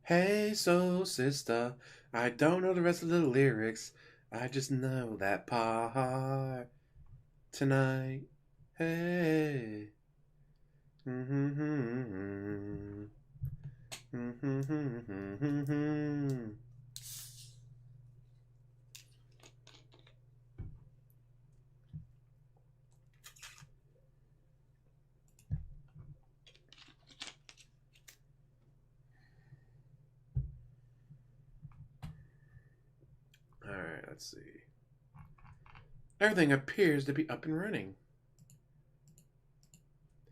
Hey, soul sister, I don't know the rest of the lyrics. I just know that part tonight. Hey. Mm-hmm. Mm-hmm. Alright, let's see. Everything appears to be up and running.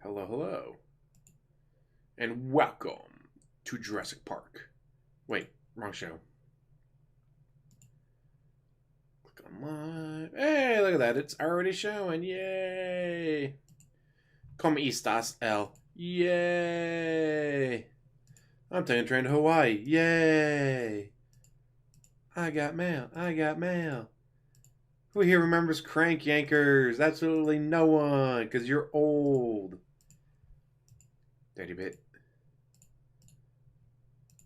Hello, hello. And welcome to Jurassic Park. Wait, wrong show. Click on live. Hey, look at that. It's already showing. Yay. Como estas, El? Yay. I'm taking a train to Hawaii. Yay. I got mail. I got mail. Who here remembers Crank Yankers? Absolutely no one, because you're old. Dirty bit.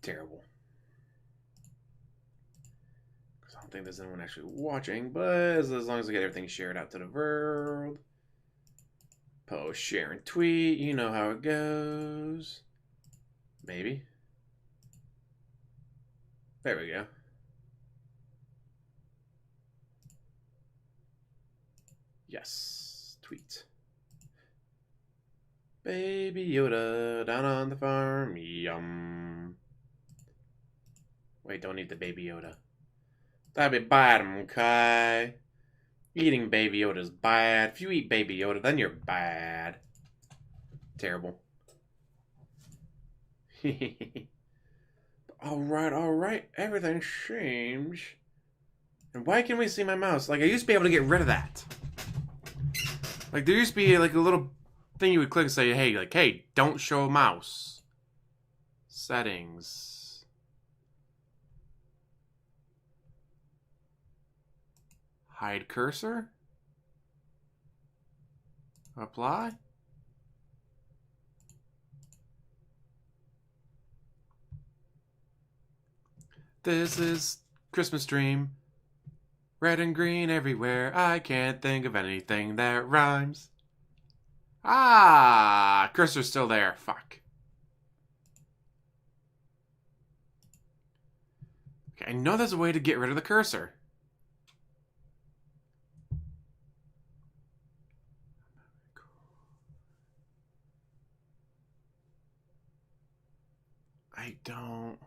Terrible. I don't think there's anyone actually watching, but as long as I get everything shared out to the world. Post, share, and tweet. You know how it goes. Maybe. There we go. Yes. Tweet. Baby Yoda down on the farm. Yum. Wait, don't eat the Baby Yoda. That'd be bad, okay? Eating Baby Yoda's bad. If you eat Baby Yoda, then you're bad. Terrible. Alright. Everything seems. And why can we see my mouse? Like, I used to be able to get rid of that. Like, there used to be, like, a little thing you would click and say, hey, don't show mouse. Settings. Hide cursor. Apply. This is Christmas Dream. Red and green everywhere. I can't think of anything that rhymes. Ah, cursor's still there. Fuck. Okay, I know there's a way to get rid of the cursor. I don't.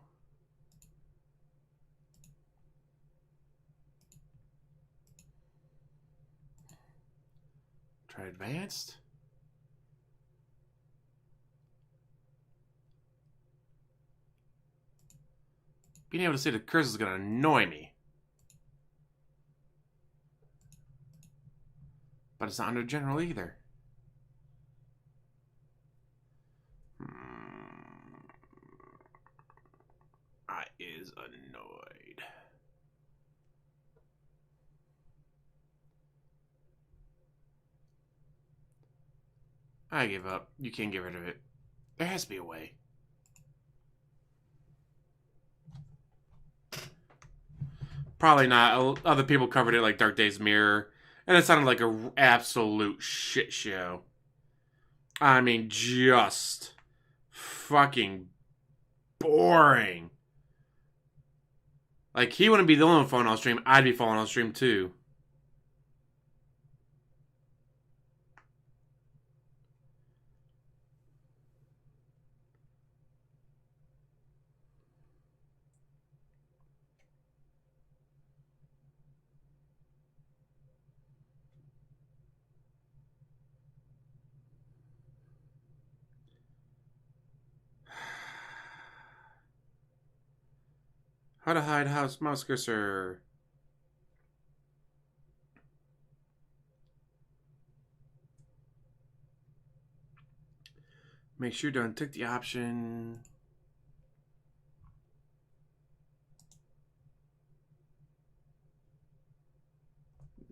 Try advanced. Being able to see the cursor is going to annoy me. But it's not under general either. I is annoyed. I give up. You can't get rid of it. There has to be a way. Probably not. Other people covered it like Dark Days Mirror, and it sounded like an absolute shit show. I mean, just fucking boring. Like, he wouldn't be the only one falling on stream. I'd be falling on stream too. How to hide house mouse cursor. Make sure to untick the option.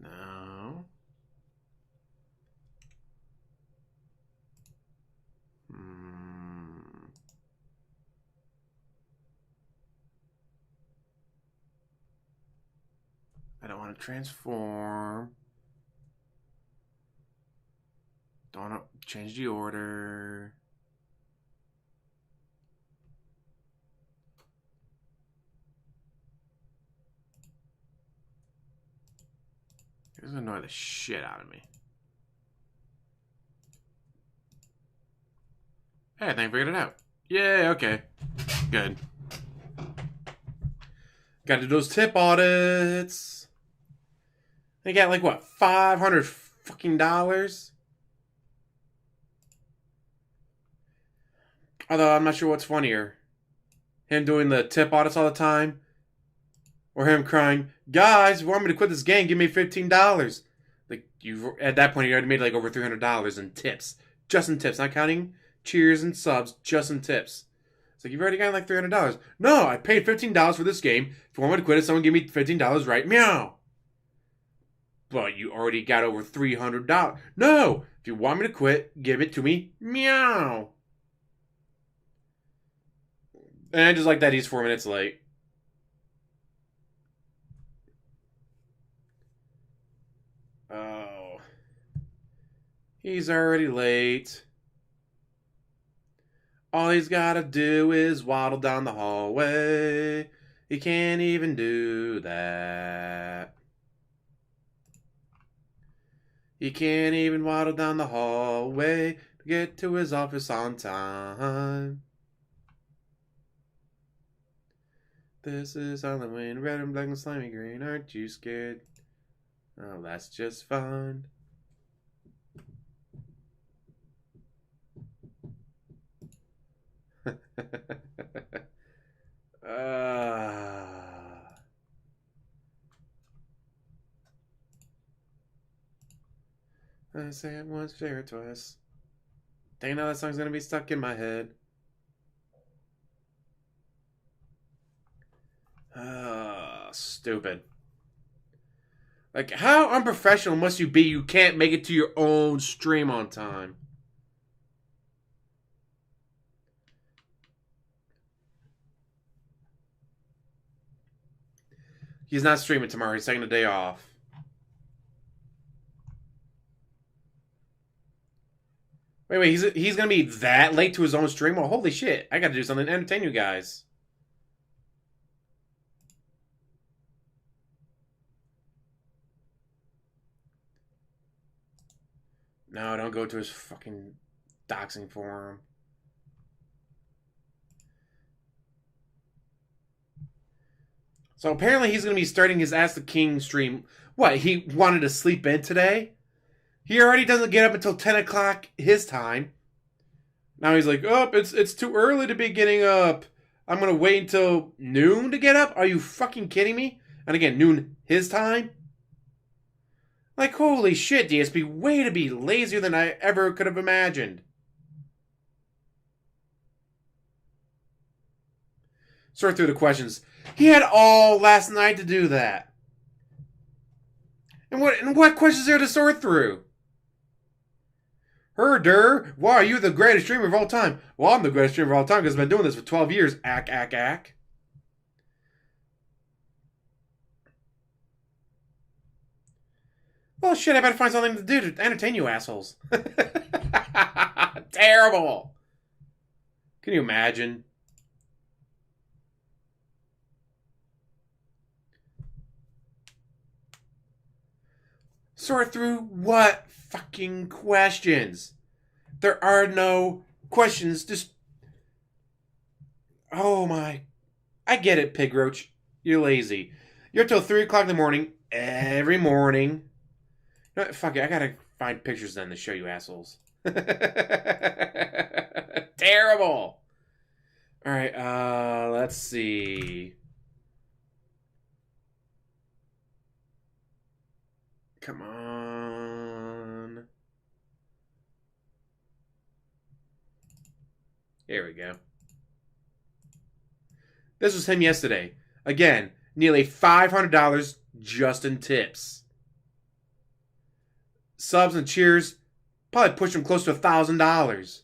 No. want to transform. Don't want to change the order. This is gonna annoy the shit out of me. Hey, I think I figured it out. Yay, okay. Good. Gotta do those tip audits. They got like what, $500 fucking dollars? Although I'm not sure what's funnier. Him doing the tip audits all the time, or him crying, guys, if you want me to quit this game, give me $15. Like, at that point, you already made like over $300 in tips. Just in tips, not counting cheers and subs, just in tips. It's like, you've already got like $300. No, I paid $15 for this game. If you want me to quit it, someone give me $15, right? Meow. But you already got over $300. No, if you want me to quit, give it to me. Meow. And just like that, he's 4 minutes late. Oh. He's already late. All he's gotta do is waddle down the hallway. He can't even do that. He can't even waddle down the hallway to get to his office on time. This is Halloween, red and black and slimy green. Aren't you scared? Oh, that's just fun. I say it once, share it twice. Dang, now that song's gonna be stuck in my head. Stupid. Like, how unprofessional must you be you can't make it to your own stream on time? He's not streaming tomorrow. He's taking a day off. Wait, he's gonna be that late to his own stream? Well, holy shit. I gotta do something to entertain you guys. No, don't go to his fucking doxing forum. So apparently he's going to be starting his Ask the King stream. What, he wanted to sleep in today? He already doesn't get up until 10 o'clock his time. Now he's like, oh, it's too early to be getting up. I'm going to wait until noon to get up? Are you fucking kidding me? And again, noon his time? Like, holy shit, DSP, way to be lazier than I ever could have imagined. Sort through the questions. He had all last night to do that. And what questions are there to sort through? Herder, why are you the greatest streamer of all time? Well, I'm the greatest streamer of all time because I've been doing this for 12 years. Ack. Well, shit, I better find something to do to entertain you assholes. Terrible. Can you imagine? Sort through what fucking questions? There are no questions. Just... Oh my... I get it, Pig Roach. You're lazy. You're up till 3 o'clock in the morning every morning. You know, fuck it, I gotta find pictures then to show you assholes. Terrible! Alright, let's see. Come on. Here we go. This was him yesterday. Again, nearly $500 just in tips. Subs and cheers probably pushed him close to $1,000.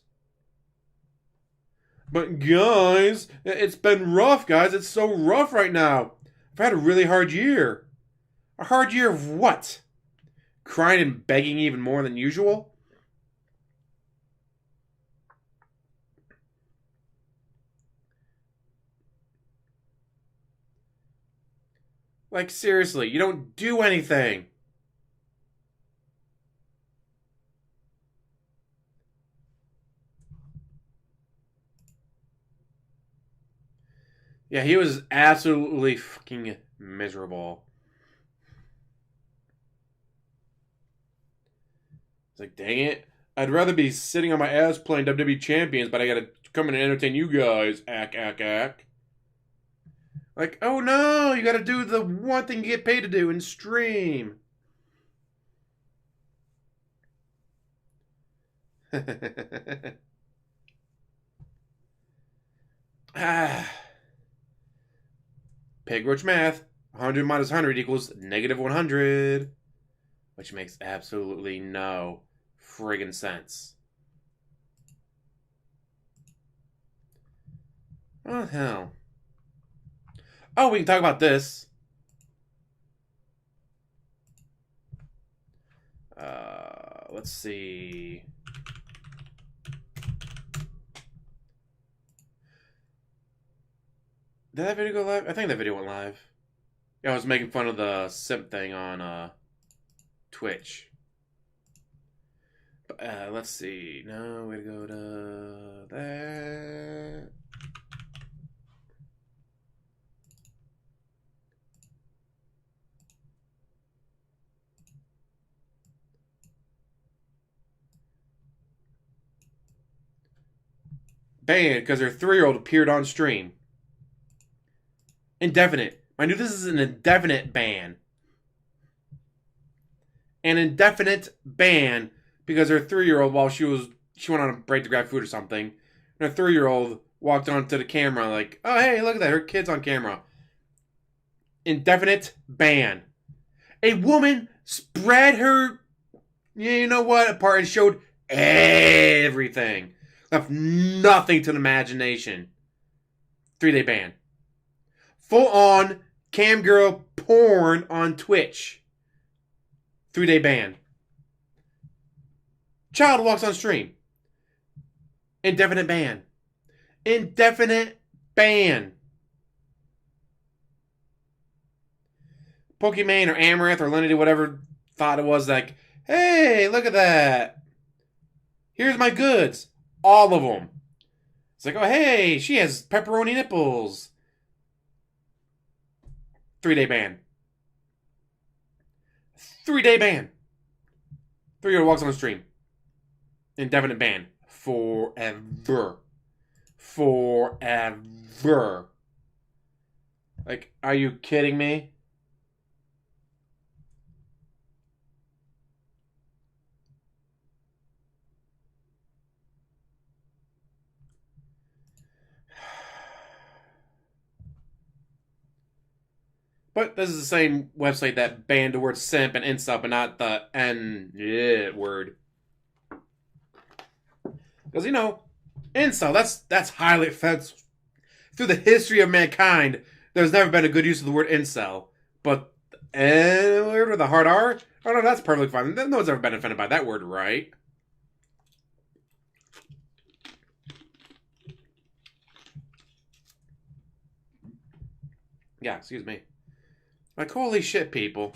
But guys, it's been rough, guys. It's so rough right now. I've had a really hard year. A hard year of what? Crying and begging even more than usual? Like, seriously, you don't do anything. Yeah, he was absolutely fucking miserable. It's like, dang it. I'd rather be sitting on my ass playing WWE Champions, but I gotta come in and entertain you guys. Ack. Like, oh no, you gotta do the one thing you get paid to do and stream. Pig roach math. 100 minus 100 equals negative 100. Which makes absolutely no friggin' sense. Oh, hell. Oh, we can talk about this. Let's see. Did that video go live? I think that video went live. Yeah, I was making fun of the simp thing on Twitch. Let's see. No, way to go to that. Banned because their 3-year-old appeared on stream. Indefinite. I knew this is an indefinite ban. An indefinite ban because her 3-year-old, while she went on a break to grab food or something, and her 3-year-old walked onto the camera like, oh hey, look at that, her kid's on camera. Indefinite ban. A woman spread her, you know what, apart and showed everything. Left nothing to the imagination. 3-day ban. Full on cam girl porn on Twitch. 3-day ban. Child walks on stream. Indefinite ban. Indefinite ban. Pokimane or Amaranth or Lenity, whatever thought it was, like, hey, look at that. Here's my goods. All of them. It's like, oh, hey, she has pepperoni nipples. 3-day ban. 3-day ban. 3-year-old walks on the stream. Indefinite ban. Forever. Forever. Like, are you kidding me? But this is the same website that banned the word simp and incel, but not the N word. Because, you know, incel, that's highly offensive. Through the history of mankind, there's never been a good use of the word incel. But N word with a hard R? Oh no, that's perfectly fine. No one's ever been offended by that word, right? Yeah, excuse me. Like, holy shit, people.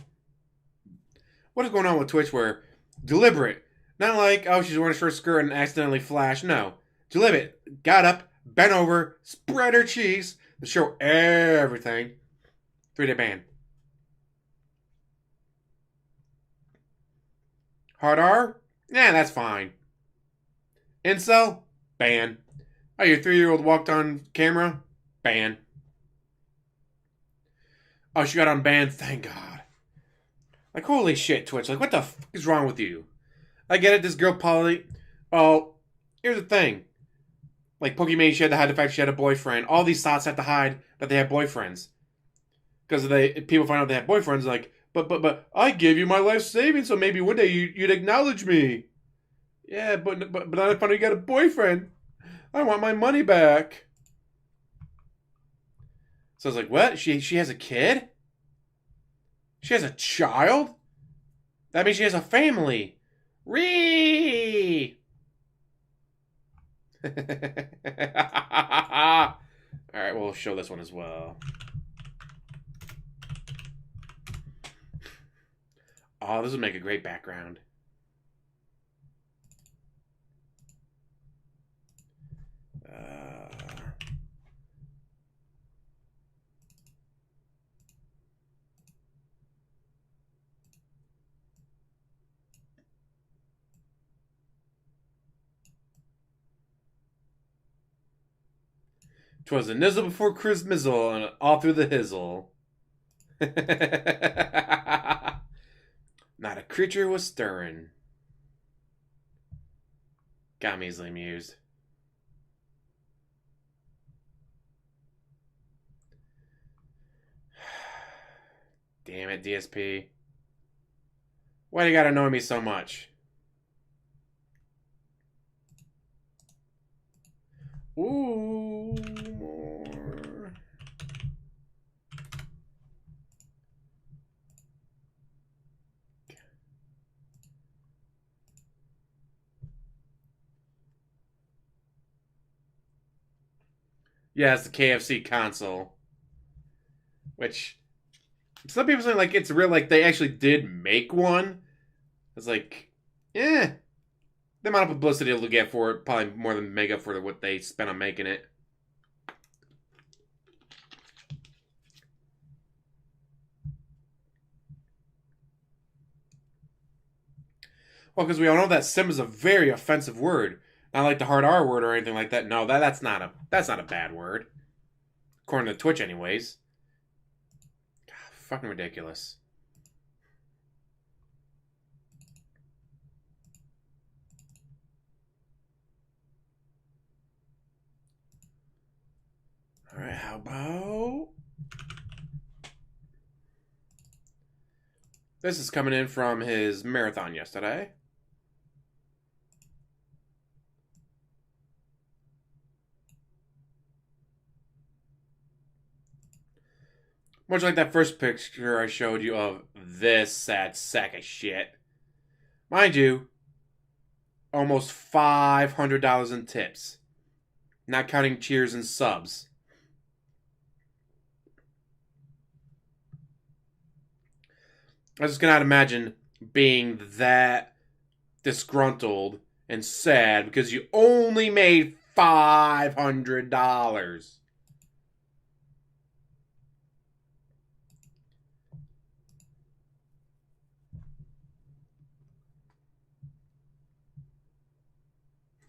What is going on with Twitch where deliberate, not like, oh, she's wearing a short skirt and accidentally flashed. No. Deliberate, got up, bent over, spread her cheeks to show everything. 3-day ban. Hard R? Yeah, that's fine. Incel? Ban. Oh, your 3-year-old walked on camera? Ban. Oh, she got unbanned? Thank God. Like, holy shit, Twitch. Like, what the fuck is wrong with you? I get it, this girl Polly. Oh, here's the thing. Like, Pokimane, she had to hide the fact she had a boyfriend. All these thoughts have to hide that they have boyfriends. Because people find out they have boyfriends, like, but I gave you my life savings, so maybe one day you'd acknowledge me. Yeah, but I found out you got a boyfriend. I want my money back. So I was like, what? She has a kid? She has a child? That means she has a family. Reee! Alright, we'll show this one as well. Oh, this would make a great background. Twas a nizzle before Chrismizzle and all through the hizzle. Not a creature was stirring. Got me easily amused. Damn it, DSP. Why do you gotta annoy me so much? Ooh, more. Yeah, it's the KFC console. Which, some people say, like, it's real, like, they actually did make one. It's like, the amount of publicity it'll get for it, probably more than make up for what they spent on making it. Well, because we all know that sim is a very offensive word. Not like the hard R word or anything like that. No, that's not a bad word. According to Twitch, anyways. God, fucking ridiculous. Alright, how about... This is coming in from his marathon yesterday. Much like that first picture I showed you of this sad sack of shit. Mind you, almost $500 in tips. Not counting cheers and subs. I just cannot imagine being that disgruntled and sad because you only made $500.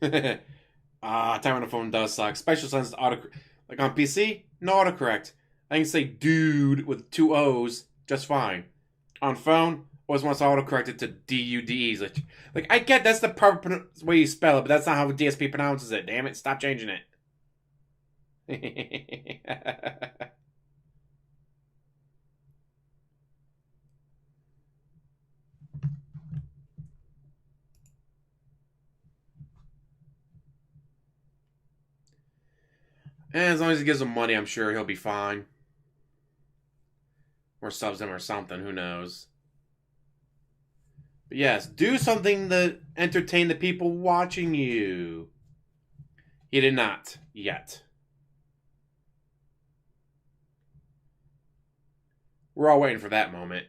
Time on the phone does suck. Special sense auto, like on PC, no autocorrect. I can say dude with 2 O's just fine. On phone, always wants to autocorrect it to D-U-D-Es. Like I get that's the proper way you spell it, but that's not how DSP pronounces it. Damn it, stop changing it. And as long as he gives him money, I'm sure he'll be fine. Or subs him or something, who knows. But yes, do something to entertain the people watching you. He did not, yet. We're all waiting for that moment.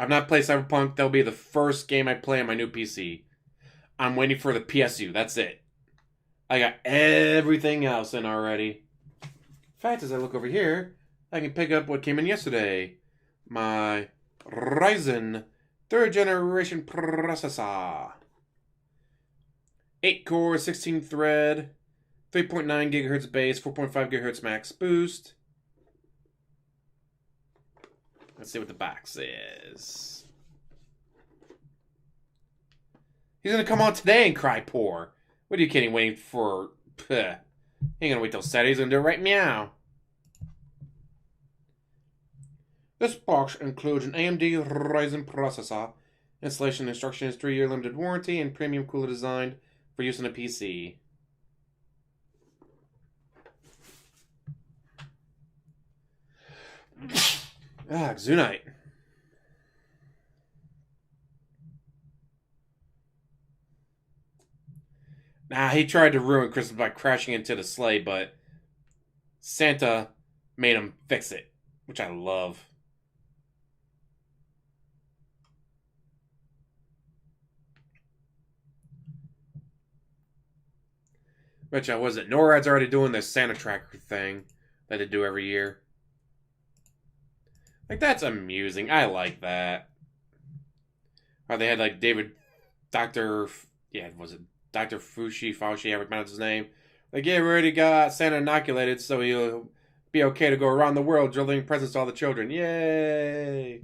I've not played Cyberpunk. That'll be the first game I play on my new PC. I'm waiting for the PSU. That's it. I got everything else in already. In fact, as I look over here, I can pick up what came in yesterday. My Ryzen 3rd generation processor. 8 core, 16 thread, 3.9 gigahertz base, 4.5 gigahertz max boost. Let's see what the box is. He's gonna come on today and cry poor. What are you kidding? Waiting for... He ain't gonna wait till Saturday. He's gonna do it right meow. This box includes an AMD Ryzen processor. Installation instructions, 3-year limited warranty, and premium cooler designed for use on a PC. Xunite. Nah, he tried to ruin Christmas by crashing into the sleigh, but Santa made him fix it, which I love. Which was it? NORAD's already doing this Santa tracker thing that they do every year. Like, that's amusing. I like that. Or they had, like, was it Dr. Fauci, I pronounce his name. Like, yeah, we already got Santa inoculated, so he'll be okay to go around the world delivering presents to all the children. Yay!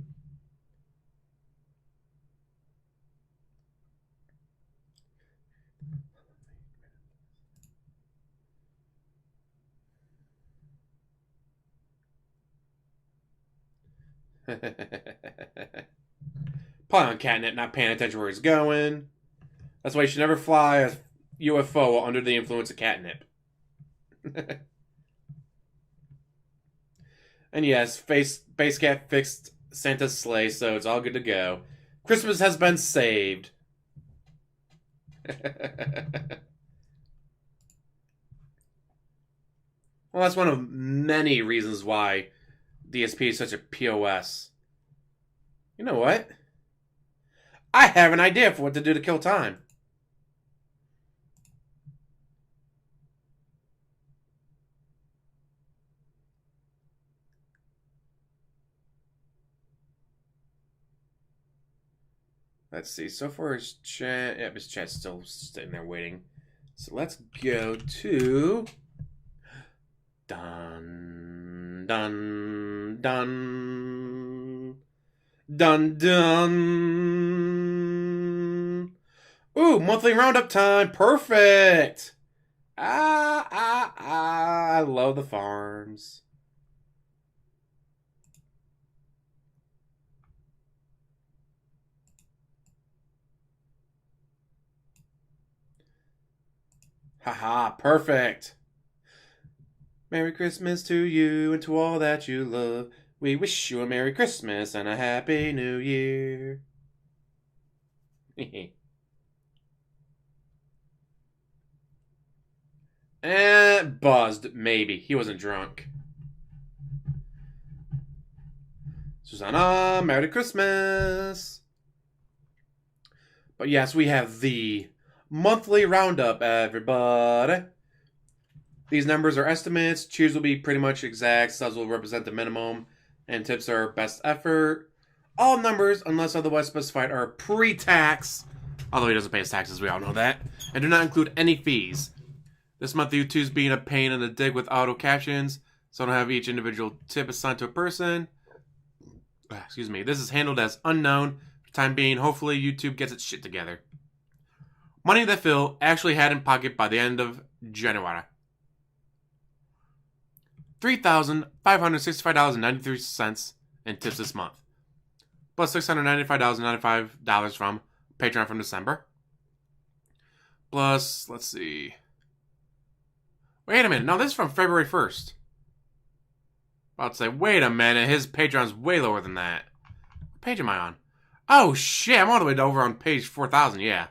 Probably on catnip, not paying attention where he's going. That's why you should never fly a UFO under the influence of catnip. And yes, Base Cat fixed Santa's sleigh, so it's all good to go. Christmas has been saved. Well, that's one of many reasons why DSP is such a POS. You know what? I have an idea for what to do to kill time. Let's see. So far, his chat. Yep, his chat's still sitting there waiting. So let's go to. Dun, dun, dun. Dun, dun. Ooh, monthly roundup time. Perfect. I love the farms. Haha, perfect. Merry Christmas to you and to all that you love. We wish you a Merry Christmas and a Happy New Year. Buzzed, maybe. He wasn't drunk. Susanna, Merry Christmas. But yes, we have the monthly roundup, everybody. These numbers are estimates. Cheers will be pretty much exact. Subs will represent the minimum. And tips are best effort. All numbers, unless otherwise specified, are pre-tax. Although he doesn't pay his taxes, we all know that. And do not include any fees. This month, YouTube's being a pain in the dick with auto captions. So I don't have each individual tip assigned to a person. Excuse me. This is handled as unknown. For the time being, hopefully YouTube gets its shit together. Money that Phil actually had in pocket by the end of January. $3,565.93 in tips this month. Plus $695.95 from Patreon from December. Plus, let's see. Wait a minute. No, this is from February 1st. About to say, wait a minute. His Patreon's way lower than that. What page am I on? Oh, shit. I'm all the way over on page 4,000. Yeah.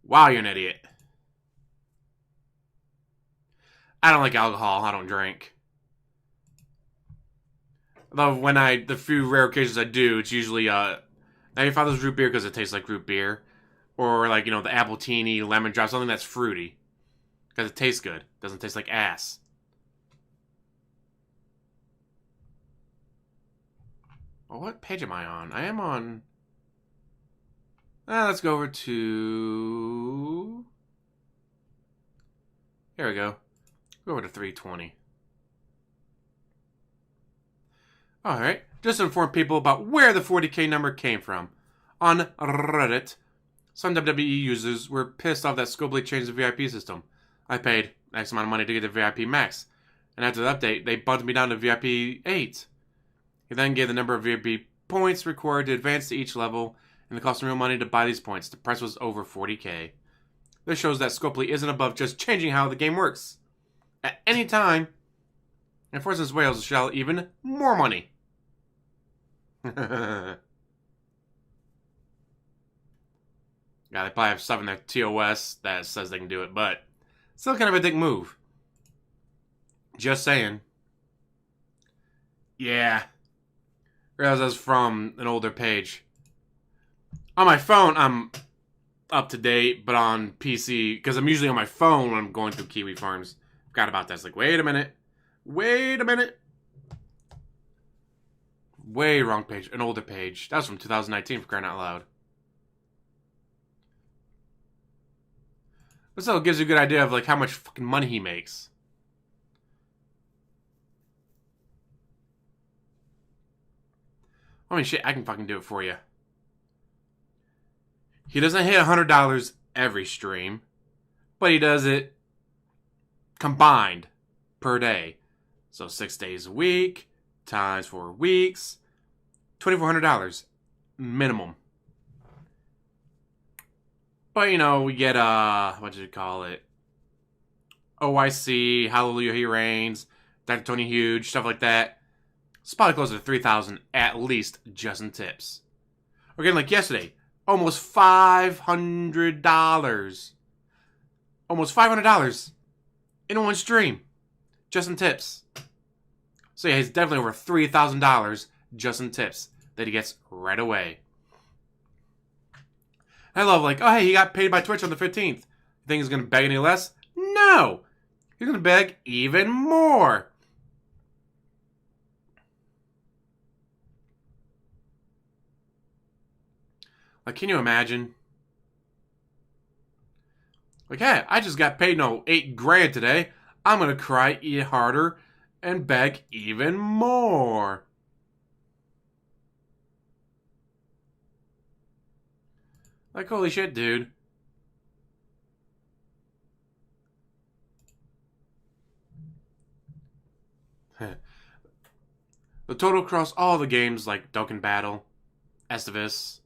Wow, you're an idiot. I don't like alcohol. I don't drink. Though when the few rare occasions I do, it's usually 95's root beer because it tastes like root beer. Or like, the Appletini, lemon drop, something that's fruity. Because it tastes good. It doesn't taste like ass. Well, what page am I on? I am on... let's go over to... Here we go. Go over to 320. Alright, just to inform people about where the 40k number came from. On Reddit, some WWE users were pissed off that Scopely changed the VIP system. I paid X amount of money to get the VIP Max, and after the update, they bumped me down to VIP 8. He then gave the number of VIP points required to advance to each level, and the cost of real money to buy these points. The price was over 40k. This shows that Scopely isn't above just changing how the game works. At any time, and forces whales to shell even more money. Yeah, they probably have stuff in their TOS that says they can do it, but still kind of a dick move. Just saying. Yeah. Realize that's from an older page. On my phone, I'm up to date, but on PC, because I'm usually on my phone when I'm going through Kiwi Farms. Forgot about that. It's like, wait a minute. Wait a minute. Way wrong page. An older page. That was from 2019 for crying out loud. But still, it gives you a good idea of like how much fucking money he makes. I mean, shit, I can fucking do it for you. He doesn't hit $100 every stream, but he does it combined per day. So 6 days a week, times 4 weeks, $2,400 minimum. But, you know, we get, what did you call it? OIC, Hallelujah He Reigns, Dr. Tony Huge, stuff like that. It's probably closer to $3,000 at least just in tips. Again, like yesterday, almost $500. Almost $500 in one stream just in tips. So yeah, he's definitely over $3,000 just in tips that he gets right away. I love like, oh hey, he got paid by Twitch on the 15th. You think he's going to beg any less? No! He's going to beg even more. Like, can you imagine? Like, hey, I just got paid, $8,000 today. I'm going to cry even harder and beg even more. Like, holy shit, dude. The total across all the games, like Dokkan Battle, Estivus,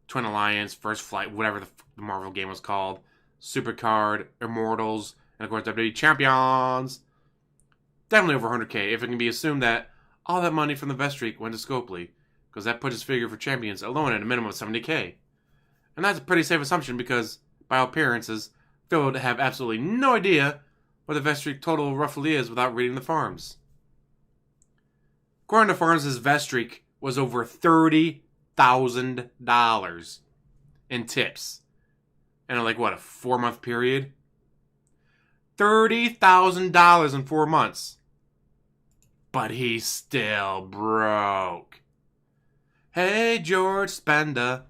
Twin Alliance, First Flight, whatever the Marvel game was called, Supercard, Immortals, and of course WWE Champions. Definitely over 100K, if it can be assumed that all that money from the vest streak went to Scopely, because that puts his figure for champions alone at a minimum of 70K. And that's a pretty safe assumption because, by all appearances, Phil would have absolutely no idea what the vest streak total roughly is without reading the farms. According to Farms, his vest streak was over $30,000 in tips. And like, what, a 4-month period? $30,000 in 4 months. But he's still broke. Hey, George Spender,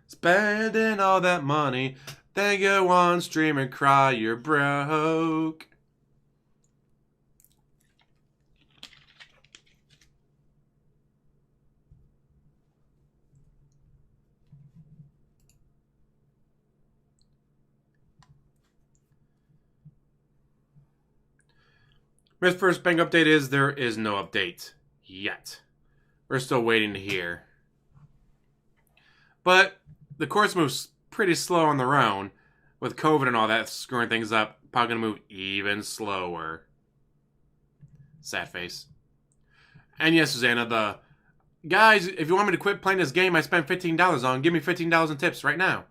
spending all that money, then go on stream and cry you're broke. My first bank update is there is no update yet. We're still waiting to hear. But the course moves pretty slow on their own. With COVID and all that screwing things up, probably going to move even slower. Sad face. And yes, Susanna, the guys, if you want me to quit playing this game I spent $15 on, give me $15 in tips right now.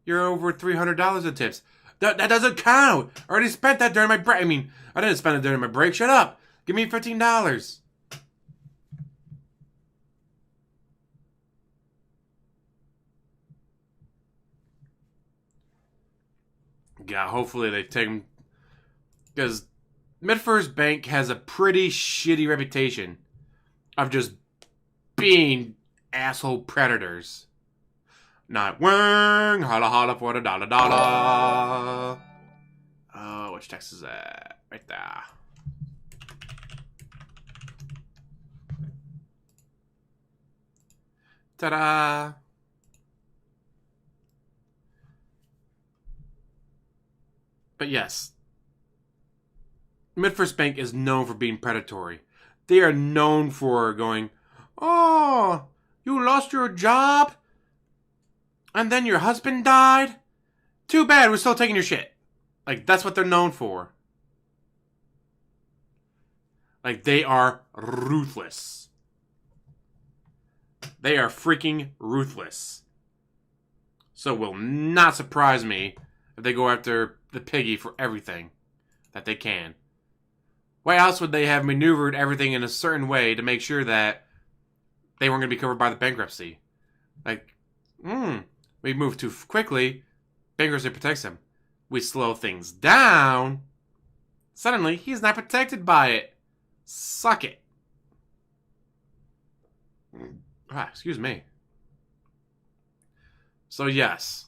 You're over $300 in tips. That doesn't count. I already spent that during my break. I mean, I didn't spend it during my break. Shut up. Give me $15. Yeah, hopefully they take them. Because MidFirst Bank has a pretty shitty reputation of just being asshole predators. Not wang, holla holla for the dollar dollar. Oh, which text is that? Right there. Ta-da! But yes, MidFirst Bank is known for being predatory. They are known for going, oh, you lost your job? And then your husband died? Too bad, we're still taking your shit. Like, that's what they're known for. Like, they are ruthless. They are freaking ruthless. So it will not surprise me if they go after the piggy for everything that they can. Why else would they have maneuvered everything in a certain way to make sure that they weren't going to be covered by the bankruptcy? Like, we move too quickly, bankruptcy protects him. We slow things down, suddenly he's not protected by it. Suck it. Excuse me. So yes,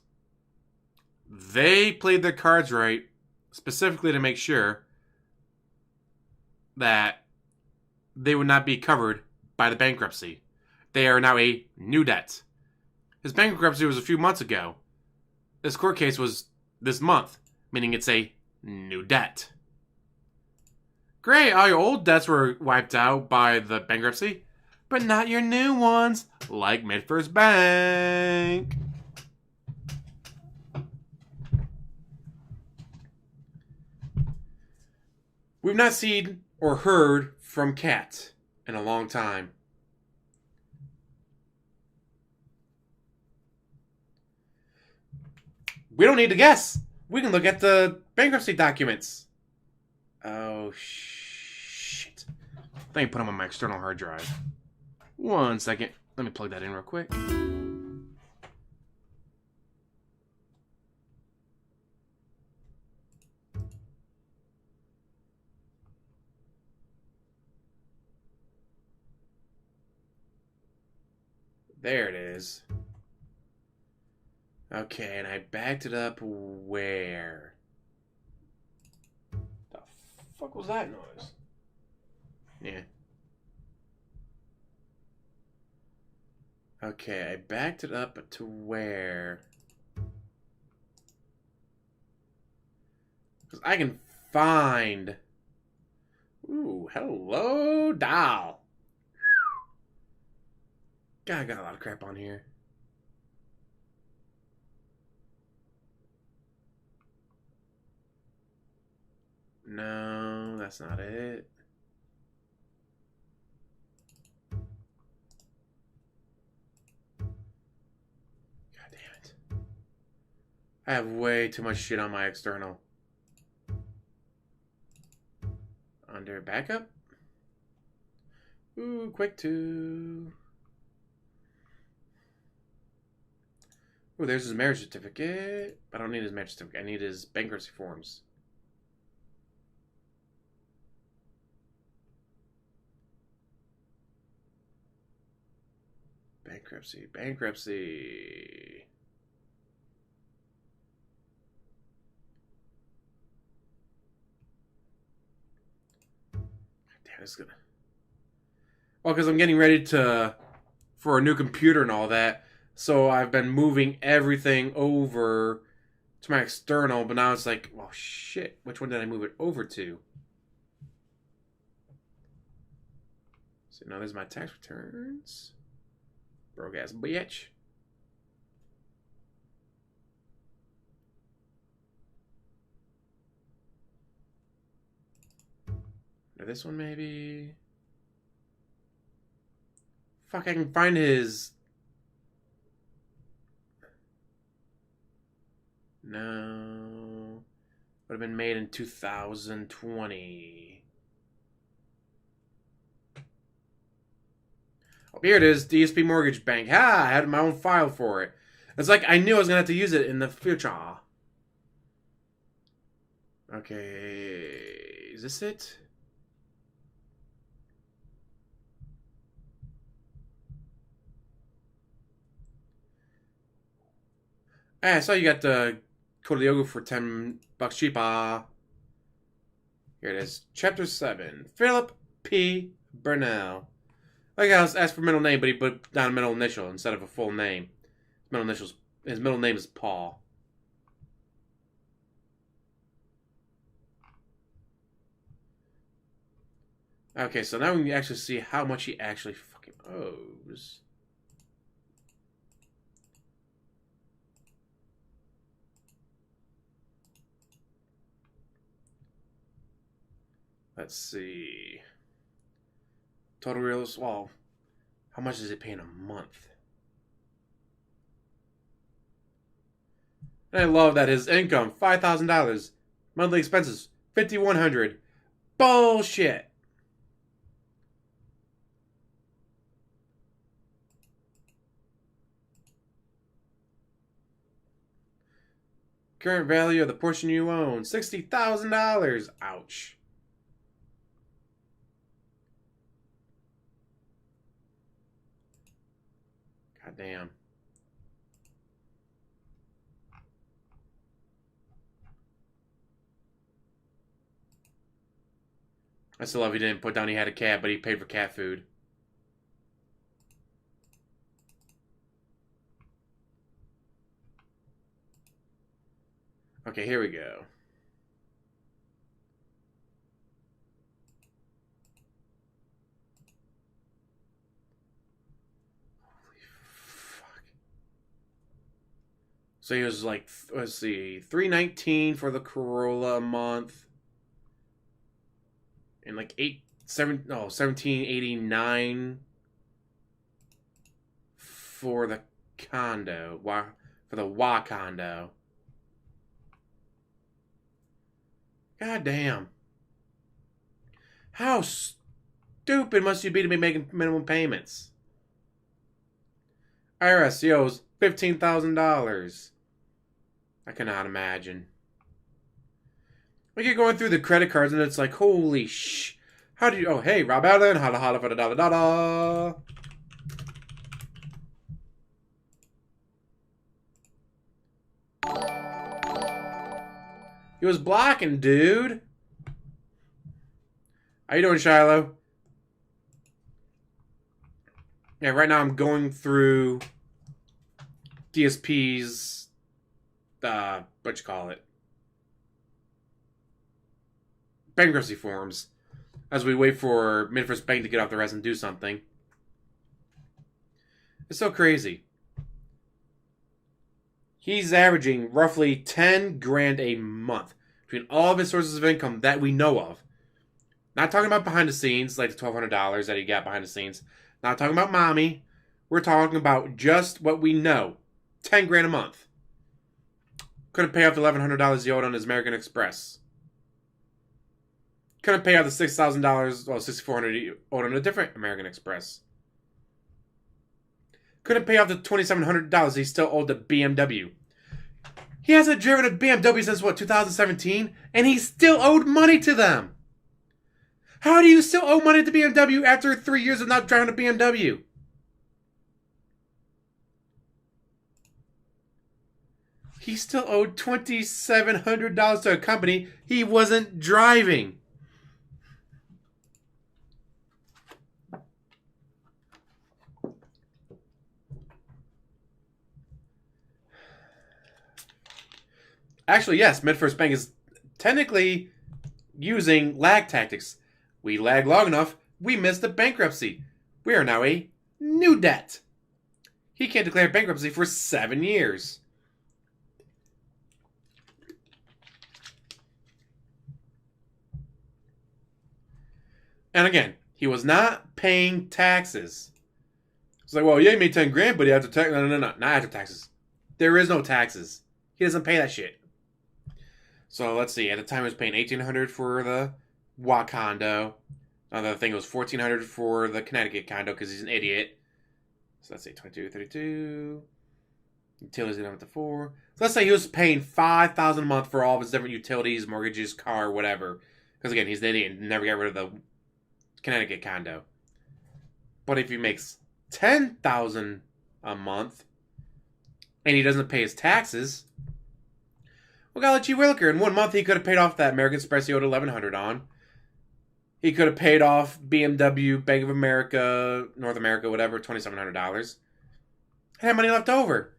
they played their cards right, specifically to make sure that they would not be covered by the bankruptcy. They are now a new debt. His bankruptcy was a few months ago. This court case was this month, meaning it's a new debt. Great, all your old debts were wiped out by the bankruptcy, but not your new ones, like MidFirst Bank. We've not seen or heard from Kat in a long time. We don't need to guess. We can look at the bankruptcy documents. Oh, shit. Let me put them on my external hard drive. 1 second. Let me plug that in real quick. There it is. Okay, and I backed it up where? The fuck was that noise? Yeah. Okay, I backed it up to where? Because I can find... Ooh, hello, doll. God, I got a lot of crap on here. No, that's not it. God damn it. I have way too much shit on my external. Under backup? Ooh, quick two. Ooh, there's his marriage certificate. I don't need his marriage certificate. I need his bankruptcy forms. Bankruptcy. Damn, it's gonna... Well, because I'm getting ready for a new computer and all that. So I've been moving everything over to my external, but now it's like, well, shit. Which one did I move it over to? So now there's my tax returns. Broke ass bitch. Or this one maybe. Fuck, I can find his... No. Would have been made in 2020. Oh, here it is. DSP Mortgage Bank. Ha! I had my own file for it. It's like I knew I was going to have to use it in the future. Okay. Is this it? Hey, I saw you got the Code of the Yoga for $10 cheaper. Here it is. Chapter 7. Philip P. Burnell. Like I was asked for middle name, but he put down a middle initial instead of a full name. His middle name is Paul. Okay, so now we can actually see how much he actually fucking owes. Let's see. Total real, well, How much is it paying a month? And I love that his income, $5,000. Monthly expenses, $5,100. Bullshit. Current value of the portion you own, $60,000. Ouch. God damn. I still love he didn't put down he had a cat, but he paid for cat food. Okay, here we go. Holy fuck. So he was like, let's see, $319 for the Corolla a month. And like $1789 for the condo. For the condo. God damn. How stupid must you be to be making minimum payments? IRS owes $15,000. I cannot imagine. Like you're going through the credit cards and it's like, holy sh. How do you. Oh, hey, Rob Allen. Holla holla for the da da da. He was blocking, dude. How you doing, Shiloh? Yeah, right now I'm going through DSP's, what you call it? Bankruptcy forms. As we wait for Midfirst Bank to get off the rest and do something. It's so crazy. He's averaging roughly 10 grand a month between all of his sources of income that we know of. Not talking about behind the scenes, like the $1,200 that he got behind the scenes. Not talking about mommy. We're talking about just what we know. 10 grand a month. Couldn't pay off the $1,100 he owed on his American Express. Couldn't pay off the $6,000, well, $6,400 he owed on a different American Express. Couldn't pay off the $2,700 he still owed the BMW. He hasn't driven a BMW since, what, 2017? And he still owed money to them. How do you still owe money to BMW after 3 years of not driving a BMW? He still owed $2,700 to a company he wasn't driving. Actually, yes, Midfirst Bank is technically using lag tactics. We lag long enough, we missed the bankruptcy. We are now a new debt. He can't declare bankruptcy for 7 years. And again, he was not paying taxes. It's like, well, yeah, he made 10 grand, but he had to tax. No, not after taxes. There is no taxes. He doesn't pay that shit. So let's see. At the time, he was paying $1,800 for the condo. Another thing, it was $1,400 for the Connecticut condo because he's an idiot. So let's say 22, 32. Utilities get up to 4. So let's say he was paying $5,000 a month for all of his different utilities, mortgages, car, whatever. Because again, he's an idiot and never got rid of the Connecticut condo. But if he makes $10,000 a month and he doesn't pay his taxes, well, golly, Williker, in 1 month he could have paid off that American Express he owed $1,100 on. He could have paid off BMW, Bank of America, North America, whatever, $2,700. I had money left over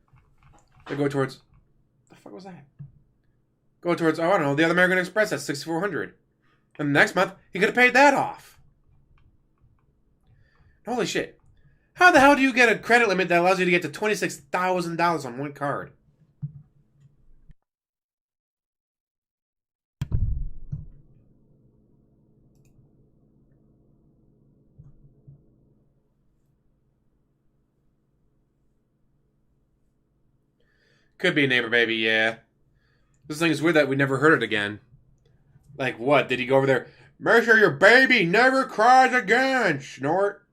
to go towards. The fuck was that? Go towards, oh, I don't know, the other American Express at $6,400. And the next month he could have paid that off. Holy shit! How the hell do you get a credit limit that allows you to get to $26,000 on one card? Could be a neighbor baby, yeah. This thing is weird that we never heard it again. Like what? Did he go over there? Make sure your baby never cries again, snort.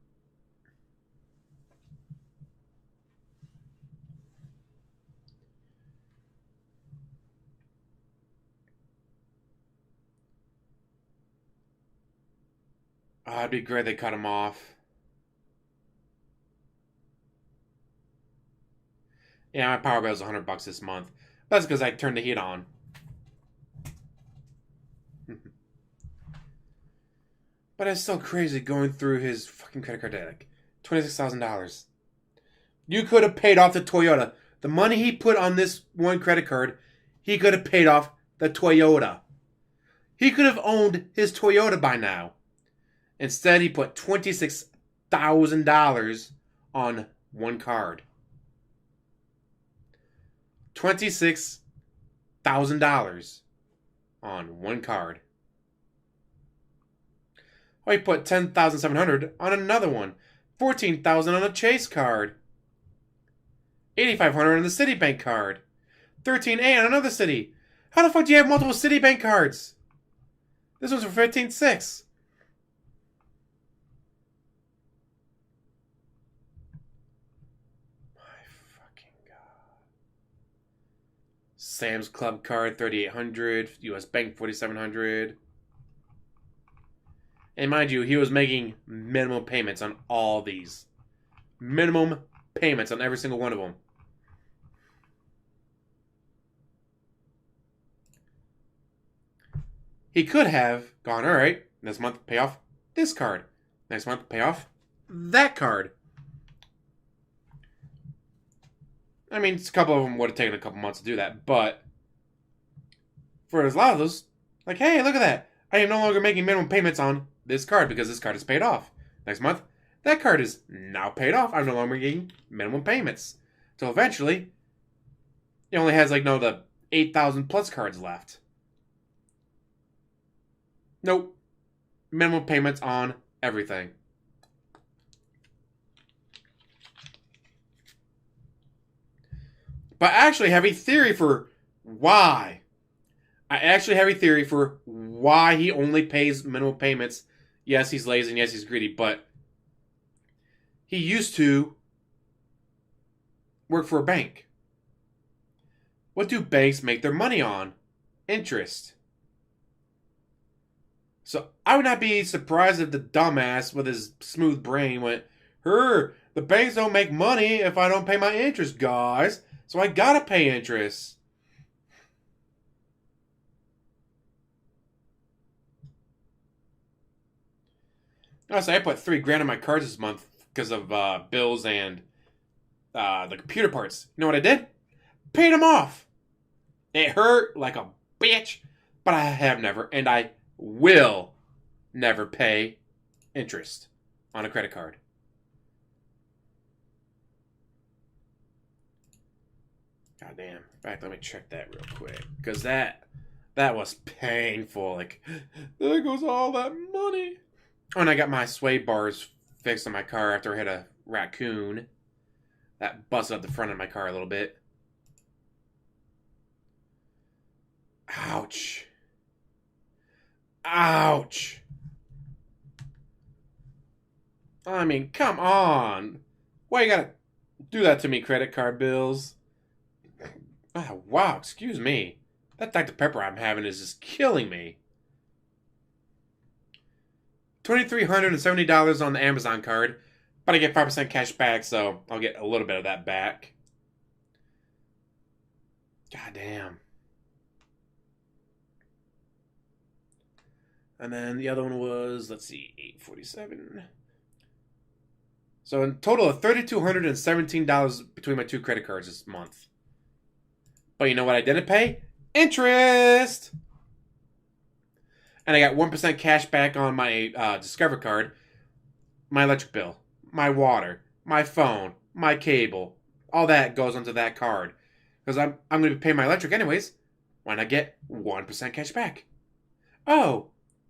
Oh, it'd be great they cut him off. Yeah, my power bill's $100 this month. That's because I turned the heat on. But it's still crazy going through his fucking credit card debt. Like $26,000. You could have paid off the Toyota. The money he put on this one credit card, he could have paid off the Toyota. He could have owned his Toyota by now. Instead, he put $26,000 on one card. $26,000 on one card. Oh, he put $10,700 on another one. $14,000 on a Chase card. $8,500 on the Citibank card. $13,800 on another city. How the fuck do you have multiple Citibank cards? This one's for $15,600. My fucking god. Sam's Club card, $3,800. US Bank, $4,700. And mind you, he was making minimum payments on all these. Minimum payments on every single one of them. He could have gone, all right, this month pay off this card. Next month pay off that card. I mean, a couple of them would have taken a couple months to do that, but for a lot of those, like, hey, look at that. I am no longer making minimum payments on this card because this card is paid off. Next month, that card is now paid off. I'm no longer getting minimum payments. So eventually, he only has like the 8,000 plus cards left. Nope. Minimum payments on everything. But I actually have a theory for why. I actually have a theory for why he only pays minimum payments. Yes, he's lazy and yes, he's greedy, but he used to work for a bank. What do banks make their money on? Interest. So I would not be surprised if the dumbass with his smooth brain went, the banks don't make money if I don't pay my interest, guys. So I gotta pay interest. Honestly, I put $3,000 on my cards this month because of bills and the computer parts. You know what I did? Paid them off. It hurt like a bitch, but I have never, and I will never pay interest on a credit card. God damn. In fact, let me check that real quick. Because that was painful. Like, there goes all that money. Oh, and I got my sway bars fixed on my car after I hit a raccoon. That busted up the front of my car a little bit. Ouch. Ouch. I mean, come on. Why you gotta do that to me, credit card bills? Oh, wow, excuse me. That Dr. Pepper I'm having is just killing me. $2,370 on the Amazon card, but I get 5% cash back, so I'll get a little bit of that back. God damn. And then the other one was, let's see, $847. So in total of $3,217 between my two credit cards this month. But you know what I didn't pay? Interest! And I got 1% cash back on my Discover card. My electric bill, my water, my phone, my cable. All that goes onto that card. Because I'm going to be paying my electric anyways. Why not get 1% cash back? Oh,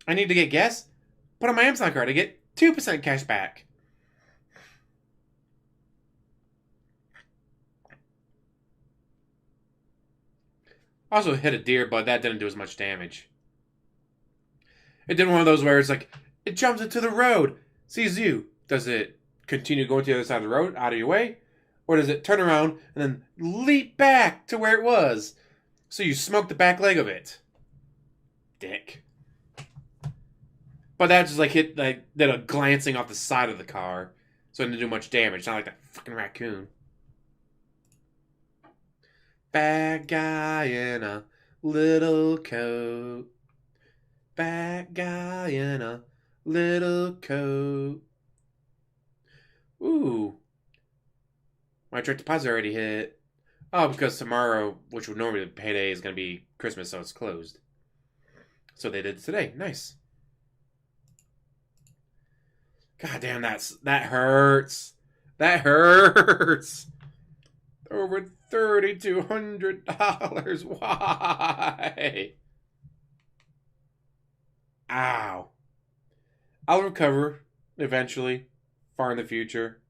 I need to get gas? Put on my Amazon card. I get 2% cash back. Also hit a deer, but that didn't do as much damage. It did one of those where it's like, it jumps into the road, sees you. Does it continue going to the other side of the road, out of your way? Or does it turn around and then leap back to where it was? So you smoke the back leg of it. Dick. But that just like hit, like, did a glancing off the side of the car. So it didn't do much damage. Not like that fucking raccoon. Bad guy in a little coat. Bad guy in a little coat. Ooh. My direct deposit already hit. Oh, because tomorrow, which would normally be payday, is going to be Christmas, so it's closed. So they did it today. Nice. God damn, that hurts. That hurts. Over $3,200. Why? Ow. I'll recover eventually, far in the future.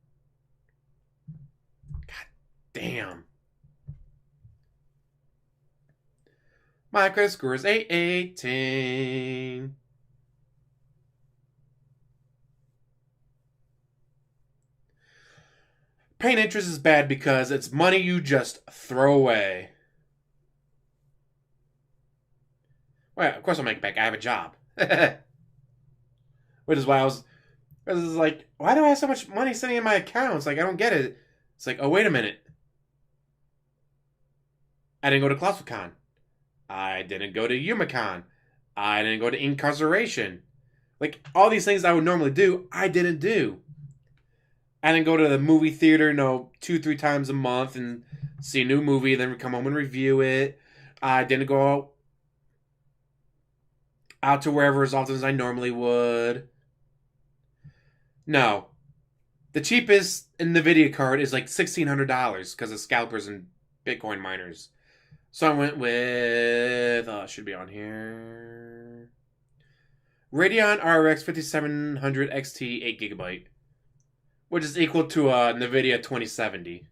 God damn. My credit score is 818. Paying interest is bad because it's money you just throw away. Well, of course I'll make it back. I have a job. Which is why I was like, why do I have so much money sitting in my accounts? Like, I don't get it. It's like, oh, wait a minute. I didn't go to ClassifiCon. I didn't go to YumaCon. I didn't go to Incarceration. Like, all these things I would normally do, I didn't do. I didn't go to the movie theater, 2-3 times a month and see a new movie, then come home and review it. I didn't go out to wherever as often as I normally would. No. The cheapest NVIDIA card is like $1,600 because of scalpers and Bitcoin miners. So I went with, should be on here, Radeon RX 5700 XT 8GB. Which is equal to a NVIDIA 2070.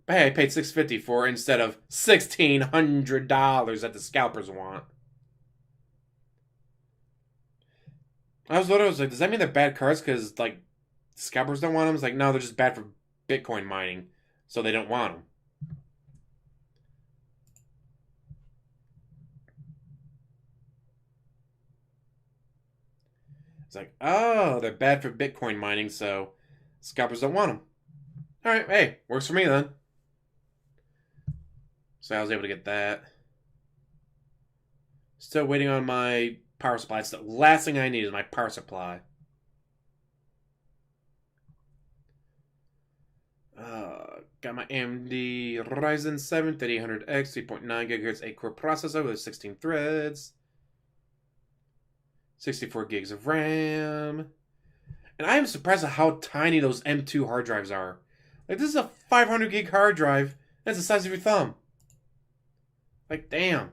But hey, I paid $650 for it instead of $1,600 that the scalpers want. I was like, does that mean they're bad cards because, like, scalpers don't want them? It's like, no, they're just bad for Bitcoin mining, so they don't want them. It's like, oh, they're bad for Bitcoin mining, so scalpers don't want them. Alright, hey, works for me then. So I was able to get that. Still waiting on my power supply. It's the last thing I need is my power supply. Got my AMD Ryzen 7 3800X 3.9 GHz 8-core processor with 16 threads. 64 gigs of RAM. And I am surprised at how tiny those M2 hard drives are. Like, this is a 500 gig hard drive. That's the size of your thumb. Like, damn.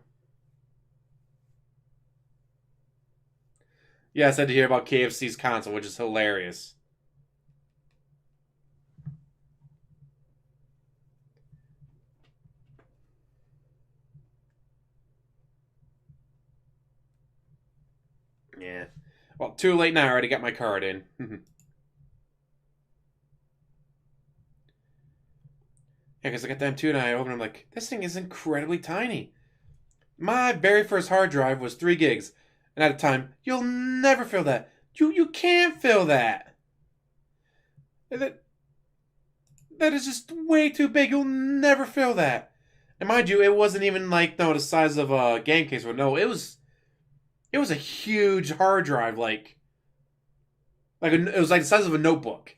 Yeah, I said to hear about KFC's console, which is hilarious. Yeah. Well, too late now. I already got my card in. Yeah, because I got the M2 and I opened it. I'm like, this thing is incredibly tiny. My very first hard drive was 3 gigs. And at the time, you'll never fill that. You can't fill that. That is just way too big. You'll never fill that. And mind you, it wasn't even like, no, the size of a game case. But no, it was a huge hard drive. It was like the size of a notebook.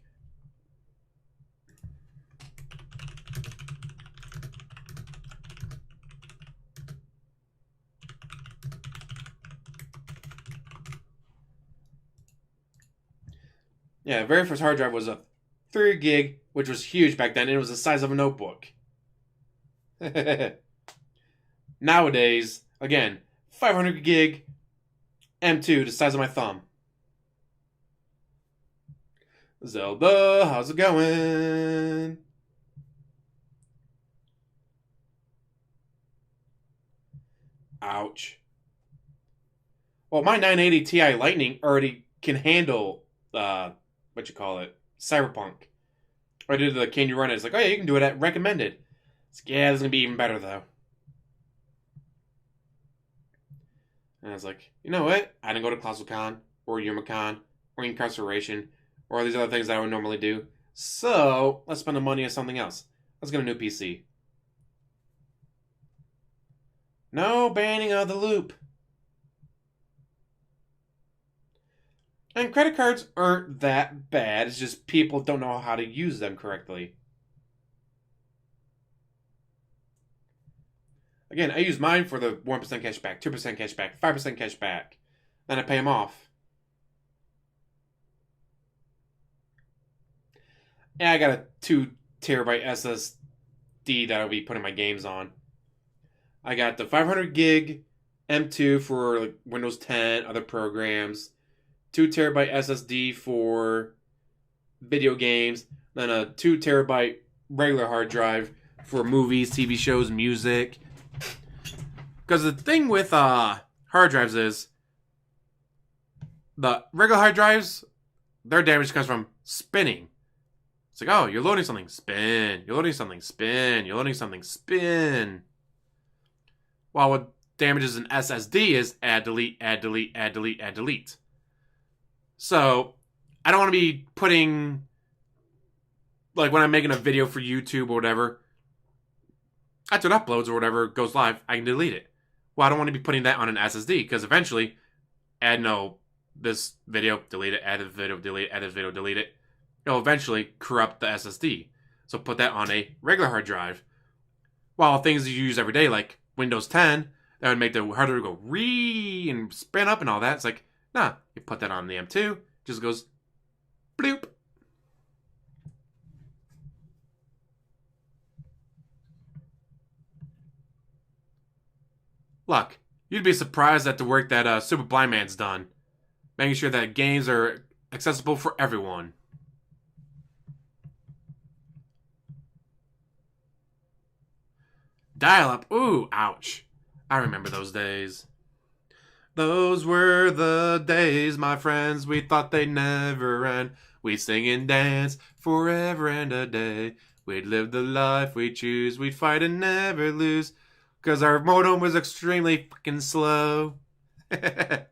Yeah, very first hard drive was a 3 gig, which was huge back then, and it was the size of a notebook. Nowadays, again, 500 gig, M2, the size of my thumb. Zelda, how's it going? Ouch. Well, my 980 Ti Lightning already can handle, what you call it, Cyberpunk. I did the can you run it? It's like, oh yeah, you can do it at recommended. It's like, yeah, this is going to be even better though. And I was like, you know what? I didn't go to ClassicalCon or YumaCon or Incarceration or all these other things that I would normally do. So let's spend the money on something else. Let's get a new PC. No banning of the loop. And credit cards aren't that bad. It's just people don't know how to use them correctly. Again, I use mine for the 1% cash back, 2% cash back, 5% cash back. Then I pay them off. And I got a 2 terabyte SSD that I'll be putting my games on. I got the 500 gig M2 for like Windows 10, other programs, 2 terabyte SSD for video games, then a 2 terabyte regular hard drive for movies, TV shows, music. Because the thing with hard drives is the regular hard drives, their damage comes from spinning. It's like, oh, you're loading something, spin. You're loading something, spin. You're loading something, spin. While what damages an SSD is add, delete, add, delete, add, delete, add, delete. So, I don't want to be putting, like when I'm making a video for YouTube or whatever, after it uploads or whatever goes live, I can delete it. Well, I don't want to be putting that on an SSD because eventually, this video, delete it, add this video, delete it, add this video, delete it. It'll eventually corrupt the SSD. So put that on a regular hard drive. While things you use every day, like Windows 10, that would make the hard drive go Reee and spin up and all that. It's like, nah, you put that on the M2, just goes bloop. Look, you'd be surprised at the work that Super Blind Man's done. Making sure that games are accessible for everyone. Dial-up, ooh, ouch. I remember those days. Those were the days, my friends, we thought they'd never end. We'd sing and dance forever and a day. We'd live the life we choose, we'd fight and never lose. Because our modem was extremely fucking slow. God.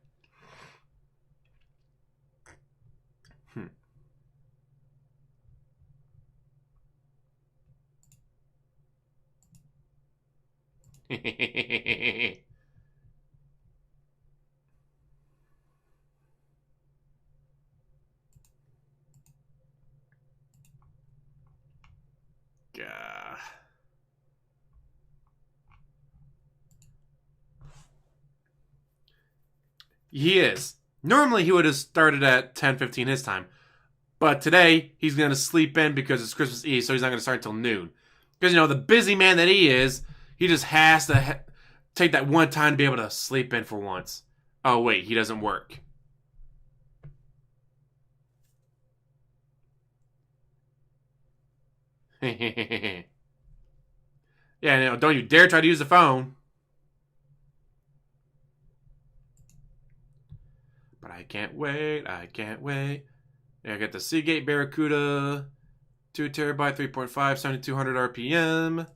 He is. Normally he would have started at 10:15 his time. But today he's going to sleep in because it's Christmas Eve, so he's not going to start until noon. Because, the busy man that he is, he just has to take that one time to be able to sleep in for once. Oh, wait, he doesn't work. Yeah, don't you dare try to use the phone. But I can't wait, I can't wait. Yeah, I got the Seagate Barracuda, 2 terabyte, 3.5, 7200 RPM.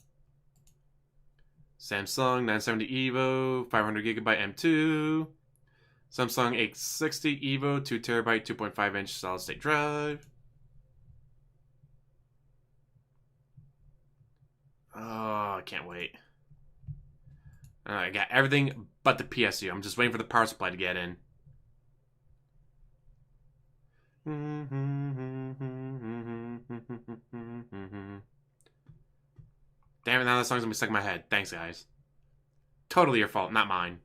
Samsung 970 EVO, 500 gigabyte M2. Samsung 860 EVO, 2 terabyte, 2.5 inch solid state drive. Oh, I can't wait. I got everything but the PSU. I'm just waiting for the power supply to get in. Damn it, now that song's gonna be stuck in my head. Thanks, guys. Totally your fault, not mine.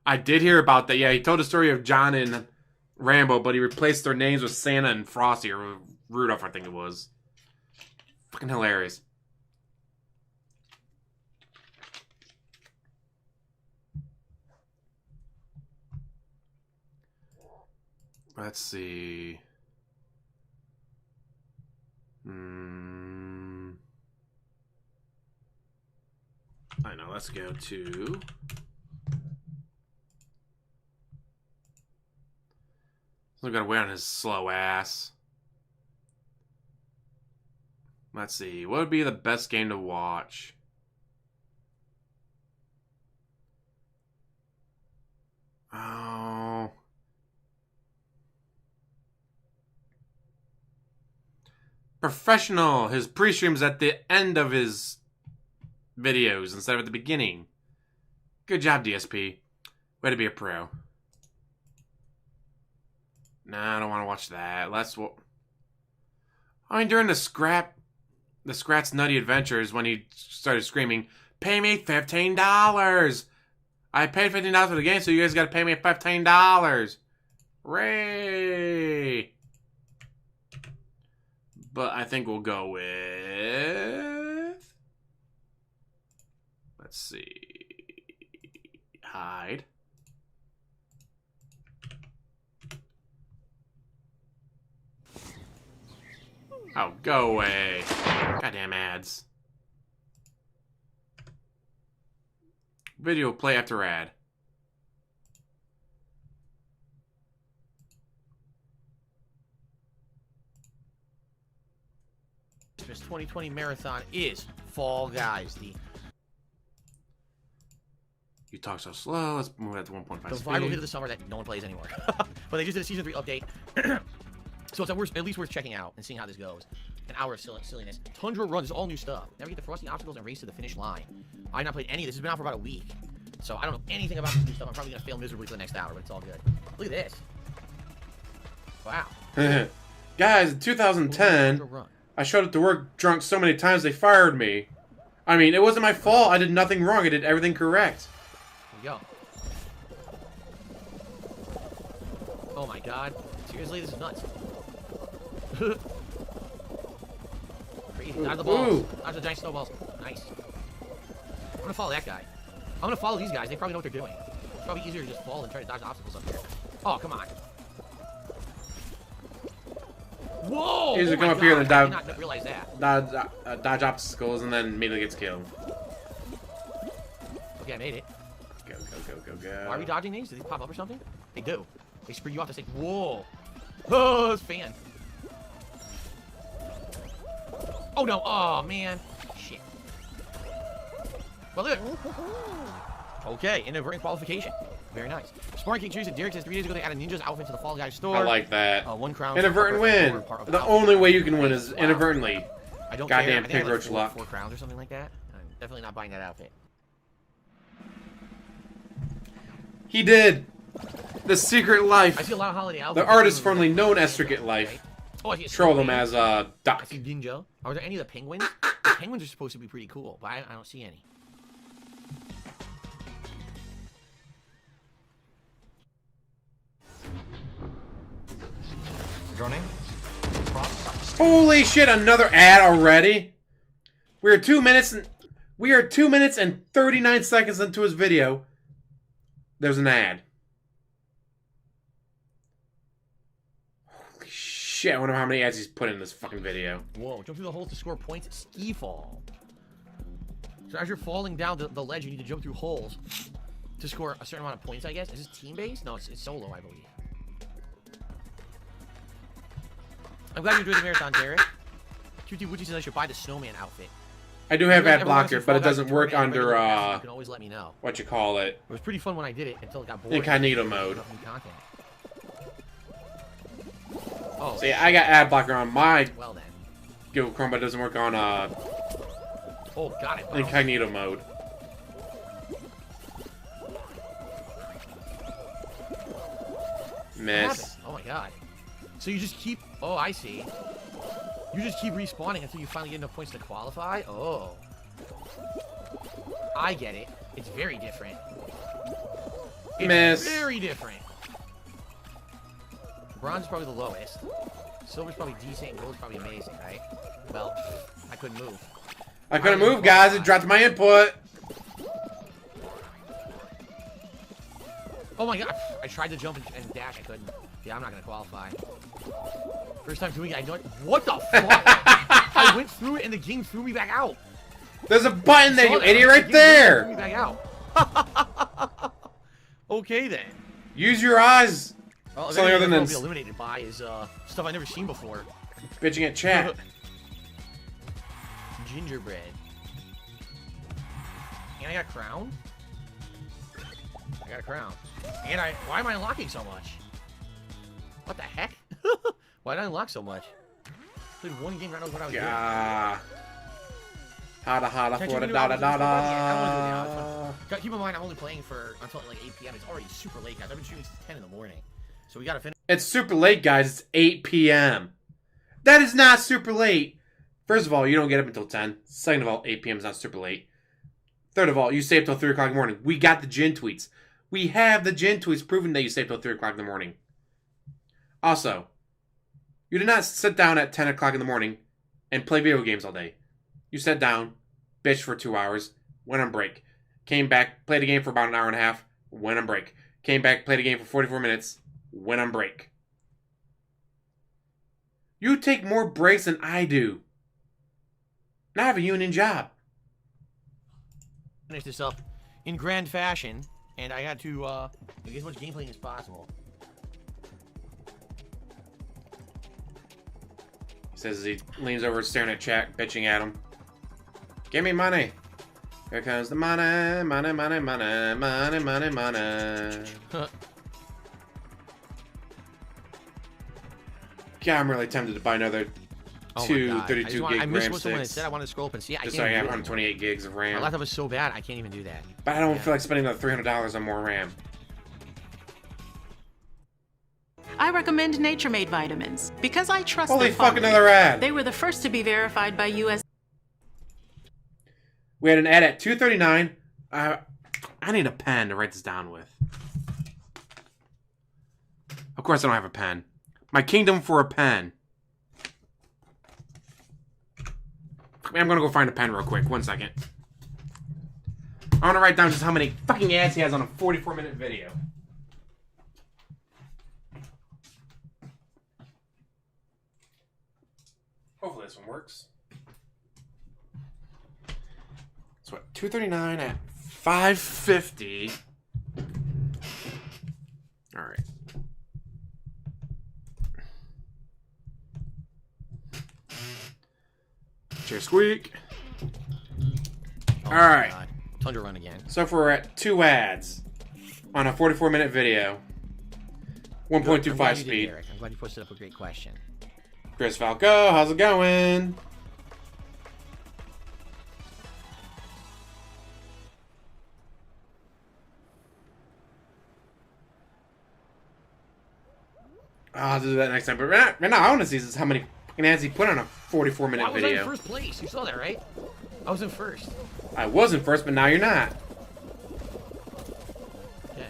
I did hear about that. Yeah, he told the story of John and Rambo, but he replaced their names with Santa and Frosty, or Rudolph, I think it was. Fucking hilarious. Let's see. I know. Let's go to. Still gotta wait on his slow ass. Let's see. What would be the best game to watch? Oh. Professional. His pre-stream's at the end of his videos instead of at the beginning. Good job, DSP. Way to be a pro. Nah, I don't want to watch that. Let's. I mean, during the Scrat's Nutty Adventures, when he started screaming, "Pay me $15! I paid $15 for the game, so you guys got to pay me $15." Reee. But I think we'll go with. Let's see. Hide. Oh, go away. Goddamn ads. Video play after ad. This 2020 marathon is Fall Guys. You talk so slow. Let's move that to 1.5 The speed. viral hit of the summer that no one plays anymore. But they just did a season 3 update. So it's at least worth checking out and seeing how this goes. An hour of silliness. Tundra runs, all new stuff. Navigate the frosty obstacles and race to the finish line. I've not played any of this. It's been out for about a week. So I don't know anything about this new stuff. I'm probably going to fail miserably for the next hour, but it's all good. Look at this. Wow. Guys, in 2010, I showed up to work drunk so many times they fired me. I mean, it wasn't my fault. I did nothing wrong. I did everything correct. Here we go. Oh my god. Seriously, this is nuts. Out of the balls. Out of the giant snowballs. Nice. I'm gonna follow that guy. I'm gonna follow these guys. They probably know what they're doing. It's probably easier to just fall and try to dodge the obstacles up here. Oh, come on. Whoa! He's Oh gonna come my up here and God, I dive, did not realize that. dodge obstacles and then immediately gets killed. Okay, I made it. Go, go, go, go, go. Why are we dodging these? Do these pop up or something? They do. They spring you off to say, whoa. Oh, this fan. Oh no! Oh man! Shit. Well, look. Okay, inadvertent qualification. Very nice. Sparring King Trees and Derek says 3 days ago they added Ninja's outfit to the Fall Guys store. I like that. 1 crown. Inadvertent win. The only way you can win is inadvertently. I don't Goddamn care. pig roach luck. 4 crowns or something like that. I'm definitely not buying that outfit. He did. The Secret Life. I see a lot of holiday outfits. The artist formerly known as Secret Life. Oh, I see Troll them as Duck. I see Ninja. Are there any of the penguins? The penguins are supposed to be pretty cool, but I don't see any. Running. Holy shit! Another ad already. We are 2 minutes and 39 seconds into his video. There's an ad. Holy shit! I wonder how many ads he's put in this fucking video. Whoa! Jump through the holes to score points. Ski fall. So as you're falling down the ledge, you need to jump through holes to score a certain amount of points. I guess. Is this team based? No, it's solo, I believe. I'm glad you enjoyed the marathon, Derek. QT Woochie says I should buy the snowman outfit. I do have If you ad ever wanna see blocker, but it Fall Guys doesn't work tournament under regular, you can always let me know. what you call it, It was pretty fun when I did it until it got bored. incognito mode. Enough new content. Oh, See, I got ad blocker on my well then. Google Chrome, but it doesn't work on Oh, got it. Wow. incognito mode. Miss. Oh my god. So you just keep... Oh, I see. You just keep respawning until you finally get enough points to qualify? Oh. I get it. It's very different. It's Miss. very different. Bronze is probably the lowest. Silver's probably decent, and gold's probably amazing, right? Well, I couldn't move. I couldn't move, guys. It dropped my input. Oh my god. I tried to jump and dash. I couldn't. Yeah, I'm not going to qualify. First time doing it. I know it. What the fuck? I went through it and the game threw me back out. There's a button there, you idiot, right there. Threw me back out. Okay then. Use your eyes. Well, Something other than be eliminated by is stuff I've never seen before. Bitching at chat. Gingerbread. And I got a crown. I got a crown. And why am I unlocking so much? What the heck? Why did I unlock so much? Played one game, I don't know what I was doing. Hada hada for da da da da. Keep in mind, I'm only playing until like 8 p.m. It's already super late, guys. I've been shooting since 10 in the morning. So we gotta finish. It's super late, guys. It's 8 p.m. That is not super late. First of all, you don't get up until 10. Second of all, 8 p.m. is not super late. Third of all, you stay up till 3 o'clock in the morning. We got the gin tweets. We have the gin tweets proving that you stay up till 3 o'clock in the morning. Also, you did not sit down at 10 o'clock in the morning and play video games all day. You sat down, bitched for 2 hours, went on break. Came back, played a game for about an hour and a half, went on break. Came back, played a game for 44 minutes, went on break. You take more breaks than I do. And I have a union job. Finish this up in grand fashion, and I had to get as much gameplay as possible. He says as he leans over staring at chat, bitching at him. Give me money. Here comes the money, money, money, money, money, money, money. Yeah, I'm really tempted to buy another 32 gig I missed RAM what someone had sticks. said. I wanted to scroll up and see. Just so I have 128 gigs of RAM. My laptop is so bad, I can't even do that. But I don't feel like spending another $300 on more RAM. I recommend Nature Made vitamins because I trust Holy their fuck, quality. another ad. They were the first to be verified by US. We had an ad at 2:39. I need a pen to write this down with. Of course I don't have a pen. My kingdom for a pen. I'm gonna go find a pen real quick. 1 second. I want to write down just how many fucking ads he has on a 44-minute video. Hopefully this one works. So what? 2:39 at 5:50. All right. Chair squeak. Oh, all right. God. Tundra run again. So if we're at 2 ads on a 44-minute video, 1.25 speed. Eric. I'm glad you posted up a great question. Chris Falco, how's it going? I'll do that next time. But right now, I want to see is how many fucking ads he put on a 44-minute I was video. in first place. You saw that, right? I was in first. I was in first, but now you're not. Okay.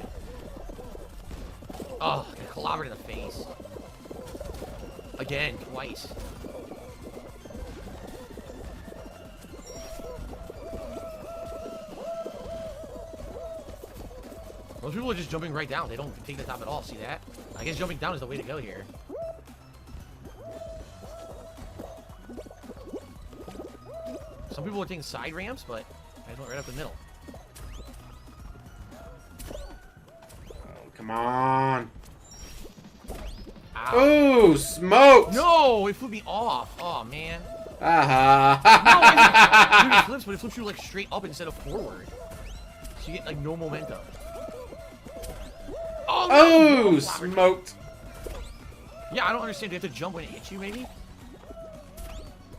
Oh, I clobbered in the face. Again, twice. Most people are just jumping right down. They don't take the top at all. See that? I guess jumping down is the way to go here. Some people are taking side ramps, but I just went right up the middle. Oh, come on. Ow. Ooh, smoked! No, it flew me off. Oh, man. Aha. Dude, it flips, but it flips you like straight up instead of forward. So you get like no momentum. Oh, no! Oh, smoked. Yeah, I don't understand. Do you have to jump when it hits you, maybe?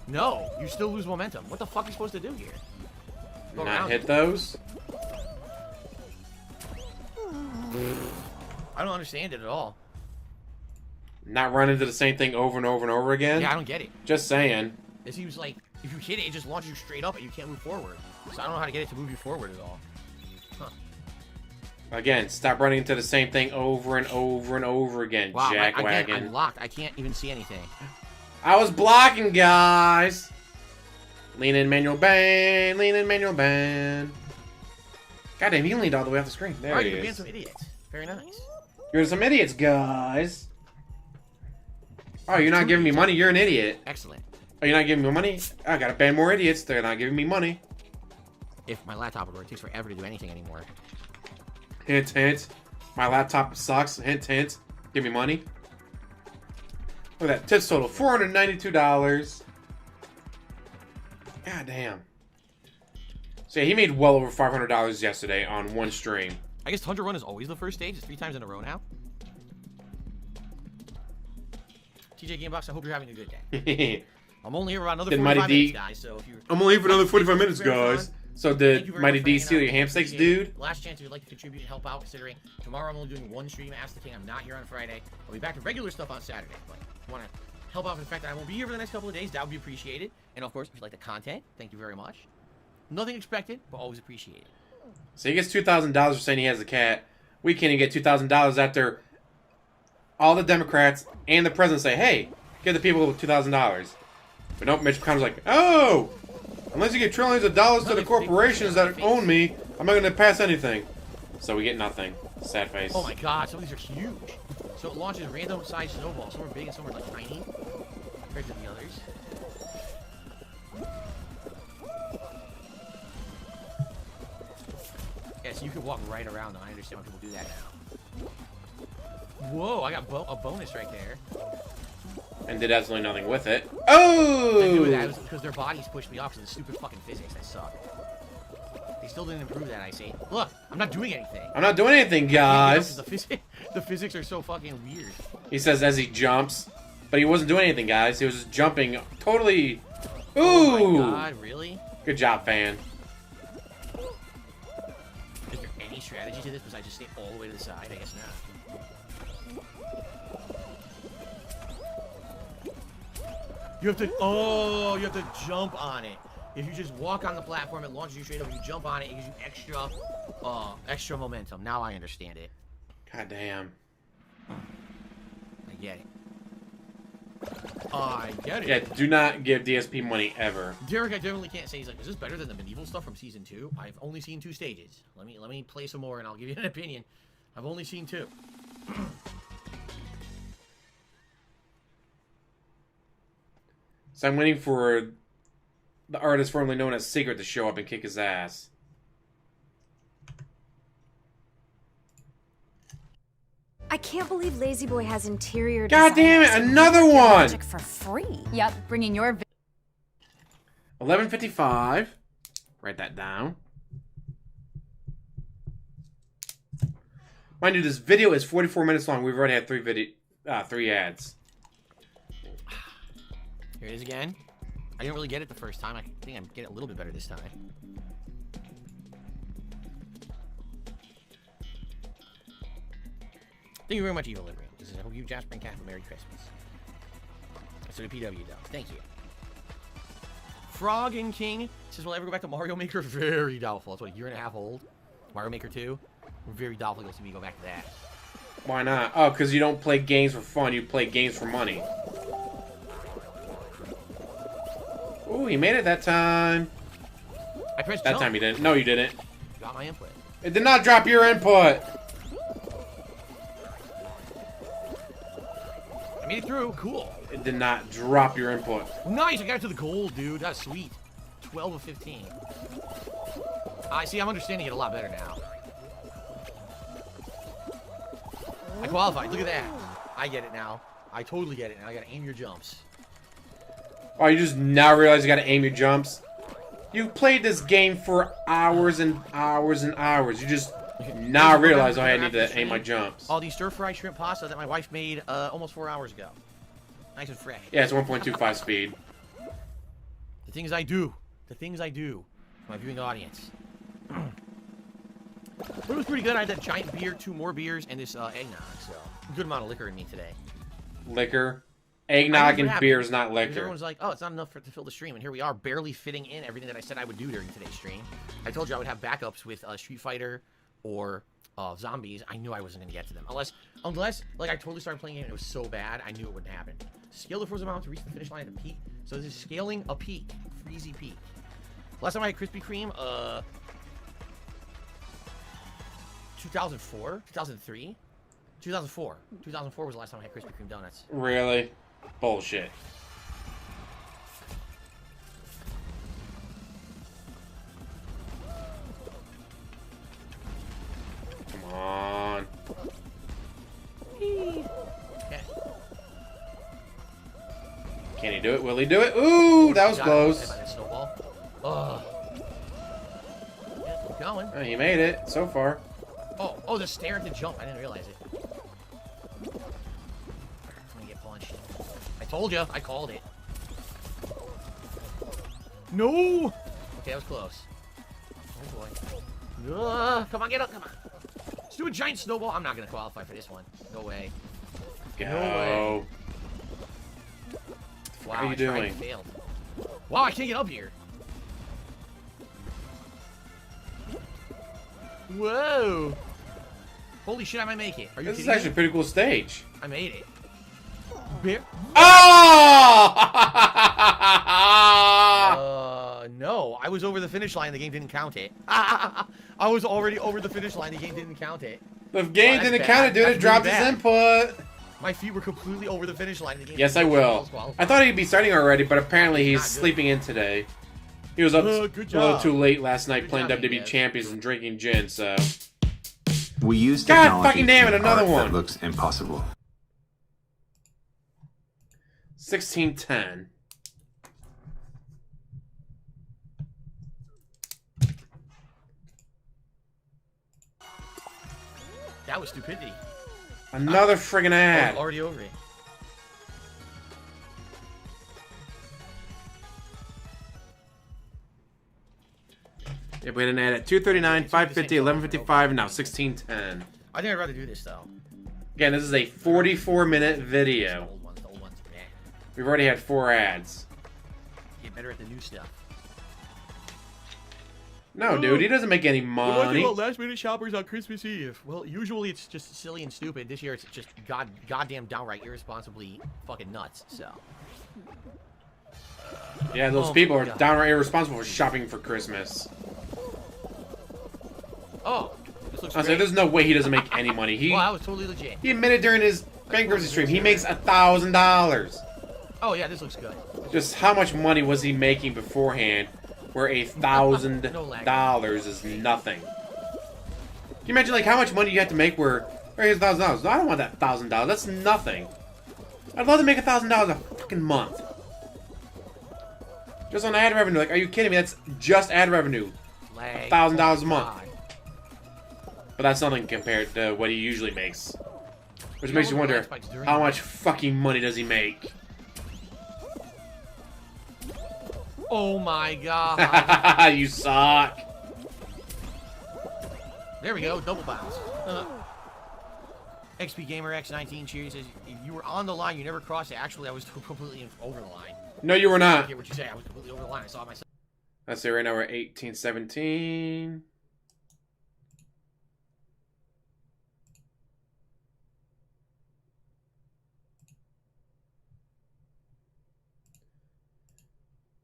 No, you still lose momentum. What the fuck are you supposed to do here? Go Not around hit it. those. I don't understand it at all. Not run into the same thing over and over and over again. Yeah, I don't get it. Just saying. It seems like if you hit it, it just launches you straight up and you can't move forward. So I don't know how to get it to move you forward at all. Huh. Again, stop running into the same thing over and over and over again, Wow, jackwagon. again, I'm locked. I can't even see anything. I was blocking, guys. Lean in, manual ban. Lean in, manual ban. God damn, he leaned all the way off the screen. There Alright, he you can ban is. some idiots. Very nice. You're some idiots, guys. Oh, you're not giving me money? You're an idiot. Excellent. Oh, you're not giving me money? I gotta ban more idiots. They're not giving me money. If my laptop would work, it takes forever to do anything anymore. Hint, hint. My laptop sucks. Hint, hint. Give me money. Look at that. Tips total. $492. God damn. So yeah, he made well over $500 yesterday on one stream. I guess Tundra Run is always the first stage. It's 3 times in a row now. TJ Gamebox, I hope you're having a good day. I'm only here for about another 45 minutes, guys. So if you're... I'm only here for another 45 minutes, guys. So did Mighty D steal your ham steaks, dude? Last chance if you'd like to contribute and help out, considering tomorrow I'm only doing one stream. Ask the King. I'm not here on Friday. I'll be back to regular stuff on Saturday. But if you want to help out with the fact that I won't be here for the next couple of days, that would be appreciated. And of course, if you like the content, thank you very much. Nothing expected, but always appreciated. So he gets $2,000 for saying he has a cat. We can't even get $2,000 after all the Democrats and the president say, hey, give the people $2,000. But nope, Mitch McConnell's like, oh, unless you give trillions of dollars to the corporations that own me, I'm not going to pass anything. So we get nothing. Sad face. Oh my god, some of these are huge. So it launches random sized snowballs. Some are big and some are like tiny compared to the others. Yeah, so you can walk right around them. I understand why people do that now. Whoa, I got a bonus right there. And did absolutely nothing with it. Oh! I knew that was because their bodies pushed me off because of the stupid fucking physics that suck. They still didn't improve that, I see. Look, I'm not doing anything. I'm not doing anything, guys. The physics are so fucking weird. He says as he jumps. But he wasn't doing anything, guys. He was just jumping totally... Ooh! Oh my god, really? Good job, fan. Is there any strategy to this besides just stay all the way to the side? I guess not. You have to, you have to jump on it. If you just walk on the platform, it launches you straight up. If you jump on it, it gives you extra momentum. Now I understand it. God damn. I get it. I get it. Yeah, do not give DSP money ever. Derek, I definitely can't say. He's like, is this better than the medieval stuff from season 2? I've only seen 2 stages. Let me play some more and I'll give you an opinion. I've only seen 2. So I'm waiting for the artist formerly known as Secret to show up and kick his ass. I can't believe Lazy Boy has interior God damn it, another one! Magic for free. Yep, bringing your 11:55. Write that down. Mind you, this video is 44 minutes long. We've already had 3 ads. Here it is again. I didn't really get it the first time. I think I get it a little bit better this time. Thank you very much, Evil Liberty. This is I hope you, Jasper and Cat, have a Merry Christmas. So the PW though. Thank you. Frog and King says, will I ever go back to Mario Maker? Very doubtful. It's what, a year and a half old? Mario Maker 2? Very doubtful you'll see me go back to that. Why not? Oh, because you don't play games for fun. You play games for money. Ooh, he made it that time. I pressed that jump. time you didn't. No, you didn't. Got my input. It did not drop your input. I made it through. Cool. It did not drop your input. Nice. I got to the gold, dude. That's sweet. 12 of 15. I see. I'm understanding it a lot better now. I qualified. Look at that. I get it now. I totally get it now. I gotta aim your jumps. Oh, you just now realize you gotta aim your jumps? You played this game for hours and hours and hours. You just now realize, oh, I need to aim my jumps. All the stir-fried shrimp pasta that my wife made almost 4 hours ago. Nice and fresh. Yeah, it's 1.25 speed. The things I do. The things I do. For my viewing audience. But it was pretty good. I had that giant beer, 2 more beers, and this eggnog. So, good amount of liquor in me today. Liquor? Eggnog and beer is not liquor. Everyone's like, oh, it's not enough to fill the stream. And here we are, barely fitting in everything that I said I would do during today's stream. I told you I would have backups with Street Fighter or zombies. I knew I wasn't going to get to them. Unless, like, I totally started playing it and it was so bad, I knew it wouldn't happen. Scale the frozen mountain to reach the finish line at a peak. So this is scaling a peak. Freezy peak. Last time I had Krispy Kreme, 2004? 2003? 2004. 2004 was the last time I had Krispy Kreme donuts. Really? Bullshit. Come on. Yeah. Can he do it? Will he do it? Ooh, that was close. That snowball. Ugh. Yeah, keep going. Oh, he made it so far. Oh, the stare at the jump. I didn't realize it. I'm gonna get punched. I told you. I called it. No! Okay, that was close. Oh, boy. Come on, get up. Come on. Let's do a giant snowball. I'm not gonna qualify for this one. No way. Go. No way. Wow, What are you doing? Failed. Wow, I can't get up here. Whoa. Holy shit, I might make it. Are you This is kidding actually me? a pretty cool stage. I made it. Oh! No. I was over the finish line. The game didn't count it. I was already over the finish line. The game didn't count it. The game didn't count it, dude. It dropped his input. My feet were completely over the finish line. The game Yes, I will. I thought he'd be starting already, but apparently he's sleeping in today. He was up a little too late last night playing WWE Champions and drinking gin, so... We use God technology fucking damn it, to do another art one. that looks impossible. 1610. That was stupidity. Another friggin' I ad. was already over it. Yeah, we had an ad at 239, 550, 1155, and now 1610. I think I'd rather do this though. Again, this is a 44-minute video. The old ones, meh. We've already had 4 ads. Get better at the new stuff. No, dude, he doesn't make any money. last minute shoppers on Christmas Eve? Well, usually it's just silly and stupid. This year it's just goddamn downright irresponsibly fucking nuts. So. Yeah, those people are downright irresponsible for shopping for Christmas. Oh, this looks I great. say, there's no way he doesn't make any money. Well, that was totally legit. He admitted during his bankruptcy stream he makes $1,000. Oh yeah, this looks good. Just how much money was he making beforehand? Where $1,000 is nothing. Can you imagine like how much money you have to make where here's $1,000? No, I don't want that $1,000. That's nothing. I'd love to make $1,000 a fucking month. Just on ad revenue. Like, are you kidding me? That's just ad revenue. $1,000 a month. But that's nothing compared to what he usually makes. Which makes you wonder, how much fucking money does he make? Oh my god. You suck. There we go, double bounce. XP Gamer X19 cheers says, if you were on the line, you never crossed it. Actually, I was completely over the line. No, you were I not. get what you say. I was completely over the line. I saw it myself. Let's see, right now we're at 1817.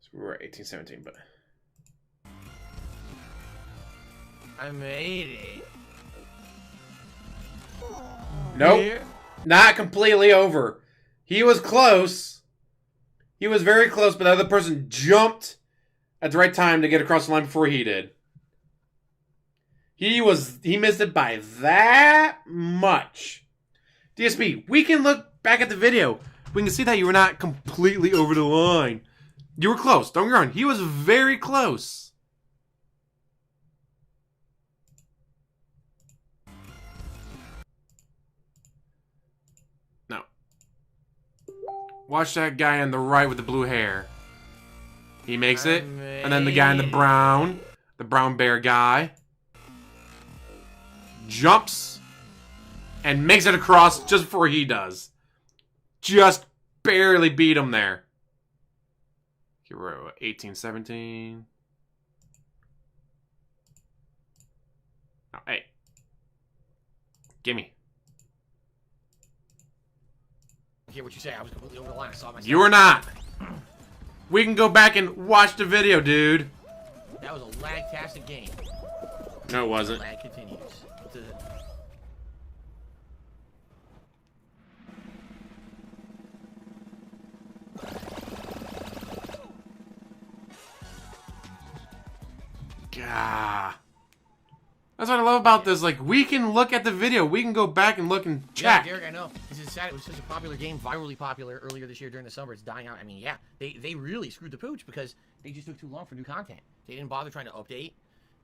So we're at 1817, but... I made it. Nope. Here. Not completely over. He was close. He was very close, but the other person jumped at the right time to get across the line before he did. He missed it by that much. DSP, we can look back at the video. We can see that you were not completely over the line. You were close. Don't get me wrong. He was very close. No. Watch that guy on the right with the blue hair. He makes it. And then the guy in the brown bear guy, jumps and makes it across just before he does. Just barely beat him there. Okay, we're at 1817. Oh, hey. Gimme. I hear what you say. I was completely over the line. I saw myself. You were not. We can go back and watch the video, dude. That was a lag-tastic game. No, it wasn't. Lag continues. to... Gah. That's what I love about this. Like, we can look at the video. We can go back and look and check. Yeah, Derek, I know. This is sad. It was such a popular game, virally popular earlier this year during the summer. It's dying out. I mean, yeah, they really screwed the pooch because they just took too long for new content. They didn't bother trying to update.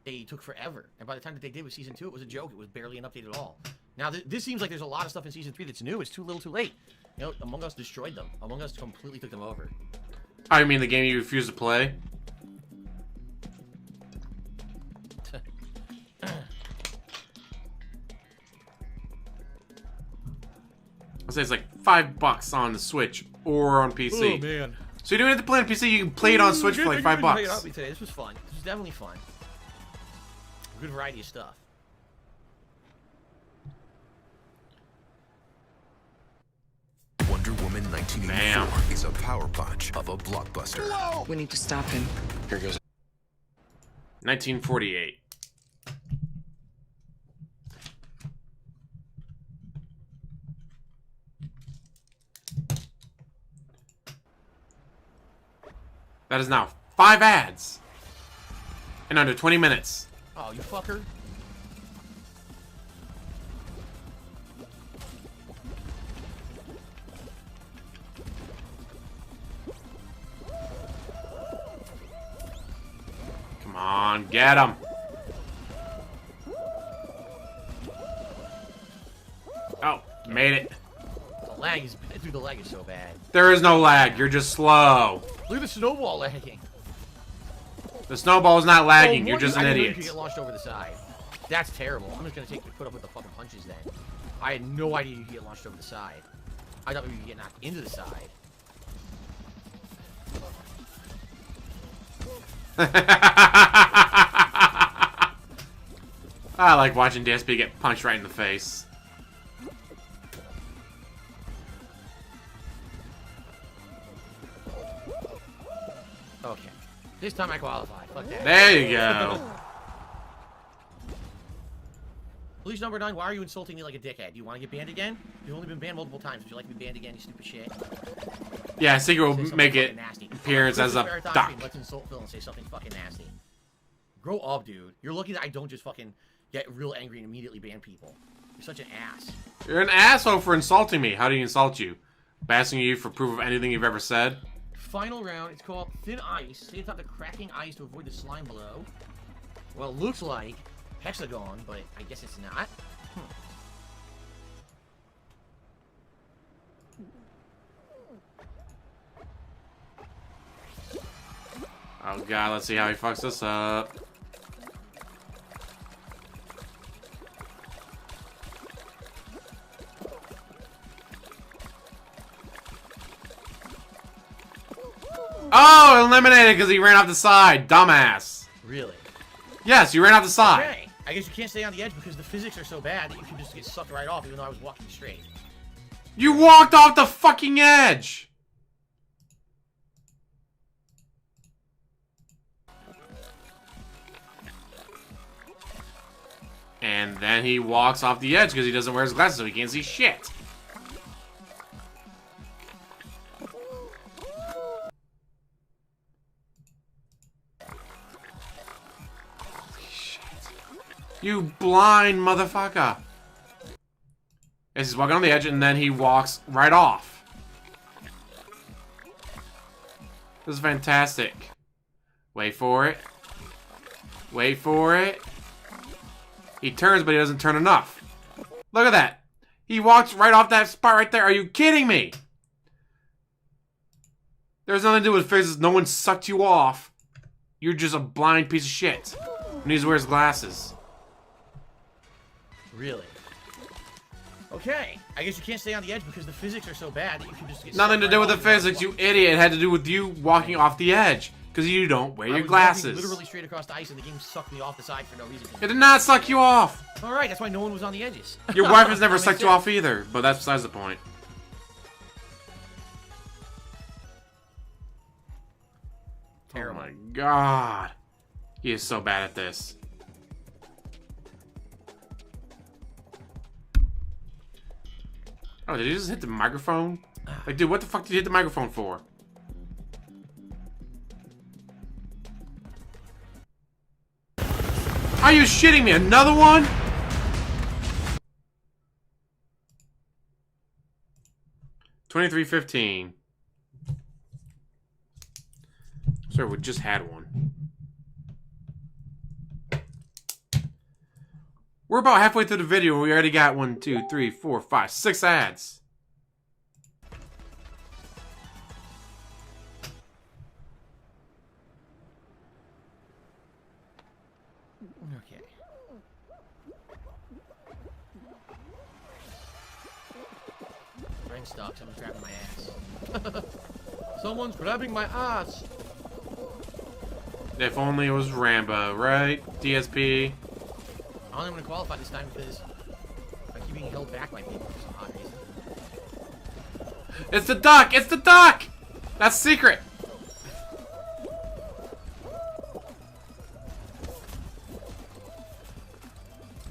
They took forever. And by the time that they did with Season 2, it was a joke. It was barely an update at all. Now, this seems like there's a lot of stuff in Season 3 that's new. It's too little too late. You know, Among Us destroyed them. Among Us completely took them over. I mean, the game you refuse to play? I'll say it's like $5 on the Switch or on PC. Oh, man. So you don't have to play on PC, you can play it on Switch for like $5. Today. This was fun. This was definitely fun. Good variety of stuff. Wonder Woman 1984 is a power punch of a blockbuster. We need to stop him. Here goes. 1948. That is now 5 ads in under 20 minutes. Oh, you fucker. Come on, get him. Oh, made it. The lag is... Dude, the lag is so bad. There is no lag. You're just slow. Look at the snowball lagging. The snowball is not lagging. Oh, You're just an I didn't know idiot. you could get launched over the side. That's terrible. I'm just gonna put up with the fucking punches then. I had no idea you could get launched over the side. I thought we could get knocked into the side. I like watching DSP get punched right in the face. Okay. This time I qualify. Fuck that. There you go. Police number 9, why are you insulting me like a dickhead? Do you want to get banned again? You've only been banned multiple times. Would you like to be banned again, you stupid shit? Yeah, Secret Say will something make fucking it nasty. appearance as a Marathon duck. stream, let's insult Phil and say something fucking nasty. Grow up, dude. You're lucky that I don't just fucking get real angry and immediately ban people. You're such an ass. You're an asshole for insulting me. How do you insult you? Bashing you for proof of anything you've ever said? Final round. It's called Thin Ice. Stay atop the cracking ice to avoid the slime below. Well, it looks like Hexagon, but I guess it's not. Oh god, let's see how he fucks this up. Oh, eliminated because he ran off the side. Dumbass. Really? Yes, you ran off the side. Okay. I guess you can't stay on the edge because the physics are so bad that you can just get sucked right off even though I was walking straight. You walked off the fucking edge. And then he walks off the edge because he doesn't wear his glasses so he can't see shit. You blind motherfucker. Yes, he's walking on the edge and then he walks right off. This is fantastic. Wait for it. Wait for it. He turns, but he doesn't turn enough. Look at that. He walks right off that spot right there. Are you kidding me? There's nothing to do with physics. No one sucked you off. You're just a blind piece of shit. He needs to wear his glasses. Really? Okay. I guess you can't stay on the edge because the physics are so bad that you can just get Nothing sucked to do right with the off physics, you walk. idiot. It had to do with you walking off the edge. Because you don't wear I your was walking glasses. literally straight across the ice and the game sucked me off the side for no reason. It did not suck you off. Alright, that's why no one was on the edges. Your wife has never That sucked makes you sense. off either. But that's besides the point. Terrible. Oh my god. He is so bad at this. Oh, did he just hit the microphone? Like, dude, what the fuck did you hit the microphone for? Are you shitting me? Another one? $23.15. Sir, we just had one. We're about halfway through the video and we already got 1, 2, 3, 4, 5, 6 ads. Okay. I'm stuck. Someone's grabbing my ass. Someone's grabbing my ass. If only it was Rambo, right? DSP. I don't think I'm gonna qualify this time because I keep being held back by people for some odd reason. It's the duck! It's the duck! That's secret!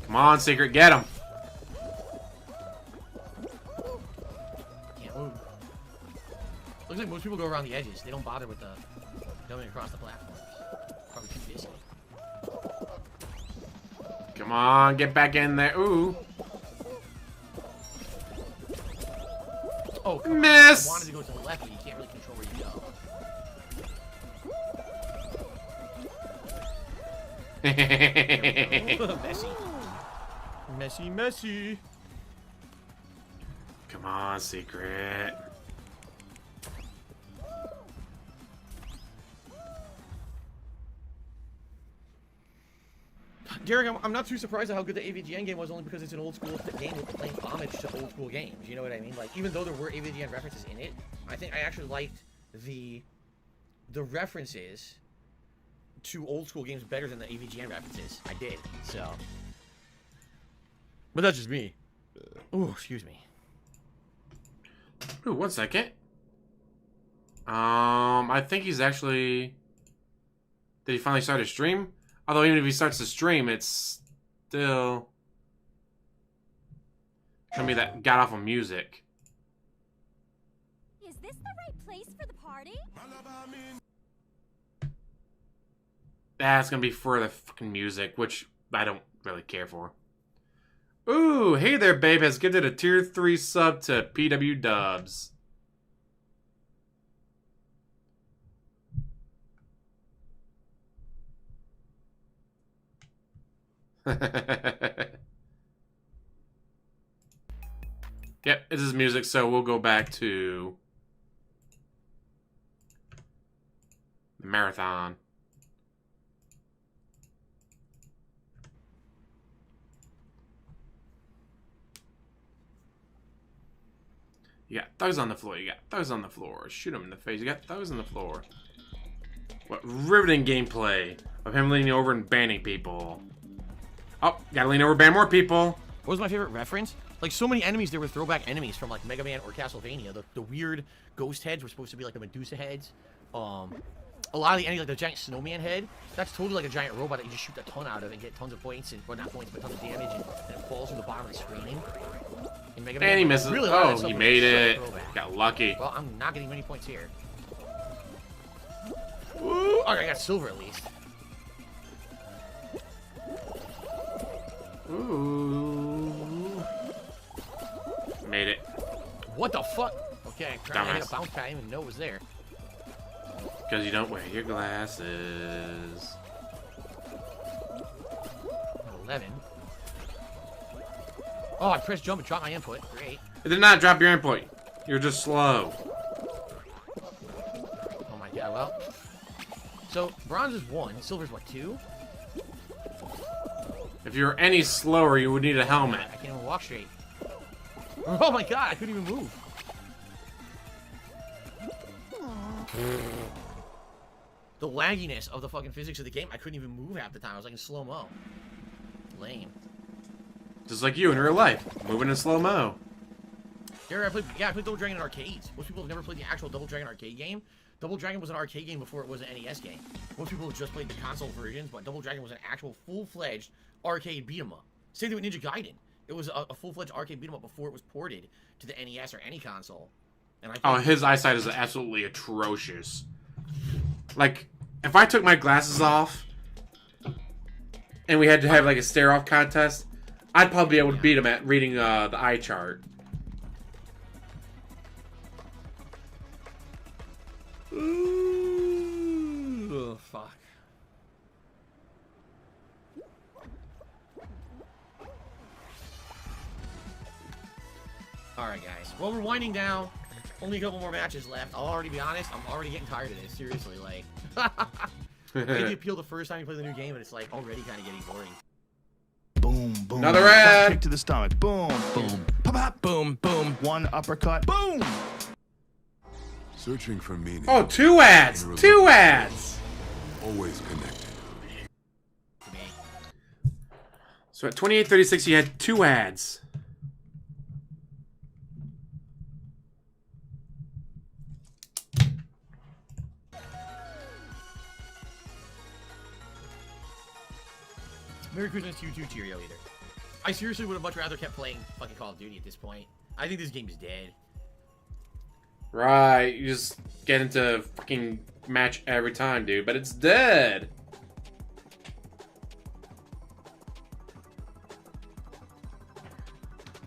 Come on, secret, get him! Can't move. Looks like most people go around the edges. They don't bother with the going across the platforms. Probably too busy. Come on, get back in there. Ooh. Oh, come miss! on. I wanted to go to the left, but you can't really control where you go. Messy. Messy, messy. Come on, secret. Derek, I'm not too surprised at how good the AVGN game was, only because it's an old school game with playing homage to old school games. You know what I mean? Like, even though there were AVGN references in it, I think I actually liked the references to old school games better than the AVGN references. I did, so. But that's just me. Ooh, excuse me. Ooh, 1 second. I think he's actually... Did he finally start a stream? Although even if he starts the stream, it's still gonna be that god-awful music. Is this the right place for the party? That's gonna be for the fucking music, which I don't really care for. Ooh, hey there, babe, has gifted a tier 3 sub to PW Dubs. Yep, this is music, so we'll go back to the marathon. You got thugs on the floor, you got thugs on the floor. Shoot him in the face, you got thugs on the floor. What riveting gameplay of him leaning over and banning people. Oh, gotta lean over, ban more people. What was my favorite reference? Like, so many enemies, there were throwback enemies from, like, Mega Man or Castlevania. The weird ghost heads were supposed to be, like, the Medusa heads. A lot of the enemies, like the giant snowman head, that's totally like a giant robot that you just shoot a ton out of and get tons of points, and, well, not points, but tons of damage, and it falls from the bottom of the screen. In Mega Man, And he misses. really, Oh, he made it. Got lucky. Well, I'm not getting many points here. Ooh, okay, I got silver at least. Ooh. Made it. What the fuck? Okay, I'm trying to hit a Dumbass. bounce pad. I didn't even know it was there. Because you don't wear your glasses. 11. Oh, I pressed jump and dropped my input. Great. It did not drop your input. You're just slow. Oh my god, well. So, bronze is 1. Silver's what, 2? If you were any slower, you would need a helmet. I can't even walk straight. Oh my god, I couldn't even move. The lagginess of the fucking physics of the game, I couldn't even move half the time. I was like in slow-mo. Lame. Just like you in real life. Moving in slow-mo. I played Double Dragon in arcades. Most people have never played the actual Double Dragon arcade game. Double Dragon was an arcade game before it was an NES game. Most people have just played the console versions, but Double Dragon was an actual full-fledged arcade beat 'em up. Same thing with Ninja Gaiden. it was a full-fledged arcade beat 'em up before it was ported to the NES or any console. And Oh, his eyesight is absolutely atrocious. Like, if I took my glasses off and we had to have like a stare-off contest, I'd probably be able to beat him at reading the eye chart. Ooh, fuck. Alright, guys. Well, we're winding down. Only a couple more matches left. I'll already be honest, I'm already getting tired of this. Seriously, like... Maybe appeal the first time you play the new game, but it's like already kind of getting boring. Boom, boom. Another ad. Kick to the stomach. Boom, boom. Pop, pop. Boom, boom. One uppercut. Boom. Searching for meaning. Oh, 2 ads! 2 ads! Always connected. To me. So at 28:36, he had 2 ads. Merry Christmas to you too, Cheerio Eater. I seriously would have much rather kept playing fucking Call of Duty at this point. I think this game is dead. Right, you just get into fucking match every time, dude, but it's dead.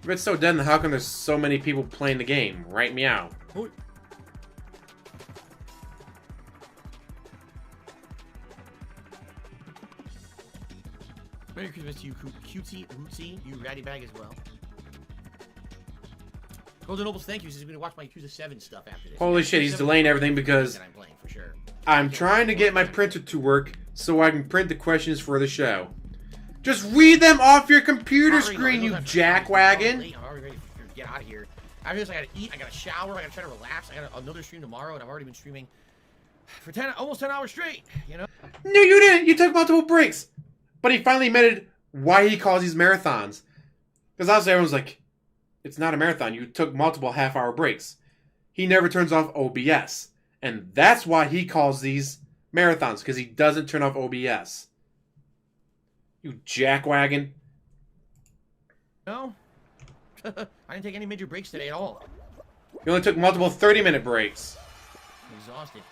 If it's so dead, then how come there's so many people playing the game? Right, meow. Merry Christmas to you, Cutie Rootsy, you ratty bag as well. Golden Nobles, thank you. He's going to watch my Yakuza 7 stuff after this. Holy shit, he's delaying everything because that I'm playing for sure. I'm trying to get my printer to work so I can print the questions for the show. Just read them off your computer screen, you jackwagon. I'm already ready to get out of here. After this, I gotta eat, I gotta shower, I gotta try to relax. I got another stream tomorrow, and I've already been streaming for almost 10 hours straight, you know? No, you didn't. You took multiple breaks. But he finally admitted why he calls these marathons. Because obviously everyone's like, it's not a marathon. You took multiple half-hour breaks. He never turns off OBS. And that's why he calls these marathons. Because he doesn't turn off OBS. You jackwagon. No. I didn't take any major breaks today at all. You only took multiple 30-minute breaks. I'm exhausted.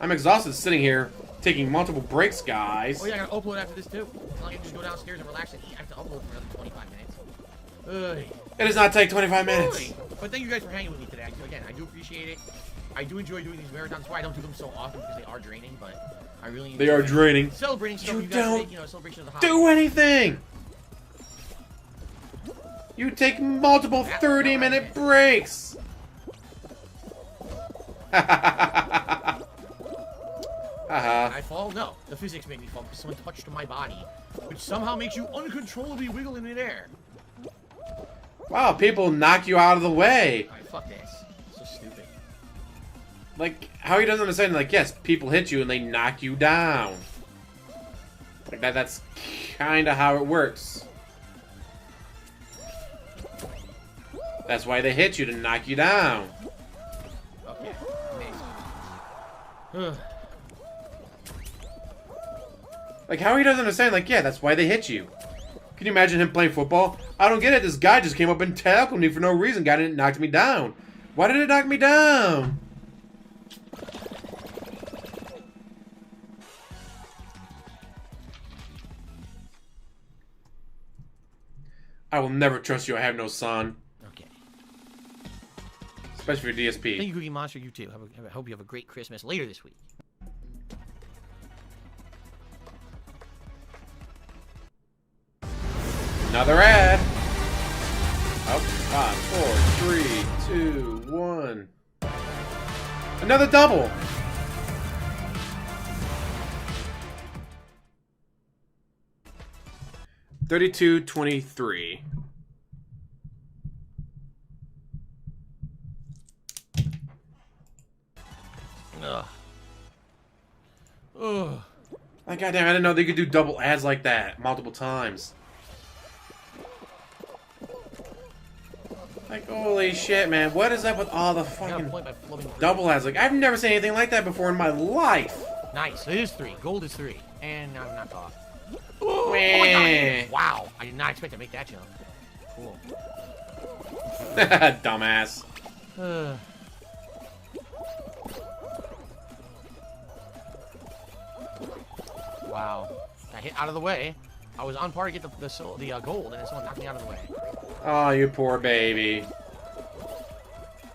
I'm exhausted sitting here taking multiple breaks, guys. Oh yeah, I gotta upload after this too. It's not like I can just go downstairs and relax and eat. I have to upload for another 25 minutes. Ugh. It does not take 25 minutes. Ugh. But thank you guys for hanging with me today. Again, I do appreciate it. I do enjoy doing these marathons. That's why I don't do them so often because they are draining, but I really enjoy They are draining. celebrating stuff You you guys don't make, you know, celebration of the holidays. do anything. You take multiple 30-minute breaks. I fall? No. The physics made me fall because someone touched my body, which somehow makes you uncontrollably wiggle in midair. Wow, people knock you out of the way. Alright, fuck this. So stupid. Like, how he doesn't understand, like, yes, people hit you and they knock you down. Like, that's kind of how it works. That's why they hit you, to knock you down. Okay. Amazing. Like, how he doesn't understand, like, yeah, that's why they hit you. Can you imagine him playing football? I don't get it. This guy just came up and tackled me for no reason. Guy didn't knock me down. Why did it knock me down? I will never trust you. I have no son. Okay. Especially for DSP. Thank you, Cookie Monster. You too. I hope you have a great Christmas later this week. Another ad. Oh, 5, 4, 3, 2, 1. Another double. $32.23. Ugh. Ugh. Like, goddamn, I didn't know they could do double ads like that multiple times. Like, holy shit, man. What is up with all the fucking double ads? Like, I've never seen anything like that before in my life. Nice. It is 3. Gold is 3. And I'm not off. Ooh, Oh my God. Wow. I did not expect to make that jump. cool. Dumbass. Wow. I hit out of the way. I was on par to get the gold, and then someone knocked me out of the way. Oh, you poor baby.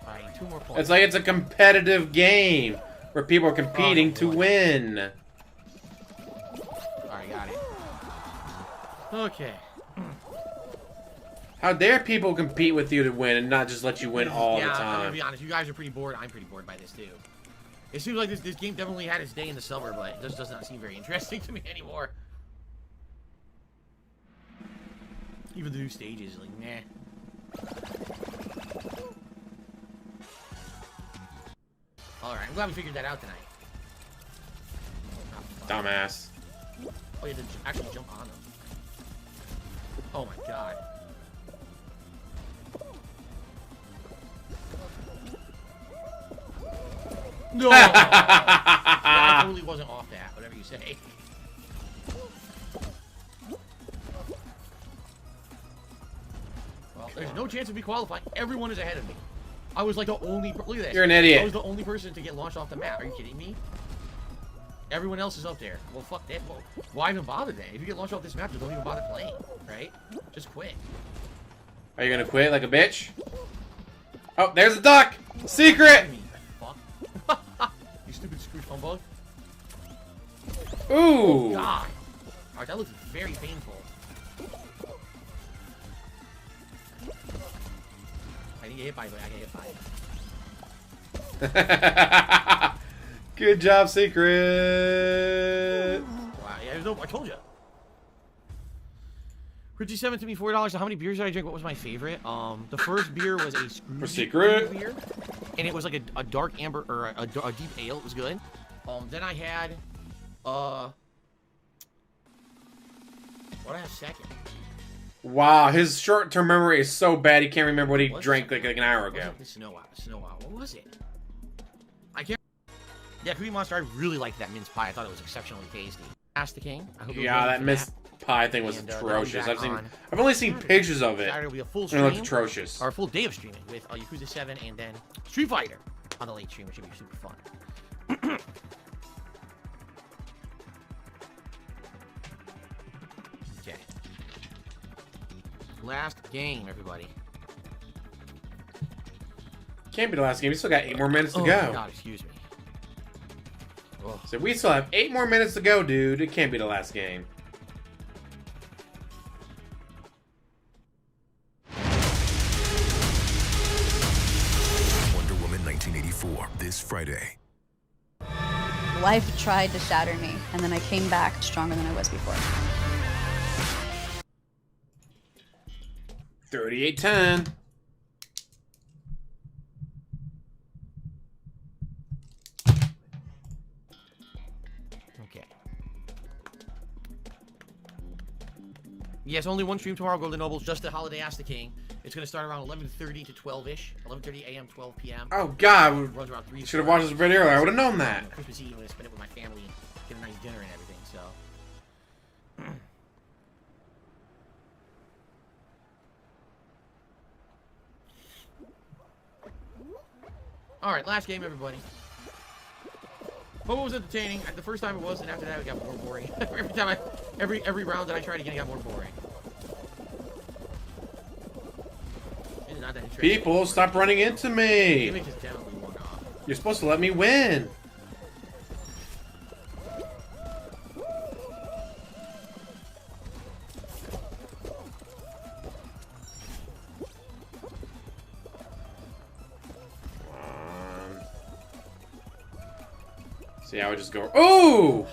Alright, 2 more points. It's like it's a competitive game where people are competing to win. Alright, got it. Okay. How dare people compete with you to win and not just let you win all the I'm time? gonna be honest. You guys are pretty bored. I'm pretty bored by this too. It seems like this game definitely had its day in the summer, but it just does not seem very interesting to me anymore. Even the new stages, like, meh. Alright, I'm glad we figured that out tonight. Dumbass. Oh, you had to actually jump on them. Oh my god. No! Yeah, I totally wasn't off that, whatever you say. Well, there's no chance of me qualifying. Everyone is ahead of me. I was like the only... Look at this. You're an idiot. I was the only person to get launched off the map. Are you kidding me? Everyone else is up there. Well, fuck that. Well, why even bother then? If you get launched off this map, just don't even bother playing, right? Just quit. Are you gonna quit like a bitch? Oh, there's a duck! Secret! Fuck. You stupid Scrooge humbug. Ooh! God. Alright, that looks very painful. I didn't get hit by it, but I got hit by it. Good job, Secret! Wow, yeah, there's no... I told you. Richie sent to me $4. So how many beers did I drink? What was my favorite? The first beer was a Scrooge Secret beer, and it was like a dark amber or a deep ale. It was good. Then I had what did I have second? Wow, his short-term memory is so bad he can't remember what he drank like an hour ago. The Snow Out. What was it? I can't. Yeah, Cookie Monster. I really liked that mince pie. I thought it was exceptionally tasty. Ask the King. I hope Yeah, that mince pie thing was atrocious. I've only seen pictures of it. Saturday will be a full And stream. it looked atrocious. Or a full day of streaming with Yakuza 7 and then Street Fighter on the late stream, which should be super fun. Okay. Last game, everybody. Can't be the last game. We still got 8 more minutes to Oh go. my god, excuse me. Oh. So we still have 8 more minutes to go, dude. It can't be the last game. Wonder Woman 1984, this Friday. Life tried to shatter me, and then I came back stronger than I was before. 38-10. Okay. Yes, only one stream tomorrow, Golden Nobles, just the Holiday Ask the King. It's going to start around 11:30 to 12-ish. 11:30 a.m., 12 p.m. Oh, God. Runs around 3. Should have watched this video earlier. I would have known that. Christmas Eve, I'm going to spend it with my family, get a nice dinner and everything, so. Alright, last game, everybody. Hope it was entertaining. The first time it was, and after that it got more boring. every round that I tried again, it got more boring. It's not that interesting. People, stop running into me. Gimmick is definitely one off. You're supposed to let me win. See, I would just go, ooh!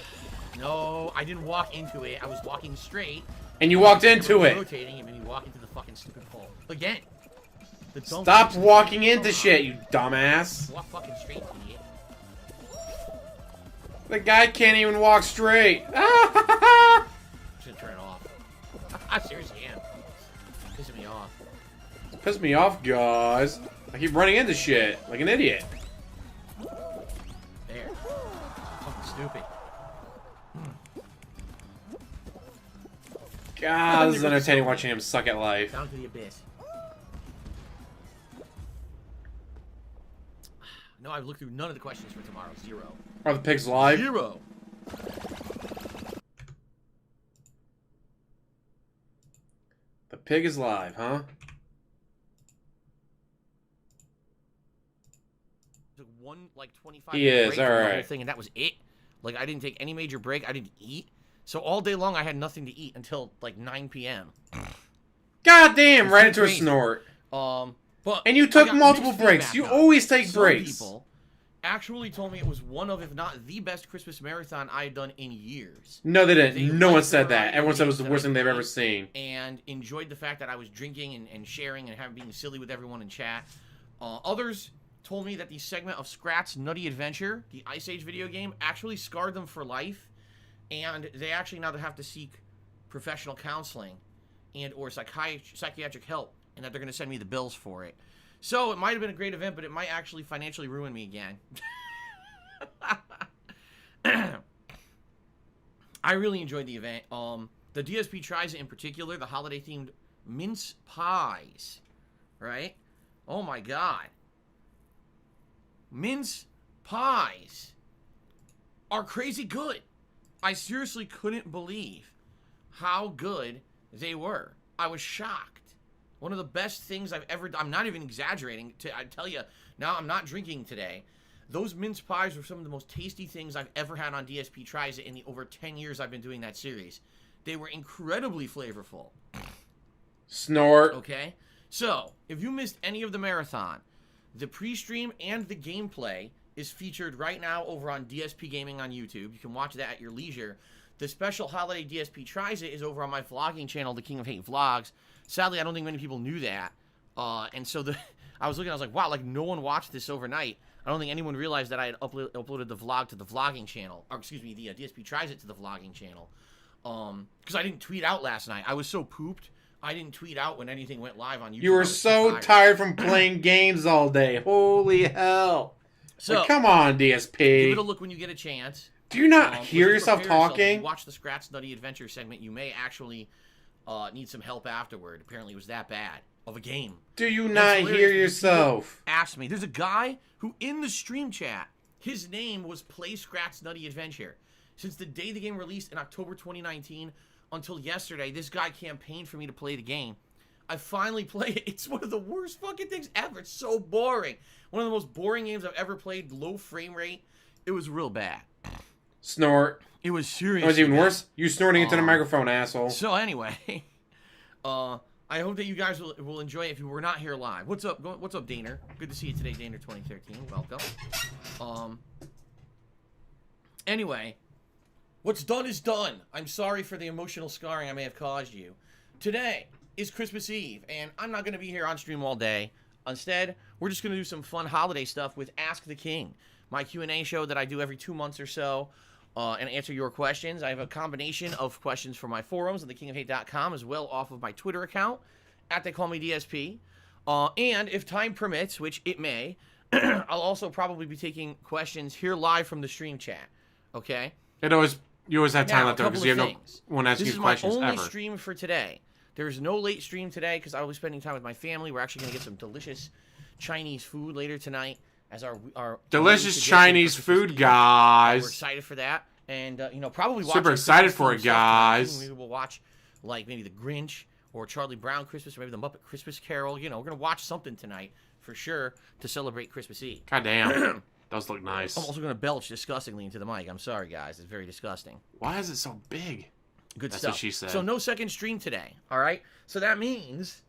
No, I didn't walk into it. I was walking straight. And you walked into it. Rotating, and then you walk into the fucking stupid hole. Again. Stop walking into shit, you dumbass. Walk fucking straight, idiot. The guy can't even walk straight. I'm just gonna turn it off. I seriously am. It's pissing me off. It's pissed me off, guys. I keep running into shit like an idiot. There. Fucking stupid. God, this is entertaining watching him suck at life. Down to the abyss. No, I've looked through none of the questions for tomorrow. Zero. Are the pigs live? Zero. The pig is live, huh? Took one, like, 25 He minute is, break from the whole alright. thing, and that was it. Like, I didn't take any major break. I didn't eat. So all day long, I had nothing to eat until, like, 9 p.m. God damn, It's right so into a crazy. snort. But And you I took got multiple mixed breaks. feedback You on it. always take Some breaks. people actually told me it was one of, if not the best Christmas marathon I had done in years. No, they didn't. They No liked one the said that. variety of Everyone said it was games the that worst I thing they've ever played seen. And enjoyed the fact that I was drinking and sharing and being silly with everyone in chat. Others told me that the segment of Scrat's Nutty Adventure, the Ice Age video game, actually scarred them for life. And they actually now have to seek professional counseling and or psychiatric help. And that they're going to send me the bills for it. So it might have been a great event, but it might actually financially ruin me again. I really enjoyed the event. The DSP tries it in particular, the holiday-themed mince pies, right? Oh my god. Mince pies are crazy good. I seriously couldn't believe how good they were. I was shocked. One of the best things I've ever done. I'm not even exaggerating. I tell you, now I'm not drinking today. Those mince pies were some of the most tasty things I've ever had on DSP Tries It in the over 10 years I've been doing that series. They were incredibly flavorful. Snort. Okay? So, if you missed any of the marathon, the pre-stream and the gameplay is featured right now over on DSP Gaming on YouTube. You can watch that at your leisure. The special holiday DSP Tries It is over on my vlogging channel, The King of Hate Vlogs. Sadly, I don't think many people knew that. And so I was looking, I was like, wow, like no one watched this overnight. I don't think anyone realized that I had uploaded the vlog to the vlogging channel. Or excuse me, the DSP Tries It to the vlogging channel. Because I didn't tweet out last night. I was so pooped, I didn't tweet out when anything went live on YouTube. You I were was so tired from playing games all day. Holy hell. So, Like, come on, give DSP. it a look when you get a chance. Do you not But hear just yourself prepare If talking? you watch the Scrat's Nutty Adventure segment, you may actually need some help afterward. Apparently, it was that bad of a game. Do you And not it's hilarious hear because people yourself? asked me. There's a guy who, in the stream chat, his name was Play Scrat's Nutty Adventure. Since the day the game released in October 2019 until yesterday, this guy campaigned for me to play the game. I finally played it. It's one of the worst fucking things ever. It's so boring. One of the most boring games I've ever played. Low frame rate. It was real bad. Snort. It was serious. It was even worse. You snorting into the microphone, asshole. So anyway, I hope that you guys will enjoy it if you were not here live. What's up? What's up, Daner? Good to see you today, Daner 2013. Welcome. Anyway, what's done is done. I'm sorry for the emotional scarring I may have caused you. Today is Christmas Eve, and I'm not going to be here on stream all day. Instead, we're just going to do some fun holiday stuff with Ask the King, my Q&A show that I do every 2 months or so. And answer your questions. I have a combination of questions from my forums on thekingofhate.com as well off of my Twitter account at They Call Me DSP. And if time permits, which it may, I'll also probably be taking questions here live from the stream chat. Okay? You always have time Now, left over because you have no one asking This you is my questions only ever. stream for today. There's no late stream today because I will be spending time with my family. We're actually going to get some delicious Chinese food later tonight. As our Delicious Chinese food, guys. We're excited for that, and probably watch Super excited for it, guys. Maybe we'll watch maybe the Grinch or Charlie Brown Christmas, or maybe the Muppet Christmas Carol. We're gonna watch something tonight for sure to celebrate Christmas Eve. God damn, those look nice. I'm also gonna belch disgustingly into the mic. I'm sorry, guys. It's very disgusting. Why is it so big? Good That's stuff. what she said. So no second stream today. All right. So that means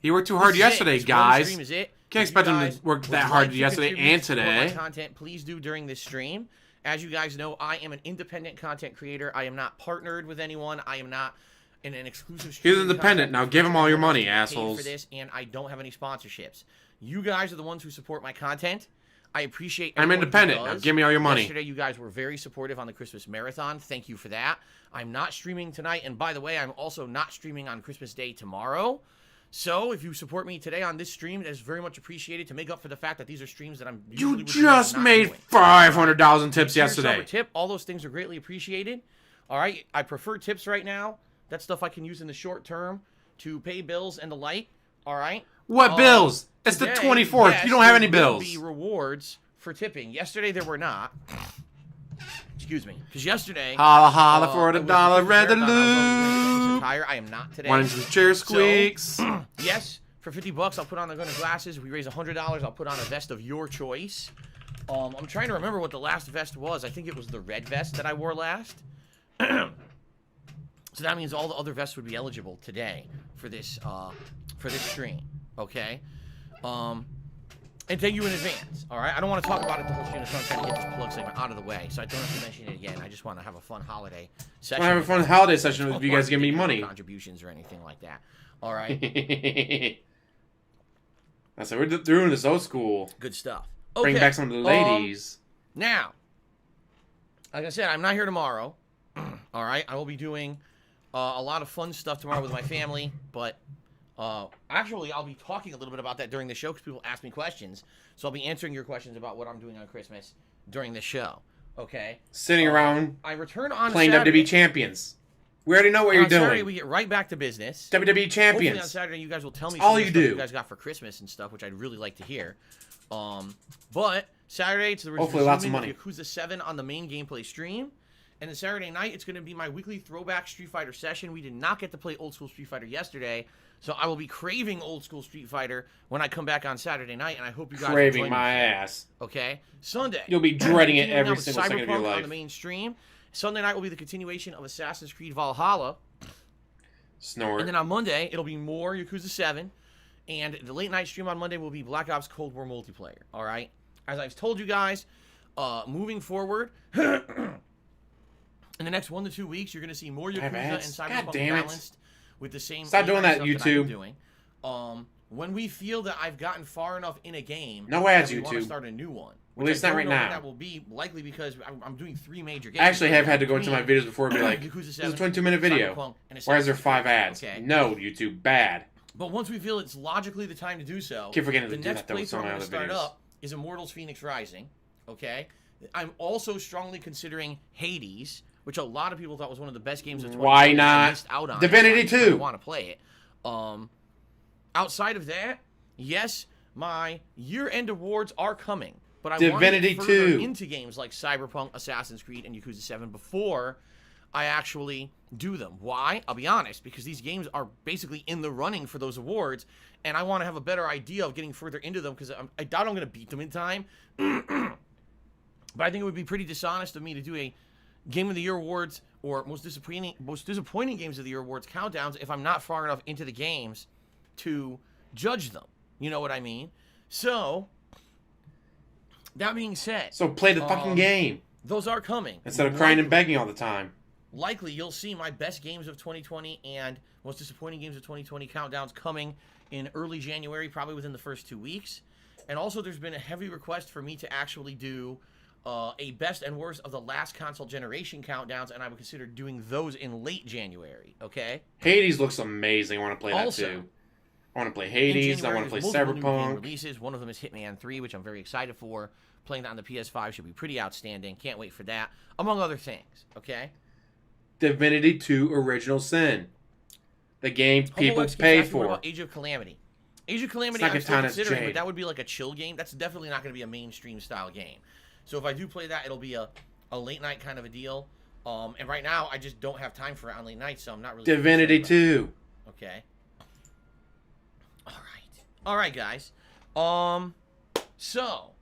You worked too hard yesterday, One guys. stream is it. Can't If expect you them guys to work would that hard like to yesterday contribute and to support my today. content, please do during this stream. As you guys know, I am an independent content creator. I am not partnered with anyone. I am not in an exclusive stream. He's independent. Now give him all your money, assholes. For this, and I don't have any sponsorships. You guys are the ones who support my content. I appreciate. I'm everyone who independent. Now does. give me all your money. Yesterday, you guys were very supportive on the Christmas marathon. Thank you for that. I'm not streaming tonight, and by the way, I'm also not streaming on Christmas Day tomorrow. So, if you support me today on this stream, that is very much appreciated to make up for the fact that these are streams that I'm usually You would do just and not made doing. 500,000 tips Here's some yesterday. tip. All those things are greatly appreciated. All right, I prefer tips right now That's stuff I can use in the short term to pay bills and the like. All right. What bills? It's the Today, 24th. yes, You don't have any there will bills. be rewards for tipping. Yesterday there were not. Excuse me. Because yesterday. Holla holla for the it was dollar the Christmas marathon. I was resolute. going to tire. I am not today. Wanting some chair squeaks. Yes, for $50, I'll put on the gun of glasses. We raise $100. I'll put on a vest of your choice. I'm trying to remember what the last vest was. I think it was the red vest that I wore last. So that means all the other vests would be eligible today for this stream. Okay. And thank you in advance. All right. I don't want to talk about it the whole stream, so I'm trying to get this plug segment out of the way, so I don't have to mention it again. I just want to have a fun holiday session. I want to have a fun holiday session with you guys give me money. Contributions or anything like that. All right. That's like we're doing this old school. Good stuff. Bring back some of the ladies. Now, like I said, I'm not here tomorrow. All right. I will be doing a lot of fun stuff tomorrow with my family, but actually, I'll be talking a little bit about that during the show because people ask me questions. So I'll be answering your questions about what I'm doing on Christmas during the show. Okay. Sitting around I return on playing Saturday. WWE champions. We already know what you're on Saturday, doing. we get right back to business. WWE Hopefully on champions. Saturday, you guys will tell me all some of you the stuff do. you guys got for Christmas and stuff, which I'd really like to hear. But Saturday, it's the Hopefully lots of resuming money. Yakuza 7 on the main gameplay stream. And then Saturday night, it's going to be my weekly throwback Street Fighter session. We did not get to play old school Street Fighter yesterday, so I will be craving old school Street Fighter when I come back on Saturday night, and I hope you guys Craving will join my me. ass. Okay, Sunday. You'll be dreading it continuing every on with single second of your Cyberpunk life. on the main stream. Sunday night will be the continuation of Assassin's Creed Valhalla. Snort. And then on Monday, it'll be more Yakuza 7. And the late night stream on Monday will be Black Ops Cold War multiplayer. All right? As I've told you guys, moving forward, in the next 1 to 2 weeks, you're going to see more Yakuza and ads. God Cyberpunk damn it. balanced with the same Stop doing that, stuff that I've been YouTube. doing. When we feel that I've gotten far enough in a game, No ads, that we want to YouTube. start a new one. At least I not don't right know when now. That will be likely because I'm doing 3 major games. I actually have had to go into my videos before and be like, Yakuza this is 7, a 22-minute video. Cyberpunk, and Why is there Assassin's 5 Creed. ads? Okay. No, YouTube, bad. But once we feel it's logically the time to do so, Keep forgetting the to do next that, though, with playthrough some I'm of going my to other start videos. up is Immortals Phoenix Rising. Okay? I'm also strongly considering Hades, which a lot of people thought was one of the best games of 2020. Why I not? missed out on Divinity it. 2. I want to play it. Outside of that, yes, my year-end awards are coming. But I Divinity want to get further 2. into games like Cyberpunk, Assassin's Creed, and Yakuza 7 before I actually do them. Why? I'll be honest, because these games are basically in the running for those awards, and I want to have a better idea of getting further into them because I doubt I'm going to beat them in time. But I think it would be pretty dishonest of me to do a Game of the Year awards or most disappointing games of the year awards countdowns if I'm not far enough into the games to judge them. You know what I mean? So, that being said, So play the fucking game. those are coming. Instead of crying and begging all the time. Likely, you'll see my best games of 2020 and most disappointing games of 2020 countdowns coming in early January, probably within the first 2 weeks. And also, there's been a heavy request for me to actually do a best and worst of the last console generation countdowns, and I would consider doing those in late January, okay? Hades looks amazing. I want to play that Also, too. I want to play In Hades. I January, want to play there's multiple new game Cyberpunk. releases. One of them is Hitman 3, which I'm very excited for. Playing that on the PS5 should be pretty outstanding. Can't wait for that, among other things, okay? Divinity 2 Original Sin. The game people Homo X pay gets asked more for. about Age of Calamity. Age of Calamity, It's not I'm still Katana's considering, Jade. but that would be like a chill game. That's definitely not going to be a mainstream style game. So if I do play that, it'll be a late night kind of a deal. And right now, I just don't have time for it on late night, so I'm not really... Divinity 2. Okay. All right, guys. So,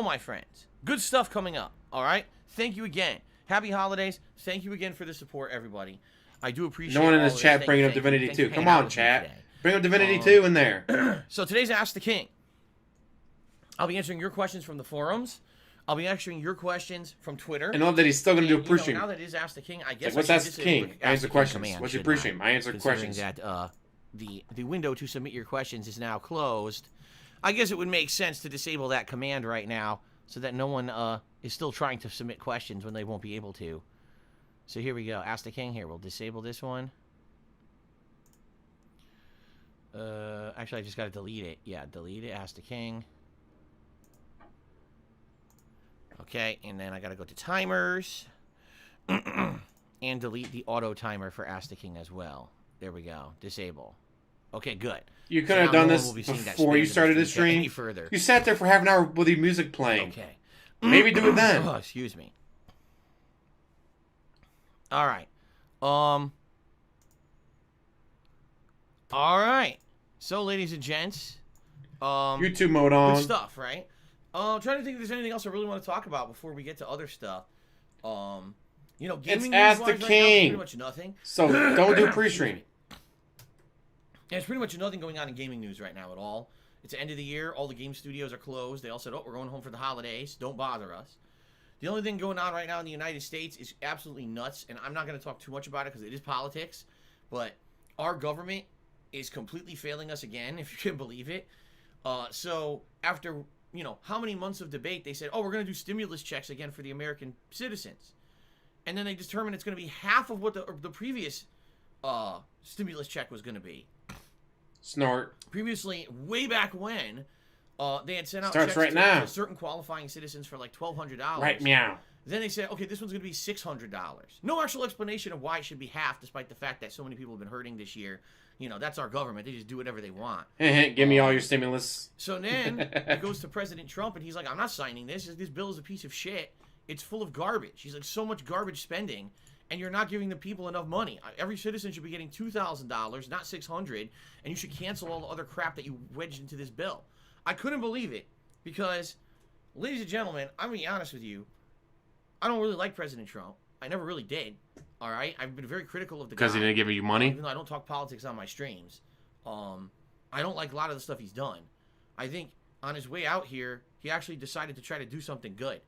my friends, good stuff coming up. All right. Thank you again. Happy holidays. Thank you again for the support, everybody. I do appreciate. No one in all this of this. chat Thank bringing you, up thank you, Divinity thank you 2. for Come hanging out on, with me chat. today. Bring up Divinity 2 in there. So today's Ask the King. I'll be answering your questions from the forums. I'll be answering your questions from Twitter. And I love that he's still going to do a And, you know, pre-stream. now that it is Ask the King, I guess Like, what's I should Ask the disable King? the I Ask answer the King questions. command, What's your shouldn't pre-stream? I answer Considering questions. that the window to submit your questions is now closed, I guess it would make sense to disable that command right now so that no one is still trying to submit questions when they won't be able to. So here we go. Ask the King here. We'll disable this one. Actually, I just got to delete it. Yeah, delete it. Ask the King. Okay, and then I got to go to timers. And delete the auto timer for Ask the King as well. There we go. Disable. Okay, good. You could So have now done no this one will be seeing that before you spam started in the the future any stream. further. You sat there for half an hour with the music playing. Okay. Maybe do it then. Oh, excuse me. All right. All right. So, ladies and gents, YouTube mode on. good stuff, right? I'm trying to think if there's anything else I really want to talk about before we get to other stuff. You know, gaming Ask the news-wise right now, King. pretty much nothing. So don't do pre-stream. Yeah, it's pretty much nothing going on in gaming news right now at all. It's the end of the year. All the game studios are closed. They all said, oh, we're going home for the holidays. Don't bother us. The only thing going on right now in the United States is absolutely nuts, and I'm not going to talk too much about it because it is politics, but our government is completely failing us again, if you can believe it. So after, you know, how many months of debate, they said, oh, we're going to do stimulus checks again for the American citizens. And then they determined it's going to be half of what the previous stimulus check was going to be. Snort. Previously, way back when, they had sent out Starts checks right to now. certain qualifying citizens for like $1,200. Right, meow. Then they said, okay, this one's going to be $600. No actual explanation of why it should be half, despite the fact that so many people have been hurting this year. You know, that's our government. They just do whatever they want. Give me all your stimulus. So then it goes to President Trump, and he's like, I'm not signing this. This bill is a piece of shit. It's full of garbage. He's like, so much garbage spending, and you're not giving the people enough money. Every citizen should be getting $2,000, not $600, and you should cancel all the other crap that you wedged into this bill. I couldn't believe it because, ladies and gentlemen, I'm going to be honest with you. I don't really like President Trump. I never really did. All right? I've been very critical of the guy. Because he didn't give you money? Even though I don't talk politics on my streams. I don't like a lot of the stuff he's done. I think on his way out here, he actually decided to try to do something good.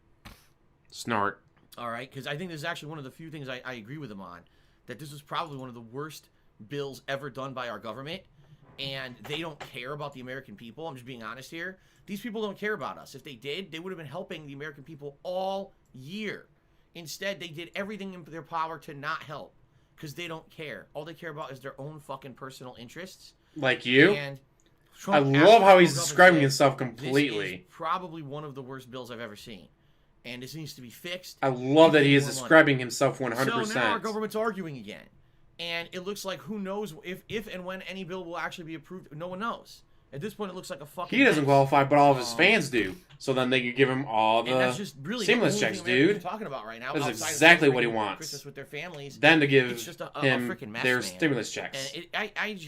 Snort. All right? Because I think this is actually one of the few things I agree with him on. That this was probably one of the worst bills ever done by our government. And they don't care about the American people. I'm just being honest here. These people don't care about us. If they did, they would have been helping the American people all year. Instead, they did everything in their power to not help because they don't care. All they care about is their own fucking personal interests. Like you? And I Trump love how he's spoke up and describing said, himself This completely. is probably one of the worst bills I've ever seen. And this needs to be fixed. I love that he is More money. describing himself 100%. So now our government's arguing again. And it looks like who knows if and when any bill will actually be approved. No one knows. At this point, it looks like a fucking He doesn't mess. qualify, but all of his fans do. So then they could give him all And that's the just really stimulus the only checks, thing Americans dude. are talking about right now. That's outside of exactly what he celebrating wants. Christmas with their families. Then to give It's just a him freaking mess, their man. stimulus checks. And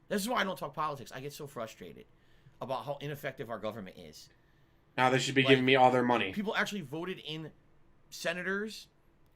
this is why I don't talk politics. I get so frustrated about how ineffective our government is. Now they should be giving me all their money. People actually voted in senators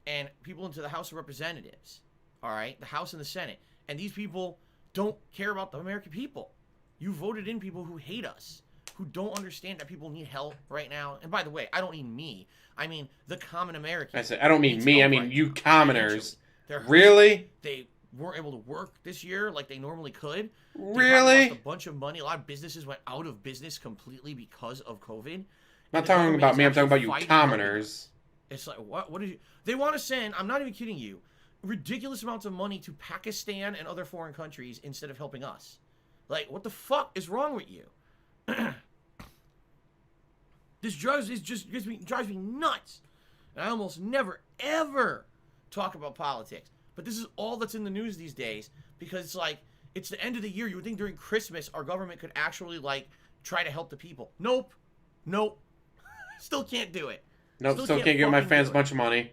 and people into the House of Representatives. All right, the House and the Senate, and these people don't care about the American people. You voted in people who hate us, who don't understand that people need help right now. And by the way, I don't mean me. I mean the common American. I said, I don't mean needs me. I help mean right you now. commoners. They're hurting. Really? They weren't able to work this year like they normally could. They Really? lost a bunch of money. A lot of businesses went out of business completely because of COVID. I'm not talking about me. I'm talking about you commoners. It's like, what did you... They want to send, I'm not even kidding you, ridiculous amounts of money to Pakistan and other foreign countries instead of helping us. Like, what the fuck is wrong with you? This drives me nuts. And I almost never, ever talk about politics. But this is all that's in the news these days because it's like, it's the end of the year. You would think during Christmas our government could actually, like, try to help the people. Nope. Still can't do it. Nope, still can't give my fucking fans a do it. bunch of money.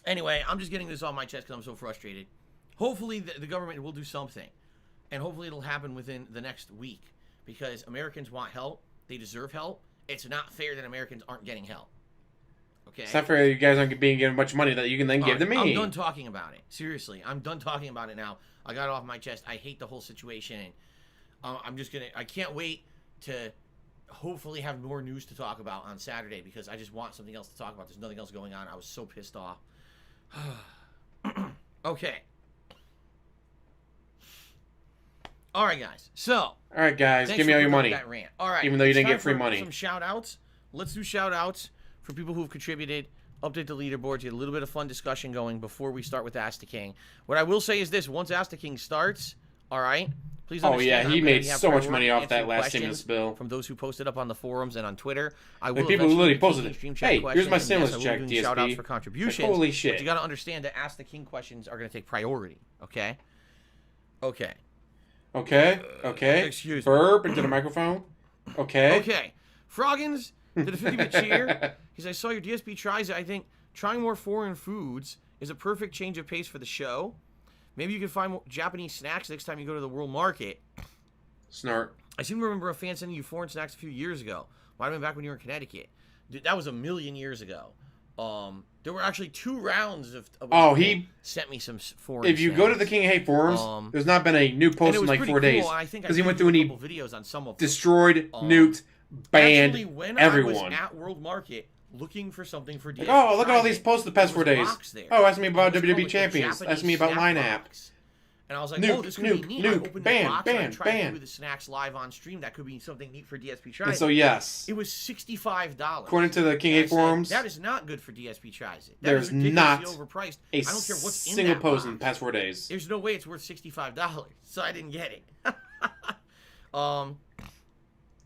Anyway, I'm just getting this off my chest because I'm so frustrated. Hopefully the government will do something. And hopefully it'll happen within the next week. Because Americans want help. They deserve help. It's not fair that Americans aren't getting help. Okay? It's not fair that you guys aren't being given a bunch of money that you can then give to me. I'm done talking about it. Seriously. I'm done talking about it now. I got it off my chest. I hate the whole situation. I can't wait to hopefully have more news to talk about on Saturday because I just want something else to talk about. There's nothing else going on. I was so pissed off. Okay. All right, guys. So. All right, guys. Thanks Give me for all your bringing money. up that rant. All right. Even though you it's didn't time get free for money. Some shout-outs. Let's do shout-outs for people who have contributed. Update the leaderboards. Get a little bit of fun discussion going before we start with Ask the King. What I will say is this. Once Ask the King starts, all right, Please Oh understand yeah, I'm he gonna made have so much priority money off answering that last stimulus questions bill. from those who posted up on the forums and on Twitter. I will Like, people eventually literally be posted taking it. stream chat Hey, here's my questions, and stimulus yes, I will check, be doing shout outs DSP. for contributions. Like, holy But shit. you got to understand that Ask the King questions are going to take priority. Okay. Okay. Okay. Excuse me. Burp into the microphone. Okay. Okay. Froggins did a 50-bit cheer. He said, I saw your DSP tries it. I think trying more foreign foods is a perfect change of pace for the show. Maybe you can find more Japanese snacks next time you go to the world market. Snort. I seem to remember a fan sending you foreign snacks a few years ago. Might have been back when you were in Connecticut. Dude, that was a million years ago. There were actually 2 rounds of he sent me some foreign If you go to the King of Hate forums, there's not been a new post in like 4 days. Because he went through and he videos on some of them. destroyed, nuked, banned Actually, when everyone. I was at World Market looking for something for DSP, Like, oh, look at all these posts the past 4 days. There. Oh, ask me about It was called, WWE like, Champions. Japanese Ask me about snack Line App. box. And I was like, Nuke, oh, this could be neat. I nuke, opened ban, the box and I ban, tried ban. to do the snacks live on stream. That could be something neat for DSP Tries And so, It. yes. It was $65. According to the King And I Hate said, forums, that is not good for DSP Tries It. That there's is ridiculously not overpriced. a I don't care what's in single that post box. in the past 4 days. There's no way it's worth $65. So I didn't get it.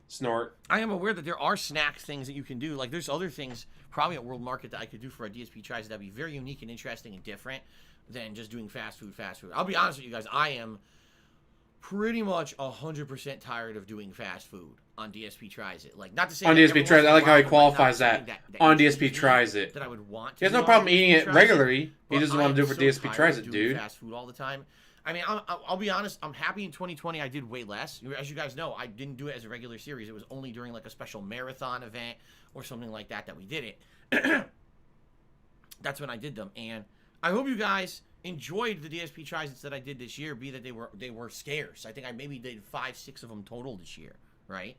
Snort. I am aware that there are snack things that you can do. Like, there's other things probably at World Market that I could do for a DSP Tries It that'd be very unique and interesting and different than just doing fast food. I'll be honest with you guys. I am pretty much 100% tired of doing fast food on DSP Tries It. Like, not to say On that DSP every Tries It, I once like in a how he while, qualifies but not that. something On intrigues DSP me Tries It. that I would want to He has do no on problem DSP eating it Tries regularly. He but doesn't I want to am do it for so DSP tired Tries of It, doing dude. fast food all the time. I mean, I'll be honest. I'm happy in 2020 I did way less. As you guys know, I didn't do it as a regular series. It was only during like a special marathon event or something like that we did it. That's when I did them, and I hope you guys enjoyed the DSP Tries It that I did this year. Be that they were scarce. I think I maybe did 5-6 of them total this year, right?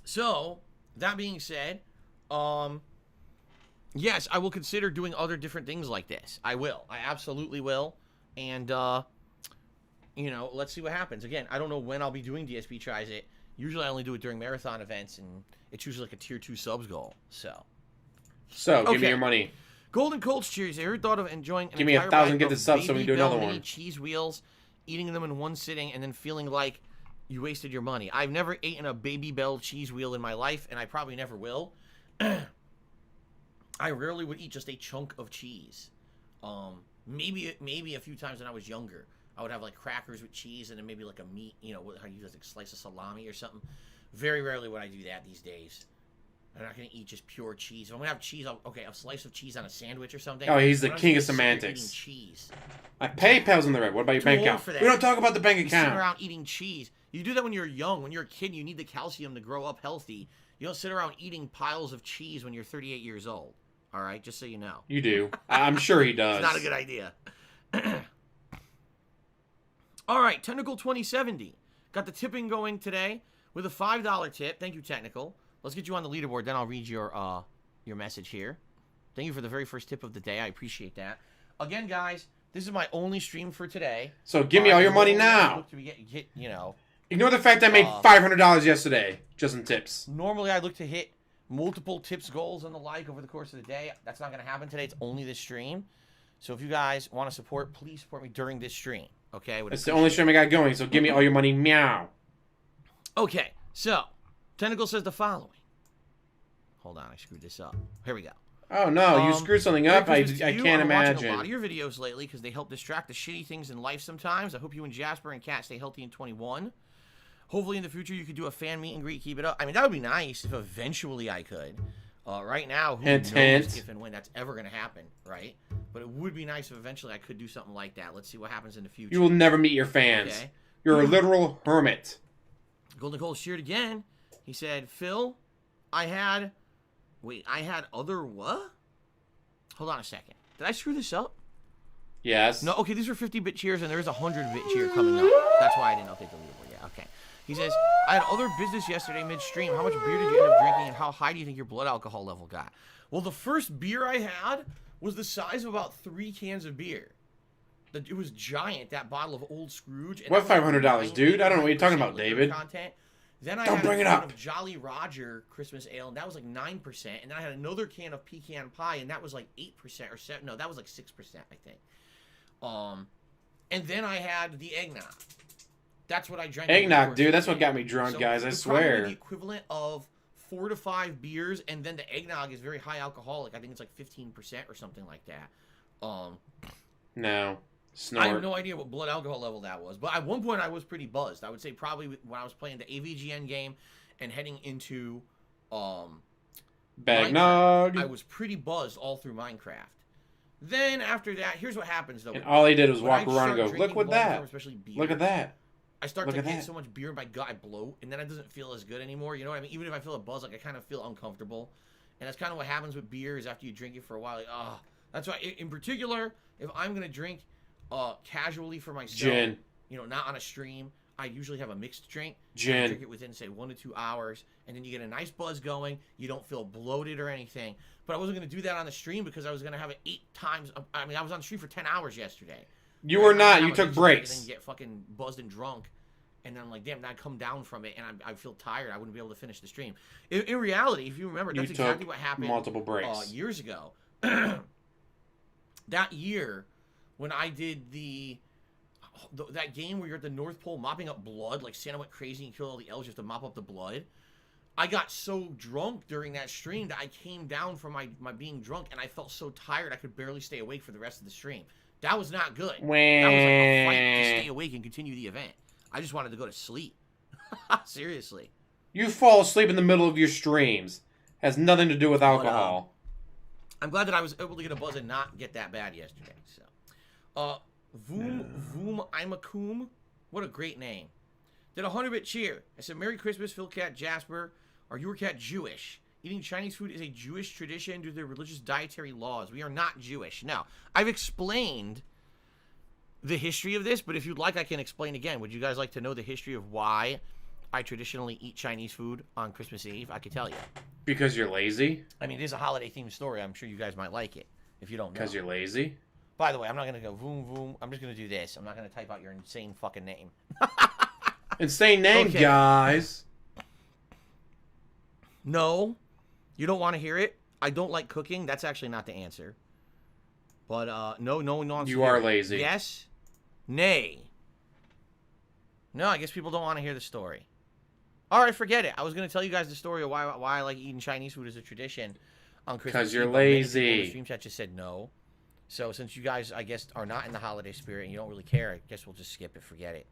So that being said, yes, I will consider doing other different things like this. I will. I absolutely will. And, you know, let's see what happens. Again, I don't know when I'll be doing DSP Tries It. Usually I only do it during marathon events, and it's usually like a tier 2 subs goal. So, Give me your money. Golden Colts cheers. I ever thought of enjoying an Give me entire 1,000, bag get of the subs so we can do Baby Bell another mini one. cheese wheels, eating them in one sitting, and then feeling like you wasted your money. I've never eaten a Baby Bell cheese wheel in my life, and I probably never will. I rarely would eat just a chunk of cheese. Maybe a few times when I was younger, I would have like crackers with cheese and then maybe like a meat, you know, how you use like a slice of salami or something. Very rarely would I do that these days. I'm not gonna eat just pure cheese. If I'm gonna have cheese, a slice of cheese on a sandwich or something. Oh, he's the I'm not king gonna of sit there semantics. eating cheese. My PayPal's in the red. What about your Too bank old account? for We that. don't talk about the bank You sit account. around eating cheese. You do that when you're young. When you're a kid, you need the calcium to grow up healthy. You don't sit around eating piles of cheese when you're 38 years old. All right, just so you know. You do. I'm sure he does. It's not a good idea. All right, Technical 2070. Got the tipping going today with a $5 tip. Thank you, Technical. Let's get you on the leaderboard, then I'll read your message here. Thank you for the very first tip of the day. I appreciate that. Again, guys, this is my only stream for today. So give me all your money Normally, I now. look to get, you know, Ignore the fact I made $500 yesterday just in tips. normally I look to hit multiple tips goals and the like over the course of the day. That's not going to happen today. It's only this stream. So if you guys want to support, please support me during this stream. Okay? It's the only stream I got going, so give me all your money, meow. Okay, so Tentacle says the following. Hold on, I screwed this up. Here we go. Oh no, you screwed something up. I Merry Christmas to you. can't I've been watching a lot imagine. of your videos lately because they help distract the shitty things in life sometimes. I hope you and Jasper and Kat stay healthy in 21. Hopefully in the future you could do a fan meet and greet, keep it up. I mean, that would be nice if eventually I could. Right now, who Hint, knows hint. if and when that's ever going to happen, right? But it would be nice if eventually I could do something like that. Let's see what happens in the future. You will never meet your fans. Okay. You're a literal hermit. Golden Cole cheered again. He said, Phil, I had other what? Hold on a second. Did I screw this up? Yes. No, okay, these are 50-bit cheers, and there is a 100-bit cheer coming up. That's why I didn't update the leaderboard. Yeah, okay. He says, I had other business yesterday midstream. How much beer did you end up drinking, and how high do you think your blood alcohol level got? Well, the first beer I had was the size of about 3 cans of beer. It was giant, that bottle of Old Scrooge. And What that was $500, dude? I don't know what you're talking about, 9% liquor David. Content. Then I Don't had bring a it can up. of Jolly Roger Christmas ale, and that was like 9%. And then I had another can of pecan pie, and that was like 8% or 7. No, that was like 6%, I think. And then I had the eggnog. That's what I drank. Eggnog, dude. That's what got me drunk, So guys. I it's probably swear. the equivalent of 4 to 5 beers, and then the eggnog is very high alcoholic. I think it's like 15% or something like that. No. Snort. I have no idea what blood alcohol level that was, but at one point I was pretty buzzed. I would say probably when I was playing the AVGN game and heading into Bagnog. I was pretty buzzed all through Minecraft. Then after that, here's what happens though. And all he did was When walk I around and start go, look drinking what blood that. from especially beer, Look at that. I start Look to at get that. so much beer in my gut, I bloat, and then it doesn't feel as good anymore. You know what I mean? Even if I feel a buzz, like I kind of feel uncomfortable, and that's kind of what happens with beer. Is after you drink it for a while, like, that's why. In particular, if I'm gonna drink, casually for myself, Gin. you know, not on a stream, I usually have a mixed drink. Gin. I drink it within say 1 to 2 hours, and then you get a nice buzz going. You don't feel bloated or anything. But I wasn't gonna do that on the stream because I was gonna have it 8 times. I mean, I was on stream for 10 hours yesterday. You were not. I You have a took mixed drink breaks. And then get fucking buzzed and drunk. And then I'm like, damn, now I come down from it, and I feel tired. I wouldn't be able to finish the stream. In reality, if you remember, You that's took exactly what happened multiple breaks. years ago. That year, when I did that game where you're at the North Pole mopping up blood, like Santa went crazy and killed all the elves, you have to mop up the blood. I got so drunk during that stream that I came down from my being drunk, and I felt so tired I could barely stay awake for the rest of the stream. That was not good. That was like a fight to stay awake and continue the event. I just wanted to go to sleep. Seriously. You fall asleep in the middle of your streams. Has nothing to do with alcohol. I'm glad that I was able to get a buzz and not get that bad yesterday. So, Voom Imakum, what a great name. Did a 100-bit cheer. I said, Merry Christmas, Phil Cat Jasper. Are your cat Jewish? Eating Chinese food is a Jewish tradition due to their religious dietary laws. We are not Jewish. Now, I've explained the history of this, but if you'd like, I can explain again. Would you guys like to know the history of why I traditionally eat Chinese food on Christmas Eve? I could tell you. Because you're lazy? I mean, it is a holiday-themed story. I'm sure you guys might like it if you don't know. Because you're lazy? By the way, I'm not going to go voom, voom. I'm just going to do this. I'm not going to type out your insane fucking name. Insane name, Okay. guys. No, you don't want to hear it. I don't like cooking. That's actually not the answer. But, no one wants to You hear are it. lazy. Yes. Nay. No, I guess people don't want to hear the story. All right, forget it. I was going to tell you guys the story of why I like eating Chinese food as a tradition on Christmas. 'Cause you're Eve, but many people lazy. in the stream chat just said no. So since you guys, I guess, are not in the holiday spirit and you don't really care, I guess we'll just skip it. Forget it.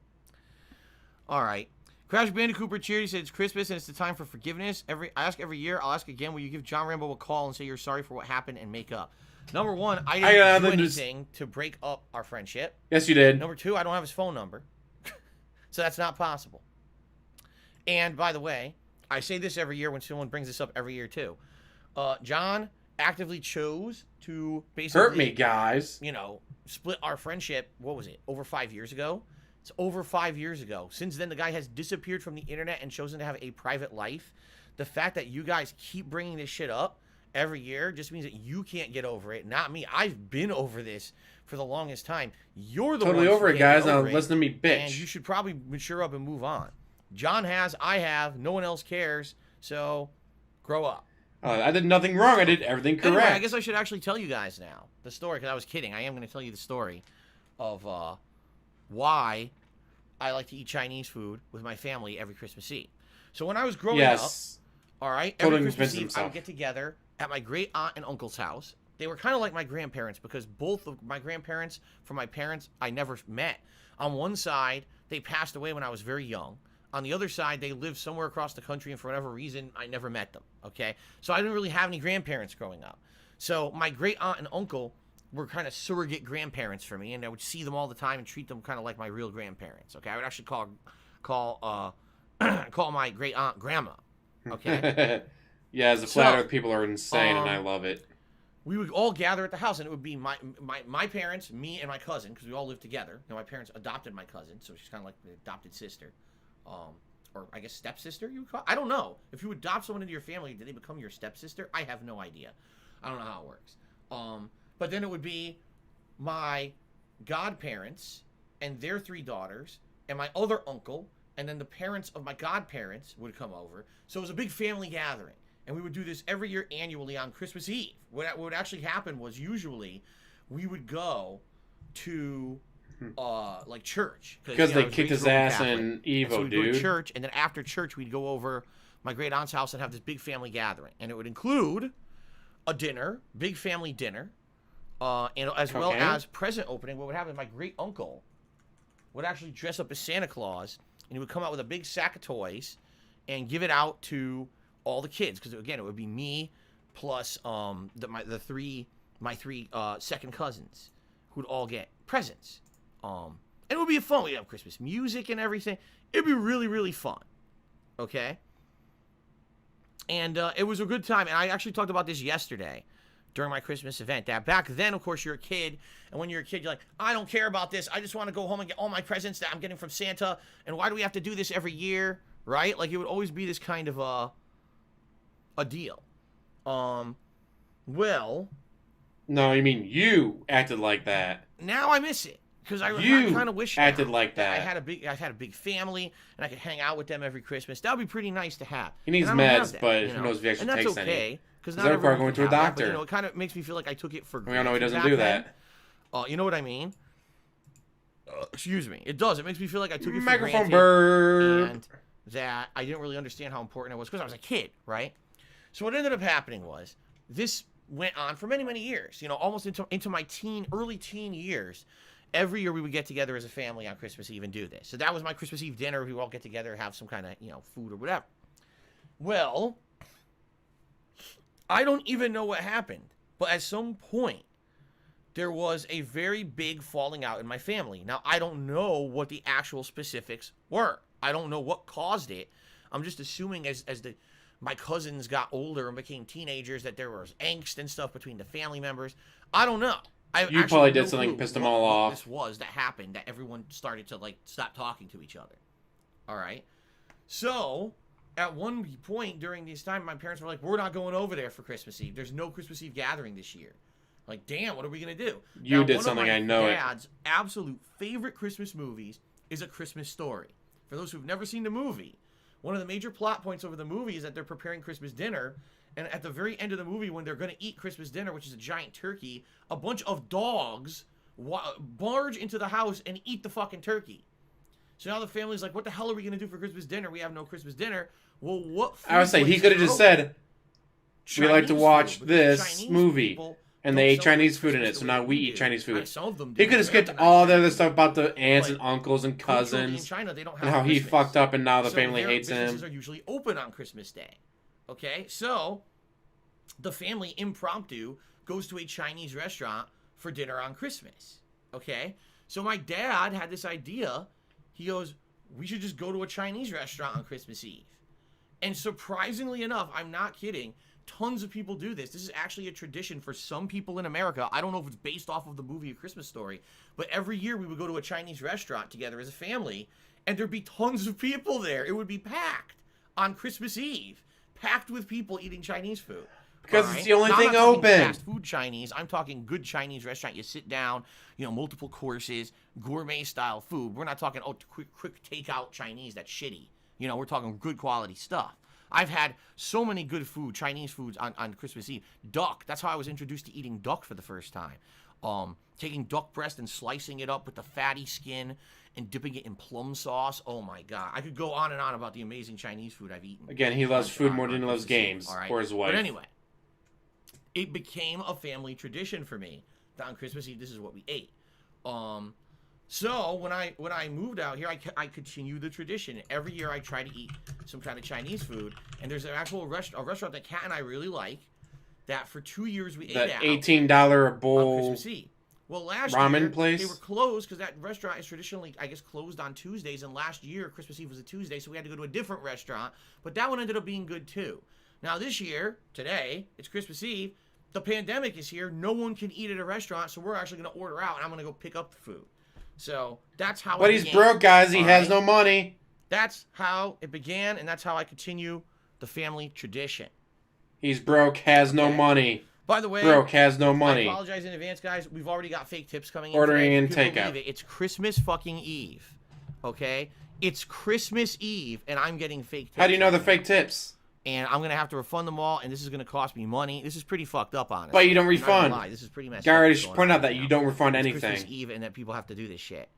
All right. Crash Bandicoot cheered. He said it's Christmas and it's the time for forgiveness. I ask every year. I'll ask again. Will you give John Rambo a call and say you're sorry for what happened and make up? Number one, I didn't do anything to break up our friendship. Yes, you did. Number two, I don't have his phone number. So that's not possible. And by the way, I say this every year when someone brings this up every year too. John actively chose to basically Hurt me, guys. you know, split our friendship. What was it? Over 5 years ago? It's over 5 years ago. Since then, the guy has disappeared from the internet and chosen to have a private life. The fact that you guys keep bringing this shit up every year just means that you can't get over it, not me. I've been over this for the longest time. You're the Totally ones over who it, can't guys. get Now over it, listen to me, bitch. And you should probably mature up and move on. John has, I have, no one else cares. So, grow up. I did nothing wrong. I did everything correct. Anyway, I guess I should actually tell you guys now the story, because I was kidding. I am going to tell you the story of why I like to eat Chinese food with my family every Christmas Eve. So when I was growing up, all right, Totally every Christmas convinced Eve, I himself. would get together at my great aunt and uncle's house. They were kind of like my grandparents because both of my grandparents from my parents I never met. On one side, they passed away when I was very young. On the other side, they lived somewhere across the country, and for whatever reason, I never met them, okay? So I didn't really have any grandparents growing up. So my great aunt and uncle were kind of surrogate grandparents for me, and I would see them all the time and treat them kind of like my real grandparents, okay? I would actually call my great aunt grandma, okay? Yeah, as a flat earth people are insane, and I love it. We would all gather at the house, and it would be my parents, me, and my cousin, because we all lived together. Now, my parents adopted my cousin, so she's kind of like the adopted sister. Or I guess stepsister, you would call it? I don't know. If you adopt someone into your family, do they become your stepsister? I have no idea. I don't know how it works. But then it would be my godparents and their 3 daughters, and my other uncle and then the parents of my godparents would come over. So it was a big family gathering. And we would do this every year annually on Christmas Eve. What would actually happen was usually we would go to like church. Because they kicked his ass in Evo, so we'd dude. go to church, and then after church we'd go over my great aunt's house and have this big family gathering. And it would include a dinner, big family dinner, and as well as present opening. What would happen, my great uncle would actually dress up as Santa Claus, and he would come out with a big sack of toys and give it out to all the kids, because again, it would be me plus my three second cousins who'd all get presents. And it would be fun. We'd have Christmas music and everything. It'd be really, really fun. Okay? And it was a good time. And I actually talked about this yesterday during my Christmas event. That back then, of course, you're a kid. And when you're a kid, you're like, I don't care about this. I just want to go home and get all my presents that I'm getting from Santa. And why do we have to do this every year? Right? Like, it would always be this kind of a deal. Well. No, you mean you acted like that. Now I miss it. Because I kind of wish acted like that. I had a big family, and I could hang out with them every Christmas. That would be pretty nice to have. He needs meds, but who knows if he actually takes any. And that's okay, because not everyone going to a doctor. But, you know, it kind of makes me feel like I took it for granted. We all know he doesn't do that. You know what I mean? Excuse me. It does. It makes me feel like I took it for Microphone granted. burp. And that I didn't really understand how important it was because I was a kid, right? So what ended up happening was this went on for many, many years. You know, almost into my early teen years. Every year we would get together as a family on Christmas Eve and do this. So that was my Christmas Eve dinner. We would all get together and have some kind of, you know, food or whatever. Well, I don't even know what happened. But at some point, there was a very big falling out in my family. Now, I don't know what the actual specifics were. I don't know what caused it. I'm just assuming as my cousins got older and became teenagers that there was angst and stuff between the family members. I don't know. You probably did something, pissed them all off. This was that happened, that everyone started to like stop talking to each other. All right. So at one point during this time, my parents were like, "We're not going over there for Christmas Eve. There's no Christmas Eve gathering this year." Like, damn, what are we gonna do? You did something, I know it. My dad's absolute favorite Christmas movies is A Christmas Story. For those who've never seen the movie, one of the major plot points over the movie is that they're preparing Christmas dinner. And at the very end of the movie, when they're going to eat Christmas dinner, which is a giant turkey, a bunch of dogs barge into the house and eat the fucking turkey. So now the family's like, what the hell are we going to do for Christmas dinner? We have no Christmas dinner. Well, what food I would say he could have just said, we like to watch this movie. And they ate Chinese food in it, so now we eat Chinese food. He could have skipped all the other stuff about the aunts and uncles and cousins and how he fucked up and now the family hates him. Businesses are usually open on Christmas Day. Okay, so the family impromptu goes to a Chinese restaurant for dinner on Christmas. Okay, so my dad had this idea. He goes, we should just go to a Chinese restaurant on Christmas Eve. And surprisingly enough, I'm not kidding, tons of people do this. This is actually a tradition for some people in America. I don't know if it's based off of the movie A Christmas Story, but every year we would go to a Chinese restaurant together as a family, and there'd be tons of people there. It would be packed on Christmas Eve. Packed with people eating Chinese food. Because it's the only thing open. Fast food Chinese. I'm talking good Chinese restaurant. You sit down, you know, multiple courses, gourmet style food. We're not talking, quick takeout Chinese that's shitty. You know, we're talking good quality stuff. I've had so many good food, Chinese foods on Christmas Eve. Duck. That's how I was introduced to eating duck for the first time. Taking duck breast and slicing it up with the fatty skin and dipping it in plum sauce. Oh my God. I could go on and on about the amazing Chinese food I've eaten. Again, he loves food more than he loves games, right? or his wife. But anyway, it became a family tradition for me that on Christmas Eve, this is what we ate. So when I moved out here, I continue the tradition. Every year I try to eat some kind of Chinese food. And there's an actual restaurant that Kat and I really like that for 2 years we ate at. That $18 a bowl on Christmas Eve. Well, last ramen year, place? They were closed because that restaurant is traditionally, I guess, closed on Tuesdays. And last year, Christmas Eve was a Tuesday, so we had to go to a different restaurant. But that one ended up being good, too. Now, this year, today, it's Christmas Eve. The pandemic is here. No one can eat at a restaurant, so we're actually going to order out, and I'm going to go pick up the food. So that's how But it he's began. broke, guys. He has no money. That's how it began, and that's how I continue the family tradition. He's broke, has no money. By the way, broke, has no money. I apologize in advance, guys. We've already got fake tips coming in. Ordering today. in If you takeout. believe it, it's Christmas fucking Eve. Okay? It's Christmas Eve, and I'm getting fake tips. How do you know right the now. fake tips? And I'm going to have to refund them all, and this is going to cost me money. This is pretty fucked up, honestly. But you don't I'm not gonna refund. lie. This is pretty messed Gary up. already pointed out that you don't refund It's anything. Christmas Eve, and that people have to do this shit.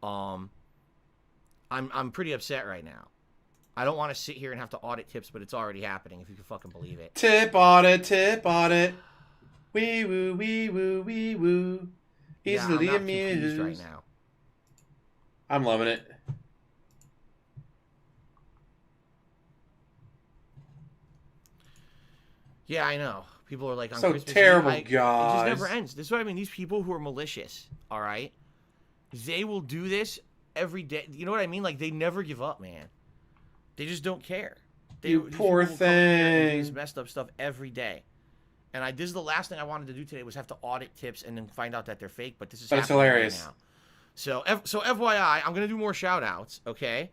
I'm pretty upset right now. I don't want to sit here and have to audit tips, but it's already happening, if you can fucking believe it. Tip audit, tip audit. Wee woo, wee woo, wee woo. Easily I'm not amused. confused right now. I'm loving it. Yeah, I know. People are like, on So Christmas terrible, Eve, it guys. just never ends. This is what I mean. These people who are malicious, all right? They will do this every day. You know what I mean? Like, they never give up, man. They just don't care. You these poor people will come in here and do thing. this messed up stuff every day. And this is the last thing I wanted to do today was have to audit tips and then find out that they're fake. But this is That's happening hilarious. right now. So FYI, I'm gonna do more shout outs, okay?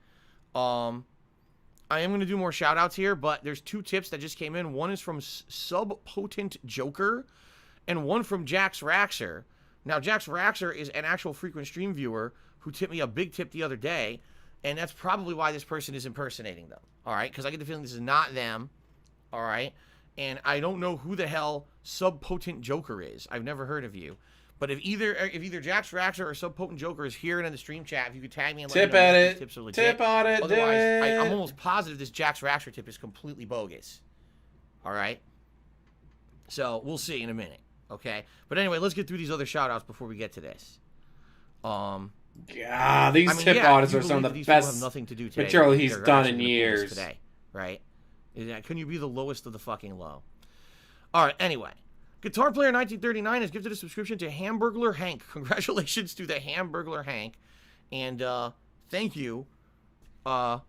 I am going to do more shout-outs here, but there's 2 tips that just came in. One is from Subpotent Joker, and one from Jax Raxer. Now, Jax Raxer is an actual frequent stream viewer who tipped me a big tip the other day, and that's probably why this person is impersonating them, all right? Because I get the feeling this is not them, all right? And I don't know who the hell Subpotent Joker is. I've never heard of you. But if either Jax Raxer or Subpotent Joker is here and in the stream chat, if you could tag me and let Tip me know at if these it. tips are legit. Tip on it. Otherwise, I'm almost positive this Jax Raxer tip is completely bogus. All right? So, we'll see in a minute. Okay? But anyway, let's get through these other shout-outs before we get to this. God, these I mean, tip yeah, audits you are some believe of the these people best have nothing to do today, material but he's they're done actually in gonna do this years. today, right? Couldn't you be the lowest of the fucking low? All right, anyway. Guitar Player 1939 has gifted a subscription to Hamburglar Hank. Congratulations to the Hamburglar Hank. And thank you, Oh,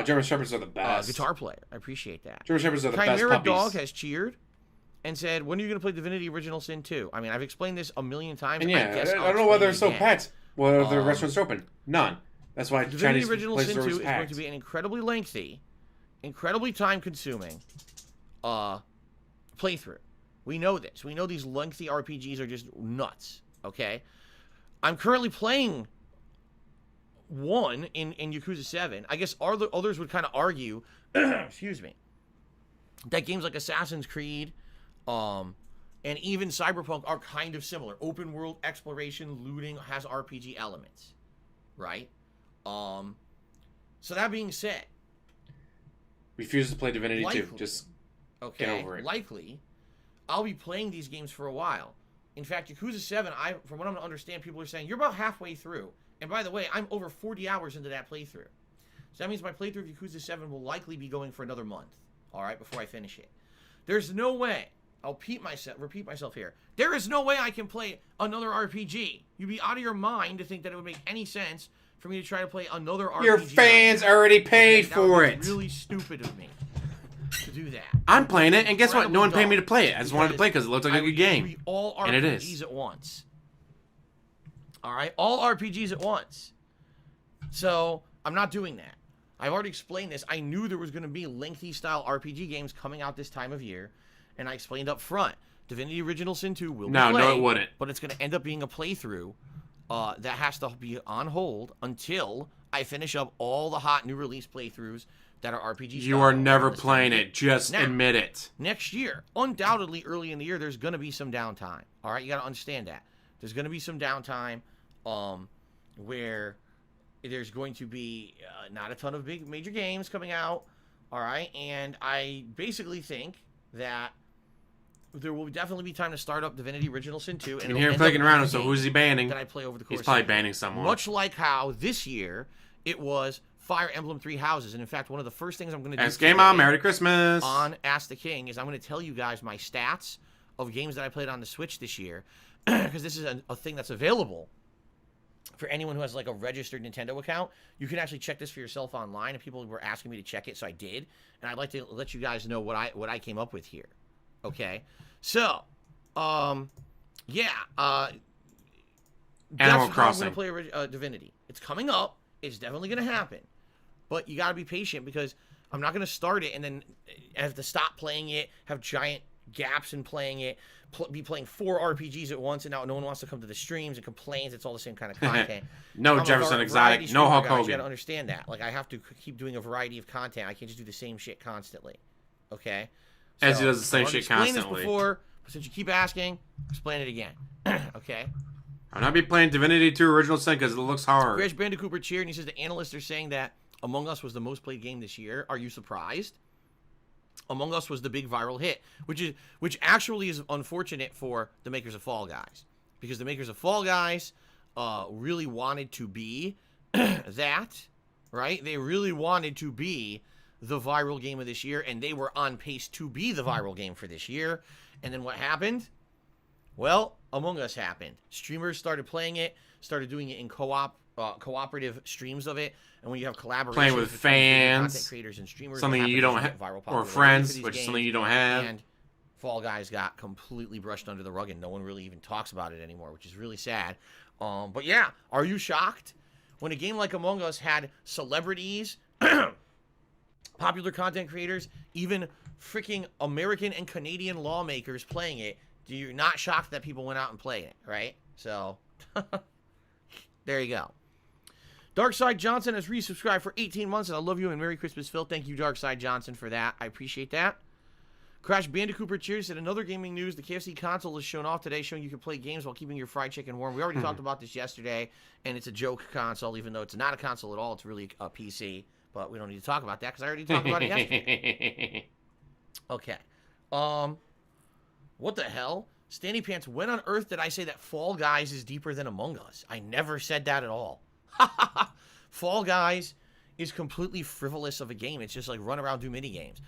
German Shepherds are the best. Guitar Player. I appreciate that. German Shepherds are the best Chimera puppies. Dog has cheered and said, when are you going to play Divinity Original Sin 2? I mean, I've explained this a million times. And yeah, I guess I I'll don't know why explain they're it so again. packed. What are the restaurants open? None. That's why Divinity Chinese Original places Sin are 2 always is going packed. to be an incredibly lengthy, incredibly time-consuming playthrough. We know this. We know these lengthy RPGs are just nuts, okay? I'm currently playing one in Yakuza 7. I guess others would kind of argue, excuse me, that games like Assassin's Creed and even Cyberpunk are kind of similar. Open world exploration, looting, has RPG elements, right? So that being said, Refuse to play Divinity 2. Likely. Just okay, get over it. likely, I'll be playing these games for a while. In fact, Yakuza 7, from what I'm to understand, people are saying, you're about halfway through. And by the way, I'm over 40 hours into that playthrough. So that means my playthrough of Yakuza 7 will likely be going for another month, all right, before I finish it. There's no way, I'll repeat myself here, there is no way I can play another RPG. You'd be out of your mind to think that it would make any sense for me to try to play another RPG. Your fans right now. already paid That would for be it. really stupid of me to do that. I'm playing it, and guess what? No one paid me to Incredibly play it. I just wanted to play because it looked like a good game. All And it RPGs is. at once. All right, all RPGs at once. So I'm not doing that. I've already explained this. I knew there was going to be lengthy style RPG games coming out this time of year, and I explained up front. Divinity Original Sin 2 will be No, played, it wouldn't. but it's going to end up being a playthrough that has to be on hold until I finish up all the hot new release playthroughs that are RPG You style are around never this time playing of year. it. Just Now, admit it. Next year, undoubtedly early in the year, there's going to be some downtime. All right, you got to understand that. There's going to be some downtime where there's going to be not a ton of big major games coming out. All right, and I basically think that there will definitely be time to start up Divinity Original Sin 2. You And can hear him clicking around, so who's he banning? that I play over the course He's probably of the year. banning someone. Much like how this year it was Fire Emblem Three Houses. And in fact, one of the first things I'm going to do Ask Game On, today Merry Christmas. on Ask the King is I'm going to tell you guys my stats of games that I played on the Switch this year, because this is a thing that's available for anyone who has like a registered Nintendo account. You can actually check this for yourself online, and people were asking me to check it, so I did. And I'd like to let you guys know what I came up with here. Okay, so yeah, Animal that's how Crossing. I'm going to play Divinity. It's coming up. It's definitely going to happen. But you got to be patient, because I'm not going to start it and then have to stop playing it, have giant gaps in playing it, be playing 4 RPGs at once, and now no one wants to come to the streams and complains it's all the same kind of content. No I'm Jefferson a Exotic, variety no streamer, Hulk guys. You Hogan. gotta understand that. Like, I have to keep doing a variety of content. I can't just do the same shit constantly. Okay? As he does the same I've already shit explained constantly. This before, but since you keep asking, explain it again. Okay? I'm not be playing Divinity 2 Original Sin because it looks hard. Crash Bandicoot cheered, and he says the analysts are saying that Among Us was the most played game this year. Are you surprised? Among Us was the big viral hit, which actually is unfortunate for the makers of Fall Guys, because the makers of Fall Guys really wanted to be that, right? They really wanted to be the viral game of this year, and they were on pace to be the viral game for this year. And then what happened? Well, Among Us happened. Streamers started playing it, started doing it in cooperative streams of it, and when you have collaboration Playing with fans, content creators and streamers, something you don't have, or friends, which is something you don't have. And Fall Guys got completely brushed under the rug, and no one really even talks about it anymore, which is really sad. But yeah, are you shocked when a game like Among Us had celebrities, popular content creators, even freaking American and Canadian lawmakers playing it? Do you not shocked that people went out and played it, right? So, there you go. Darkside Johnson has resubscribed for 18 months, and I love you and Merry Christmas, Phil. Thank you, Darkside Johnson, for that. I appreciate that. Crash Bandicoot cheers said, another gaming news, the KFC console is shown off today, showing you can play games while keeping your fried chicken warm. We already talked about this yesterday, and it's a joke console, even though it's not a console at all. It's really a PC, but we don't need to talk about that because I already talked about it yesterday. Okay. What the hell? Standy Pants, when on earth did I say that Fall Guys is deeper than Among Us? I never said that at all. Fall Guys is completely frivolous of a game. It's just like run around, do mini games.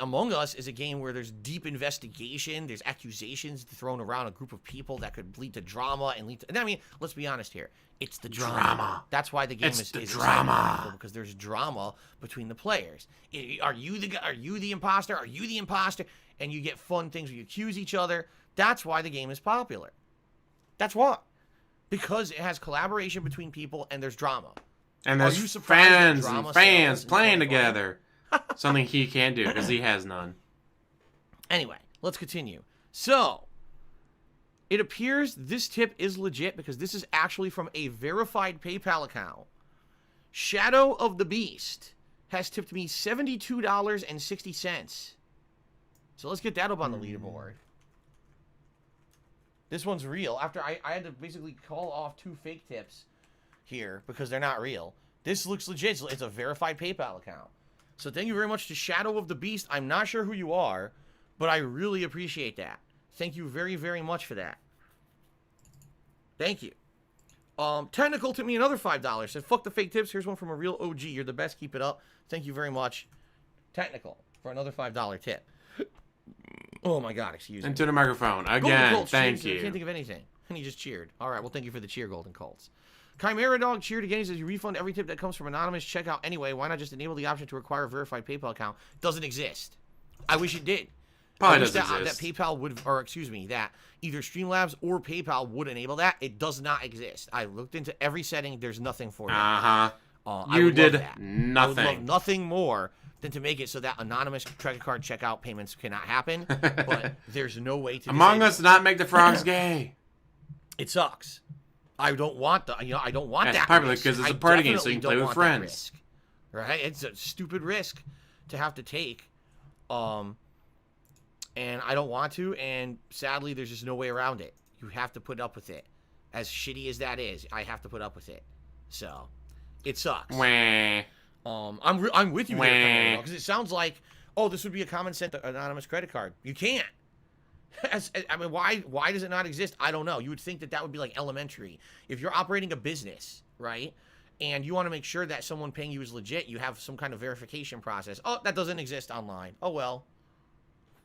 Among Us is a game where there's deep investigation, there's accusations thrown around a group of people that could lead to drama and lead to... And I mean, let's be honest here. It's the drama. That's why the game is drama. Because there's drama between the players. Are you the imposter? Are you the imposter? And you get fun things where you accuse each other. That's why the game is popular. That's why. Because it has collaboration between people and there's drama. And there's fans playing together. Something he can't do because he has none. Anyway, let's continue. So, it appears this tip is legit because this is actually from a verified PayPal account. Shadow of the Beast has tipped me $72.60. So let's get that up on the leaderboard. This one's real. After I had to basically call off 2 fake tips here because they're not real. This looks legit. It's a verified PayPal account. So thank you very much to Shadow of the Beast. I'm not sure who you are, but I really appreciate that. Thank you very, very much for that. Thank you. Technical tipped me another $5. Said, fuck the fake tips. Here's one from a real OG. You're the best. Keep it up. Thank you very much, Technical, for another $5 tip. Oh my God, excuse me. Into the microphone. Again, thank you. I can't think of anything. And he just cheered. All right, well, thank you for the cheer, Golden Colts. Chimera Dog cheered again. He says, you refund every tip that comes from anonymous checkout anyway. Why not just enable the option to require a verified PayPal account? Doesn't exist. I wish it did. Probably doesn't exist. That PayPal would, or excuse me, that either Streamlabs or PayPal would enable that. It does not exist. I looked into every setting. There's nothing for that. You did nothing. I would love nothing more than to make it so that anonymous credit card checkout payments cannot happen. But there's no way to. Among Us not make the frogs gay. It sucks. I don't want the. I don't want that. Probably because it's a party game, so you can play with friends. Risk, right? It's a stupid risk to have to take. And I don't want to. And sadly, there's just no way around it. You have to put up with it. As shitty as that is, I have to put up with it. So, it sucks. Wah. I'm with you here because it sounds like, oh, this would be a common sense anonymous credit card. You can't. I mean, why does it not exist? I don't know. You would think that would be like elementary. If you're operating a business, right, and you want to make sure that someone paying you is legit, you have some kind of verification process. Oh, that doesn't exist online. Oh well.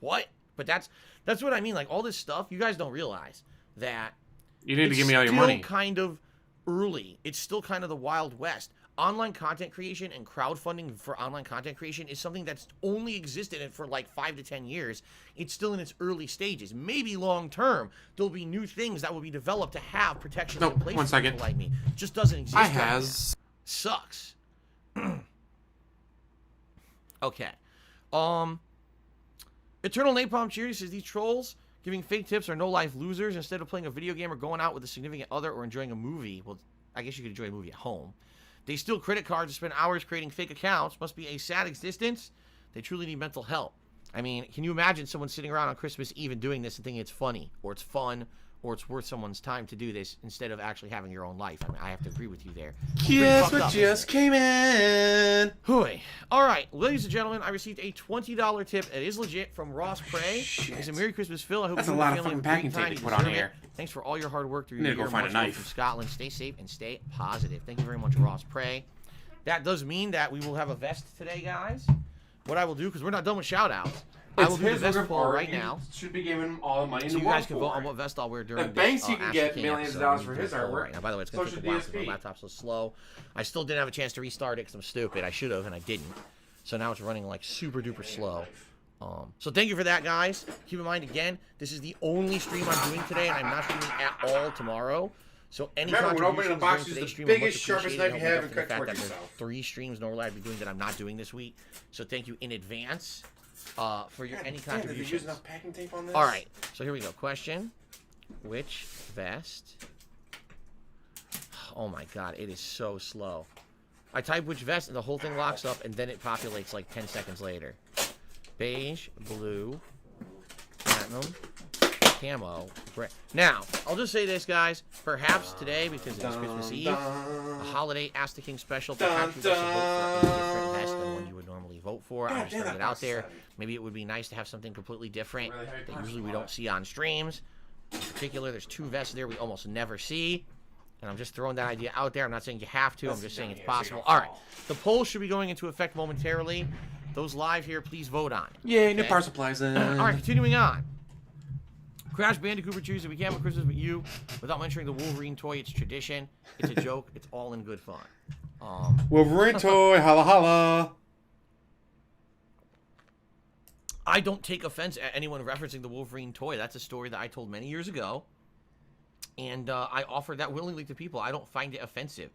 What? But that's what I mean. Like all this stuff, you guys don't realize that. You need to give me all your money. It's still kind of early. It's still kind of the Wild West. Online content creation and crowdfunding for online content creation is something that's only existed for like 5 to 10 years. It's still in its early stages. Maybe long term, there'll be new things that will be developed to have protections in place for people like me. It just doesn't exist. Sucks. Eternal Napalm Cheers says these trolls giving fake tips are no-life losers. Instead of playing a video game or going out with a significant other or enjoying a movie, well, I guess you could enjoy a movie at home. They steal credit cards and spend hours creating fake accounts. Must be a sad existence. They truly need mental help. I mean, can you imagine someone sitting around on Christmas Eve and doing this and thinking it's funny or it's fun or it's worth someone's time to do this instead of actually having your own life? I mean, I have to agree with you there. Guess what just came in? Hooey. All right, ladies and gentlemen, I received a $20 tip. It is legit from Ross Prey. It's a Merry Christmas, Phil. I hope that's you a lot of family fucking have a packing great tape time. to put on You deserve here. it. Thanks for all your hard work through Need your to go year. find a Much love knife. from Scotland. Stay safe and stay positive. Thank you very much, Ross Prey. That does mean that we will have a vest today, guys. What I will do, because we're not done with shout-outs, I will do the vest poll right now. Should be giving him all the money So you guys can vote on what vest I'll wear during The banks this, you can Ask get the King millions of episode. dollars I'm for gonna his do a poll artwork. right now. By the way, it's So going to take should a while because my DSP. laptop's so slow. I still didn't have a chance to restart it because I'm stupid. I should have, and I didn't. So now it's running like super duper slow. So thank you for that, guys. Keep in mind, again, this is the only stream I'm doing today, and I'm not streaming at all tomorrow. So any Remember, when opening contributions the box, during use today's the stream are much biggest, sharpest appreciated. knife you have and Help me cut with the towards fact that yourself. there's 3 streams normally I'd be doing that I'm not doing this week. So thank you in advance for your any Use contributions. enough packing tape on this? All right, so here we go. Question: which vest? Oh my God, it is so slow. I type which vest and the whole thing locks up, and then it populates like 10 seconds later. Beige, blue, platinum, camo, gray. Now, I'll just say this, guys. Perhaps today, because it's Christmas Eve, a holiday Ask the King special, perhaps you guys should vote for a different vest than one you would normally vote for. I'm just throwing it out there. Maybe it would be nice to have something completely different that usually we don't see on streams. In particular, there's 2 vests there we almost never see. And I'm just throwing that idea out there. I'm not saying you have to. I'm just saying it's possible. All right. The poll should be going into effect momentarily. Those live here, please vote on it. Yay, new Okay? power supplies in. All right, continuing on. Crash Bandicoot chooses we can't have a Christmas with you without mentioning the Wolverine toy. It's tradition. It's a joke. It's all in good fun. Wolverine toy, holla holla. I don't take offense at anyone referencing the Wolverine toy. That's a story that I told many years ago. And I offer that willingly to people. I don't find it offensive.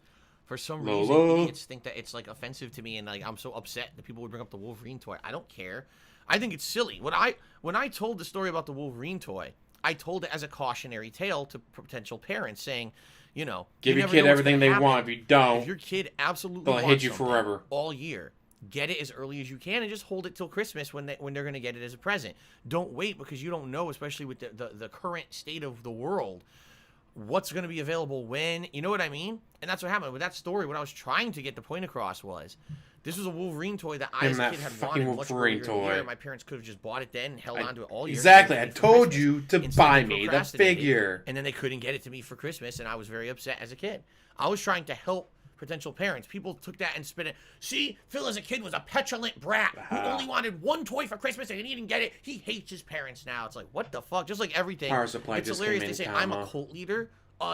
For some reason, idiots think that it's like offensive to me, and like I'm so upset that people would bring up the Wolverine toy. I don't care. I think it's silly. When I told the story about the Wolverine toy, I told it as a cautionary tale to potential parents, saying, you know, Give you your never kid know what's everything gonna they happen. want. If you don't, If your kid absolutely they'll wants hate you something forever. all year, get it as early as you can and just hold it till Christmas when they're going to get it as a present. Don't wait, because you don't know, especially with the current state of the world, what's going to be available when. You know what I mean? And that's what happened with that story. What I was trying to get the point across was, this was a Wolverine toy that I as a kid had wanted much earlier in the year. My parents could have just bought it then and held on to it all year. Exactly. I told you to buy me the figure. And then they couldn't get it to me for Christmas, and I was very upset as a kid. I was trying to help potential parents. People took that and spin it. See, Phil as a kid was a petulant brat who only wanted one toy for Christmas and he didn't get it. He hates his parents now. It's like, what the fuck? Just like everything. Power supply It's just hilarious. came They in, say I'm a comma. cult leader.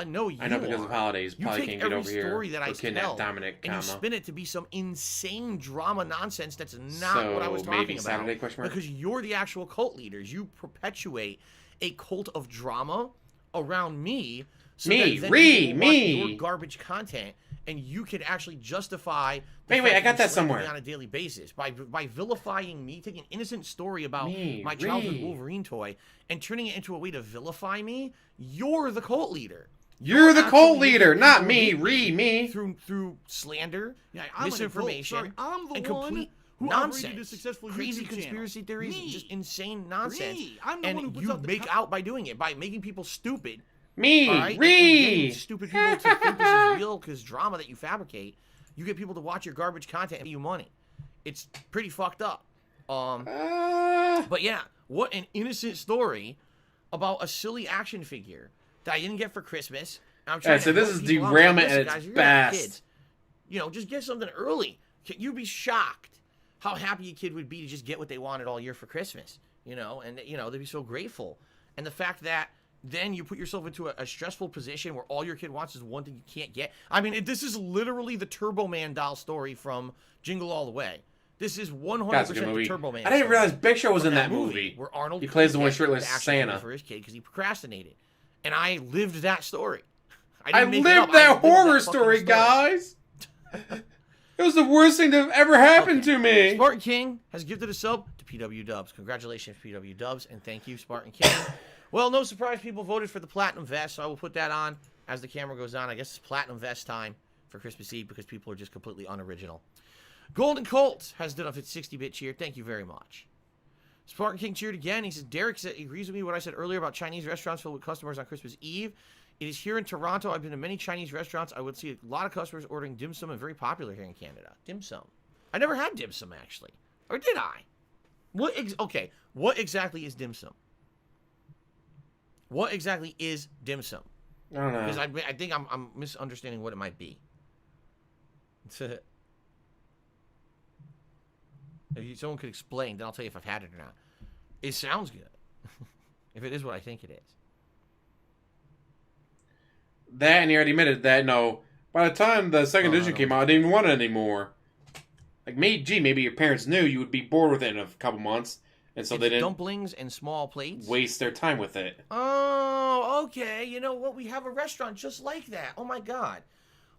No, you I know because are. of holidays. You Probably take can't get every over here. story that I Or kidnap tell Dominic, and you comma. spin it to be some insane drama nonsense that's not So, what I was talking maybe about. Saturday, question mark? Because you're the actual cult leaders. You perpetuate a cult of drama around me. So Me, that then Reee, people watch me. your garbage content, and you can actually justify. Wait, fact I got you that slap me somewhere. on a daily basis by vilifying me, taking an innocent story about Me, my childhood Reee. Wolverine toy and turning it into a way to vilify me. You're the cult leader. You're the actually cult leader, making not people me. hate Ree, me. through slander, Yeah, I'm misinformation, an adult. Sorry, I'm the and one complete who nonsense, operated a successful crazy YouTube channel. conspiracy theories, Me. just insane nonsense. Me. I'm the one who And puts you out the make out by doing it, by making people stupid. Me, All right? And Ree. getting stupid people to think this is real because drama that you fabricate. You get people to watch your garbage content and pay you money. It's pretty fucked up. But yeah, what an innocent story about a silly action figure that I didn't get for Christmas. And I'm trying so to this help is people out. derailment Listen, at its guys, you're gonna have best. kids. You know, just get something early. You'd be shocked how happy a kid would be to just get what they wanted all year for Christmas. You know, and you know they'd be so grateful. And the fact that then you put yourself into a stressful position where all your kid wants is one thing you can't get. I mean, this is literally the Turbo Man doll story from Jingle All the Way. This is 100% That's a good the movie. Turbo Man. I didn't story realize Big Show was from in that movie. where Arnold He plays the one couldn't get shirtless the action Santa. figure for his kid because he procrastinated, and I lived that story. I didn't make it up. lived that I lived horror fucking story, guys. It was the worst thing that ever happened to me. Spartan King has gifted a sub to PW Dubs. Congratulations, PW Dubs, and thank you, Spartan King. Well, no surprise, people voted for the Platinum Vest, so I will put that on as the camera goes on. I guess it's Platinum Vest time for Christmas Eve because people are just completely unoriginal. Golden Colt has done a 60-bit cheer. Thank you very much. Spartan King cheered again. He says, Derek said, he agrees with me what I said earlier about Chinese restaurants filled with customers on Christmas Eve. It is here in Toronto. I've been to many Chinese restaurants. I would see a lot of customers ordering dim sum and very popular here in Canada. Dim sum. I never had dim sum, actually. Or did I? Okay, what exactly is dim sum? What exactly is dim sum? I don't know. Because I think I'm misunderstanding what it might be. If someone could explain, then I'll tell you if I've had it or not. It sounds good. If it is what I think it is. That, and he already admitted that, no, by the time the second edition came out, I didn't even want it anymore. Like, maybe your parents knew you would be bored with it in a couple months, and so they didn't dumplings and small plates. Waste their time with it. Oh, okay. You know what? We have a restaurant just like that. Oh, my God.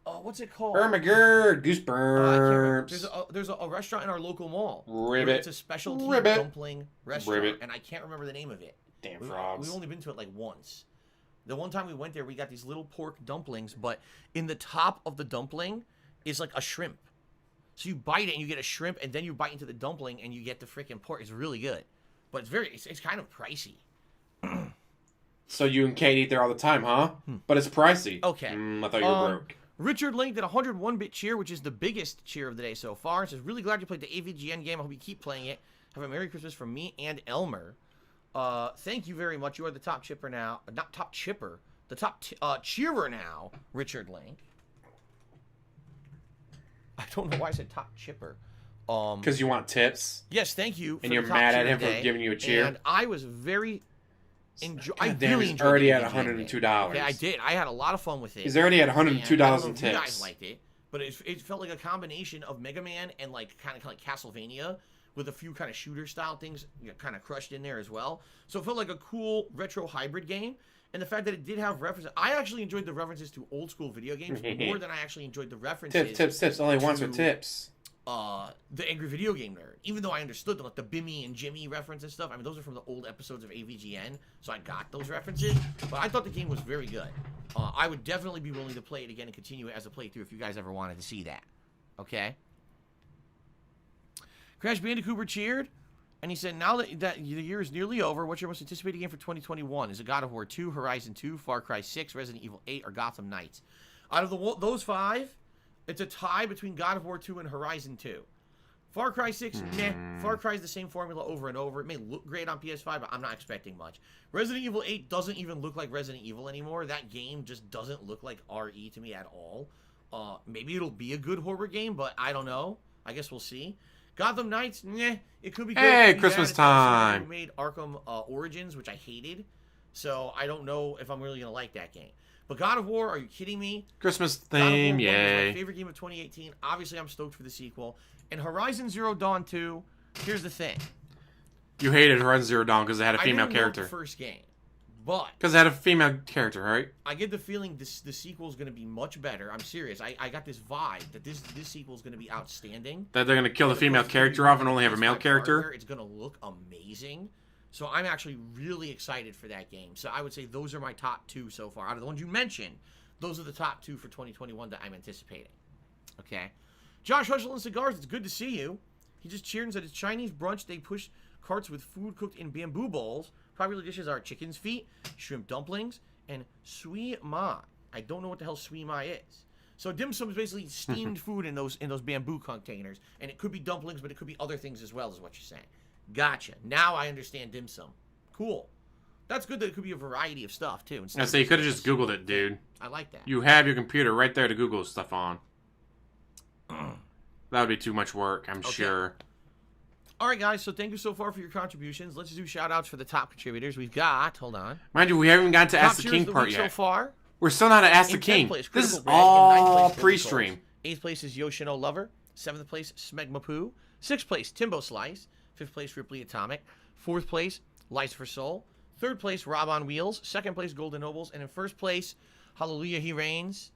What's it called? Goose burps. There's a restaurant in our local mall. Ribbit. It's a specialty Ribbit. dumpling restaurant, Ribbit. and I can't remember the name of it. Damn frogs. We've only been to it like once. The one time we went there, we got these little pork dumplings, but in the top of the dumpling is like a shrimp. So you bite it and you get a shrimp, and then you bite into the dumpling and you get the freaking pork. It's really good, but it's kind of pricey. So you and Kate eat there all the time, huh? But it's pricey. Okay. I thought you were broke. Richard Link did a 101-bit cheer, which is the biggest cheer of the day so far. It says, really glad you played the AVGN game. I hope you keep playing it. Have a Merry Christmas from me and Elmer. Thank you very much. You are the top chipper now. Not top chipper. The top cheerer now, Richard Link. I don't know why I said top chipper. Because you want tips. Yes, thank you. And you're mad at him for giving you a cheer. And I was very... I really enjoyed already at $102. Okay, I did. I had a lot of fun with it. He's already at $102 in tips. You guys liked it, but it felt like a combination of Mega Man and like kind of like Castlevania with a few kind of shooter style things kind of crushed in there as well. So it felt like a cool retro hybrid game. And the fact that it did have references, I actually enjoyed the references to old school video games more than I actually enjoyed the references. Tips. All he wants are tips. The Angry Video Game Nerd. Even though I understood them, like the Bimmy and Jimmy reference and stuff. I mean, those are from the old episodes of AVGN, so I got those references. But I thought the game was very good. I would definitely be willing to play it again and continue it as a playthrough if you guys ever wanted to see that. Okay? Crash Bandicoot cheered, and he said, now that the year is nearly over, what's your most anticipated game for 2021? Is it God of War 2, Horizon 2, Far Cry 6, Resident Evil 8, or Gotham Knights? Out of those five, it's a tie between God of War 2 and Horizon 2. Far Cry 6, meh. Far Cry is the same formula over and over. It may look great on PS5, but I'm not expecting much. Resident Evil 8 doesn't even look like Resident Evil anymore. That game just doesn't look like RE to me at all. Maybe it'll be a good horror game, but I don't know. I guess we'll see. Gotham Knights, meh. It could be good. Hey, Christmas time. Who made Arkham Origins, which I hated. So I don't know if I'm really going to like that game. But God of War, are you kidding me? Christmas theme, God of War 1 was yay. my favorite game of 2018. Obviously, I'm stoked for the sequel. And Horizon Zero Dawn 2, here's the thing. You hated Horizon Zero Dawn because it had a female I didn't character. love the first game. But because it had a female character, right? I get the feeling the sequel is going to be much better. I'm serious. I got this vibe that this sequel is going to be outstanding. That they're going to kill the female character off and only have a male character. It's going to look amazing. So I'm actually really excited for that game. So I would say those are my top two so far. Out of the ones you mentioned, those are the top two for 2021 that I'm anticipating. Okay. Josh Hushel and Cigars, it's good to see you. He just cheered and said, it's Chinese brunch. They push carts with food cooked in bamboo bowls. Popular dishes are chicken's feet, shrimp dumplings, and sui mai. I don't know what the hell sui mai is. So dim sum is basically steamed food in those bamboo containers, and it could be dumplings, but it could be other things as well, is what you're saying. Gotcha. Now I understand dim sum. Cool. That's good that it could be a variety of stuff too. I say you could have just Googled it, dude. I like that. You have your computer right there to Google stuff on. That would be too much work, I'm sure. All right, guys, so thank you so far for your contributions. Let's do shout-outs for the top contributors. We've got, hold on. Mind you, we haven't even gotten to Ask the King part yet. So far. We're still not at Ask the King. This is all pre-stream. 8th place is Yoshino Lover. 7th place, Smegma Poo. 6th place, Timbo Slice. 5th place, Ripley Atomic. 4th place, Lice for Soul. 3rd place, Rob on Wheels. 2nd place, Golden Nobles. And in 1st place, Hallelujah He Reigns.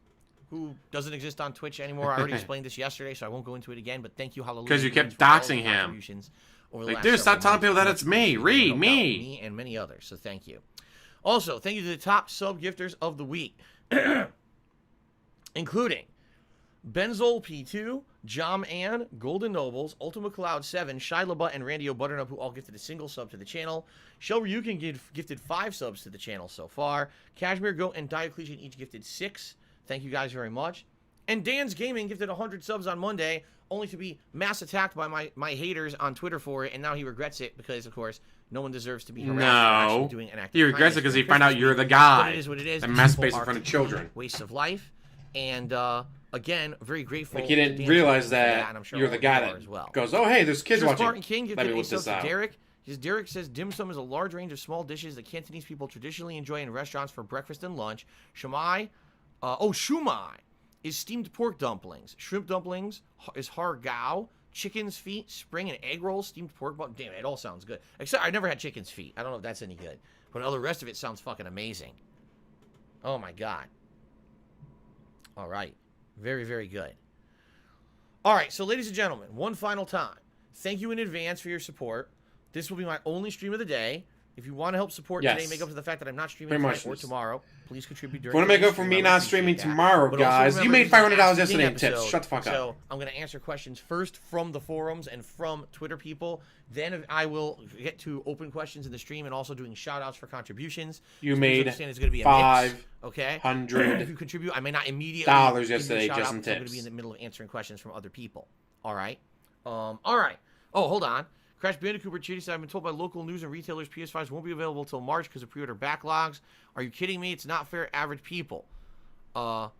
who doesn't exist on Twitch anymore. I already explained this yesterday, so I won't go into it again. But thank you, Hallelujah. Because you kept for all of doxing the him. contributions over the Like, last dude, stop several telling months. people that Much it's me. appreciated. Reee, It helped out me. Me and many others, so thank you. Also, thank you to the top sub-gifters of the week, including Benzol P2, Jom Ann, Golden Nobles, Ultima Cloud 7, Shai LaButt, and Randy O'Butternut, who all gifted a single sub to the channel. Shel Ryukin gifted 5 subs to the channel so far. Cashmere Goat and Diocletian each gifted 6. Thank you guys very much. And Dan's Gaming gifted 100 subs on Monday, only to be mass attacked by my haters on Twitter for it, and now he regrets it because, of course, no one deserves to be harassed for actually doing an act of He regrets it kindness because he during found out Christmas you're week. the guy. But it is what it is. And These mass people space in are front of children. Wastes of life. And again, very grateful. Like, he didn't Dan realize for that, that and I'm sure you're all the of guy you are that as well. goes, oh, hey, there's kids Sir watching. Spartan King Let gifted me a whip sub this to out. Derek. Derek says dim sum is a large range of small dishes that Cantonese people traditionally enjoy in restaurants for breakfast and lunch. Shumai is steamed pork dumplings. Shrimp dumplings is har gao. Chicken's feet, spring, and egg rolls, steamed pork bun. Damn, it all sounds good. Except I never had chicken's feet. I don't know if that's any good. But all the rest of it sounds fucking amazing. Oh my god. All right. Very, very good. All right, so ladies and gentlemen, one final time. Thank you in advance for your support. This will be my only stream of the day. If you want to help support today, make up for the fact that I'm not streaming tonight or tomorrow, please contribute during If you want to make up for me not streaming tomorrow, guys, you made $500 yesterday in tips. Shut the fuck up. So I'm going to answer questions first from the forums and from Twitter people. Then I will get to open questions in the stream and also doing shout-outs for contributions. You so made it's going to be a mix, okay? $500 if you contribute, I may not immediately yesterday just in I'm tips. going to be in the middle of answering questions from other people. All right? All right. Oh, hold on. Crash Bandicoot Chitty said, I've been told by local news and retailers PS5s won't be available until March because of pre-order backlogs. Are you kidding me? It's not fair, average people. And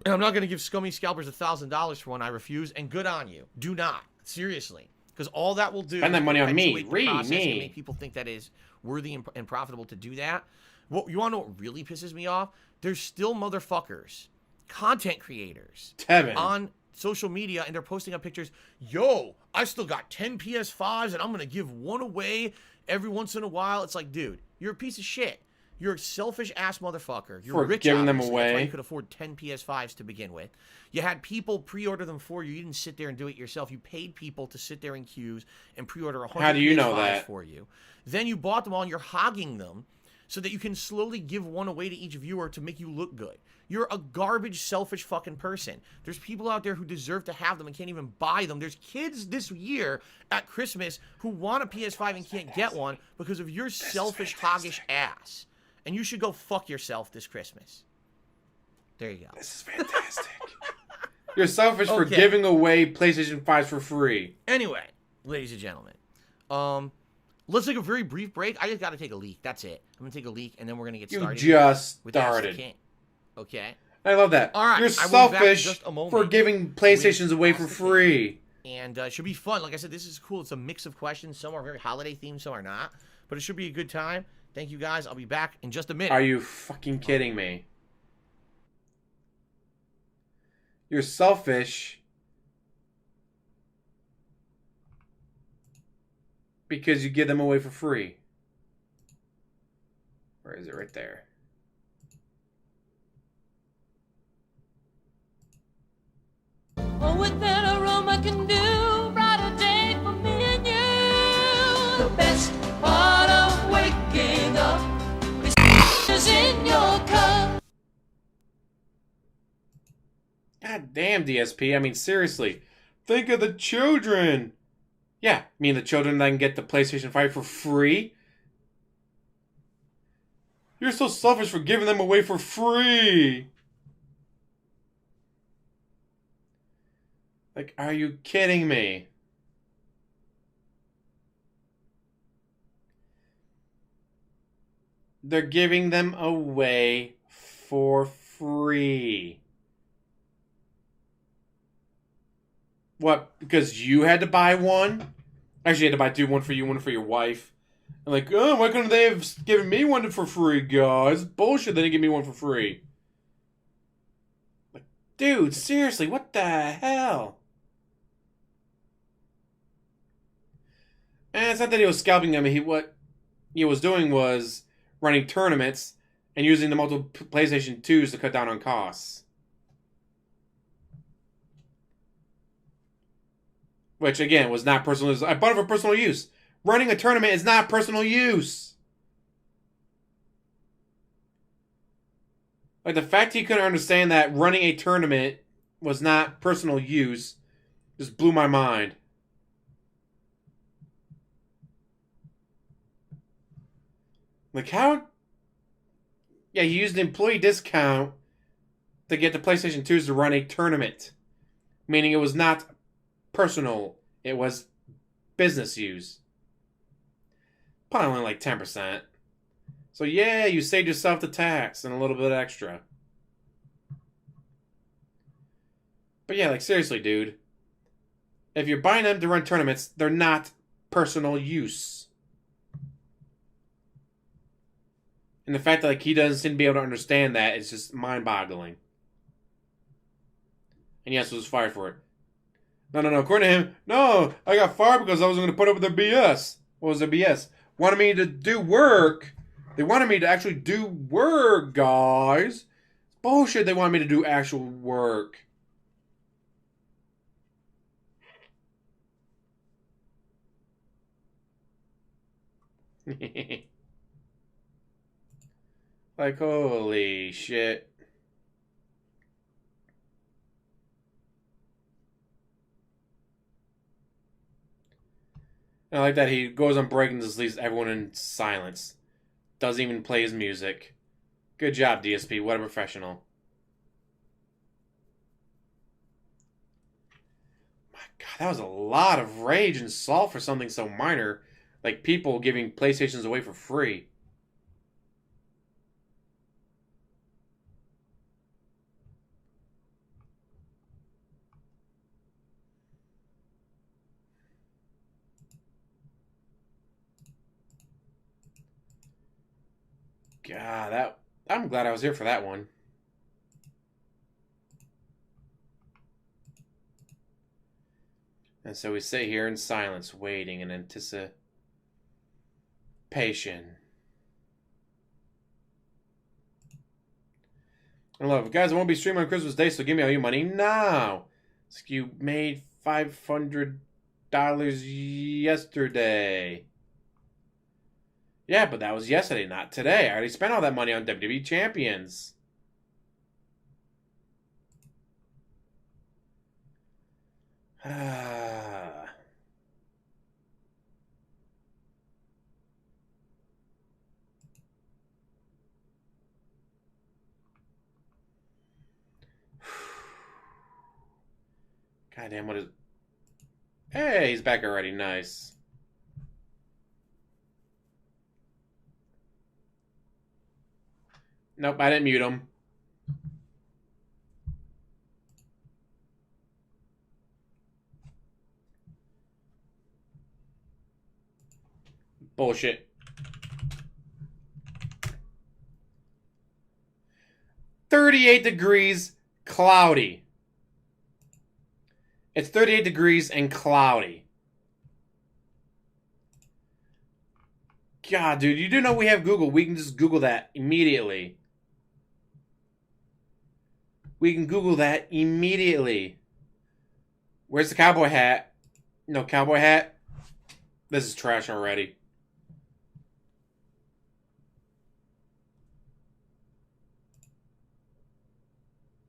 I'm not going to give scummy scalpers $1,000 for one. I refuse. And good on you. Do not. Seriously. Because all that will do Spend that money on me. and make people think that is worthy and profitable to do that. What you want to know what really pisses me off? There's still motherfuckers, content creators, Tevin. on social media, and they're posting up pictures. Yo, I still got 10 PS5s, and I'm gonna give one away every once in a while. It's like, dude, you're a piece of shit. You're a selfish ass motherfucker. You're rich, giving them obviously. That's why away. you could afford 10 PS5s to begin with. You had people pre-order them for you. You didn't sit there and do it yourself. You paid people to sit there in queues and pre-order 100 How do you PS5s know that? for you. Then you bought them all, and you're hogging them so that you can slowly give one away to each viewer to make you look good. You're a garbage, selfish fucking person. There's people out there who deserve to have them and can't even buy them. There's kids this year at Christmas who want a PS5 and can't get one because of your selfish, hoggish ass. And you should go fuck yourself this Christmas. There you go. This is fantastic. You're selfish for giving away PlayStation 5s for free. Anyway, ladies and gentlemen, let's take a very brief break. I just got to take a leak. That's it. I'm going to take a leak, and then we're going to get started. You just with Ask the started. King. Okay? I love that. All right, You're I will be back in selfish just a moment for giving PlayStations away for free. And it should be fun. Like I said, this is cool. It's a mix of questions. Some are very holiday themed, some are not. But it should be a good time. Thank you, guys. I'll be back in just a minute. Are you fucking kidding me? You're selfish because you give them away for free. Where is it? Right there. Oh, what that aroma can do, brighter day for me and you. The best part of waking up is in your cup. God damn, DSP. I mean, seriously. Think of the children. Yeah, I mean the children that can get the PlayStation 5 for free. You're so selfish for giving them away for free. Like, are you kidding me? They're giving them away for free. What? Because you had to buy one? Actually, you had to buy two. One for you, one for your wife. I'm like, oh, why couldn't they have given me one for free, guys? Bullshit, they didn't give me one for free. Like, dude, seriously, what the hell? And it's not that he was scalping them. What he was doing was running tournaments and using the multiple PlayStation 2s to cut down on costs. Which, again, was not personal use. I bought it for personal use. Running a tournament is not personal use. Like, the fact he couldn't understand that running a tournament was not personal use just blew my mind. Like, how... Yeah, he used an employee discount to get the PlayStation 2s to run a tournament. Meaning it was not personal. It was business use. Probably only like 10%. So yeah, you saved yourself the tax and a little bit extra. But yeah, like seriously, dude. If you're buying them to run tournaments, they're not personal use. And the fact that like he doesn't seem to be able to understand that is just mind-boggling. And yes, was fired for it. No. According to him, no, I got fired because I wasn't going to put up with the BS. What was the BS? Wanted me to do work. They wanted me to actually do work, guys. Bullshit, they wanted me to do actual work. Like, holy shit. I like that he goes on break and just leaves everyone in silence. Doesn't even play his music. Good job, DSP. What a professional. My God, that was a lot of rage and salt for something so minor. Like people giving PlayStations away for free. God, I'm glad I was here for that one. And so we sit here in silence, waiting in anticipation. I love it. Guys, I won't be streaming on Christmas Day, so give me all your money now. You made $500 yesterday. Yeah, but that was yesterday, not today. I already spent all that money on WWE Champions. Goddamn, what is... Hey, he's back already. Nice. Nope, I didn't mute him. Bullshit. $38 degrees, cloudy. It's 38 degrees and cloudy. God, dude, you do know we have Google. We can just Google that immediately. We can Google that immediately. Where's the cowboy hat? No cowboy hat? This is trash already.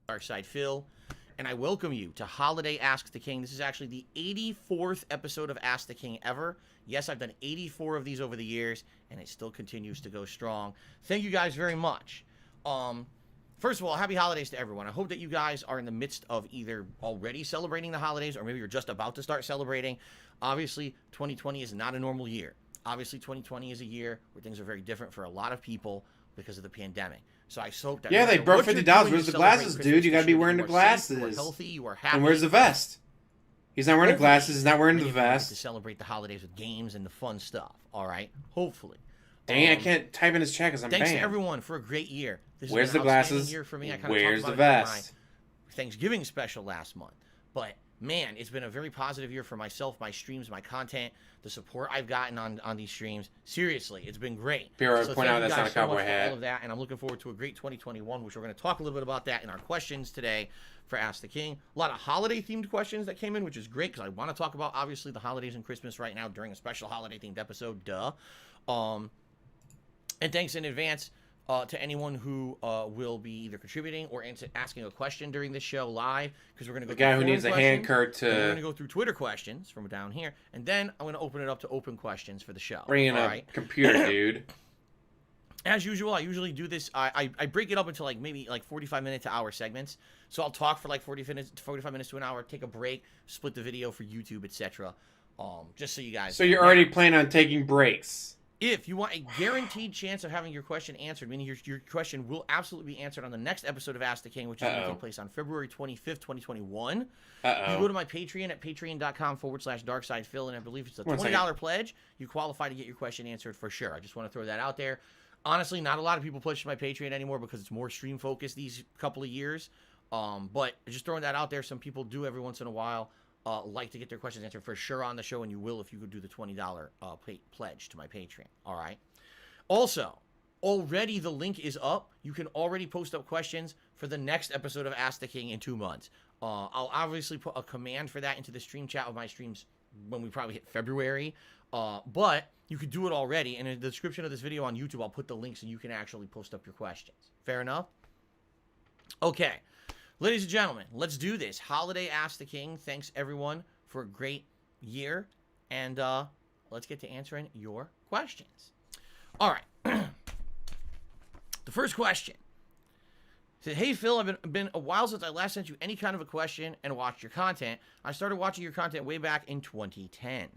Darkside Phil, and I welcome you to Holiday Ask the King. This is actually the 84th episode of Ask the King ever. Yes, I've done 84 of these over the years, and it still continues to go strong. Thank you guys very much. First of all, happy holidays to everyone. I hope that you guys are in the midst of either already celebrating the holidays or maybe you're just about to start celebrating. Obviously, 2020 is not a normal year. Obviously, 2020 is a year where things are very different for a lot of people because of the pandemic. So I hope that... Yeah, they broke $50. Where's the glasses, dude? You gotta be wearing the glasses. You are healthy, you are happy. And where's the vest? He's not wearing the glasses. He's not wearing the vest. To celebrate the holidays with games and the fun stuff. All right? Hopefully. Dang, I can't type in his chat because I'm Thanks banned. to everyone for a great year. This Where's has the been an outstanding glasses? year for me. I Where's talked the about it in vest? my Thanksgiving special last month. But man, it's been a very positive year for myself, my streams, my content, the support I've gotten on these streams. Seriously, it's been great. Bureau, So point out thank you that's not a guys so cowboy much for hat. all of that, and I'm looking forward to a great 2021, which we're going to talk a little bit about that in our questions today for Ask the King. A lot of holiday-themed questions that came in, which is great, because I want to talk about, obviously, the holidays and Christmas right now during a special holiday-themed episode, duh. And thanks in advance to anyone who will be either contributing or asking a question during this show live, because we're going to go The guy through who needs a forum hand questions, cart and we're going to to go through Twitter questions from down here, and then I'm going to open it up to open questions for the show. bring in All a right? computer, dude. As usual, I usually do this. I break it up into maybe 45-minute to hour segments. So I'll talk for 45 minutes to an hour, take a break, split the video for YouTube, etc. Just so you guys. So you're already planning on taking breaks. If you want a guaranteed chance of having your question answered, meaning your question will absolutely be answered on the next episode of Ask the King, which is going to take place on February 25th, 2021. You go to my Patreon at patreon.com/darksidephil, and I believe it's a $20 pledge. You qualify to get your question answered for sure. I just want to throw that out there. Honestly, not a lot of people pledge to my Patreon anymore because it's more stream focused these couple of years. But just throwing that out there, some people do every once in a while like to get their questions answered for sure on the show, and you will if you could do the $20 pledge to my Patreon. All right. Also, already the link is up. You can already post up questions for the next episode of Ask the King in 2 months. I'll obviously put a command for that into the stream chat of my streams when we probably hit February. But you could do it already. And in the description of this video on YouTube, I'll put the links so you can actually post up your questions. Fair enough? Okay. Ladies and gentlemen, let's do this. Holiday Ask the King. Thanks, everyone, for a great year. And let's get to answering your questions. All right. The first question. Said, hey, Phil, I've been a while since I last sent you any kind of a question and watched your content. I started watching your content way back in 2010.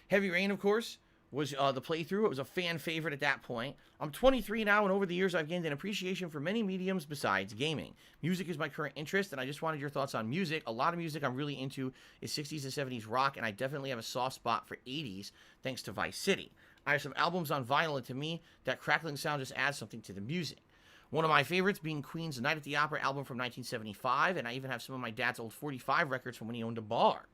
Heavy Rain, of course, was the playthrough. It was a fan favorite at that point. I'm 23 now, and over the years, I've gained an appreciation for many mediums besides gaming. Music is my current interest, and I just wanted your thoughts on music. A lot of music I'm really into is 60s and 70s rock, and I definitely have a soft spot for 80s, thanks to Vice City. I have some albums on vinyl, and to me, that crackling sound just adds something to the music. One of my favorites being Queen's Night at the Opera album from 1975, and I even have some of my dad's old 45 records from when he owned a bar.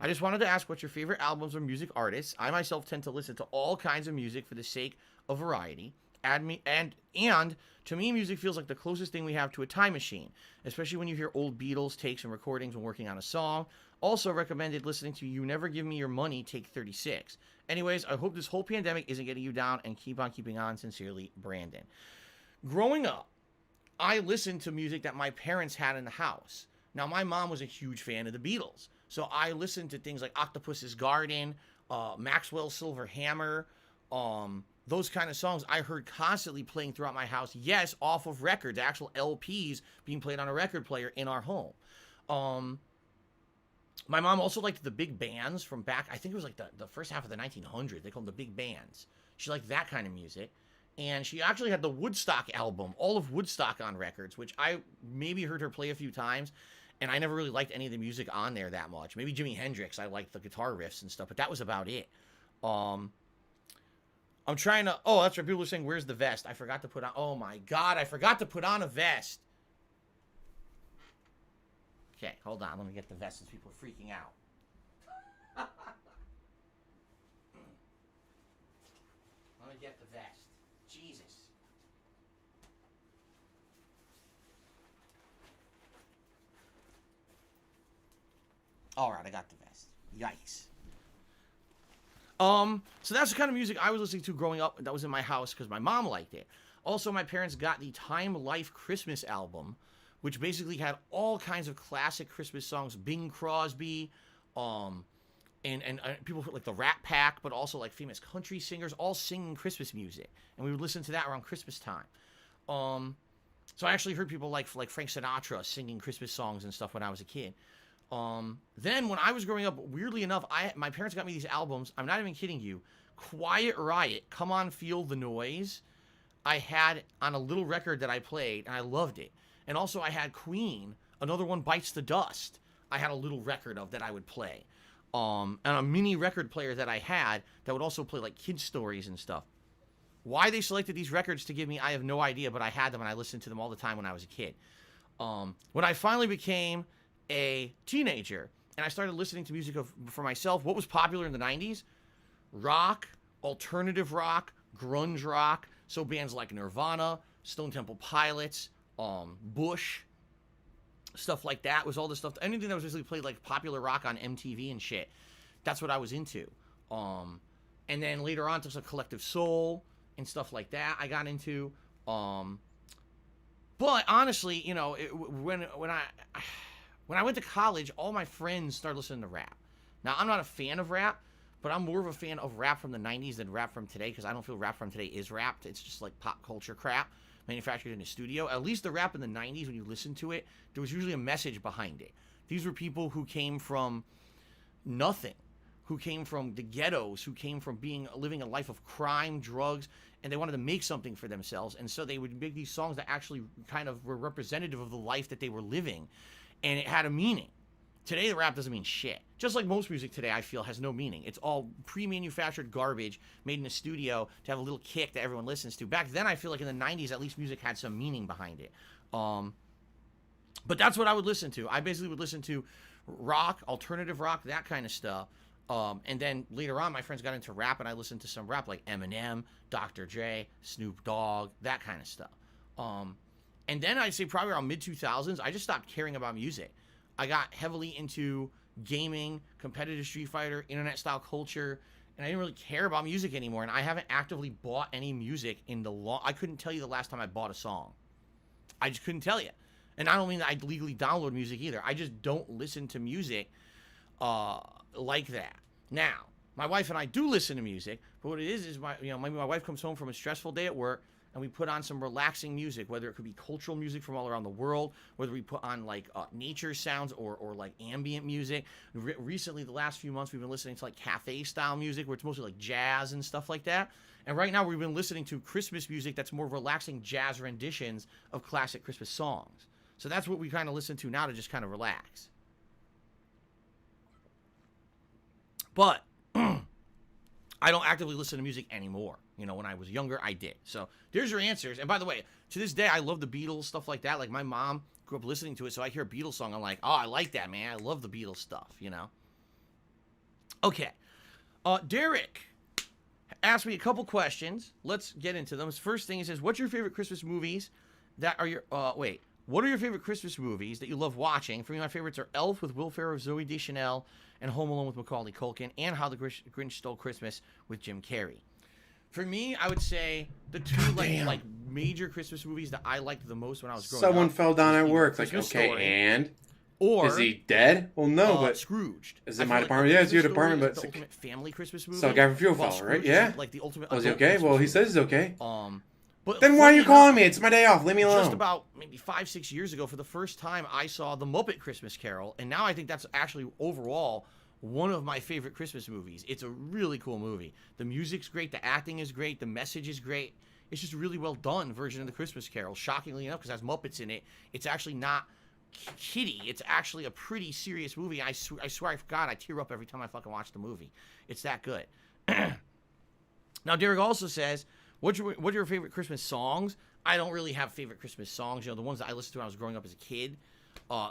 I just wanted to ask what your favorite albums or music artists. I myself tend to listen to all kinds of music for the sake of variety. And to me, music feels like the closest thing we have to a time machine, especially when you hear old Beatles takes and recordings when working on a song. Also recommended listening to You Never Give Me Your Money, Take 36. Anyways, I hope this whole pandemic isn't getting you down, and keep on keeping on. Sincerely, Brandon. Growing up, I listened to music that my parents had in the house. Now, my mom was a huge fan of the Beatles, so I listened to things like Octopus's Garden, Maxwell's Silver Hammer, those kind of songs I heard constantly playing throughout my house. Yes, off of records, actual LPs being played on a record player in our home. My mom also liked the big bands from back, I think it was like the first half of the 1900s. They called them the big bands. She liked that kind of music. And she actually had the Woodstock album, all of Woodstock on records, which I maybe heard her play a few times. And I never really liked any of the music on there that much. Maybe Jimi Hendrix, I liked the guitar riffs and stuff, but that was about it. I'm trying to... Oh, that's right. People are saying, where's the vest? I forgot to put on... Oh, my God. I forgot to put on a vest. Okay, hold on. Let me get the vest since people are freaking out. Let me get the vest. Jesus. All right, I got the vest. Yikes. So that's the kind of music I was listening to growing up. That was in my house because my mom liked it. Also, my parents got the Time Life Christmas album, which basically had all kinds of classic Christmas songs. Bing Crosby, and people like the Rat Pack, but also like famous country singers, all singing Christmas music, and we would listen to that around Christmas time. So I actually heard people like Frank Sinatra singing Christmas songs and stuff when I was a kid. Then when I was growing up, weirdly enough, my parents got me these albums. I'm not even kidding you. Quiet Riot, Come On Feel the Noise, I had on a little record that I played, and I loved it. And also I had Queen, another one, Bites the Dust, I had a little record of that I would play. And a mini record player that I had that would also play like kid stories and stuff. Why they selected these records to give me, I have no idea, but I had them and I listened to them all the time when I was a kid. When I finally became a teenager, and I started listening to music for myself. What was popular in the 90s? Rock, alternative rock, grunge rock. So bands like Nirvana, Stone Temple Pilots, Bush, stuff like that was all the stuff. Anything that was basically played like popular rock on MTV and shit. That's what I was into. And then later on, there's a Collective Soul and stuff like that I got into. But honestly, you know, when I went to college, all my friends started listening to rap. Now, I'm not a fan of rap, but I'm more of a fan of rap from the 90s than rap from today, because I don't feel rap from today is rap. It's just like pop culture crap manufactured in a studio. At least the rap in the 90s, when you listen to it, there was usually a message behind it. These were people who came from nothing, who came from the ghettos, who came from living a life of crime, drugs, and they wanted to make something for themselves. And so they would make these songs that actually kind of were representative of the life that they were living, and it had a meaning. Today, the rap doesn't mean shit. Just like most music today, I feel, has no meaning. It's all pre-manufactured garbage made in a studio to have a little kick that everyone listens to. Back then, I feel like in the 90s, at least music had some meaning behind it. But that's what I would listen to. I basically would listen to rock, alternative rock, that kind of stuff. And then later on, my friends got into rap, and I listened to some rap like Eminem, Dr. Dre, Snoop Dogg, that kind of stuff. And then I'd say probably around mid-2000s, I just stopped caring about music. I got heavily into gaming, competitive Street Fighter, internet-style culture, and I didn't really care about music anymore. And I haven't actively bought any music in I couldn't tell you the last time I bought a song. I just couldn't tell you. And I don't mean that I legally download music either. I just don't listen to music like that. Now, my wife and I do listen to music, but what it is maybe my wife comes home from a stressful day at work, and we put on some relaxing music, whether it could be cultural music from all around the world, whether we put on like nature sounds or like ambient music. Recently, the last few months, we've been listening to like cafe style music, where it's mostly like jazz and stuff like that. And right now, we've been listening to Christmas music that's more relaxing jazz renditions of classic Christmas songs. So that's what we kind of listen to now to just kind of relax. But I don't actively listen to music anymore. You know, when I was younger, I did. So there's your answers. And by the way, to this day, I love the Beatles, stuff like that. Like, my mom grew up listening to it, so I hear a Beatles song, I'm like, oh, I like that, man. I love the Beatles stuff, you know? Okay. Derek asked me a couple questions. Let's get into them. First thing, he says, what's your favorite Christmas movies that are your... What are your favorite Christmas movies that you love watching? For me, my favorites are Elf with Will Ferrell, Zooey Deschanel, and Home Alone with Macaulay Culkin, and How the Grinch Stole Christmas with Jim Carrey. For me, I would say the two like major Christmas movies that I liked the most when I was growing up. Someone fell down at work. Like, Christmas okay, Story, and? Or Is he dead? Well, no, but... Scrooged. Is it my department? Yeah, it's your department, but... The ultimate family Christmas movie. So, Guy from Fuel fell, right? Yeah. Like the ultimate... Was he okay? Well, he says he's okay. But then why are you calling me? It's my day off. Leave me alone. Just about maybe 5-6 years ago, for the first time, I saw The Muppet Christmas Carol, and now I think that's actually overall one of my favorite Christmas movies. It's a really cool movie. The music's great, the acting is great, the message is great. It's just a really well done version of The Christmas Carol. Shockingly enough, because it has Muppets in it, it's actually not kiddie. It's actually a pretty serious movie. I swear I forgot. I tear up every time I fucking watch the movie. It's that good. Now, Derek also says, what are your favorite Christmas songs? I don't really have favorite Christmas songs. You know, the ones that I listened to when I was growing up as a kid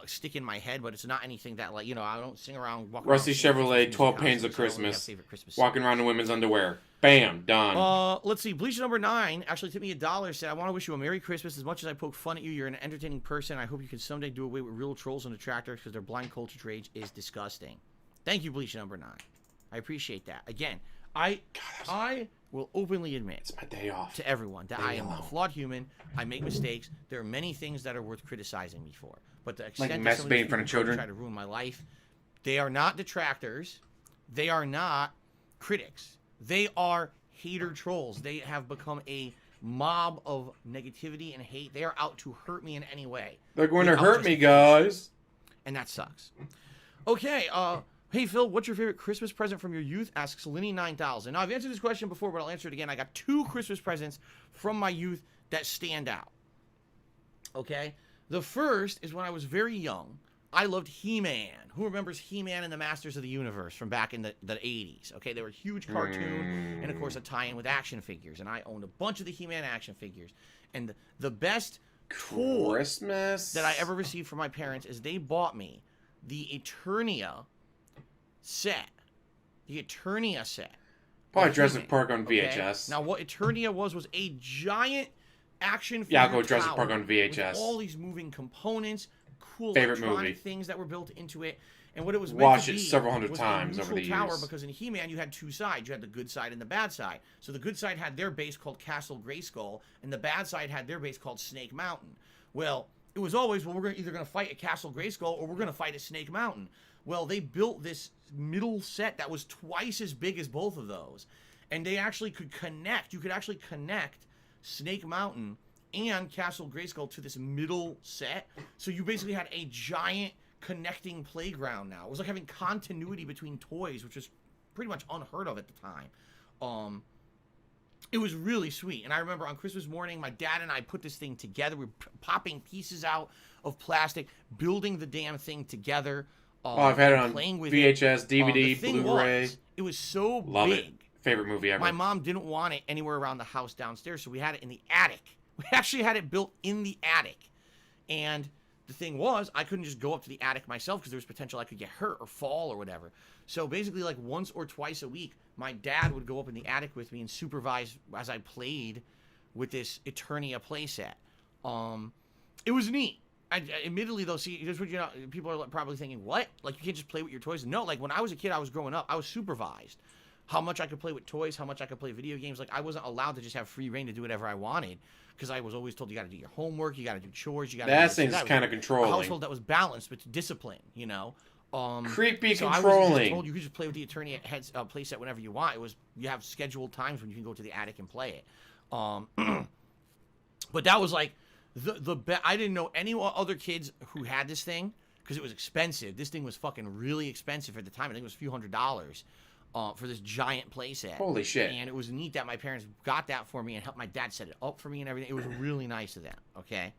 stick in my head, but it's not anything that, like, you know, I don't sing around. Rusty Chevrolet, 12 Pains of Christmas. Walking around in women's underwear. Bam, done. Let's see. Bleach number 9 actually tipped me $1. Said, I want to wish you a Merry Christmas. As much as I poke fun at you, you're an entertaining person. I hope you can someday do away with real trolls and detractors, because their blind culture rage is disgusting. Thank you, Bleach number 9. I appreciate that. Again, I will openly admit, it's my day off, to everyone that I am a flawed human. I make mistakes. There are many things that are worth criticizing me for. But the extent like that some of these masturbating in front of people children try to ruin my life, they are not detractors. They are not critics. They are hater trolls. They have become a mob of negativity and hate. They are out to hurt me in any way. They're going to hurt me, guys. And that sucks. Okay, hey, Phil, what's your favorite Christmas present from your youth? Asks Linny9000. Now, I've answered this question before, but I'll answer it again. I got 2 Christmas presents from my youth that stand out. Okay? The first is when I was very young. I loved He-Man. Who remembers He-Man and the Masters of the Universe from back in the 80s? Okay, they were a huge cartoon, and of course a tie-in with action figures. And I owned a bunch of the He-Man action figures. And the best toy Christmas that I ever received from my parents is they bought me the Eternia set. The Eternia set. Probably of Jurassic He-Man, Park on okay? VHS. Now, what Eternia was a giant action figure Yeah, I'll go Jurassic tower Park on VHS. with all these moving components, cool Favorite electronic movie. things that were built into it. And what it was meant Watched to it be several hundred was times a over neutral the tower years. because in He-Man you had two sides. You had the good side and the bad side. So the good side had their base called Castle Grayskull, and the bad side had their base called Snake Mountain. Well, it was always, well, we're either going to fight at Castle Grayskull or we're going to fight at Snake Mountain. Well, they built this middle set that was twice as big as both of those. And they actually could connect. You could actually connect Snake Mountain and Castle Grayskull to this middle set. So you basically had a giant connecting playground now. It was like having continuity between toys, which was pretty much unheard of at the time. It was really sweet. And I remember on Christmas morning, my dad and I put this thing together. We were popping pieces out of plastic, building the damn thing together. I've had it on playing with VHS, it. DVD, The thing Blu-ray. it was so Love big. it. Favorite movie ever. My mom didn't want it anywhere around the house downstairs, so we had it in the attic. We actually had it built in the attic. And the thing was, I couldn't just go up to the attic myself because there was potential I could get hurt or fall or whatever. So basically, like once or twice a week, my dad would go up in the attic with me and supervise as I played with this Eternia playset. It was neat. Admittedly, though, see, here's what people are probably thinking, what? Like, you can't just play with your toys? No, like, when I was a kid, I was growing up, I was supervised. How much I could play with toys, how much I could play video games. Like, I wasn't allowed to just have free reign to do whatever I wanted, because I was always told you got to do your homework, you got to do chores, you got to. That thing's kind of a controlling. household that was balanced, but discipline, you know. Creepy so controlling. I was just told you could just play with the Eternia playset whenever you want. It was, you have scheduled times when you can go to the attic and play it. But that was like I didn't know any other kids who had this thing because it was expensive. This thing was fucking really expensive at the time. I think it was a few $100s for this giant playset. Holy shit. And it was neat that my parents got that for me and helped my dad set it up for me and everything. It was really nice of them, okay?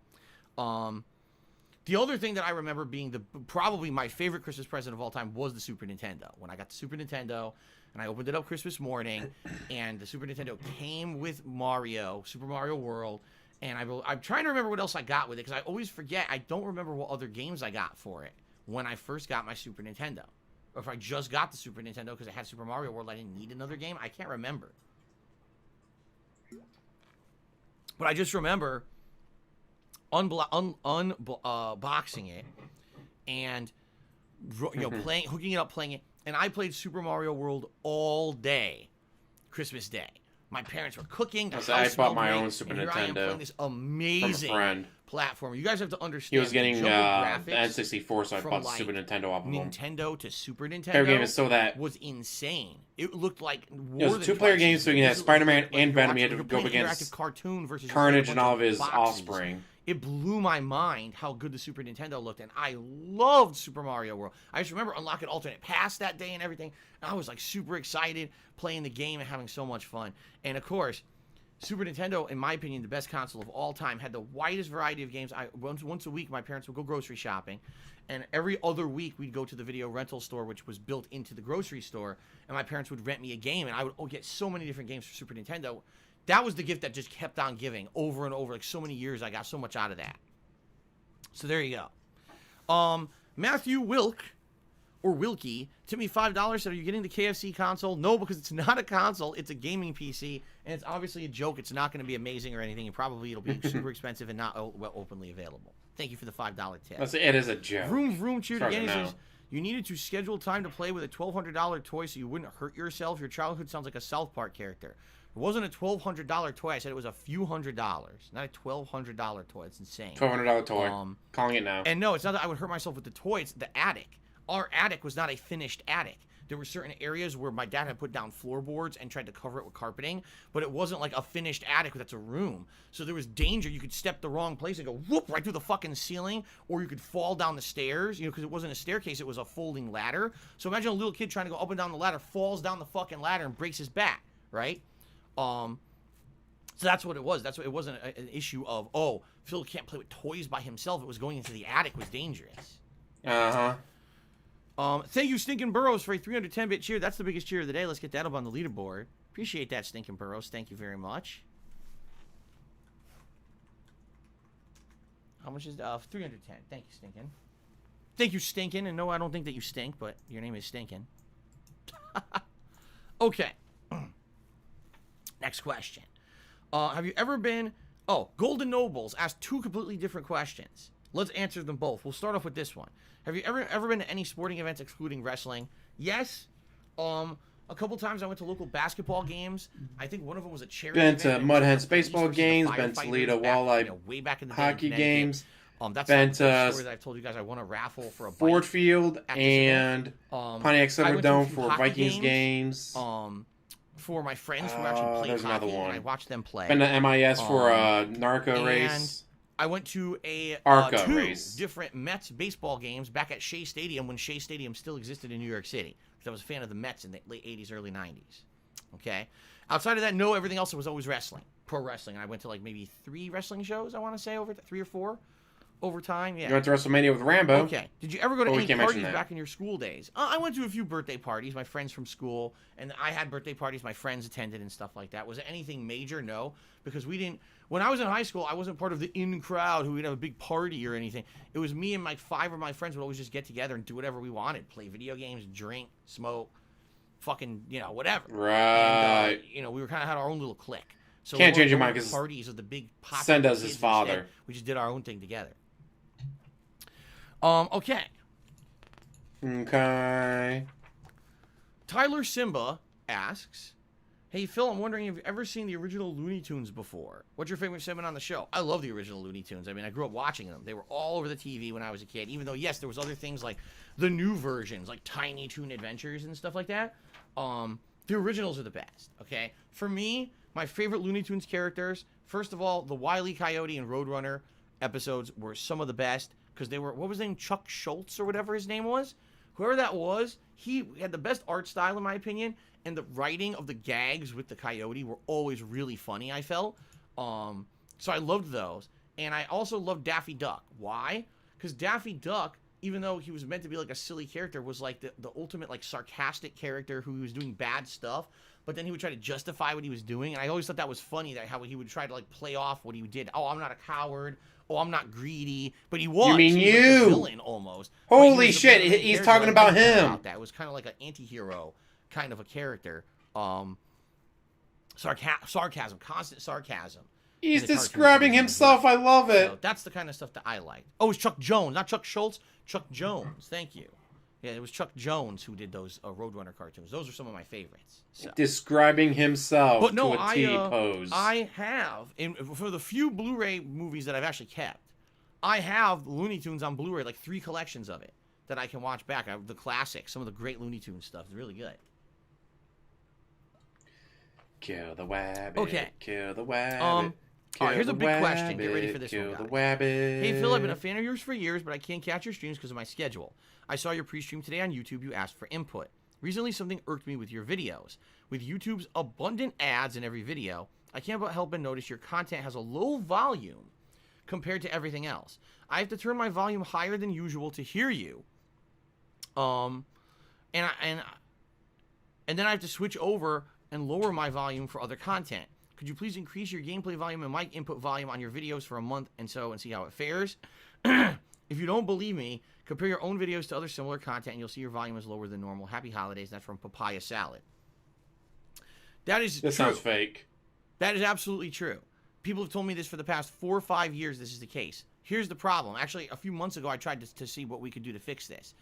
The other thing that I remember being probably my favorite Christmas present of all time was the Super Nintendo. When I got the Super Nintendo and I opened it up Christmas morning and the Super Nintendo came with Mario, Super Mario World, and I'm trying to remember what else I got with it because I always forget. I don't remember what other games I got for it when I first got my Super Nintendo. Or if I just got the Super Nintendo because it had Super Mario World, I didn't need another game. I can't remember. But I just remember unboxing it and hooking it up, playing it. And I played Super Mario World all day, Christmas Day. My parents were cooking. I bought my own Super Nintendo. I am playing this amazing platform. You guys have to understand. He was getting the N64, so I bought the Super Nintendo off of him. Nintendo to Super Nintendo. Favorite game is so that was insane. It looked like it was a two-player game, so you can have Spider-Man and Venom. You had to go against Carnage and all of his offspring. It blew my mind how good the Super Nintendo looked, and I loved Super Mario World. I just remember unlocking alternate paths that day and everything. And I was like super excited playing the game and having so much fun. And of course, Super Nintendo, in my opinion, the best console of all time, had the widest variety of games. Once a week, my parents would go grocery shopping, and every other week we'd go to the video rental store, which was built into the grocery store, and my parents would rent me a game, and I would get so many different games for Super Nintendo. That was the gift that just kept on giving over and over. Like so many years, I got so much out of that. So there you go. Matthew Wilkie tipped me $5. Said, "Are you getting the KFC console?" No, because it's not a console. It's a gaming PC, and it's obviously a joke. It's not going to be amazing or anything, and probably it'll be super expensive and not openly available. Thank you for the $5 tip. It is a joke. Vroom cheered again. He says, "You needed to schedule time to play with a $1,200 toy so you wouldn't hurt yourself. Your childhood sounds like a South Park character." It wasn't a $1,200 toy. I said it was a few $100s, not a $1,200 toy. It's insane. $1,200 toy. Calling it now. And no, it's not that I would hurt myself with the toy. It's the attic. Our attic was not a finished attic. There were certain areas where my dad had put down floorboards and tried to cover it with carpeting, but it wasn't like a finished attic that's a room. So there was danger. You could step the wrong place and go whoop right through the fucking ceiling, or you could fall down the stairs, because it wasn't a staircase, it was a folding ladder. So imagine a little kid trying to go up and down the ladder, falls down the fucking ladder and breaks his back, right? So that's what it was. It wasn't an issue of, oh, Phil can't play with toys by himself. It was going into the attic was dangerous. Thank you, Stinking Burrows, for a 310-bit cheer. That's the biggest cheer of the day. Let's get that up on the leaderboard. Appreciate that, Stinking Burrows. Thank you very much. How much is 310? Thank you, Stinking. Thank you, Stinking. And no, I don't think that you stink, but your name is Stinking. Okay. Next question. Have you ever been... Oh, Golden Nobles asked 2 completely different questions. Let's answer them both. We'll start off with this one. Have you ever been to any sporting events excluding wrestling? Yes. A couple times I went to local basketball games. I think one of them was a charity Been to event. Mud Hens baseball games. Been to Lita Walleye way back in the day hockey in Connecticut. games. That's Been the to story that I've told you guys. I won a raffle for a bike Ford Field at and I Pontiac went to a Silverdome few for hockey Vikings games. For my friends who actually played there's another hockey, one. and I watched them play. Been to MIS for a narco and race. I went to a ARCA 2 race. different Mets baseball games back at Shea Stadium when Shea Stadium still existed in New York City. Because I was a fan of the Mets in the late 80s, early 90s. Okay? Outside of that, no, everything else was always wrestling. Pro wrestling. And I went to like maybe 3 wrestling shows, I want to say, over 3 or 4 over time. Yeah. You went to WrestleMania with Rambo. Okay. Did you ever go to But we any can't mention parties that. back in your school days? I went to a few birthday parties, my friends from school, and I had birthday parties my friends attended and stuff like that. Was it anything major? No, because we didn't. When I was in high school, I wasn't part of the in crowd who would have a big party or anything. It was me and like 5 of my friends would always just get together and do whatever we wanted: play video games, drink, smoke, fucking, whatever. Right. And, we were kind of had our own little clique. So Can't we change your weren't mind going to 'cause parties of the big popular Sen does kids his father. instead. We just did our own thing together. Okay. Okay. Tyler Simba asks, "Hey Phil, I'm wondering if you've ever seen the original Looney Tunes before. What's your favorite segment on the show?" I love the original Looney Tunes. I mean, I grew up watching them. They were all over the TV when I was a kid. Even though, yes, there was other things like the new versions, like Tiny Toon Adventures and stuff like that. The originals are the best. Okay, for me, my favorite Looney Tunes characters. First of all, the Wile E. Coyote and Roadrunner episodes were some of the best because they were, what was his name, Chuck Schultz or whatever his name was. Whoever that was, he had the best art style in my opinion, and the writing of the gags with the coyote were always really funny, I felt. So I loved those. And I also loved Daffy Duck. Why? Because Daffy Duck, even though he was meant to be like a silly character, was like the ultimate like sarcastic character who was doing bad stuff, but then he would try to justify what he was doing. And I always thought that was funny, that how he would try to like play off what he did. Oh, I'm not a coward. Oh, I'm not greedy. But he was. You mean he was you? like a villain almost. But he Holy was a shit, villain he's character. talking I about liked that him. about that. It was kind of like an anti-hero kind of a character. Sarcasm, constant sarcasm. He's in the cartoons describing he was doing. himself. I love it. So that's the kind of stuff that I liked. Oh, it's Chuck Jones, not Chuck Schultz. Chuck Jones. Thank you. Yeah, it was Chuck Jones who did those Roadrunner cartoons. Those are some of my favorites. So. Describing himself But no, to a T pose. I have, for the few Blu-ray movies that I've actually kept, I have Looney Tunes on Blu-ray, like 3 collections of it that I can watch back. I have the classics, some of the great Looney Tunes stuff. It's really good. Kill the wabbit. Okay. Kill the wabbit. All right, here's Kill a the big question. Get wabbit, ready for this Kill one, the guys. wabbit. Hey, Phil, I've been a fan of yours for years, but I can't catch your streams because of my schedule. I saw your pre-stream today on YouTube. You asked for input. Recently, something irked me with your videos. With YouTube's abundant ads in every video, I can't but help but notice your content has a low volume compared to everything else. I have to turn my volume higher than usual to hear you. And then I have to switch over and lower my volume for other content. Could you please increase your gameplay volume and mic input volume on your videos for a month and see how it fares? If you don't believe me, compare your own videos to other similar content and you'll see your volume is lower than normal. Happy holidays. That's from Papaya Salad. That is This true. sounds fake. That is absolutely true. People have told me this for the past 4 or 5 years. This is the case. Here's the problem. Actually, a few months ago, I tried to see what we could do to fix this.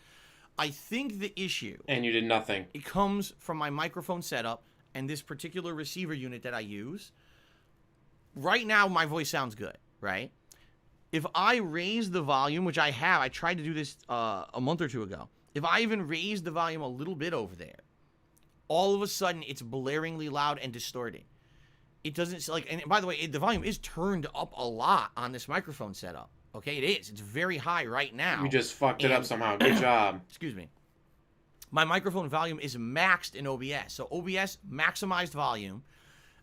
I think the issue... And you did nothing. It comes from my microphone setup and this particular receiver unit that I use. Right now, my voice sounds good, right? If I raise the volume, which I have, I tried to do this a month or 2 ago. If I even raise the volume a little bit over there, all of a sudden, it's blaringly loud and distorting. It doesn't, like, and by the way, the volume is turned up a lot on this microphone setup. Okay, it is. It's very high right now. You just fucked it up somehow. Good job. Excuse me. My microphone volume is maxed in OBS. So OBS maximized volume.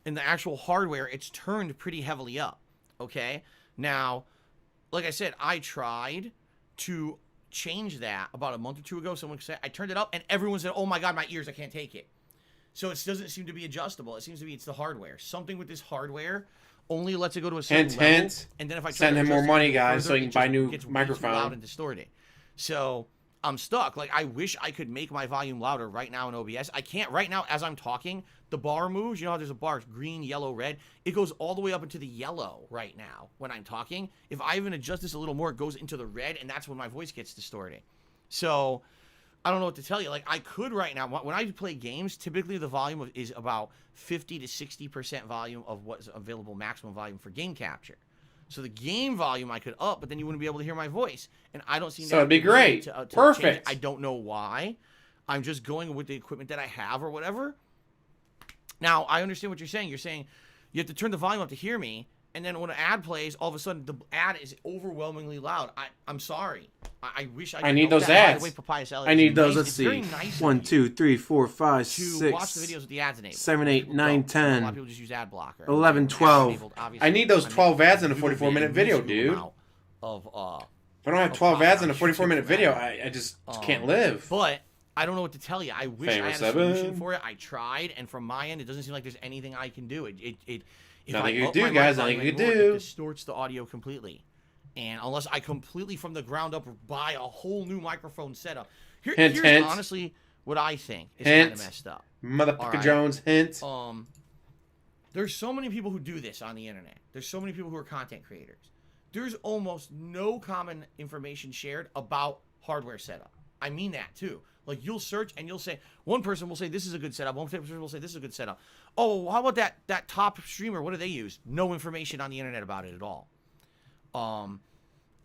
In the actual hardware, it's turned pretty heavily up. Okay? Now, like I said, I tried to change that about a month or 2 ago. Someone said, I turned it up, and everyone said, oh my God, my ears, I can't take it. So it doesn't seem to be adjustable. It seems to be it's the hardware. Something with this hardware only lets it go to a certain level. Hint. And then if I try Send to him more adjust it money, any guys, further, so he can it buy just new gets way too microphone. loud and distorted. So I'm stuck. Like, I wish I could make my volume louder right now in OBS. I can't right now as I'm talking. The bar moves. You know how there's a bar, green, yellow, red. It goes all the way up into the yellow right now when I'm talking. If I even adjust this a little more, it goes into the red, and that's when my voice gets distorted. So I don't know what to tell you. Like, I could right now, when I play games, typically the volume is about 50 to 60% volume of what's available maximum volume for game capture. So the game volume I could up, but then you wouldn't be able to hear my voice. And I don't see So it'd be great. to Perfect. I don't know why. I'm just going with the equipment that I have or whatever. Now, I understand what you're saying. You're saying you have to turn the volume up to hear me. And then when an ad plays, all of a sudden the ad is overwhelmingly loud. I'm sorry. I wish I could. I need help those that. By ads. the way, Papaya Salad I is need those. nice. Let's It's see. very nice of 1, you 2, 3, 4, 5, to 6, watch the videos with the ads enabled. 7, 8, People 9, don't. 10, A lot of people just use ad blocker. 11, Ads 12. enabled, obviously. I need those I'm 12 making ads in a 44-minute video, dude. amount Of If I don't have 12 ads in a 44-minute video, I just can't live. But I don't know what to tell you. I wish I Famous had a solution 7. for it. I tried, and from my end, it doesn't seem like there's anything I can do. If Nothing I you up can do, my guys, mic volume nothing you can anymore, do. It distorts the audio completely. And unless I completely from the ground up buy a whole new microphone setup, Hint, here's hint. honestly what I think is Hint. kind of messed up. Motherfucker All right. Jones, hint. There's so many people who do this on the internet. There's so many people who are content creators. There's almost no common information shared about hardware setup. I mean that too. Like, you'll search and you'll say, one person will say this is a good setup, one person will say this is a good setup. Oh, how about that top streamer? What do they use? No information on the internet about it at all.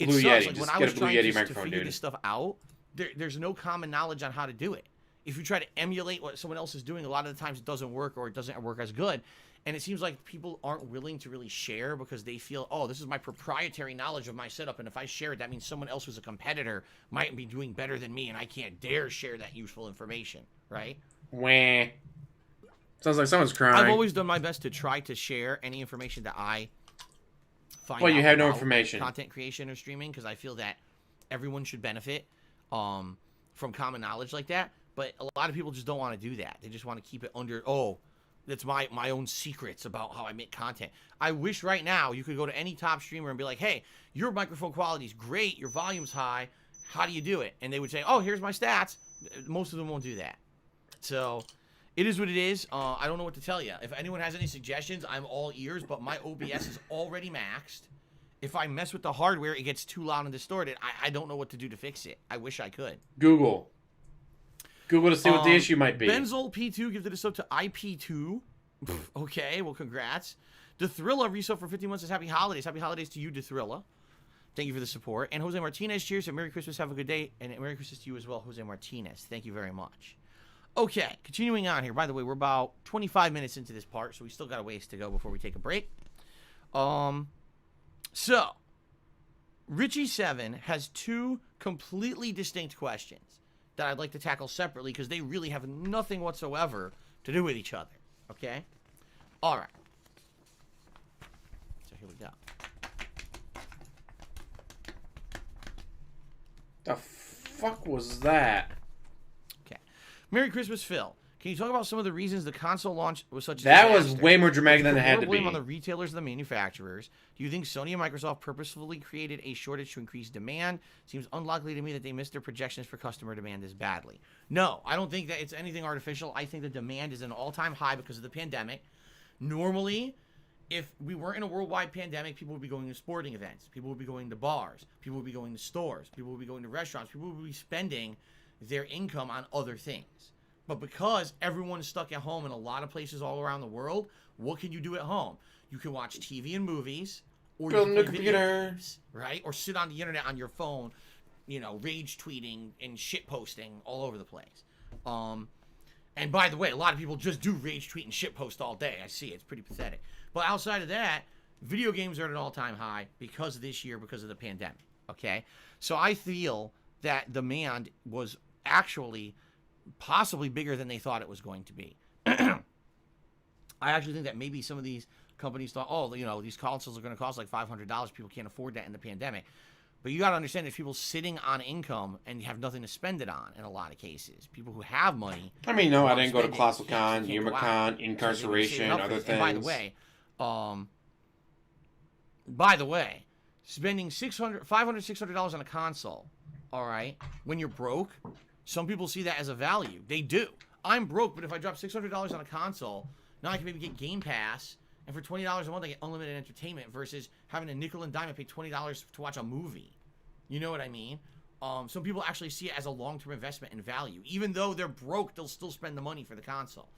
It Blue sucks. Yeti. Like, Just when I get was a Blue trying Yeti to microphone, figure dude. this stuff out, there's no common knowledge on how to do it. If you try to emulate what someone else is doing, a lot of the times it doesn't work, or it doesn't work as good. And it seems like people aren't willing to really share because they feel, oh, this is my proprietary knowledge of my setup, and if I share it, that means someone else who's a competitor might be doing better than me, and I can't dare share that useful information, right? Wah. Sounds like someone's crying. I've always done my best to try to share any information that I find Well, you out have no about information. content creation or streaming, because I feel that everyone should benefit from common knowledge like that. But a lot of people just don't want to do that. They just want to keep it under, that's my own secrets about how I make content. I wish right now you could go to any top streamer and be like, hey, your microphone quality is great, your volume's high, how do you do it? And they would say, oh, here's my stats. Most of them won't do that. So it is what it is. I don't know what to tell you. If anyone has any suggestions, I'm all ears, but my OBS is already maxed. If I mess with the hardware, it gets too loud and distorted. I don't know what to do to fix it. I wish I could. Google to see what the issue might be. Benzol P2 gives it a sub to IP2. Okay, well, congrats. Dethrilla resub for 15 months says happy holidays. Happy holidays to you, Dethrilla. Thank you for the support. And Jose Martinez, cheers and Merry Christmas. Have a good day. And Merry Christmas to you as well, Jose Martinez. Thank you very much. Okay, continuing on here. By the way, we're about 25 minutes into this part, so we still got a ways to go before we take a break. So, Richie7 has two completely distinct questions that I'd like to tackle separately because they really have nothing whatsoever to do with each other. Okay? All right. So here we go. The fuck was that? Okay. Merry Christmas, Phil. Can you talk about some of the reasons the console launch was such a That was disaster? way more dramatic than it Put had more to blame be. on the retailers and the manufacturers. Do you think Sony and Microsoft purposefully created a shortage to increase demand? Seems unlikely to me that they missed their projections for customer demand this badly. No, I don't think that it's anything artificial. I think the demand is an all-time high because of the pandemic. Normally, if we weren't in a worldwide pandemic, people would be going to sporting events. People would be going to bars. People would be going to stores. People would be going to restaurants. People would be spending their income on other things. But because everyone's stuck at home in a lot of places all around the world, what can you do at home? You can watch TV and movies, or Build you a can new play video computer. games, right? Or sit on the internet on your phone, rage tweeting and shit posting all over the place. And by the way, a lot of people just do rage tweet and shit post all day. I see it. It's pretty pathetic. But outside of that, video games are at an all-time high because of this year, because of the pandemic. Okay? So I feel that demand was actually possibly bigger than they thought it was going to be. I actually think that maybe some of these companies thought, these consoles are going to cost like $500. People can't afford that in the pandemic. But you got to understand, there's people sitting on income and have nothing to spend it on in a lot of cases. People who have money. I mean, no, I want didn't go to spend it, ClassicCon, can't go out. Humicon, incarceration, other things. And by the way, spending $500, $600 on a console all right, when you're broke, some people see that as a value. They do. I'm broke, but if I drop $600 on a console, now I can maybe get Game Pass, and for $20 a month, I get unlimited entertainment versus having a nickel and dime and pay $20 to watch a movie. You know what I mean? Some people actually see it as a long-term investment in value. Even though they're broke, they'll still spend the money for the console.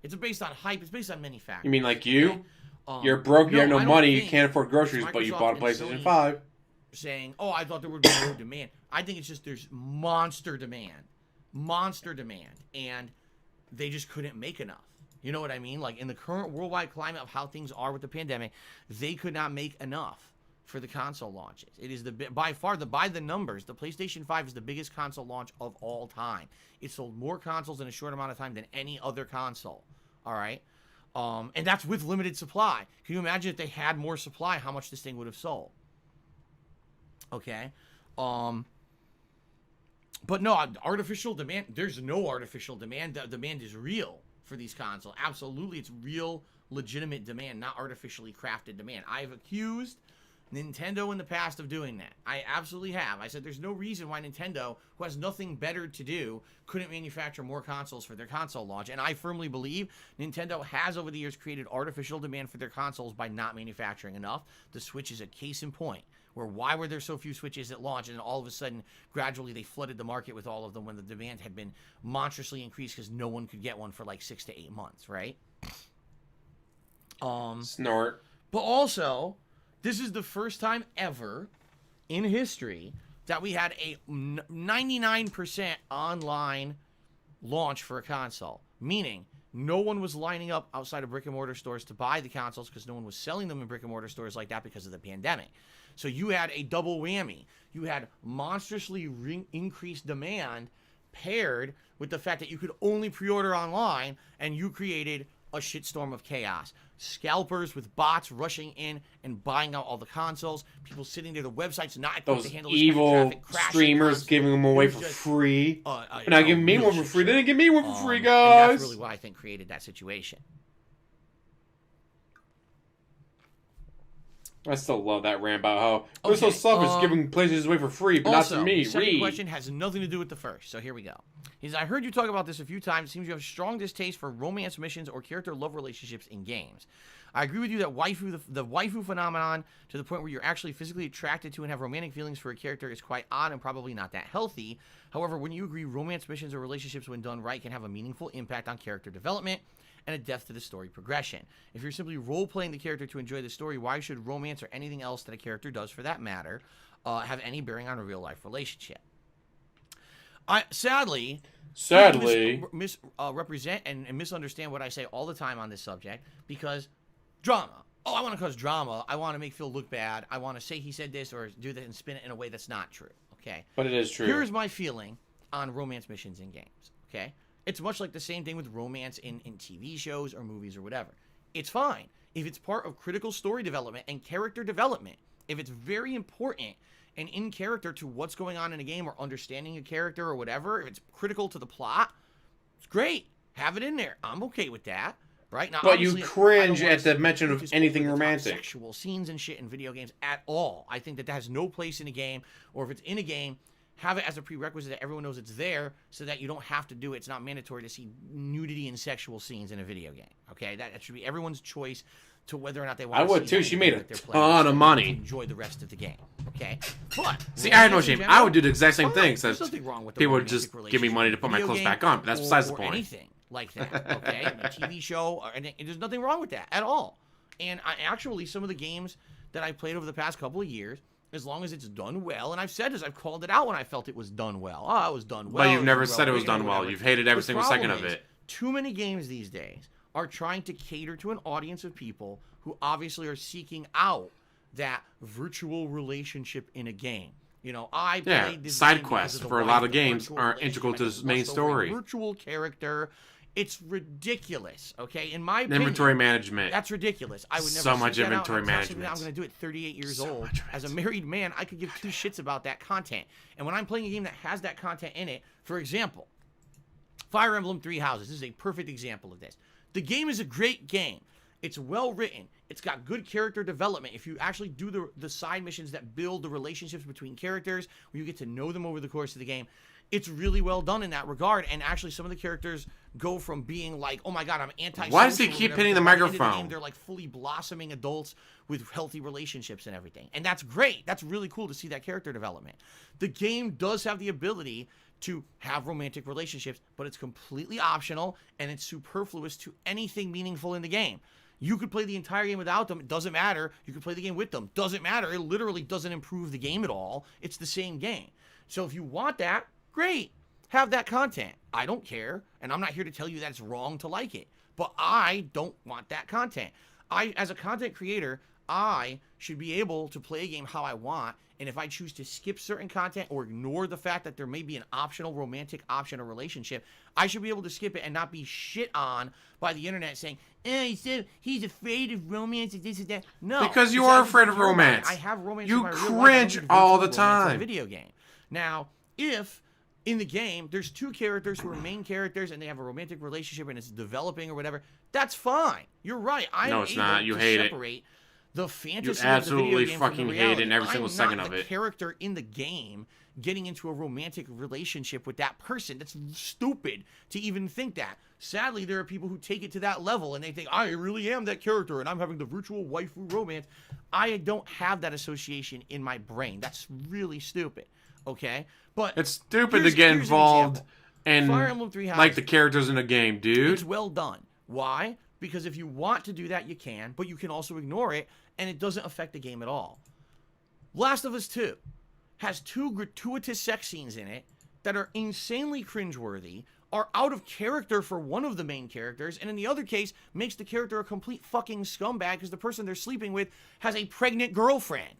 It's based on hype. It's based on many factors. You mean like you? Okay? You're broke, you have no I don't money, you think can't afford groceries, but you Microsoft bought a and PlayStation Sony 5. saying, oh, I thought there would be no demand. I think it's just there's monster demand. And they just couldn't make enough. You know what I mean? Like, in the current worldwide climate of how things are with the pandemic, they could not make enough for the console launches. It is by far, by the numbers, the PlayStation 5 is the biggest console launch of all time. It sold more consoles in a short amount of time than any other console. All right? And that's with limited supply. Can you imagine if they had more supply, how much this thing would have sold? Okay? But no, artificial demand, there's no artificial demand. The demand is real for these consoles. Absolutely, it's real, legitimate demand, not artificially crafted demand. I've accused Nintendo in the past of doing that. I absolutely have. I said there's no reason why Nintendo, who has nothing better to do, couldn't manufacture more consoles for their console launch. And I firmly believe Nintendo has, over the years, created artificial demand for their consoles by not manufacturing enough. The Switch is a case in point. Why were there so few Switches at launch, and all of a sudden, gradually, they flooded the market with all of them when the demand had been monstrously increased because no one could get one for like 6 to 8 months, right? Snort. But also, this is the first time ever in history that we had a 99% online launch for a console, meaning no one was lining up outside of brick-and-mortar stores to buy the consoles because no one was selling them in brick-and-mortar stores like that because of the pandemic. So you had a double whammy. You had monstrously increased demand paired with the fact that you could only pre-order online, and you created a shitstorm of chaos. Scalpers with bots rushing in and buying out all the consoles. People sitting there, the websites not equipped Those to handle this evil kind of traffic, crashing streamers constantly. giving them away It was for just, free. Now Not giving me real one for shit free. They show. didn't give me one for free, And guys. that's really why I think created that situation. I still love that rant about how they're so Okay, selfish giving PlayStations away for free, but Also, not to me. the second Reee. question has nothing to do with the first, so here we go. He says, I heard you talk about this a few times. It seems you have strong distaste for romance missions or character love relationships in games. I agree with you that the waifu phenomenon to the point where you're actually physically attracted to and have romantic feelings for a character is quite odd and probably not that healthy. However, wouldn't you agree romance missions or relationships, when done right, can have a meaningful impact on character development and a depth to the story progression? If you're simply role-playing the character to enjoy the story, why should romance or anything else that a character does, for that matter, have any bearing on a real-life relationship? Sadly, misrepresent and misunderstand what I say all the time on this subject, because drama. Oh, I want to cause drama. I want to make Phil look bad. I want to say he said this or do that and spin it in a way that's not true. Okay? But it is true. Here's my feeling on romance missions in games. Okay? It's much like the same thing with romance in TV shows or movies or whatever. It's fine if it's part of critical story development and character development. If it's very important and in character to what's going on in a game or understanding a character or whatever, if it's critical to the plot, it's great. Have it in there. I'm okay with that. Right? Now, but you cringe at the mention of anything romantic. Sexual scenes and shit in video games at all. I think that has no place in a game, or if it's in a game, have it as a prerequisite that everyone knows it's there so that you don't have to do it. It's not mandatory to see nudity and sexual scenes in a video game. Okay? That should be everyone's choice to whether or not they want to see. I would too. She made a ton ton of money. Enjoy the rest of the game. Okay? But see, I had no shame. I would do the exact same thing. There's nothing wrong with the people would just give me money to put my clothes back on, but that's besides the point. Anything like that, okay? A TV show, and there's nothing wrong with that at all. And actually, some of the games that I played over the past couple of years, as long as it's done well, and I've said this, I've called it out when I felt it was done well. Oh, it was done well. But you've never said it was done well. You've hated every single second of it. Too many games these days are trying to cater to an audience of people who obviously are seeking out that virtual relationship in a game. You know, I played this side game quests because of for a lot of games are integral to the main story. Virtual character. It's ridiculous, okay? In my opinion, inventory management. That's ridiculous. I would never so much inventory management. management. I'm going to do it 38 years old. As a married man, I could give two shits about that content. And when I'm playing a game that has that content in it, for example, Fire Emblem Three Houses. This is a perfect example of this. The game is a great game. It's well written. It's got good character development. If you actually do the side missions that build the relationships between characters, where you get to know them over the course of the game, it's really well done in that regard. And actually, some of the characters go from being like, oh my god, I'm anti-social. Why does he keep hitting the microphone? They're like fully blossoming adults with healthy relationships and everything. And that's great. That's really cool to see that character development. The game does have the ability to have romantic relationships, but it's completely optional and it's superfluous to anything meaningful in the game. You could play the entire game without them. It doesn't matter. You could play the game with them. Doesn't matter. It literally doesn't improve the game at all. It's the same game. So if you want that, great. Have that content. I don't care. And I'm not here to tell you that it's wrong to like it. But I don't want that content. As a content creator, I should be able to play a game how I want. And if I choose to skip certain content or ignore the fact that there may be an optional romantic option or relationship, I should be able to skip it and not be shit on by the internet saying, he's afraid of romance and this and that. No. Because you are afraid of romance. I have romance you in my real life. cringe all the In a time. video game. Now, if in the game there's two characters who are main characters and they have a romantic relationship and it's developing or whatever, that's fine. You're right. No, it's not. You hate it. Separate the fantasy You of the absolutely video game from fucking the hate it reality. in every single second of I'm not it. the character in the game getting into a romantic relationship with that person. That's stupid to even think that. Sadly, there are people who take it to that level and they think, I really am that character and I'm having the virtual waifu romance. I don't have that association in my brain. That's really stupid. Okay? But It's stupid to get involved and Fire Emblem Three Houses, like the characters in the game, dude. it's well done. Why? Because if you want to do that, you can, but you can also ignore it, and it doesn't affect the game at all. Last of Us 2 has 2 gratuitous sex scenes in it that are insanely cringeworthy, are out of character for one of the main characters, and in the other case, makes the character a complete fucking scumbag because the person they're sleeping with has a pregnant girlfriend.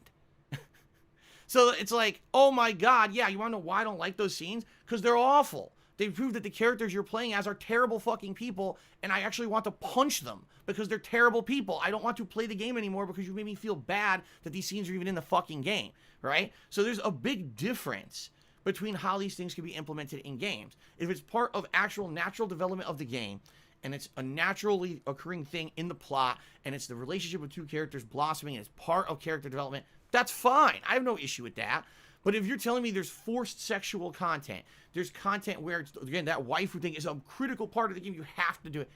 So it's like, oh my god, yeah, you want to know why I don't like those scenes? Because they're awful. They prove that the characters you're playing as are terrible fucking people, and I actually want to punch them because they're terrible people. I don't want to play the game anymore because you made me feel bad that these scenes are even in the fucking game, right? So there's a big difference between how these things can be implemented in games. If it's part of actual natural development of the game, and it's a naturally occurring thing in the plot, and it's the relationship with two characters blossoming, and it's part of character development, that's fine. I have no issue with that. But if you're telling me there's forced sexual content, there's content where, it's, again, that waifu thing is a critical part of the game, you have to do it,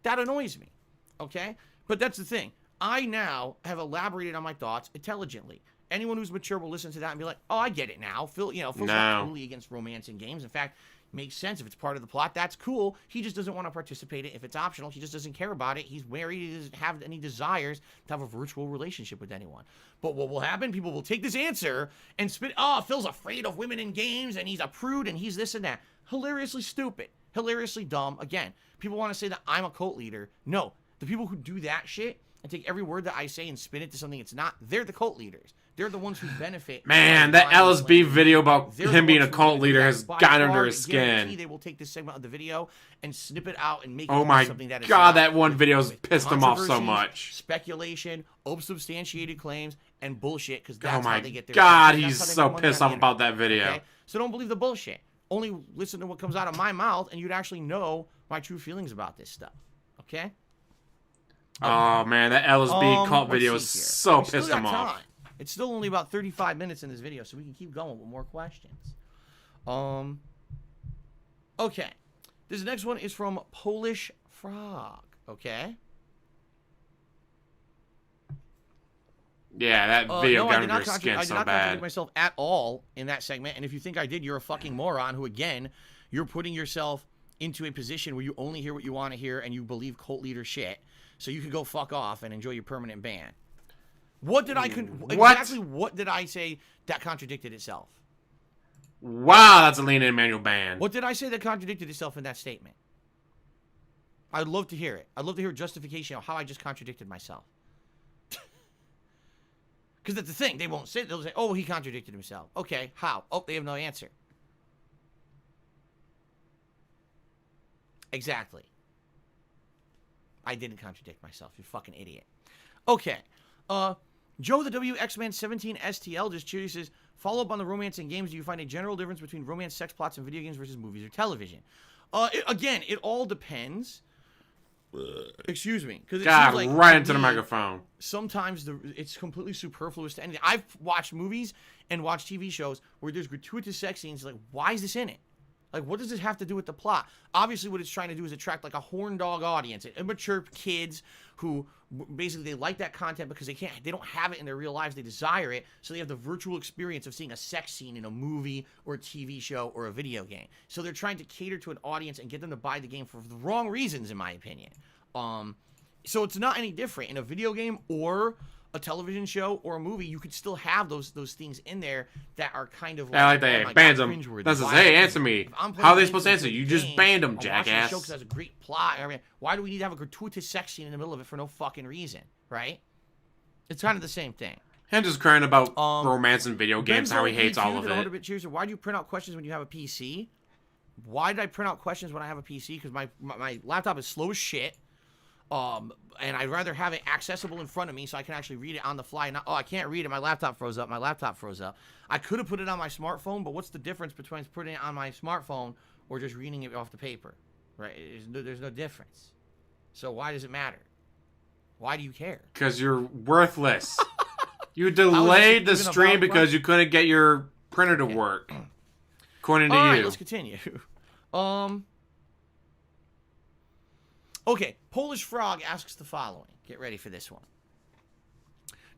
that annoys me, okay? But that's the thing. I now have elaborated on my thoughts intelligently. Anyone who's mature will listen to that and be like, oh, I get it now. Phil's not totally against romance in games. In fact, makes sense if it's part of the plot. That's cool. He just doesn't want to participate in it if it's optional. He just doesn't care about it. He's married. He doesn't have any desires to have a virtual relationship with anyone. But what will happen? People will take this answer and spit, oh, Phil's afraid of women in games and he's a prude and he's this and that. Hilariously stupid. Hilariously dumb. Again, people want to say that I'm a cult leader. No. The people who do that shit and take every word that I say and spin it to something it's not, they're the cult leaders. They're the ones who benefit. Man, that LSB video about him being a cult leader has gotten under his skin. They will take this segment of the video and snip it out and make it Oh my something that is god, not. that one video's With pissed him off so controversies, much. Speculation, unsubstantiated claims, and bullshit, because Oh that's how my they get their god, that's he's how they so make money pissed on off the about that internet, video. okay? So don't believe the bullshit. Only listen to what comes out of my mouth, and you'd actually know my true feelings about this stuff. Okay? Oh man, that LSB cult let's video see is here. so We still pissed got him off. time. It's still only about 35 minutes in this video, so we can keep going with more questions. Okay. This next one is from Polish Frog. Okay? Yeah, that video no, I got did under not his skin I did so not contradict bad. myself at all in that segment, and if you think I did, you're a fucking moron who, again, you're putting yourself into a position where you only hear what you want to hear and you believe cult leader shit, so you can go fuck off and enjoy your permanent ban. What did exactly what did I say that contradicted itself? Wow, that's a lean in manual ban. What did I say that contradicted itself in that statement? I'd love to hear it. I'd love to hear a justification of how I just contradicted myself. Because that's the thing. They won't say it. They'll say, oh, he contradicted himself. Okay, how? Oh, they have no answer. Exactly. I didn't contradict myself. You fucking idiot. Okay. Joe the WX-Man 17 STL just curious says, follow up on the romance in games. Do you find a general difference between romance sex plots in video games versus movies or television? Again, it all depends. Excuse me, because God, like, right into the microphone. Sometimes it's completely superfluous to anything. I've watched movies and watched TV shows where there's gratuitous sex scenes. Like, why is this in it? Like, what does this have to do with the plot? Obviously, what it's trying to do is attract like a horn dog audience, immature kids who basically they like that content because they don't have it in their real lives. They desire it, so they have the virtual experience of seeing a sex scene in a movie or a TV show or a video game. So they're trying to cater to an audience and get them to buy the game for the wrong reasons, in my opinion. So it's not any different in a video game or a television show or a movie. You could still have those things in there that are kind of like, I like that. oh Bans God, them. cringeworthy. That's just, Why- hey, answer me. How are they supposed to answer? You just banned them, jackass. Because it has a great plot. I mean, why do we need to have a gratuitous sex scene in the middle of it for no fucking reason, right? It's kind of the same thing. Him just crying about romance and video games, how he hates all of it. Why do you print out questions when you have a PC? Why did I print out questions when I have a PC? Because my laptop is slow as shit. And I'd rather have it accessible in front of me so I can actually read it on the fly. Not, I can't read it. My laptop froze up. I could have put it on my smartphone, but what's the difference between putting it on my smartphone or just reading it off the paper? Right? There's no difference. So why does it matter? Why do you care? Because you're worthless. You delayed the stream because you couldn't get your printer to work. According to you. All right, let's continue. Okay, Polish Frog asks the following. Get ready for this one.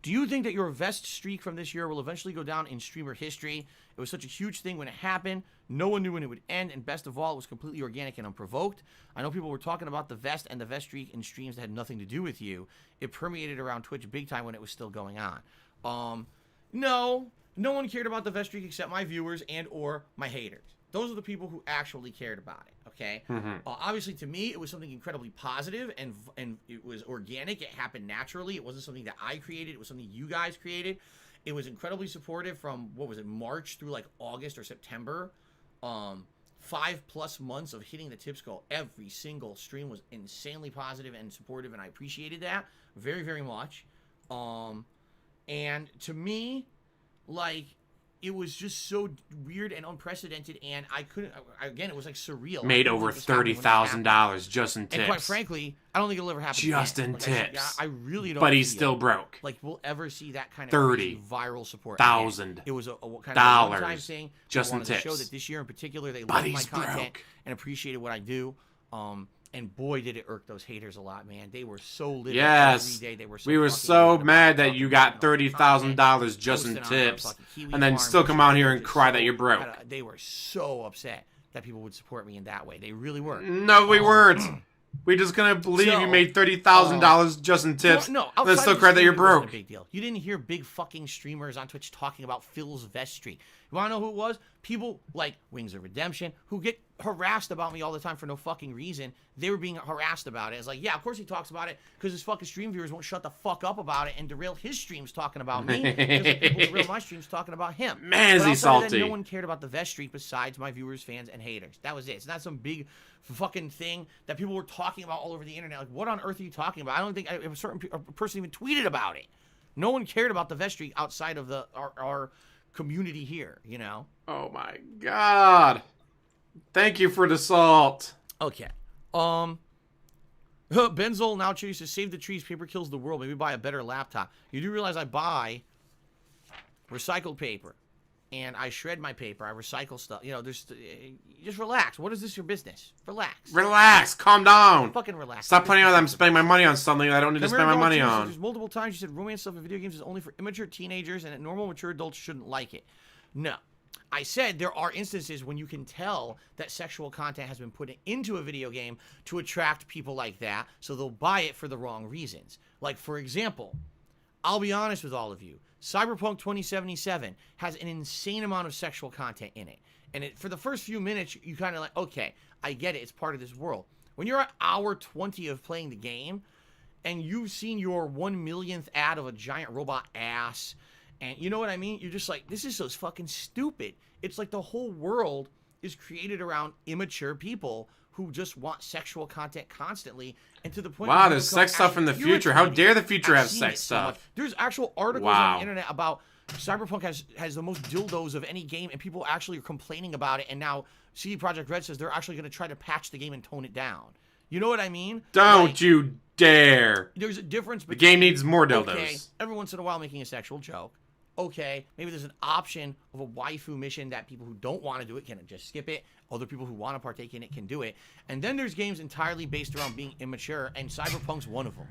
Do you think that your vest streak from this year will eventually go down in streamer history? It was such a huge thing when it happened. No one knew when it would end, and best of all, it was completely organic and unprovoked. I know people were talking about the vest and the vest streak in streams that had nothing to do with you. It permeated around Twitch big time when it was still going on. No one cared about the vest streak except my viewers and or my haters. Those are the people who actually cared about it, okay? Obviously, to me, it was something incredibly positive, and it was organic. It happened naturally. It wasn't something that I created. It was something you guys created. It was incredibly supportive from, March through, like, August or September. 5+ months of hitting the tips goal. Every single stream was insanely positive and supportive, and I appreciated that very, very much. And to me, like, it was just so weird and unprecedented, and I couldn't. Again, it was like surreal. Made over $30,000 just in tips. And quite frankly, I don't think it'll ever happen. Just again. in tips. I really don't. But he's still broke. Like we'll ever see that kind of viral support. $30,000. It was a kind of a one-time thing. Just in tips. tips. To show that this year in particular, they loved my content and appreciated what I do. And boy, did it irk those haters a lot, man. They were so lit yes. every day. They were so we were so mad that you got $30,000 just in tips, and then still come out here and cry that you're broke. They were so upset that people would support me in that way. They really were. No, we weren't. We just couldn't believe you made $30,000 just in tips. No, then still cry that you're broke. A big deal. You didn't hear big fucking streamers on Twitch talking about Phil's vest streak. You want to know who it was? People like Wings of Redemption who get harassed about me all the time for no fucking reason. They were being harassed about it. It's like, yeah, of course he talks about it because his fucking stream viewers won't shut the fuck up about it and derail his streams talking about me because the people derail my streams talking about him. Man, is he salty. No one cared about the vest streak besides my viewers, fans, and haters. That was it. It's not some big fucking thing that people were talking about all over the internet. Like, what on earth are you talking about? I don't think a certain person even tweeted about it. No one cared about the vest streak outside of our community here, you know? Oh my god. Thank you for the salt. Okay. Benzol now chooses save the trees, paper kills the world. Maybe buy a better laptop. You do realize I buy recycled paper. And I shred my paper. I recycle stuff. You know, just relax. What is this your business? Relax. Relax. Calm down. Fucking relax. Stop putting on I'm spending my money on something I don't need to spend my money on. There's multiple times you said romance stuff in video games is only for immature teenagers and that normal mature adults shouldn't like it. No. I said there are instances when you can tell that sexual content has been put into a video game to attract people like that, so they'll buy it for the wrong reasons. Like, for example, I'll be honest with all of you. Cyberpunk 2077 has an insane amount of sexual content in it. And for the first few minutes, you kind of like, okay, I get it. It's part of this world. When you're at hour 20 of playing the game, and you've seen your 1 millionth ad of a giant robot ass, and you know what I mean? You're just like, this is so fucking stupid. It's like the whole world is created around immature people who just want sexual content constantly, and to the point. Wow, there's sex stuff in the future. How dare the future have sex stuff? There's actual articles on the internet about Cyberpunk has the most dildos of any game, and people actually are complaining about it. And now CD Projekt Red says they're actually going to try to patch the game and tone it down. You know what I mean? Don't Like, you dare. there's a difference The between... game needs more dildos. Okay, every once in a while making a sexual joke. Okay, maybe there's an option of a waifu mission that people who don't want to do it can just skip it. Other people who want to partake in it can do it. And then there's games entirely based around being immature, and Cyberpunk's one of them.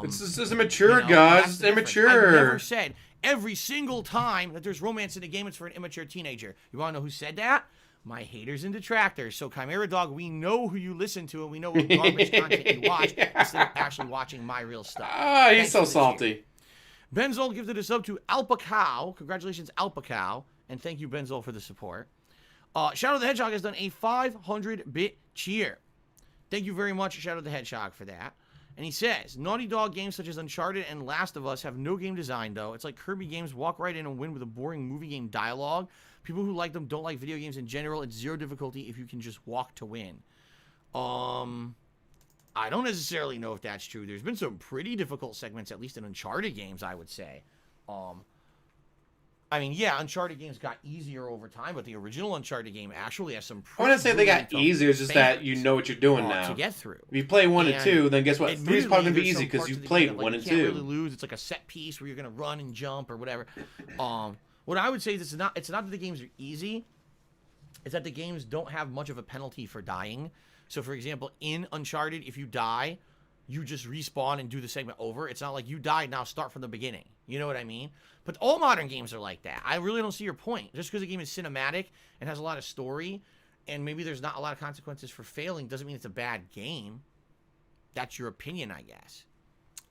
This is immature, you know, guys. that's It's the difference. immature. I've never said every single time that there's romance in a game, it's for an immature teenager. You want to know who said that? My haters and detractors. So, Chimera Dog, we know who you listen to, and we know what garbage content you watch instead of actually watching my real stuff. Ah, he's Thanks so for the cheer. salty. Benzol gifted a sub to Alpacow. Congratulations, Alpacow. And thank you, Benzol, for the support. Shadow the Hedgehog has done a 500-bit cheer. Thank you very much, Shadow the Hedgehog, for that. And he says, Naughty Dog games such as Uncharted and Last of Us have no game design, though. It's like Kirby games walk right in and win with a boring movie game dialogue. People who like them don't like video games in general. It's zero difficulty if you can just walk to win. I don't necessarily know if that's true. There's been some pretty difficult segments, at least in Uncharted games, I would say. I mean, yeah, Uncharted games got easier over time, but the original Uncharted game actually has some I wouldn't say they got easier. It's just that you know what you're doing now. To get through. If you play 1 and 2, then guess what? 3 is probably going to be there's easy some because parts you of the played game that, 1 like, and you 2. can't really lose. It's like a set piece where you're going to run and jump or whatever. What I would say is it's not that the games are easy. It's that the games don't have much of a penalty for dying. So, for example, in Uncharted, if you die, you just respawn and do the segment over. It's not like you died, now start from the beginning. You know what I mean? But all modern games are like that. I really don't see your point. Just because a game is cinematic and has a lot of story, and maybe there's not a lot of consequences for failing, doesn't mean it's a bad game. That's your opinion, I guess.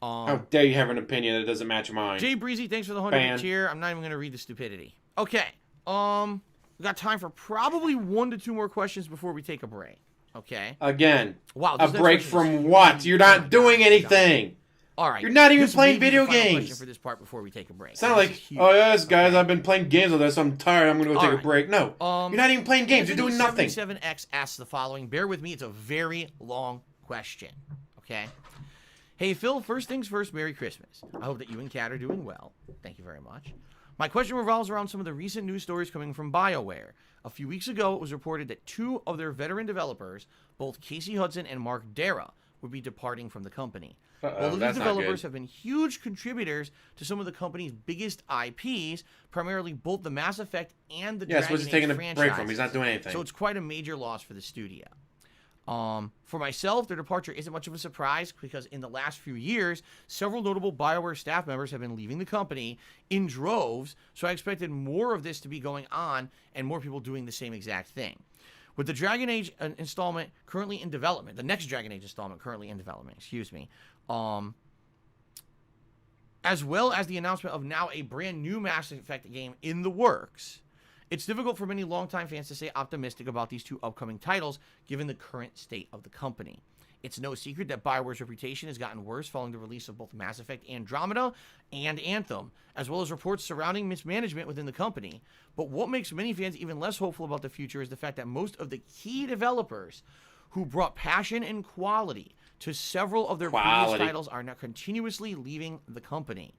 How dare you have an opinion that doesn't match mine? Jay Breezy, thanks for the 100 cheer. I'm not even going to read the stupidity. Okay. We got time for probably 1 to 2 more questions before we take a break. Okay. Again. Wow. A break from what? You're not doing anything. All right. You're not even This playing may be the video final games. question for this part before we take a break. It's not like, oh yes, guys, I've been playing games all day, so I'm tired. I'm going to go take a break. No. You're not even playing games. You're doing nothing. 77X asks the following. Bear with me. It's a very long question. Okay. Hey, Phil, first things first, Merry Christmas. I hope that you and Kat are doing well. Thank you very much. My question revolves around some of the recent news stories coming from BioWare. A few weeks ago, it was reported that 2 of their veteran developers, both Casey Hudson and Mark Dara, would be departing from the company. Both of these developers have been huge contributors to some of the company's biggest IPs, primarily both the Mass Effect and the Dragon Age what's he taking a franchises. break from? He's not doing anything. So it's quite a major loss for the studio. For myself, their departure isn't much of a surprise because in the last few years, several notable BioWare staff members have been leaving the company in droves, so I expected more of this to be going on and more people doing the same exact thing. With the Dragon Age installment currently in development, the next Dragon Age installment currently in development, as well as the announcement of now a brand new Mass Effect game in the works, it's difficult for many longtime fans to stay optimistic about these 2 upcoming titles, given the current state of the company. It's no secret that BioWare's reputation has gotten worse following the release of both Mass Effect Andromeda and Anthem, as well as reports surrounding mismanagement within the company. But what makes many fans even less hopeful about the future is the fact that most of the key developers who brought passion and quality to several of their previous titles are now continuously leaving the company.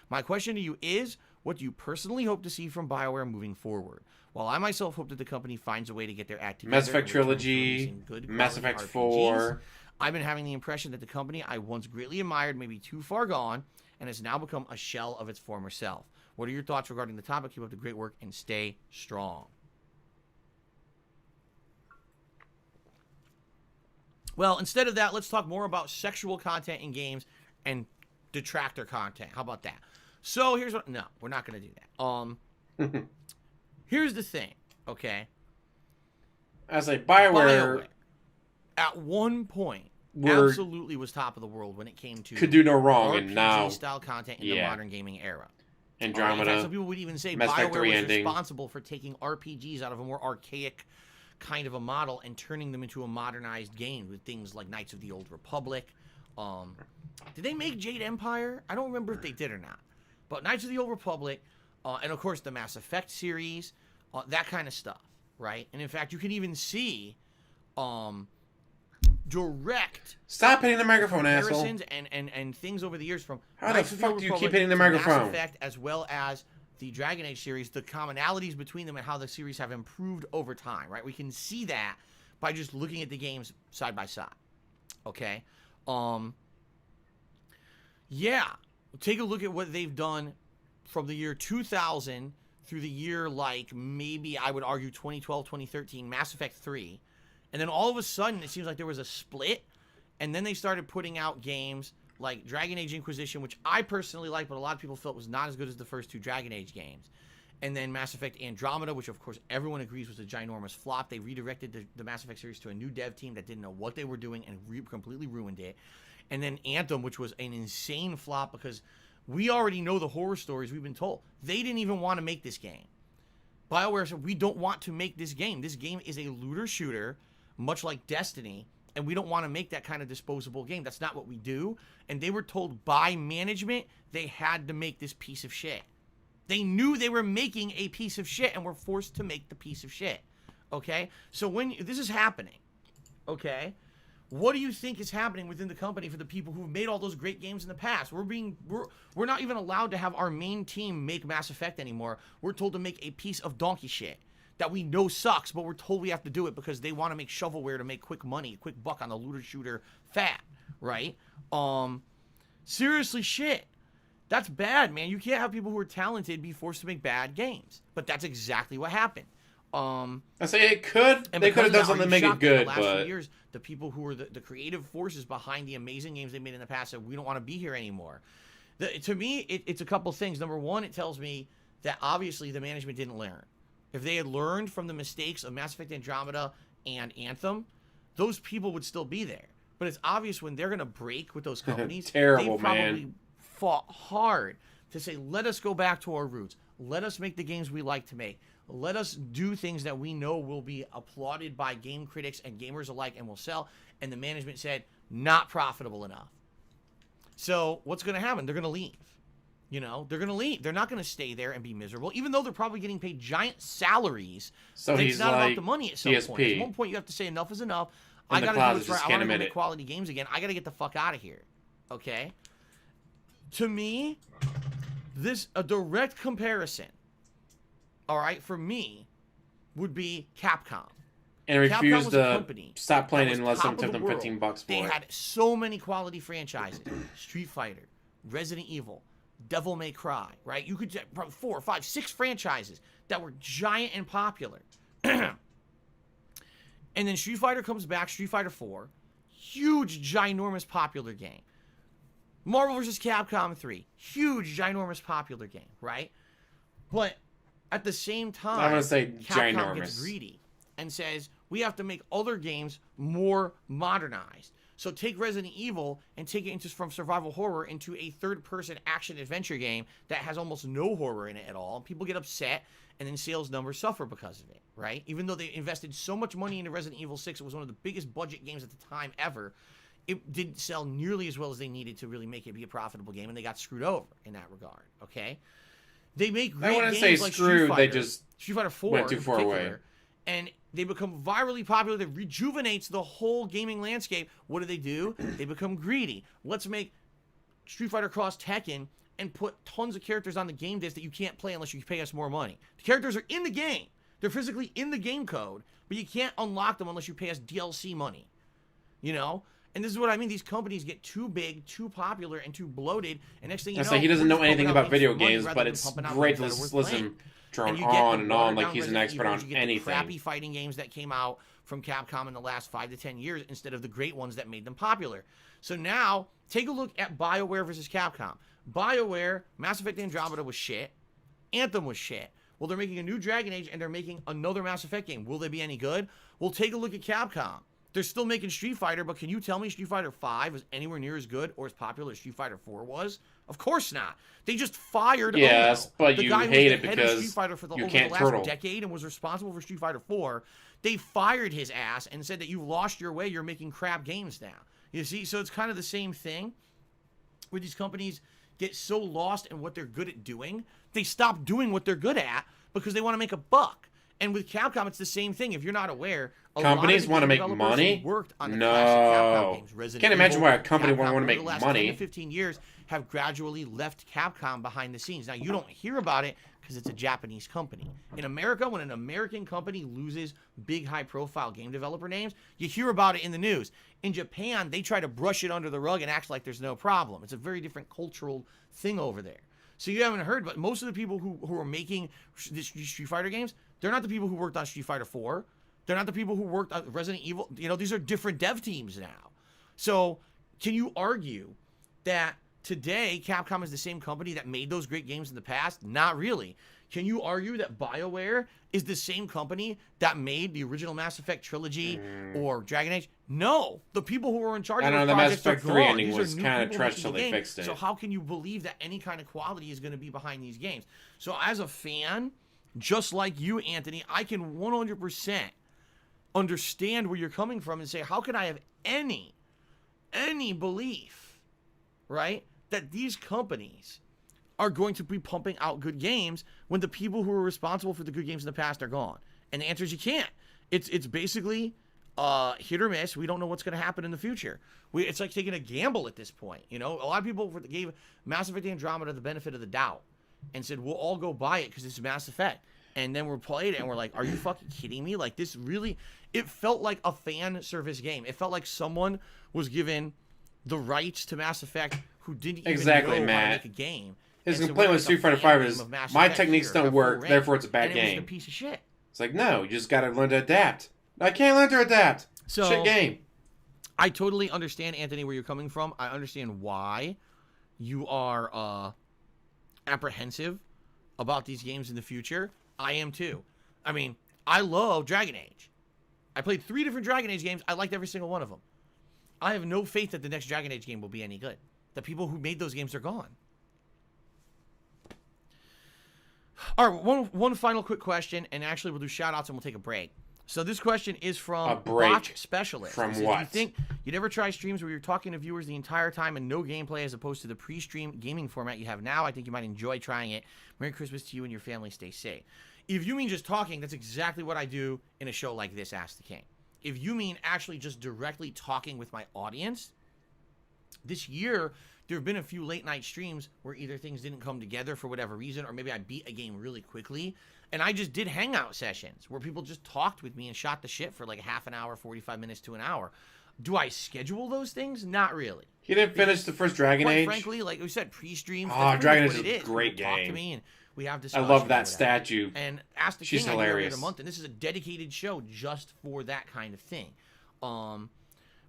My question to you is, what do you personally hope to see from BioWare moving forward? While I myself hope that the company finds a way to get their act together. Mass Effect Trilogy, Mass Effect 4. I've been having the impression that the company I once greatly admired may be too far gone and has now become a shell of its former self. What are your thoughts regarding the topic? Keep up the great work and stay strong. Well, instead of that, let's talk more about sexual content in games and detractor content. How about that? So here's what... No, we're not going to do that. Here's the thing, okay? I was like, BioWare at one point absolutely was top of the world when it came to could do no wrong, and now style content in the modern gaming era. Andromeda. In fact, some people would even say BioWare was responsible for taking RPGs out of a more archaic kind of a model and turning them into a modernized game with things like Knights of the Old Republic. Did they make Jade Empire? I don't remember if they did or not. But Knights of the Old Republic, and of course the Mass Effect series, that kind of stuff, right? And in fact, you can even see direct stop hitting the microphone, asshole. And things over the years from how the fuck do you keep hitting the microphone? Mass Effect as well as the Dragon Age series, the commonalities between them and how the series have improved over time, right? We can see that by just looking at the games side by side. Okay? Yeah. Take a look at what they've done from the year 2000 through the year, like, maybe I would argue 2012, 2013, Mass Effect 3. And then all of a sudden, it seems like there was a split. And then they started putting out games like Dragon Age Inquisition, which I personally like, but a lot of people felt was not as good as the first 2 Dragon Age games. And then Mass Effect Andromeda, which of course everyone agrees was a ginormous flop. They redirected the Mass Effect series to a new dev team that didn't know what they were doing and completely ruined it. And then Anthem, which was an insane flop because we already know the horror stories we've been told. They didn't even want to make this game. BioWare said, we don't want to make this game. This game is a looter shooter, much like Destiny, and we don't want to make that kind of disposable game. That's not what we do. And they were told by management they had to make this piece of shit. They knew they were making a piece of shit and were forced to make the piece of shit. Okay? So when this is happening, okay, what do you think is happening within the company for the people who've made all those great games in the past? We're not even allowed to have our main team make Mass Effect anymore. We're told to make a piece of donkey shit that we know sucks, but we're told we have to do it because they want to make shovelware to make quick money, quick buck on the looter shooter fat, right? Seriously shit. That's bad, man. You can't have people who are talented be forced to make bad games. But that's exactly what happened. I say it could. They could have done something to make it good, the last but few years, the people who were the creative forces behind the amazing games they made in the past said, we don't want to be here anymore. To me, it's a couple things. Number one, it tells me that obviously the management didn't learn. If they had learned from the mistakes of Mass Effect Andromeda and Anthem, those people would still be there. But it's obvious when they're going to break with those companies, Terrible, they probably man. fought hard to say, let us go back to our roots. Let us make the games we like to make. Let us do things that we know will be applauded by game critics and gamers alike and will sell. And the management said, not profitable enough. So what's going to happen? They're going to leave. You know, they're going to leave. They're not going to stay there and be miserable, even though they're probably getting paid giant salaries. So it's he's not like about the money at some DSP. point. At one point, you have to say enough is enough. In I the got to do closet, what's right. just I can't want to admit make it. quality games again. I got to get the fuck out of here. Okay? To me, a direct comparison, all right, for me, would be Capcom. And refused was a to company stop playing that was unless top them of took the them world. $15 for They it. had so many quality franchises. Street Fighter, Resident Evil, Devil May Cry, right? You could get probably 4, 5, 6 franchises that were giant and popular. And then Street Fighter comes back, Street Fighter 4, huge, ginormous popular game. Marvel vs. Capcom 3, huge, ginormous popular game, right? But at the same time, I'm gonna say Capcom ginormous. gets greedy and says, we have to make other games more modernized. So take Resident Evil and take it from survival horror into a third-person action-adventure game that has almost no horror in it at all. People get upset, and then sales numbers suffer because of it, right? Even though they invested so much money into Resident Evil 6, it was one of the biggest budget games at the time ever, it didn't sell nearly as well as they needed to really make it be a profitable game, and they got screwed over in that regard, okay? They make great I wouldn't games say like screwed, Street Fighter, they just Street Fighter 4 went too in far away. particular, and they become virally popular. That rejuvenates the whole gaming landscape. What do? They become greedy. Let's make Street Fighter Cross Tekken and put tons of characters on the game disc that you can't play unless you pay us more money. The characters are in the game. They're physically in the game code, but you can't unlock them unless you pay us DLC money. You know? And this is what I mean. These companies get too big, too popular, and too bloated. And next thing you know, He doesn't we're know just anything pumping out about video for money games, rather but than it's pumping out great to games that are worth listen playing. drone And you get on the and on like watered-down he's an Resident expert Evils, on you get the anything. crappy fighting games that came out from Capcom in the last 5 to 10 years instead of the great ones that made them popular. So now, take a look at BioWare versus Capcom. BioWare, Mass Effect Andromeda was shit. Anthem was shit. Well, they're making a new Dragon Age and they're making another Mass Effect game. Will they be any good? Well, take a look at Capcom. They're still making Street Fighter, but can you tell me Street Fighter 5 was anywhere near as good or as popular as Street Fighter 4 was? Of course not. They just fired Yes, Ono, but the you guy who hate was it the head of because Street Fighter for you over can't the last turtle. decade and was responsible for Street Fighter 4. They fired his ass and said that you've lost your way. You're making crap games now. You see, so it's kind of the same thing where these companies get so lost in what they're good at doing, they stop doing what they're good at because they want to make a buck. And with Capcom, it's the same thing. If you're not aware, Companies want to make money? Worked on the classic Capcom No. games. Resident Can't imagine Evil, why a company would Capcom, want to over make the last money. 10 to 15 years have gradually left Capcom behind the scenes. Now, you don't hear about it because it's a Japanese company. In America, when an American company loses big, high-profile game developer names, you hear about it in the news. In Japan, they try to brush it under the rug and act like there's no problem. It's a very different cultural thing over there. So you haven't heard, but most of the people who are making these Street Fighter games, they're not the people who worked on Street Fighter 4. They're not the people who worked on Resident Evil. You know, these are different dev teams now. So can you argue that today Capcom is the same company that made those great games in the past? Not really. Can you argue that BioWare is the same company that made the original Mass Effect trilogy or Dragon Age? No. The people who were in charge of the the Mass projects are Effect 3 gone. ending These was are new kind of people trash making till the they game. fixed it. So how can you believe that any kind of quality is going to be behind these games? So as a fan, just like you, Anthony, I can 100% understand where you're coming from and say, how can I have any belief, right, that these companies are going to be pumping out good games when the people who were responsible for the good games in the past are gone? And the answer is you can't. It's basically hit or miss. We don't know what's going to happen in the future. It's like taking a gamble at this point. You know, a lot of people gave Mass Effect Andromeda the benefit of the doubt and said, we'll all go buy it because it's Mass Effect. And then we played it and we're like, are you fucking kidding me? Like, this really, it felt like a fan service game. It felt like someone was given the rights to Mass Effect who didn't even know how to make a game. His complaint with Street Fighter 5 is, my techniques don't work, therefore it's a bad and game. It was a piece of shit. It's like, no, you just gotta learn to adapt. I can't learn to adapt. So, shit game. I totally understand, Anthony, where you're coming from. I understand why you are apprehensive about these games in the future. I am too. I mean, I love Dragon Age. I played 3 different Dragon Age games. I liked every single one of them. I have no faith that the next Dragon Age game will be any good. The people who made those games are gone. All right, one final quick question, and actually we'll do shout-outs and we'll take a break. So this question is from Botch Specialist. From says, what? Do you think you'd ever try streams where you're talking to viewers the entire time and no gameplay as opposed to the pre-stream gaming format you have now? I think you might enjoy trying it. Merry Christmas to you and your family. Stay safe. If you mean just talking, that's exactly what I do in a show like this, Ask the King. If you mean actually just directly talking with my audience, this year there have been a few late night streams where either things didn't come together for whatever reason, or maybe I beat a game really quickly, and I just did hangout sessions where people just talked with me and shot the shit for like a half an hour, 45 minutes to an hour. Do I schedule those things? Not really. You didn't finish the first Dragon Age? Frankly, like we said, pre-streams. Oh, Dragon Age is a great game. Talk to me and we have I discussions. love that statue. And Ask the She's King, I do every hilarious. other month, and this is a dedicated show just for that kind of thing.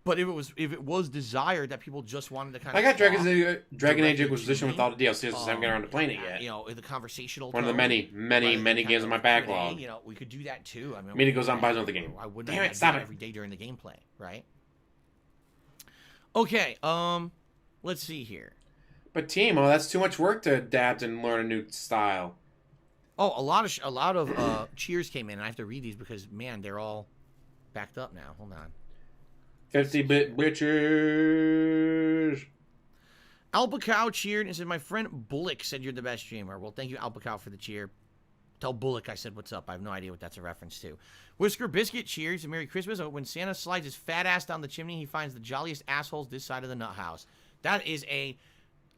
But if it was desired that people just wanted to kind of, I got Dragon Age Inquisition with all the DLCs. I just haven't gotten around to playing it yet. You know, the conversational. One of the many games on my backlog. You know, we could do that too. I mean, Meaning goes on and buys another game. I wouldn't Damn have it! Stop it every day during the gameplay, right? Okay. Let's see here. But Timo, that's too much work to adapt and learn a new style. Oh, a lot of cheers came in, and I have to read these because man, they're all backed up now. Hold on. 50-bit bitches. Alpacow cheered and said, my friend Bullock said you're the best streamer. Well, thank you, Alpacow, for the cheer. Tell Bullock I said what's up. I have no idea what that's a reference to. Whisker Biscuit cheers and Merry Christmas. When Santa slides his fat ass down the chimney, he finds the jolliest assholes this side of the nut house. That is a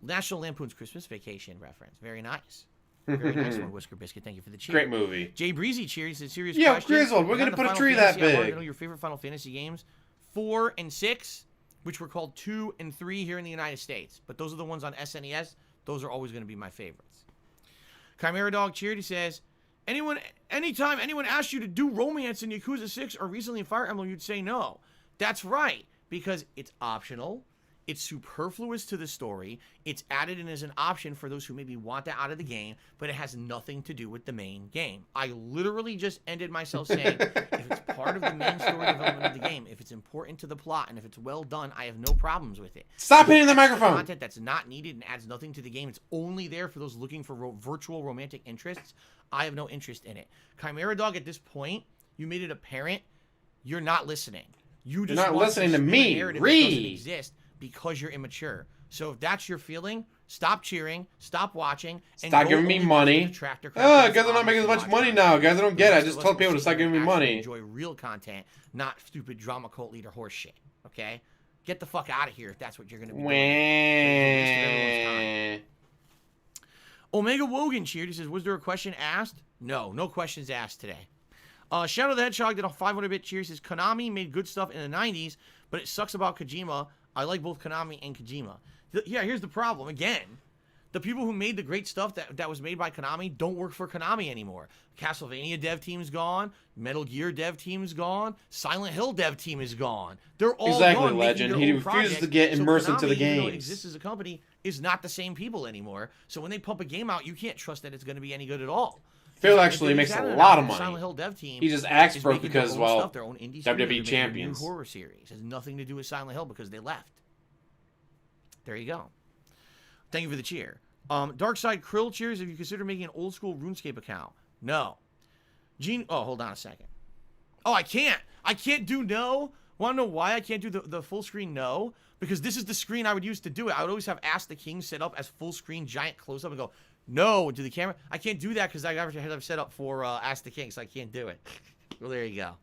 National Lampoon's Christmas Vacation reference. Very nice. Very nice one, Whisker Biscuit. Thank you for the cheer. Great movie. Jay Breezy cheers. He said, serious Yo, question. Griswold, we're going to put a tree that big. I want to know your favorite Final Fantasy games. 4 and 6, which were called 2 and 3 here in the United States. But those are the ones on SNES. Those are always going to be my favorites. Chimera Dog cheered. He says, anytime anyone asks you to do romance in Yakuza 6 or recently in Fire Emblem, you'd say no. That's right, because it's optional. It's superfluous to the story. It's added in as an option for those who maybe want that out of the game, but it has nothing to do with the main game. I literally just ended myself saying, if it's part of the main story development of the game, if it's important to the plot, and if it's well done, I have no problems with it. Stop hitting the microphone! Content that's not needed and adds nothing to the game. It's only there for those looking for virtual romantic interests. I have no interest in it. Chimera Dog, at this point, you made it apparent you're not listening. You're not listening to me, Reee. Exist because you're immature. So if that's your feeling, stop cheering, stop watching, and stop giving me money. Guys are not making as much money now. Guys, I don't get it. I just told people to stop giving me money. Enjoy real content, not stupid drama cult leader horse shit. Okay? Get the fuck out of here if that's what you're going to be doing. Omega Wogan cheered. He says, was there a question asked? No, no questions asked today. Shadow the Hedgehog did a 500-bit cheer. He says, Konami made good stuff in the 90s, but it sucks about Kojima. I like both Konami and Kojima. Yeah, here's the problem. Again, the people who made the great stuff that was made by Konami don't work for Konami anymore. Castlevania dev team's gone. Metal Gear dev team's gone. Silent Hill dev team is gone. They're all gone. Legend. He refuses to get immersed into the games. Even though it exists as a company, is not the same people anymore. So when they pump a game out, you can't trust that it's going to be any good at all. Phil actually makes a lot of money. Silent Hill dev team. He just acts broke because, well, their own indie WWE champions. New horror series has nothing to do with Silent Hill because they left. There you go. Thank you for the cheer. Darkside Krill cheers. If you consider making an old school RuneScape account, no. Gene. Oh, hold on a second. Oh, I can't. I can't do no. Want to know why I can't do the full screen no? Because this is the screen I would use to do it. I would always have Ask the King set up as full screen, giant close up, and go no to the camera. I can't do that because I have set up for Ask the King, so I can't do it. Well, there you go.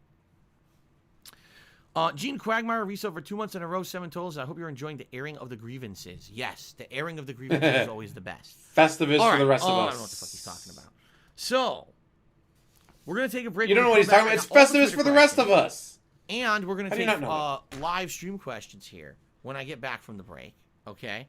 Gene Quagmire resub for 2 months in a row, 7 totals. I hope you're enjoying the airing of the grievances. Yes, the airing of the grievances is always the best. Festivus for the rest of us. I don't know what the fuck he's talking about. So, we're going to take a break. You don't know what he's talking about? It's Festivus for the rest of us. And we're going to take live stream questions here when I get back from the break. Okay?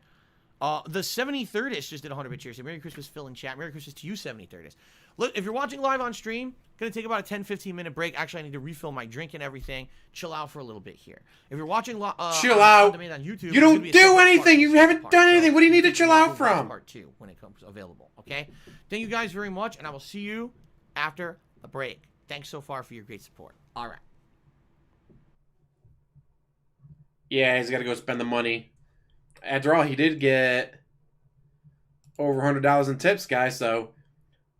The 73rdist just did 100-bit cheers. Merry Christmas, Phil in chat. Merry Christmas to you, 73rdist. Look, if you're watching live on stream, going to take about a 10-15 minute break. Actually, I need to refill my drink and everything. Chill out for a little bit here. If you're watching chill out. On YouTube, you don't do anything. You haven't done anything. What do you need to chill out from? Part 2 when it comes available. Okay? Thank you guys very much, and I will see you after the break. Thanks so far for your great support. All right. Yeah, he's got to go spend the money. After all, he did get over $100 in tips, guys, so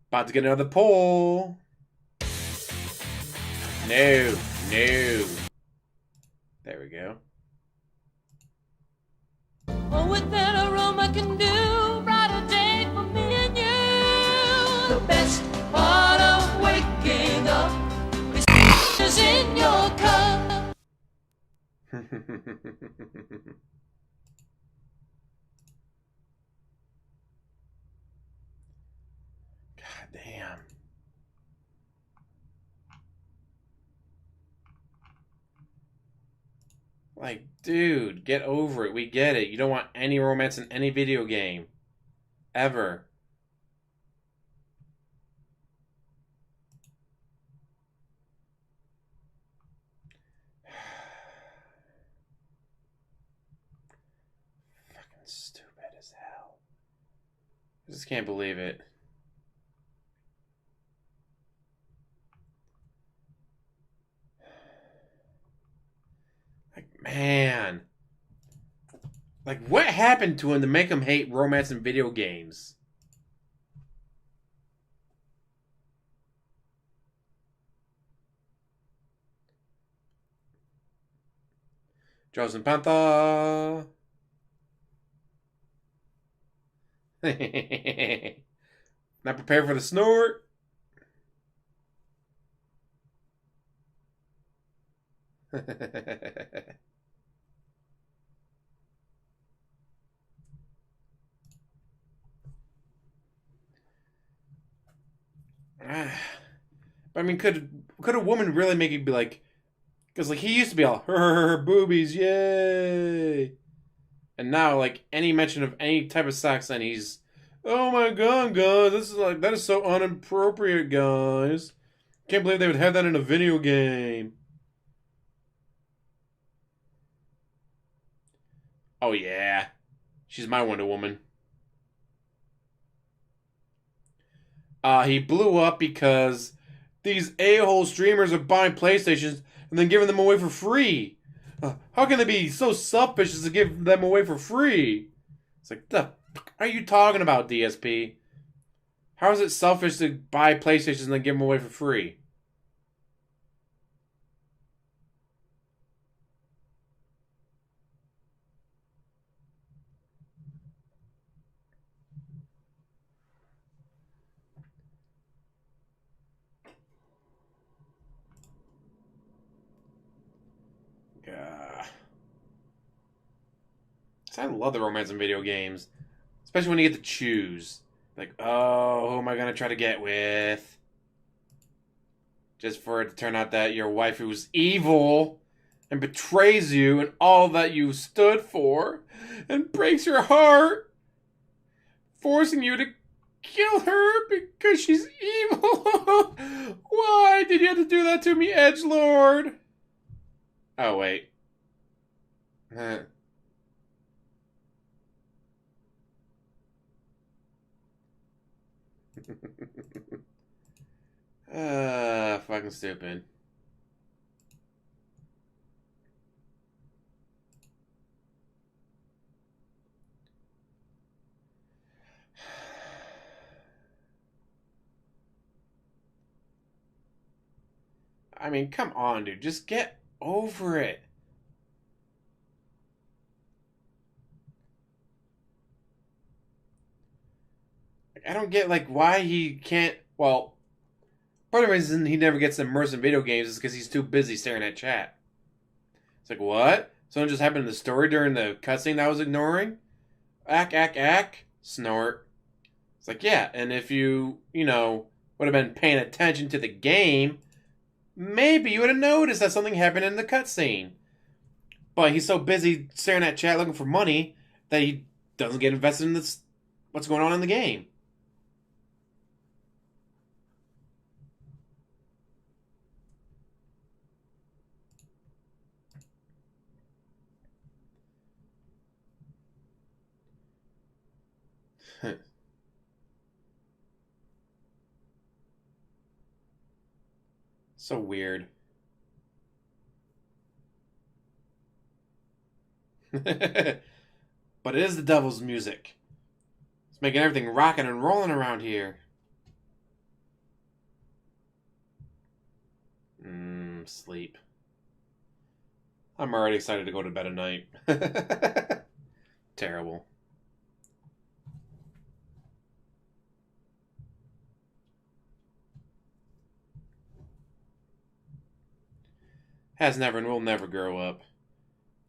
about to get another poll. No. There we go. Oh, what that aroma can do, brighter day for me and you. The best part of waking up is in your cup. God damn. Like, dude, get over it. We get it. You don't want any romance in any video game. Ever. Fucking stupid as hell. I just can't believe it. Man. Like, what happened to him to make him hate romance in video games? Joseph Panther. Not prepared for the snort. I mean, could a woman really make it be like, because like he used to be all her boobies, yay, and now like any mention of any type of sex, and he's, oh my god, guys, this is like, that is so inappropriate, guys. Can't believe they would have that in a video game. Oh yeah, she's my Wonder Woman. He blew up because these a-hole streamers are buying PlayStations and then giving them away for free. How can they be so selfish as to give them away for free? It's like, the fuck are you talking about, DSP? How is it selfish to buy PlayStations and then give them away for free? I love the romance in video games. Especially when you get to choose. Like, oh, who am I gonna try to get with? Just for it to turn out that your wife who's evil and betrays you and all that you stood for and breaks your heart, forcing you to kill her because she's evil. Why did you have to do that to me, edgelord? Oh, wait. Fucking stupid. I mean, come on, dude. Just get over it. I don't get, like, why he can't... Well, part of the reason he never gets immersed in video games is because he's too busy staring at chat. It's like, what? Something just happened in the story during the cutscene that I was ignoring? Ack. Snort. It's like, yeah, and if you would have been paying attention to the game, maybe you would have noticed that something happened in the cutscene. But he's so busy staring at chat looking for money that he doesn't get invested in this, what's going on in the game. So weird. But it is the devil's music. It's making everything rocking and rolling around here. Sleep. I'm already excited to go to bed at night. Terrible. Has never and will never grow up.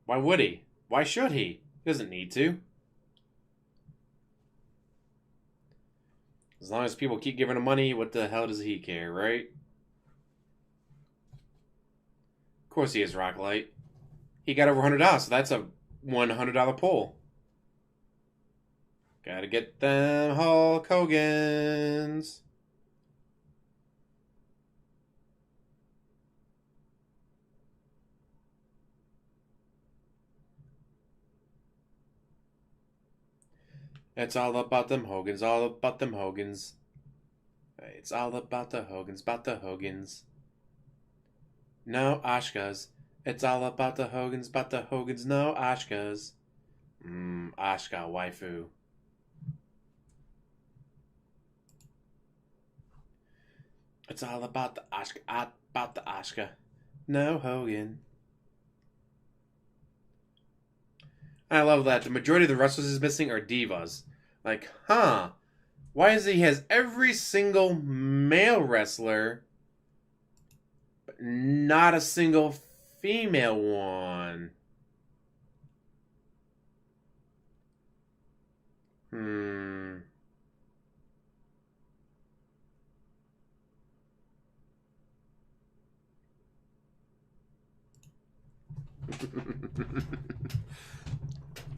Why would he? Why should he? He doesn't need to. As long as people keep giving him money, what the hell does he care, right? Of course he is Rocklight. He got over $100, so that's a $100 pull. Gotta get them Hulk Hogan's. It's all about them Hogans, all about them Hogans. It's all about the Hogans, about the Hogans. No Ashkas. It's all about the Hogans, about the Hogans, no Ashkas. Ashka waifu. It's all about the Ashka, no Hogan. I love that the majority of the wrestlers he's missing are divas. Like, why is he has every single male wrestler, but not a single female one?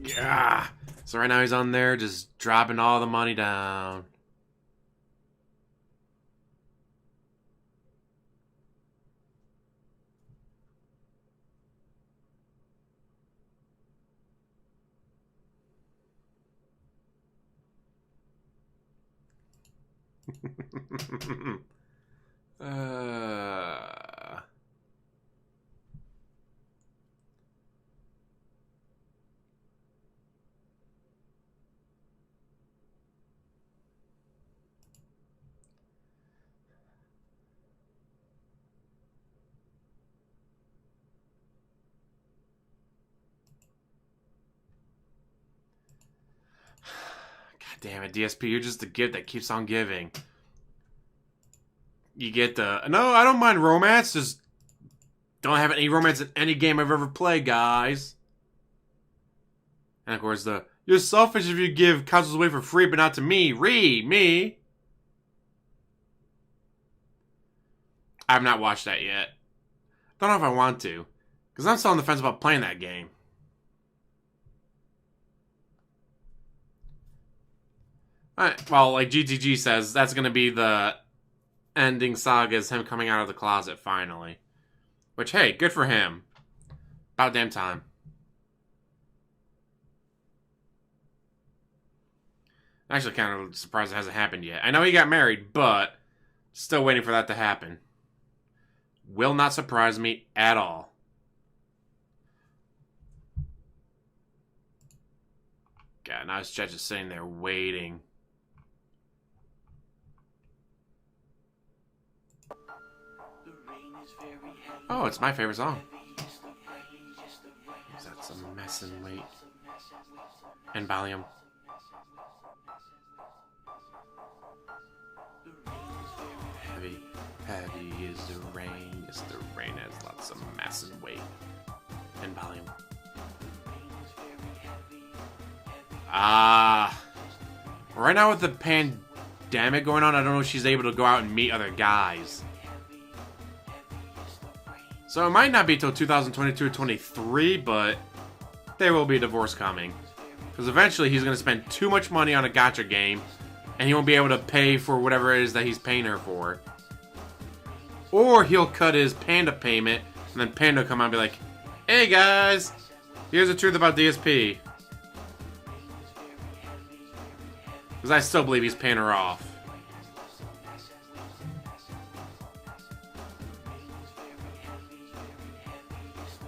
Yeah. So right now he's on there just dropping all the money down. Damn it, DSP, you're just the gift that keeps on giving. You get the... No, I don't mind romance. Just don't have any romance in any game I've ever played, guys. And of course, the You're selfish if you give couches away for free, but not to me. Reee, me. I have not watched that yet. Don't know if I want to. Because I'm still on the fence about playing that game. Alright, well, like GTG says, that's going to be the ending saga, is him coming out of the closet finally. Which, hey, good for him. About damn time. Actually, kind of surprised it hasn't happened yet. I know he got married, but still waiting for that to happen. Will not surprise me at all. God, now his judge is sitting there waiting. Oh, it's my favorite song. That's a mess and weight. And volume. Heavy, heavy is the rain. Yes, the rain has lots of mass and weight. And volume. Right now with the pandemic going on, I don't know if she's able to go out and meet other guys. So it might not be till 2022 or 23, but there will be a divorce coming. Because eventually he's going to spend too much money on a gacha game, and he won't be able to pay for whatever it is that he's paying her for. Or he'll cut his Panda payment, and then Panda will come out and be like, hey guys, here's the truth about DSP. Because I still believe he's paying her off.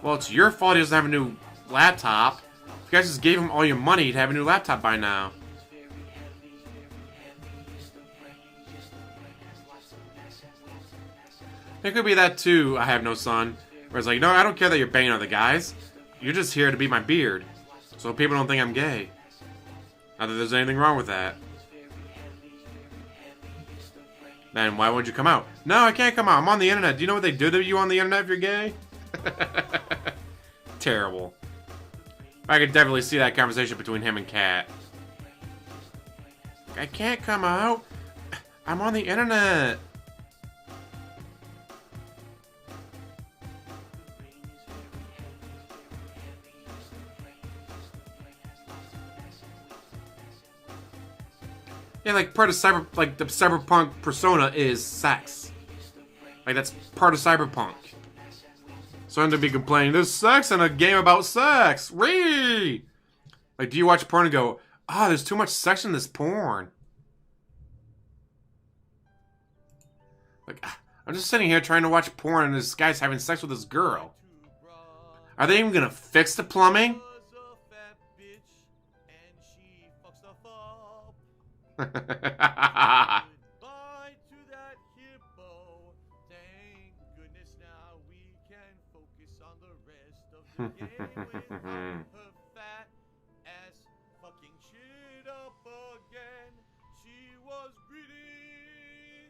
Well, it's your fault he doesn't have a new laptop. If you guys just gave him all your money, he'd have a new laptop by now. It could be that too, I have no son. Where it's like, no, I don't care that you're banging other guys. You're just here to be my beard. So people don't think I'm gay. Not that there's anything wrong with that. Then why won't you come out? No, I can't come out. I'm on the internet. Do you know what they do to you on the internet if you're gay? Terrible. I could definitely see that conversation between him and Kat. I can't come out. I'm on the internet. Yeah, like part of the cyberpunk persona is sex. Like that's part of cyberpunk. So I'm to be complaining, there's sex in a game about sex. Reee! Like, do you watch porn and go, ah, there's too much sex in this porn? Like, I'm just sitting here trying to watch porn and this guy's having sex with this girl. Are they even gonna fix the plumbing? Her fat ass fucking shit up again. She was greedy,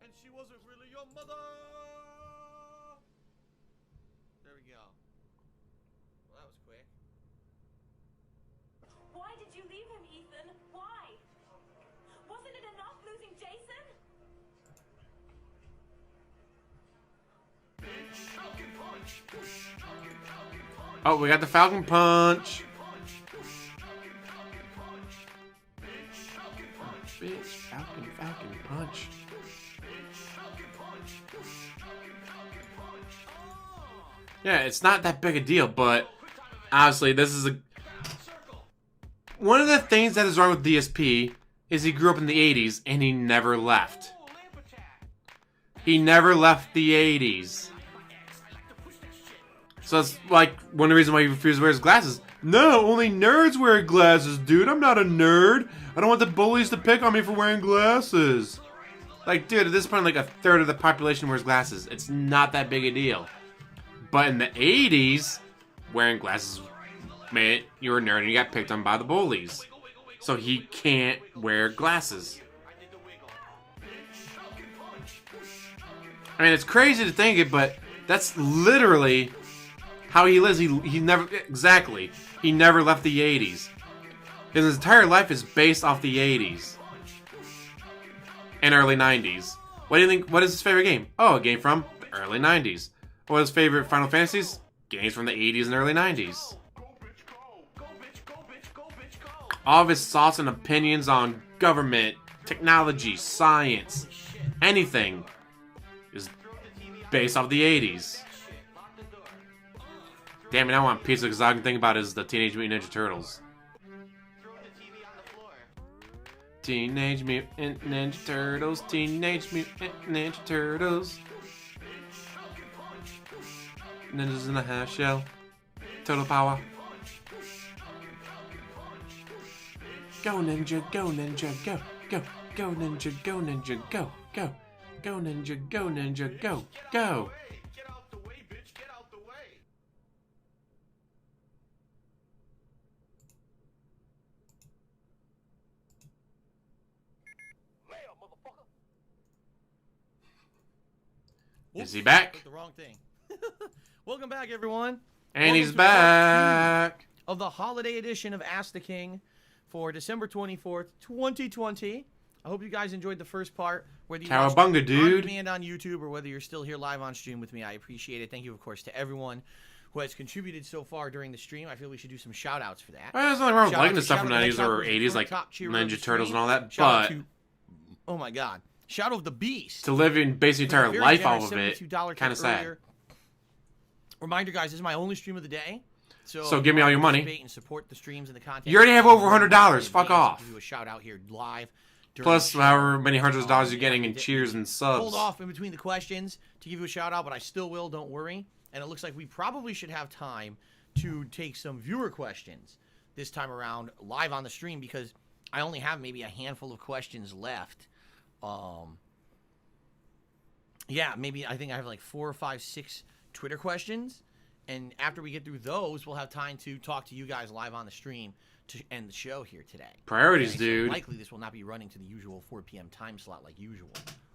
and she wasn't really your mother. There we go. Well, that was quick. Why did you leave him, Ethan? Why? Wasn't it enough losing Jason? Oh, we got the Falcon Punch. Bitch, Falcon Punch. Yeah, it's not that big a deal, but honestly, this is one of the things that is wrong with DSP is he grew up in the 80s and he never left. He never left the 80s. So it's like one of the reasons why he refuses to wear his glasses. No, only nerds wear glasses, dude. I'm not a nerd. I don't want the bullies to pick on me for wearing glasses. Like, dude, at this point, like a third of the population wears glasses. It's not that big a deal. But in the 80s, wearing glasses meant you were a nerd and you got picked on by the bullies. So he can't wear glasses. I mean, it's crazy to think it, but that's literally how he lives. He never, exactly. He never left the 80s. His entire life is based off the 80s and early 90s. What do you think? What is his favorite game? Oh, a game from the early 90s. What is his favorite Final Fantasies? Games from the 80s and early 90s. All of his thoughts and opinions on government, technology, science, anything is based off the 80s. Damn it, I want pizza because all I can think about is the Teenage Mutant Ninja Turtles. Teenage Mutant Ninja Turtles, Teenage Mutant Ninja Turtles. Ninjas in a half shell. Total power. Go ninja, go ninja, go, go, go ninja, go ninja, go, go, go ninja, go ninja, go, go. Is he back? The wrong thing. Welcome back, everyone. And Welcome he's to part 2 back. of the holiday edition of Ask the King for December 24th, 2020. I hope you guys enjoyed the first part. Whether you watched Cowabunga, it dude. on demand on YouTube or whether you're still here live on stream with me, I appreciate it. Thank you, of course, to everyone who has contributed so far during the stream. I feel we should do some shout-outs for that. Well, there's nothing wrong with Shout liking out the to- stuff shout from out the to 90s Chuck, or who's the 80s, like top cheerer of the Ninja Turtles stream. and all that, Shout out but to- oh my God. Shadow of the Beast. to live in base your entire Very life generous off of it, $72 kind of sad. earlier. Reminder, guys, this is my only stream of the day. So give me all your money. Participate and support the streams and the content. You already have over $100. Fuck off. Give you a shout out here live. during Plus, the show. however many hundreds of dollars you're Yeah, getting in cheers and subs. Hold off in between the questions to give you a shout out, but I still will. Don't worry. And it looks like we probably should have time to take some viewer questions this time around live on the stream because I only have maybe a handful of questions left. Yeah, maybe I think I have like 4 or 5, 6 Twitter questions. And after we get through those, we'll have time to talk to you guys live on the stream to end the show here today. Priorities, So dude. likely this will not be running to the usual 4 p.m. time slot like usual.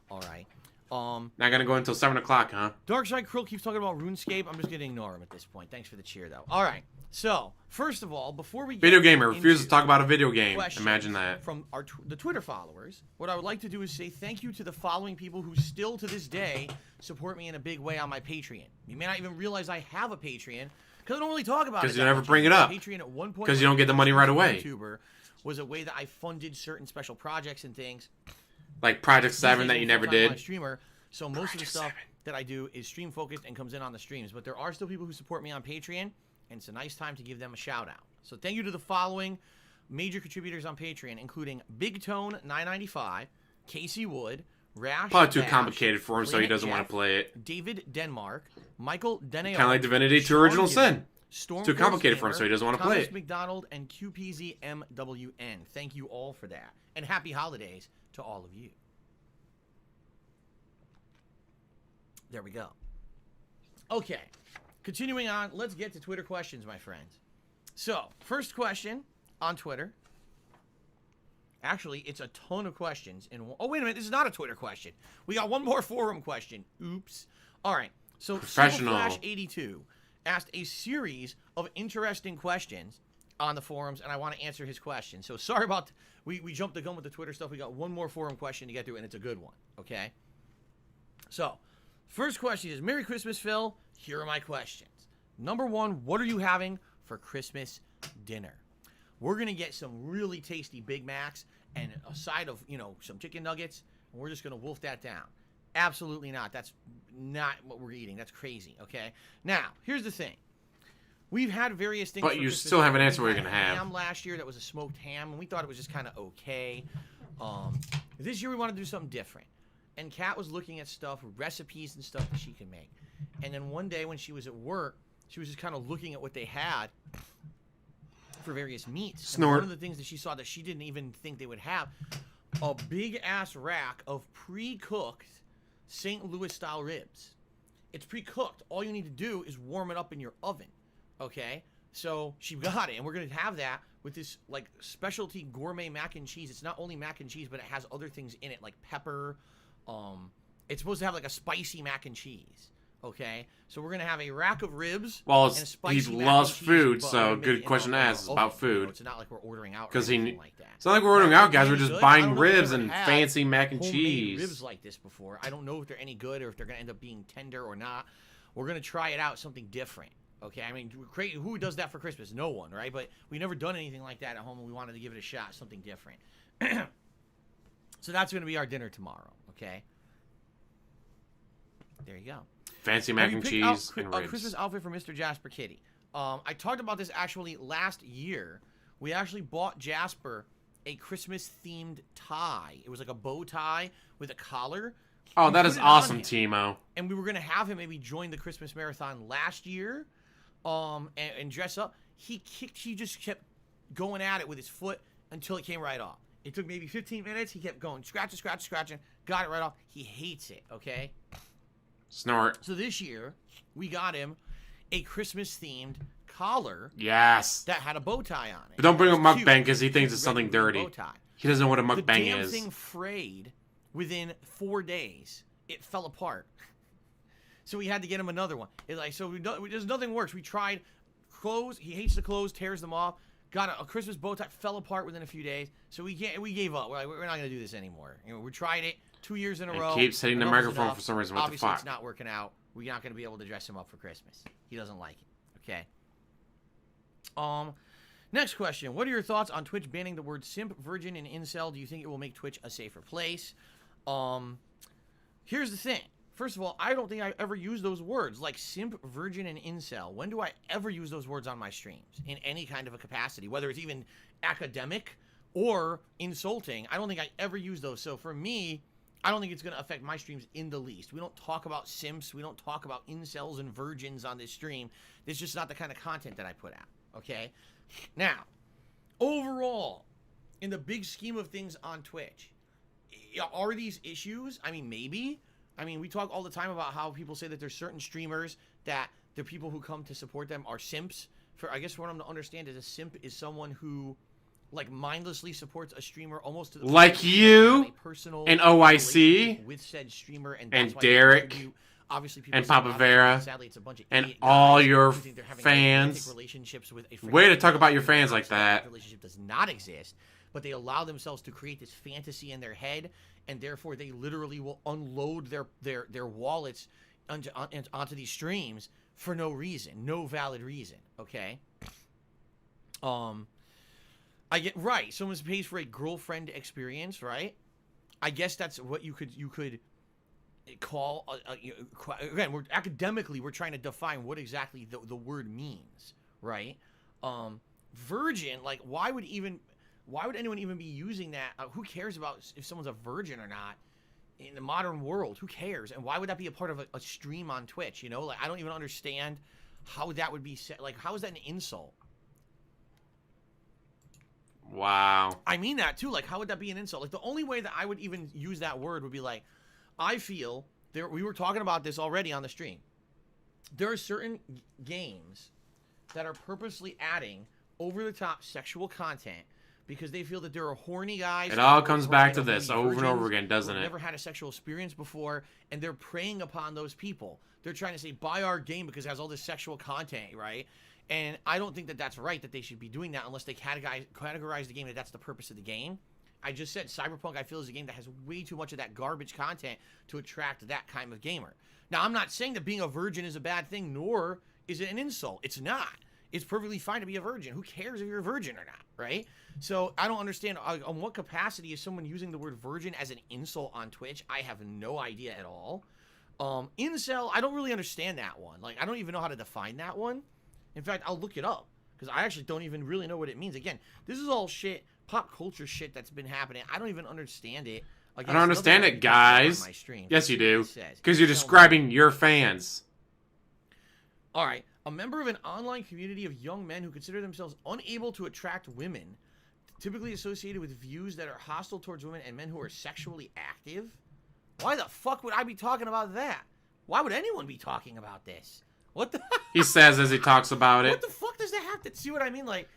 All right. Not gonna go until 7 o'clock, huh? Darkside Krill keeps talking about RuneScape. I'm just gonna ignore him at this point. Thanks for the cheer, though. All right. So, first of all, before we Video get gamer refuses to into talk about a video game. questions Imagine that. from the Twitter followers, what I would like to do is say thank you to the following people who still to this day support me in a big way on my Patreon. You may not even realize I have a Patreon because I don't really talk about it. Because you that never much. bring it up. Patreon at one point Because you don't get the money right away. YouTuber was a way that I funded certain special projects and things. Like Project These 7 days, that I'm you a never full-time did. Streamer, so most of the Project stuff 7. that I do is stream focused and comes in on the streams. But there are still people who support me on Patreon, and it's a nice time to give them a shout out. So thank you to the following major contributors on Patreon, including Big Tone 995, Casey Wood, Rash, Probably too Bash, complicated for him, so he Planet doesn't want Jeff, to play it. David Denmark, Michael Deneo, Kind of like Divinity 2 Sean Original Gibbon, Sin. Storm Too complicated for him, so he doesn't want to play Thomas it. McDonald, and QPZMWN. Thank you all for that. And happy holidays to all of you. There we go. Okay. Continuing on, let's get to Twitter questions, my friends. So, first question on Twitter. Actually, it's a ton of questions. Oh, wait a minute. This is not a Twitter question. We got one more forum question. Oops. All right. So, Professional. Flash82 asked a series of interesting questions on the forums, and I want to answer his question. So, sorry about... We jumped the gun with the Twitter stuff. We got one more forum question to get through, and it's a good one. Okay? So, first question is, Merry Christmas, Phil. Here are my questions. Number one, what are you having for Christmas dinner? We're going to get some really tasty Big Macs and a side of, some chicken nuggets, and we're just going to wolf that down. Absolutely not. That's not what we're eating. That's crazy, okay? Now, here's the thing. We've had various things. But for you Christmas still haven't dinner. answered what We you're had gonna have. ham last year that was a smoked ham, and we thought it was just kind of okay. This year we want to do something different. And Kat was looking at stuff, recipes and stuff that she can make. And then one day when she was at work, she was just kind of looking at what they had for various meats. Snort. And one of the things that she saw that she didn't even think they would have, a big-ass rack of pre-cooked St. Louis-style ribs. It's pre-cooked. All you need to do is warm it up in your oven, okay? So she got it, and we're going to have that with this, specialty gourmet mac and cheese. It's not only mac and cheese, but it has other things in it, like pepper. It's supposed to have, a spicy mac and cheese, Okay, so we're gonna have a rack of ribs. Well, and spicy he mac loves and cheese, food, but so we're good making- question to ask is about food. It's not like we're ordering out. Because Or anything like that. it's not like we're ordering out, guys. We're Any just good? I buying don't know if we've ribs ever and had fancy mac and homemade cheese. Ribs like this before. I don't know if they're any good or if they're gonna end up being tender or not. We're gonna try it out, something different. Okay, I mean, who does that for Christmas? No one, right? But we never done anything like that at home, and we wanted to give it a shot, something different. So that's gonna be our dinner tomorrow. Okay. There you go. Fancy mac and cheese and a ribs. Christmas outfit for Mr. Jasper Kitty. I talked about this actually last year. We actually bought Jasper a Christmas-themed tie. It was like a bow tie with a collar. Oh, We that put is it on awesome, him. Timo. And we were going to have him maybe join the Christmas marathon last year and dress up. He just kept going at it with his foot until it came right off. It took maybe 15 minutes. He kept going, scratching, got it right off. He hates it, okay? Snort. So this year, we got him a Christmas-themed collar. Yes. That had a bow tie on it. But don't bring up It was cute. mukbang because he thinks Cute it's something red and dirty. bow tie. He doesn't know what a The mukbang damn is. thing frayed within 4 days. It fell apart. So we had to get him another one. There's nothing worse. We tried clothes. He hates the clothes, tears them off. Got a Christmas bow tie, fell apart within a few days. So we gave up. We're like, we're not going to do this anymore. We tried it 2 years in a row. Keeps hitting the Enough's microphone enough. for some reason. What Obviously, the fuck? it's not working out. We're not going to be able to dress him up for Christmas. He doesn't like it. Okay. Next question. What are your thoughts on Twitch banning the word simp, virgin, and incel? Do you think it will make Twitch a safer place? Here's the thing. First of all, I don't think I ever use those words like simp, virgin, and incel. When do I ever use those words on my streams in any kind of a capacity, whether it's even academic or insulting? I don't think I ever use those. So for me, I don't think it's going to affect my streams in the least. We don't talk about simps. We don't talk about incels and virgins on this stream. It's just not the kind of content that I put out. Okay? Now, overall, in the big scheme of things on Twitch, are these issues? I mean, maybe. I mean, we talk all the time about how people say that there's certain streamers that the people who come to support them are simps. I guess what I'm to understand is a simp is someone who, like, mindlessly supports a streamer almost to the like you and OIC with said streamer and Derek obviously people and Papa Vera sadly it's a bunch of and all your fans. Relationships with a Way to talk about your fans like that. Relationship does not exist, but they allow themselves to create this fantasy in their head, and therefore they literally will unload their wallets onto these streams for no reason, no valid reason. Okay. I get right. Someone pays for a girlfriend experience, right? I guess that's what you could call. Again, we're trying to define what exactly the word means, right? Virgin, like, why would anyone even be using that? Who cares about if someone's a virgin or not in the modern world? Who cares? And why would that be a part of a stream on Twitch? You know, like, I don't even understand how that would be like. How is that an insult? Wow. I mean that too. Like, how would that be an insult? Like, the only way that I would even use that word would be like, I feel we were talking about this already on the stream. There are certain games that are purposely adding over-the-top sexual content because they feel that there are horny guys. It all comes back to this over and over again, doesn't it? Never had a sexual experience before, and they're preying upon those people. They're trying to say, buy our game because it has all this sexual content, right? And I don't think that that's right, that they should be doing that unless they categorize the game that that's the purpose of the game. I just said Cyberpunk, I feel, is a game that has way too much of that garbage content to attract that kind of gamer. Now, I'm not saying that being a virgin is a bad thing, nor is it an insult. It's not. It's perfectly fine to be a virgin. Who cares if you're a virgin or not, right? So I don't understand on what capacity is someone using the word virgin as an insult on Twitch. I have no idea at all. Incel, I don't really understand that one. Like, I don't even know how to define that one. In fact, I'll look it up because I actually don't even really know what it means. Again, this is all shit, pop culture shit that's been happening. I don't even understand it. Again, I don't understand it, guys. Yes, you do. Because you're describing your fans. All right. A member of an online community of young men who consider themselves unable to attract women, typically associated with views that are hostile towards women and men who are sexually active. Why the fuck would I be talking about that? Why would anyone be talking about this? What the? He says as he talks about it. What the fuck does that have to see what I mean? Like,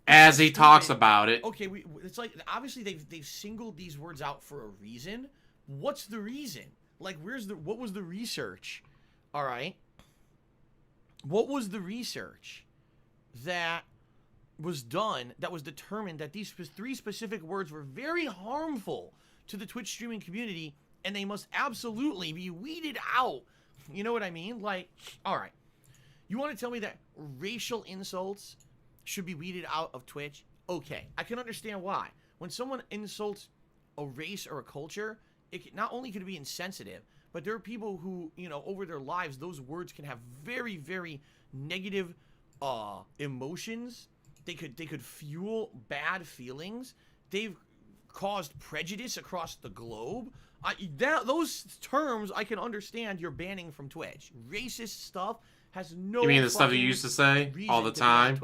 as he talks about it. Okay, it's like obviously they've singled these words out for a reason. What's the reason? Like, what was the research All right. What was the research that was done that was determined that these 3 specific words were very harmful to the Twitch streaming community and they must absolutely be weeded out? You know what I mean? Like, all right. You want to tell me that racial insults should be weeded out of Twitch? Okay. I can understand why. When someone insults a race or a culture, not only could it be insensitive, but there are people who, you know, over their lives, those words can have very, very negative emotions. They could fuel bad feelings. They've caused prejudice across the globe. Those terms I can understand you're banning from Twitch. Racist stuff has no. You mean the stuff you used to say all the time?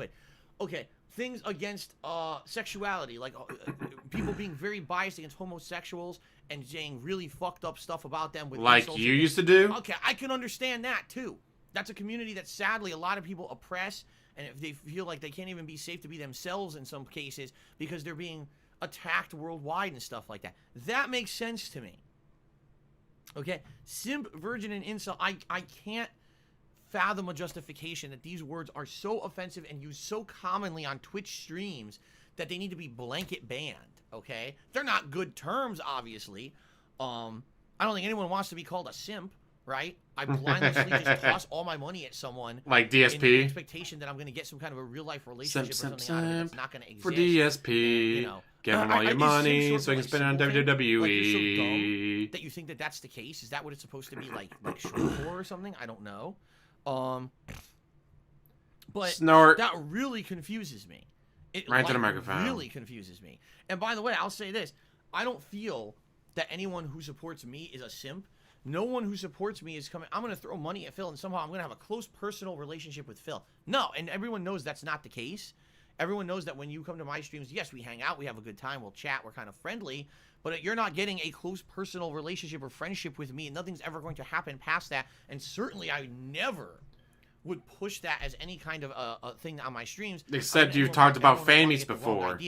Okay, things against sexuality, like people being very biased against homosexuals and saying really fucked up stuff about them. With like you used to do? Okay, I can understand that too. That's a community that sadly a lot of people oppress, and if they feel like they can't even be safe to be themselves in some cases because they're being attacked worldwide and stuff like that. That makes sense to me. Okay, simp, virgin, and incel, I can't fathom a justification that these words are so offensive and used so commonly on Twitch streams that they need to be blanket banned, okay? They're not good terms, obviously. I don't think anyone wants to be called a simp, right? I blindly just toss all my money at someone like DSP in the expectation that I'm going to get some kind of a real-life relationship simp, or something out of it that's not going to exist. For DSP, you know, give him all your money so he can spend it on WWE. Like you're so dumb that you think that that's the case? Is that what it's supposed to be like short for or something? I don't know. But Snort. That really confuses me. It right to the microphone. Really confuses me. And by the way, I'll say this. I don't feel that anyone who supports me is a simp. No one who supports me is coming, I'm going to throw money at Phil and somehow I'm going to have a close personal relationship with Phil. No, and everyone knows that's not the case. Everyone knows that when you come to my streams, yes, we hang out, we have a good time, we'll chat, we're kind of friendly, but you're not getting a close personal relationship or friendship with me, and nothing's ever going to happen past that, and certainly I never would push that as any kind of a thing on my streams. Except you've talked about fannies before.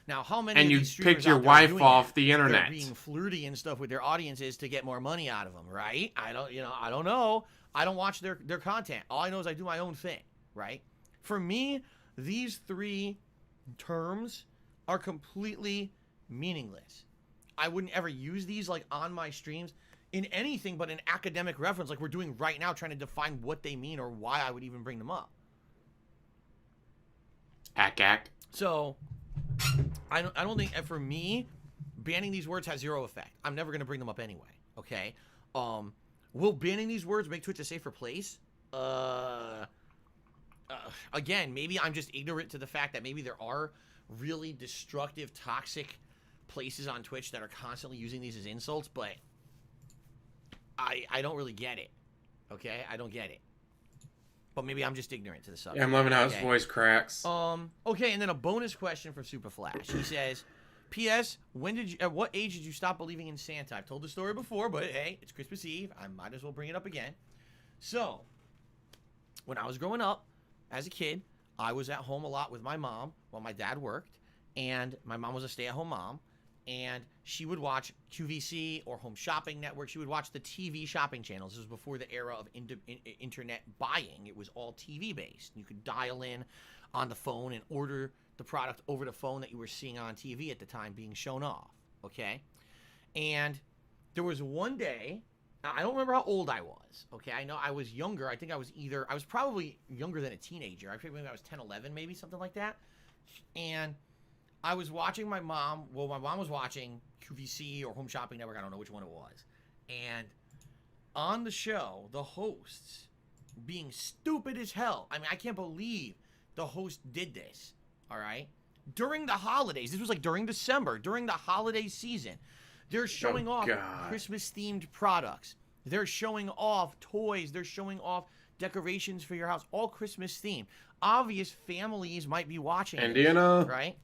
Now, how many and of you these picked streamers your out there wife doing off that? the internet. They're being flirty and stuff with their audiences to get more money out of them, right? I don't know. I don't watch their content. All I know is I do my own thing, right? For me, these 3 terms are completely meaningless. I wouldn't ever use these like on my streams in anything but an academic reference like we're doing right now, trying to define what they mean or why I would even bring them up. Ack. So, I don't think, for me, banning these words has 0 effect. I'm never going to bring them up anyway, okay? Will banning these words make Twitch a safer place? Again, maybe I'm just ignorant to the fact that maybe there are really destructive, toxic places on Twitch that are constantly using these as insults, but I don't really get it, okay? I don't get it. But maybe I'm just ignorant to the subject. Yeah, I'm loving how his voice cracks. Okay, and then a bonus question from Super Flash. He says, P.S. At what age did you stop believing in Santa? I've told the story before, but hey, it's Christmas Eve. I might as well bring it up again. So, when I was growing up, as a kid, I was at home a lot with my mom while my dad worked, and my mom was a stay-at-home mom, and she would watch QVC or Home Shopping Network. She would watch the TV shopping channels. This was before the era of internet buying. It was all TV-based. You could dial in on the phone and order the product over the phone that you were seeing on TV at the time being shown off, okay? And there was one day, I don't remember how old I was, okay? I know I was younger. I think I was probably younger than a teenager. I think maybe I was 10, 11, maybe, something like that. And I was watching my mom was watching QVC or Home Shopping Network. I don't know which one it was. And on the show, the hosts being stupid as hell. I mean, I can't believe the host did this, all right? During the holidays. This was like during December, during the holiday season. They're showing off Christmas-themed products. They're showing off toys. They're showing off decorations for your house, all Christmas-themed. Obvious families might be watching Indiana? this, right?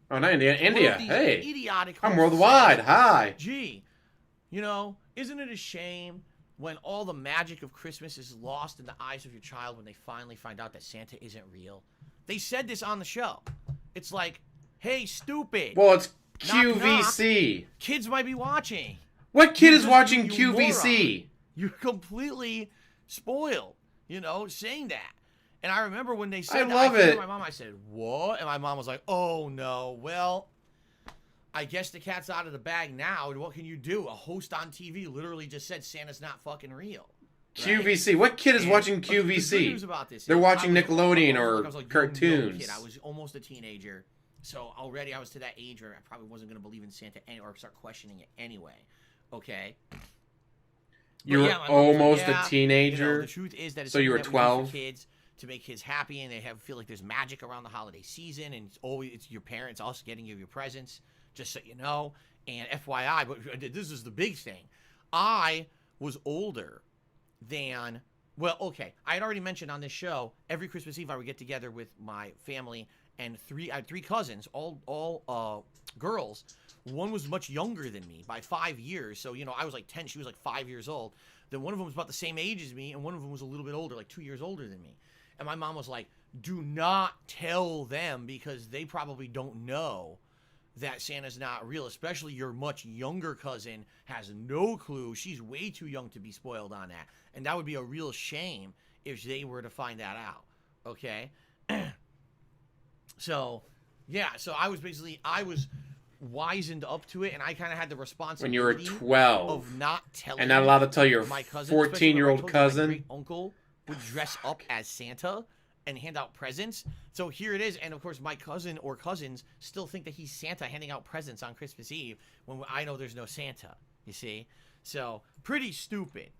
Oh, not India. India. Hey. Idiotic I'm worldwide. Hi. Gee, isn't it a shame when all the magic of Christmas is lost in the eyes of your child when they finally find out that Santa isn't real? They said this on the show. It's like, hey, stupid. Well, it's Knock, QVC. knock. Kids might be watching. What kid is watching QVC? You're completely spoiled, you know, saying that. And I remember when they said I that, love I turned to it. my mom, I said, what? And my mom was like, oh, no. Well, I guess the cat's out of the bag now. And what can you do? A host on TV literally just said Santa's not fucking real. Right? QVC. What kid is And watching the good QVC? news about this They're is watching I was- Nickelodeon I or was like, cartoons. kid. I was almost a teenager. So already I was to that age where I probably wasn't going to believe in Santa or start questioning it anyway. Okay? You were yeah, my mom was like, almost yeah, a teenager? You know, the truth is that it's So you were something that we do 12? for kids to make kids happy, and they feel like there's magic around the holiday season, and it's your parents also getting you your presents, just so you know. And FYI, but this is the big thing. I was older than, well, okay, I had already mentioned on this show, every Christmas Eve I would get together with my family, and I had three cousins, all girls. One was much younger than me by 5 years. So, you know, I was like 10. She was like 5 years old. Then one of them was about the same age as me. And one of them was a little bit older, like 2 years older than me. And my mom was like, do not tell them because they probably don't know that Santa's not real. Especially your much younger cousin has no clue. She's way too young to be spoiled on that. And that would be a real shame if they were to find that out. Okay? So, yeah. So I was wizened up to it, and I kind of had the responsibility When you were 12. of not telling And not allowed to tell your my cousin, especially when I 14-year-old told you cousin. my great uncle would dress up as Santa and hand out presents. So here it is, and of course my cousin or cousins still think that he's Santa handing out presents on Christmas Eve when I know there's no Santa. You see, so pretty stupid.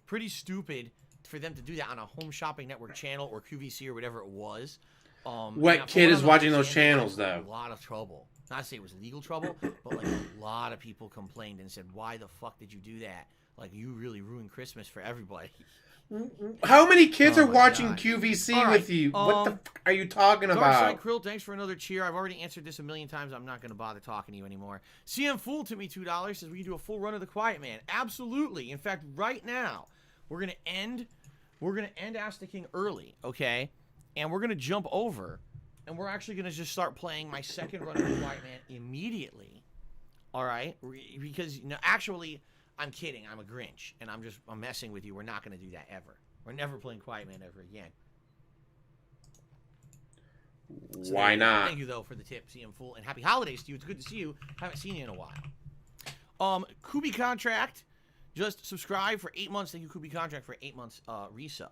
Pretty stupid for them to do that on a Home Shopping Network channel or QVC or whatever it was. What kid is watching those channels, though? A lot of trouble. Not to say it was legal trouble, but like a lot of people complained and said, "Why the fuck did you do that? Like you really ruined Christmas for everybody." How many kids Oh are my watching God. QVC All right, with you? What the fuck are you talking Darkside about? Krill, thanks for another cheer. I've already answered this a million times. I'm not going to bother talking to you anymore. CM Fool to me $2 says we can do a full run of The Quiet Man. Absolutely. In fact, right now we're gonna end Ask the King early, okay? And we're gonna jump over, and we're actually gonna just start playing my second run of The Quiet Man immediately. All right? Because actually, I'm kidding. I'm a Grinch, and I'm messing with you. We're not gonna do that ever. We're never playing Quiet Man ever again. So Why not? Thank you though for the tip, CM Fool, and happy holidays to you. It's good to see you. Haven't seen you in a while. Kubi Contract, just subscribe for 8 months. Thank you, Kubi Contract, for 8 months resub.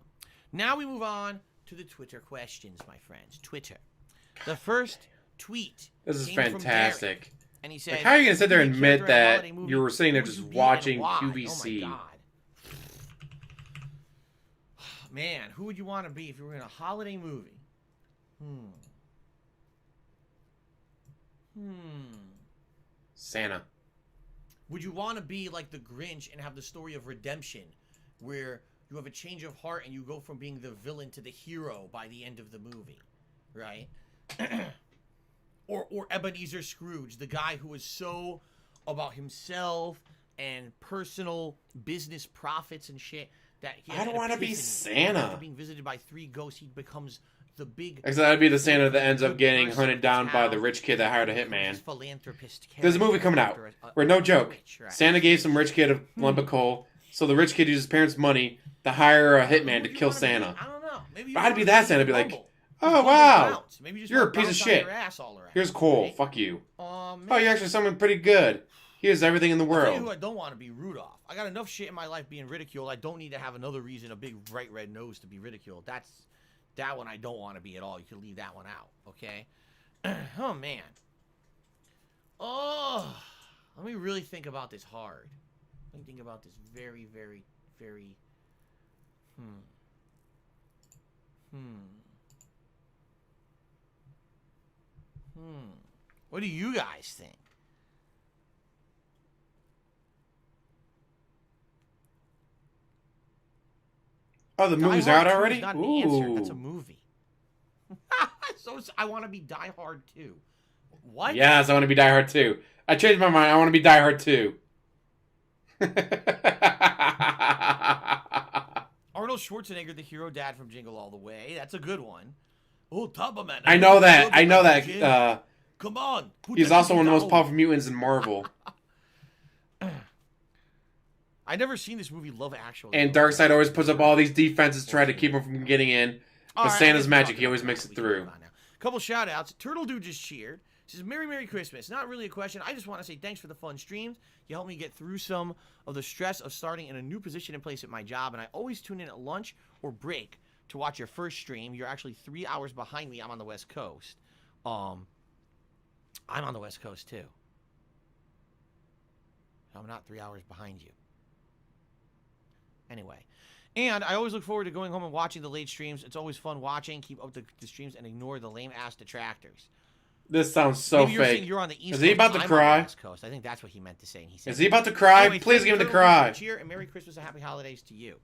Now we move on to the Twitter questions, my friends. Twitter. The first tweet. This is came from fantastic. Derek, and he said, Like, how are you gonna sit there and "Who would you admit character in a that holiday movie? you were sitting there Who would just you be watching and why?" QVC? Oh my God. Man, who would you want to be if you were in a holiday movie? Santa. Would you want to be like the Grinch and have the story of redemption where you have a change of heart and you go from being the villain to the hero by the end of the movie, right? or Ebenezer Scrooge, the guy who was so about himself and personal business profits and shit that he I don't want to be Santa. After being visited by 3 ghosts, he becomes the big... Because that'd be the Santa that ends up getting person hunted in down by town, the rich kid that hired a hitman. philanthropist There's a movie coming out character, where, no joke, witch, right? Santa gave some rich kid a lump of coal, so the rich kid used his parents' money to hire a hitman to kill Santa. I don't know. Maybe I'd be that Santa. I'd be like, Bumble. oh, Bumble wow, bounce. Maybe just you're a want piece of bounce on shit. your ass all around, Here's coal. right? Fuck you. Man. Oh, you're actually someone pretty good. Here's everything in the I'll tell you who world. I don't want to be Rudolph. I got enough shit in my life being ridiculed. I don't need to have another reason, a big bright red nose to be ridiculed. That one I don't want to be at all. You can leave that one out, okay? Oh, man. Oh, let me really think about this hard. Let me think about this very, very, very... What do you guys think? Oh, the movie's Die Hard out 2 is already? not an answer. Ooh. That's a movie. So I want to be Die Hard 2. What? Yes, I want to be Die Hard 2. I changed my mind. I want to be Die Hard 2. Arnold Schwarzenegger, the hero dad from Jingle All the Way. That's a good one. Oh, Tubba Man. I know that. I know that. Come on. Put He's that also shit one of the most down. powerful mutants in Marvel. I never seen this movie Love Actually. And Darkseid always puts up all these defenses to try to keep him from getting in. But Santa's magic, he always makes it through. Couple shout outs. Turtle Dude just cheered. Says, Merry Christmas. Not really a question. I just want to say thanks for the fun streams. You helped me get through some of the stress of starting in a new position and place at my job. And I always tune in at lunch or break to watch your first stream. You're actually 3 hours behind me. I'm on the West Coast. I'm on the West Coast too. I'm not 3 hours behind you. Anyway. And I always look forward to going home and watching the late streams. It's always fun watching. Keep up the streams and ignore the lame-ass detractors. This sounds so Maybe you're fake. saying you're on the East Is he about to I'm cry? On the West Coast. I think that's what he meant to say. And he said, Is he about to cry? Anyway, Please give him the Turtle, cry. cheer and Merry Christmas and Happy Holidays to you.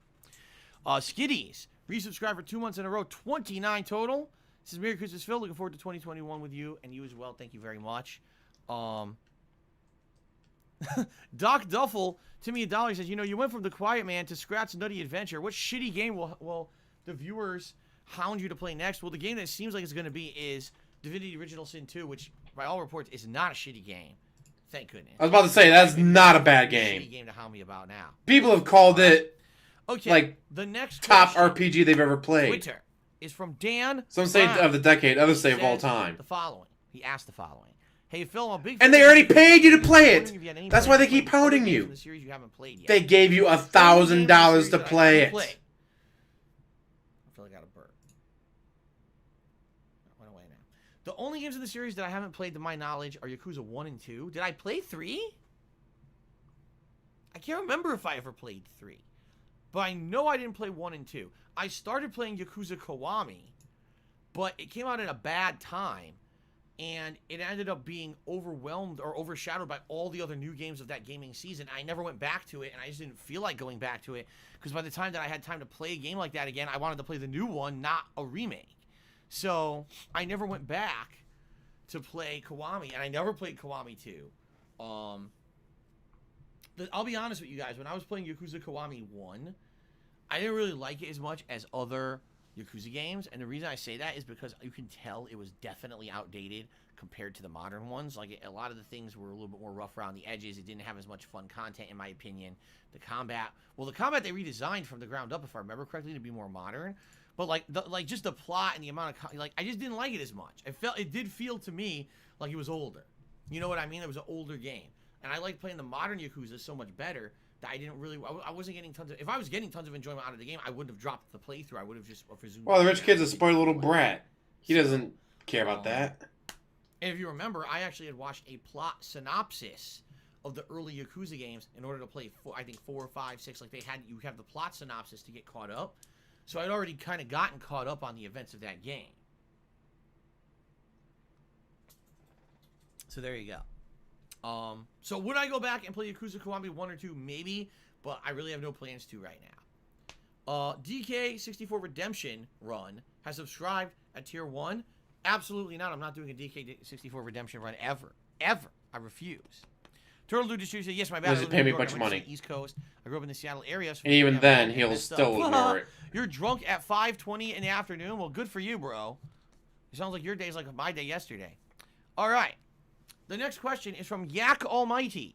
Skiddies, resubscribe for 2 months in a row, 29 total. This is Merry Christmas, Phil. Looking forward to 2021 with you and you as well. Thank you very much. Doc Duffel, Timmy $1 says, you know, you went from The Quiet Man to Scrat's Nutty Adventure. What shitty game will the viewers hound you to play next? Well, the game that it seems like it's going to be is Divinity Original Sin 2, which by all reports is not a shitty game. Thank goodness. I was about to say, that's not a bad Shitty game. game to hound me about now. People have called it Okay, like the next top question, RPG they've ever played. Twitter is from Dan. Some say Brown. of the decade, others say of all Says time. The following. He asked the following. Hey Phil, I'm a big And fan they of already the series. paid you to play I'm wondering if you had it. any That's plans why they to play keep other pounding games you. in the series you haven't played yet. They gave you Only games in the $1,000 series to that I play haven't it. played. I feel like I got a burp. That went away now. The only games in the series that I haven't played, to my knowledge, are Yakuza 1 and 2. Did I play 3? I can't remember if I ever played 3. But I know I didn't play 1 and 2. I started playing Yakuza Kiwami, but it came out at a bad time. And it ended up being overwhelmed or overshadowed by all the other new games of that gaming season. I never went back to it, and I just didn't feel like going back to it. Because by the time that I had time to play a game like that again, I wanted to play the new one, not a remake. So, I never went back to play Kiwami, and I never played Kiwami 2. I'll be honest with you guys, when I was playing Yakuza Kiwami 1, I didn't really like it as much as other Yakuza games, and the reason I say that is because you can tell it was definitely outdated compared to the modern ones. Like, a lot of the things were a little bit more rough around the edges. It didn't have as much fun content, in my opinion. The combat they redesigned from the ground up, if I remember correctly, to be more modern. But just the plot and the amount of I just didn't like it as much. It did feel to me like it was older. You know what I mean? It was an older game, and I like playing the modern Yakuza so much better. That I wasn't getting tons of. If I was getting tons of enjoyment out of the game, I wouldn't have dropped the playthrough. I would have just resumed. Well, the rich kid's a spoiled little brat. He doesn't care about that. And if you remember, I actually had watched a plot synopsis of the early Yakuza games in order to play 4, 5, 6. Like you have the plot synopsis to get caught up. So I'd already kind of gotten caught up on the events of that game. So there you go. So would I go back and play Yakuza Kiwami 1 or 2? Maybe, but I really have no plans to right now. DK64 Redemption Run has subscribed at tier 1. Absolutely not. I'm not doing a DK64 Redemption Run ever. Ever. I refuse. Turtle Dude said, yes, my bad. Does it pay me a bunch of money? East Coast. I grew up in the Seattle area. So And even then, he'll still ignore it. You're drunk at 5:20 in the afternoon? Well, good for you, bro. It sounds like your day's like my day yesterday. All right. The next question is from Yak Almighty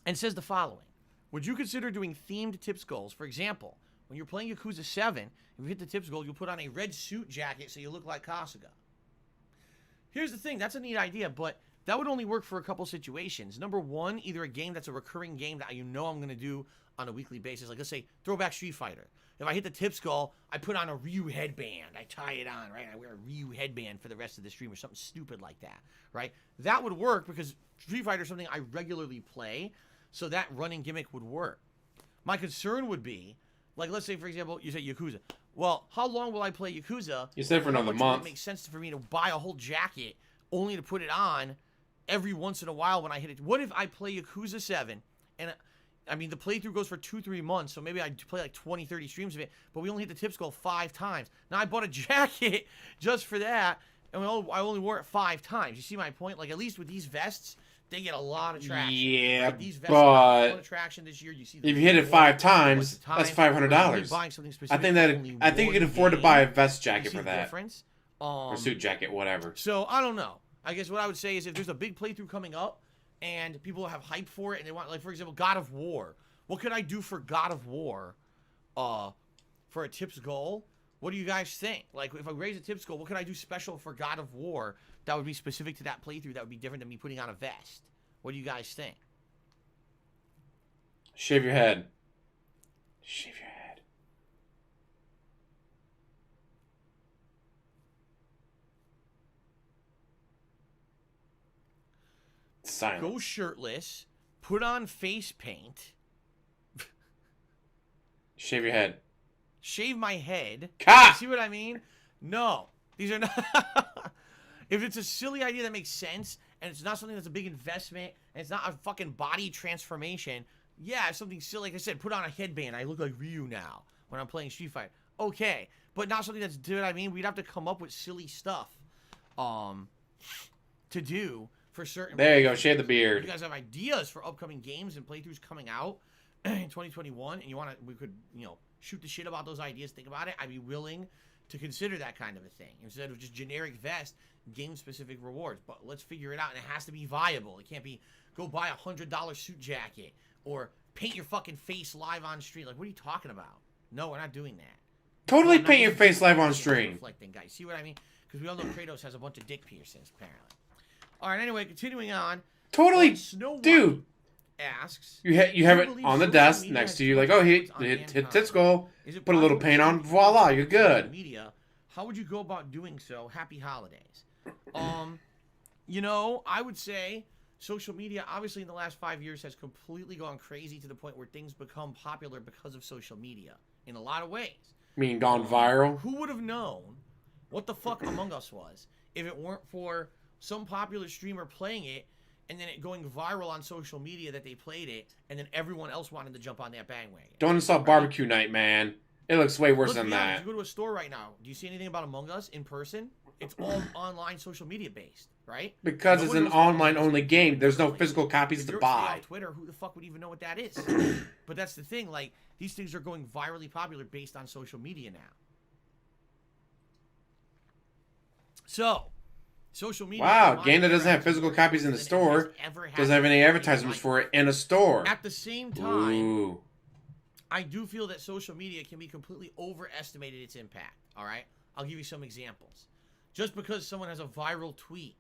and says the following. Would you consider doing themed tips goals? For example, when you're playing Yakuza 7, if you hit the tips goal, you'll put on a red suit jacket so you look like Kasuga. Here's the thing. That's a neat idea, but that would only work for a couple situations. Number one, either a game that's a recurring game that you know I'm going to do on a weekly basis. Like, let's say, Throwback Street Fighter. If I hit the tips goal, I put on a Ryu headband. I tie it on, right? I wear a Ryu headband for the rest of the stream or something stupid like that, right? That would work because Street Fighter is something I regularly play, so that running gimmick would work. My concern would be, like, let's say, for example, you say Yakuza. Well, how long will I play Yakuza? You said for another month. It makes sense for me to buy a whole jacket only to put it on every once in a while when I hit it. What if I play Yakuza 7 and I mean, the playthrough goes for 2-3 months, so maybe I play like 20-30 streams of it, but we only hit the tips goal 5 times. Now, I bought a jacket just for that, and I only wore it 5 times. You see my point? Like, at least with these vests, they get a lot of traction. Yeah, like, these vests got a lot of traction this year. You see if you hit it 5 times, that's $500. I think you can afford to buy a vest jacket for that. Difference? Or suit jacket, whatever. So, I don't know. I guess what I would say is if there's a big playthrough coming up, and people have hype for it, and they want, like, for example, God of War. What could I do for God of War for a tips goal? What do you guys think? Like, if I raise a tips goal, what could I do special for God of War that would be specific to that playthrough that would be different than me putting on a vest? What do you guys think? Shave your head. Shave your head. Silence. Go shirtless, put on face paint, Shave your head. shave my head. Ka! You see what I mean? No. These are not... If it's a silly idea that makes sense, and it's not something that's a big investment, and it's not a fucking body transformation, yeah, something silly. Like I said, put on a headband. I look like Ryu now when I'm playing Street Fighter. Okay. But not something that's... Do you know what I mean? We'd have to come up with silly stuff to do for certain... There you go. Shave the beard. If you guys have ideas for upcoming games and playthroughs coming out in 2021, and you want to... We could, you know, shoot the shit about those ideas, think about it. I'd be willing to consider that kind of a thing. Instead of just generic vest, game-specific rewards. But let's figure it out, and it has to be viable. It can't be, go buy a $100 suit jacket, or paint your fucking face live on stream. Like, what are you talking about? No, we're not doing that. Totally paint your face live on stream. Reflecting, guys. See what I mean? Because we all know Kratos has a bunch of dick piercings, apparently. All right, anyway, continuing on. Totally, Snow dude. White asks, You have it on the desk next to you, like, oh, hit tits goal. Put a little paint on, voila, you're good. Media, how would you go about doing so? Happy holidays. You know, I would say social media, obviously, in the last 5 years, has completely gone crazy to the point where things become popular because of social media in a lot of ways. Meaning gone viral. Who would have known what the fuck Among Us was if it weren't for some popular streamer playing it and then it going viral on social media that they played it, and then everyone else wanted to jump on that bandwagon? Don't install barbecue night, man. It looks way worse Let's than be honest, that. you go to a store right now, do you see anything about Among Us in person? It's all online social media based, right? Because No it's one an knows what online it is. only game. There's no physical copies If to you're buy. on Twitter, who the fuck would even know what that is? But that's the thing, like, these things are going virally popular based on social media now. So, social media... Wow, game that doesn't have physical copies in the store doesn't have any advertisements for it in a store. At the same time, Ooh. I do feel that social media can be completely overestimated its impact, all right? I'll give you some examples. Just because someone has a viral tweet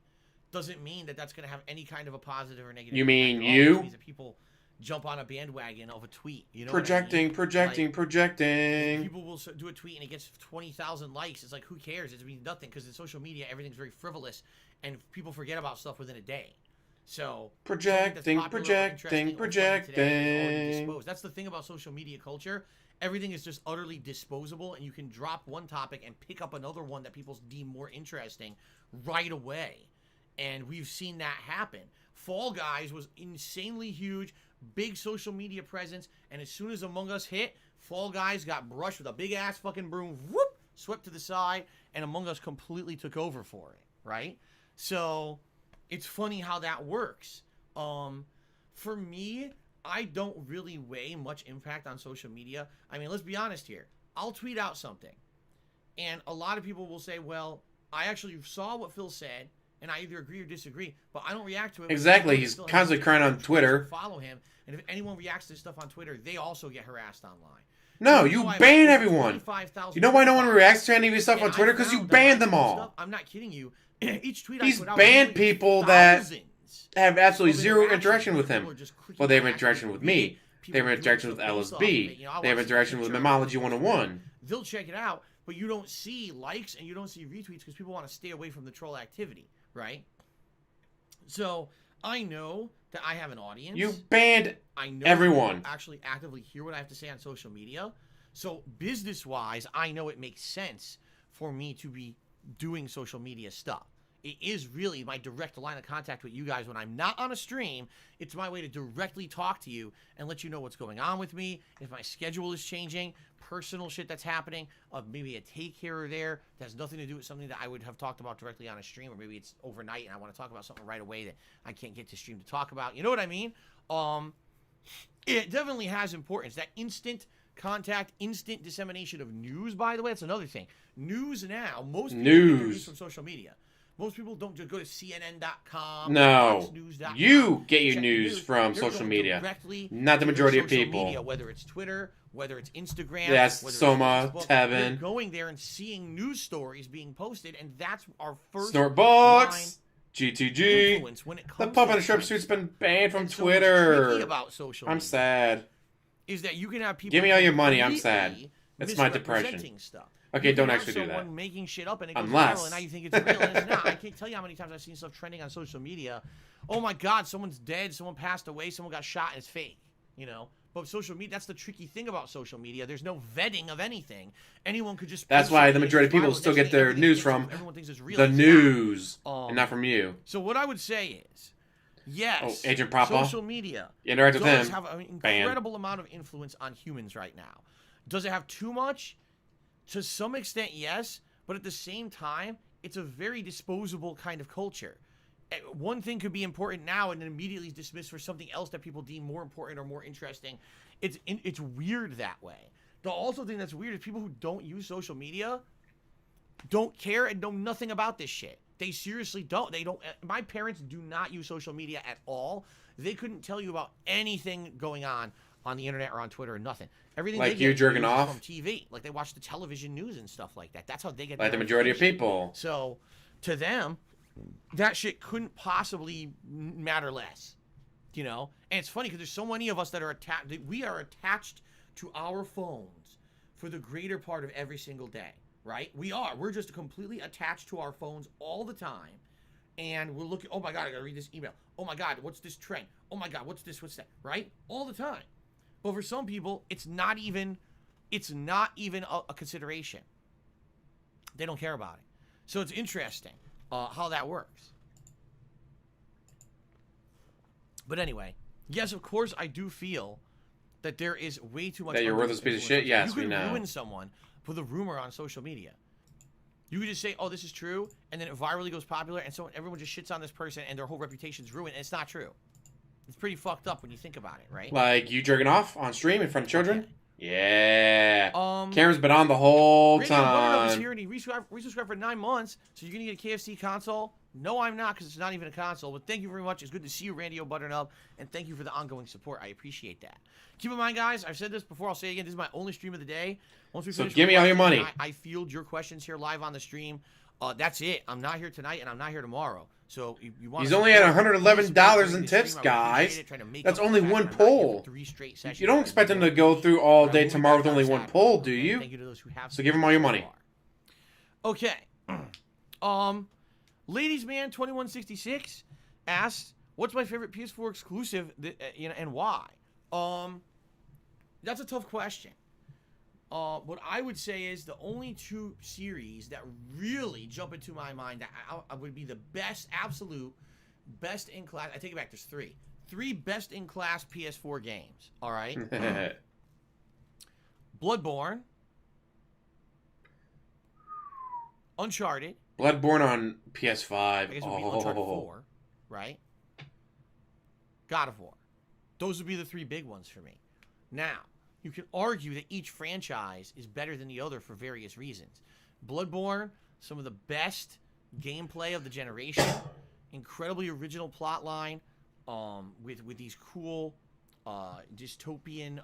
doesn't mean that that's going to have any kind of a positive or negative You mean impact. It you? means that people jump on a bandwagon of a tweet. You know Projecting, what I mean? projecting, Like, projecting. people will do a tweet and it gets 20,000 likes. It's like, who cares? It means nothing because in social media, everything's very frivolous and people forget about stuff within a day. So Projecting, something that's popular or projecting, interesting or funny today is already projecting. disposed. That's the thing about social media culture. Everything is just utterly disposable, and you can drop one topic and pick up another one that people deem more interesting right away. And we've seen that happen. Fall Guys was insanely huge, big social media presence, and as soon as Among Us hit, Fall Guys got brushed with a big-ass fucking broom, whoop, swept to the side, and Among Us completely took over for it, right? So it's funny how that works. For me, I don't really weigh much impact on social media. I mean, let's be honest here. I'll tweet out something, and a lot of people will say, well, I actually saw what Phil said, and I either agree or disagree, but I don't react to it. Exactly. He's constantly crying on Twitter. Follow him, and if anyone reacts to stuff on Twitter, they also get harassed online. No, So you I have ban everyone. 45,000 You know why no one followers. reacts to any of your stuff And on Twitter? I Because you found that banned my them all. stuff- I'm not kidding you. Each tweet He's I put out, banned literally people that thousands have absolutely of zero interactions. interaction with People him. are just clicking Well, they have on interaction actual with tweet. me. People They have are doing interaction with stuff based off of LSB. it. You know, I They have wanna see a interaction with picture. Memology 101. They'll check it out, but you don't see likes and you don't see retweets because people want to stay away from the troll activity, right? So I know that I have an audience. You banned I know everyone. people actually actively hear what I have to say on social media. So business-wise, I know it makes sense for me to be doing social media stuff. It is really my direct line of contact with you guys when I'm not on a stream. It's my way to directly talk to you and let you know what's going on with me, if my schedule is changing, personal shit that's happening, maybe a take here or there that has nothing to do with something that I would have talked about directly on a stream, or maybe it's overnight and I want to talk about something right away that I can't get to stream to talk about. You know what I mean? It definitely has importance. That instant contact, instant dissemination of news, by the way, that's another thing. News now, most people get their news from social media. Most people don't just go to CNN.com. No. FoxNews.com, You get your check the news from They're social going media. directly Not the to majority of social people. Media, whether it's Twitter, whether it's Instagram, Yes, whether Soma, it's Facebook, they're Tevin. going there and seeing news stories being posted, and that's our first Snort line books. GTG. influence when it The comes pup to in a shrimp trends. suit's been banned from And so what's Twitter. tricky about social I'm media sad. is that you can have people Give me all your money, I'm completely sad. It's my depression. misrepresenting Stuff. Okay, You can don't have actually do that. someone making shit up and it goes Unless- viral, and now you think it's real and it's not. I can't tell you how many times I've seen stuff trending on social media. Oh my God, someone's dead, someone passed away, someone got shot, and it's fake. You know. But social media, that's the tricky thing about social media. There's no vetting of anything. Anyone could just. That's post why the something, majority of it's people viral, still next get thing their everything news gets- from everyone thinks it's real. the It's not. news, and not from you. So what I would say is, yes, Oh, Agent Papa. social media Interact with does him. have an Bam. incredible amount of influence on humans right now. Does it have too much? To some extent, yes, but at the same time, it's a very disposable kind of culture. One thing could be important now and then immediately is dismissed for something else that people deem more important or more interesting. It's weird that way. The also thing that's weird is people who don't use social media don't care and know nothing about this shit. They seriously don't. They don't. My parents do not use social media at all. They couldn't tell you about anything going on the internet or on Twitter or nothing. Everything Like they you get jerking is off? from TV. Like they watch the television news and stuff like that. That's how they get Like the their majority of information. people. So to them, that shit couldn't possibly matter less. You know? And it's funny because there's so many of us that are attached. We are attached to our phones for the greater part of every single day. Right? We are. We're just completely attached to our phones all the time. And we're looking, oh my God, I gotta read this email. Oh my God, what's this trend? Oh my God, what's this, what's that? Right? All the time. But for some people, it's not even a consideration. They don't care about it. So it's interesting how that works. But anyway, yes, of course, I do feel that there is way too much. That you're a worthless piece of shit? Yes, we know. You can ruin someone with a rumor on social media. You could just say, "Oh, this is true," and then it virally goes popular, and so everyone just shits on this person, and their whole reputation's ruined. And it's not true. It's pretty fucked up when you think about it, right? Like you jerking off on stream in front of children? Okay. Yeah. Um, Cameron's been on the whole Radio Burnout is time. here, and he resubscribed for 9 months. So you're gonna get a KFC console? No, I'm not, because it's not even a console. But thank you very much. It's good to see you, Radio Butternut, and thank you for the ongoing support. I appreciate that. Keep in mind, guys, I've said this before. I'll say it again. This is my only stream of the day. Once we So finish give me all your recording, money. I field your questions here live on the stream. That's it. I'm not here tonight, and I'm not here tomorrow. So if you want, He's only at $111 in tips, guys. That's only one pull. You don't expect him to go through all day tomorrow with only one pull, do you? Thank you to those who have. So give him all your money. Okay. Ladies Man 2166 asks, "What's my favorite PS4 exclusive? And why?" That's a tough question. What I would say is the only two series that really jump into my mind that I would be the best, absolute best in class. I take it back. There's three. Three best in class PS4 games. All right. Bloodborne, Uncharted. Bloodborne on I PS5. guess it would be Uncharted 4, right? God of War. Those would be the three big ones for me. Now, you can argue that each franchise is better than the other for various reasons. Bloodborne, some of the best gameplay of the generation, incredibly original plot line, with these cool dystopian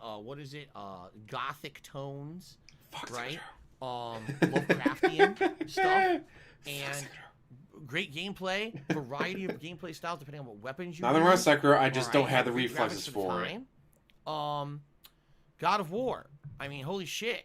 gothic tones, right? Lovecraftian stuff, and great gameplay, variety of gameplay styles depending on what weapons you Nothing wrong with use. Sekiro, I just don't have the Great reflexes graphics for the it. time. God of War. I mean, holy shit.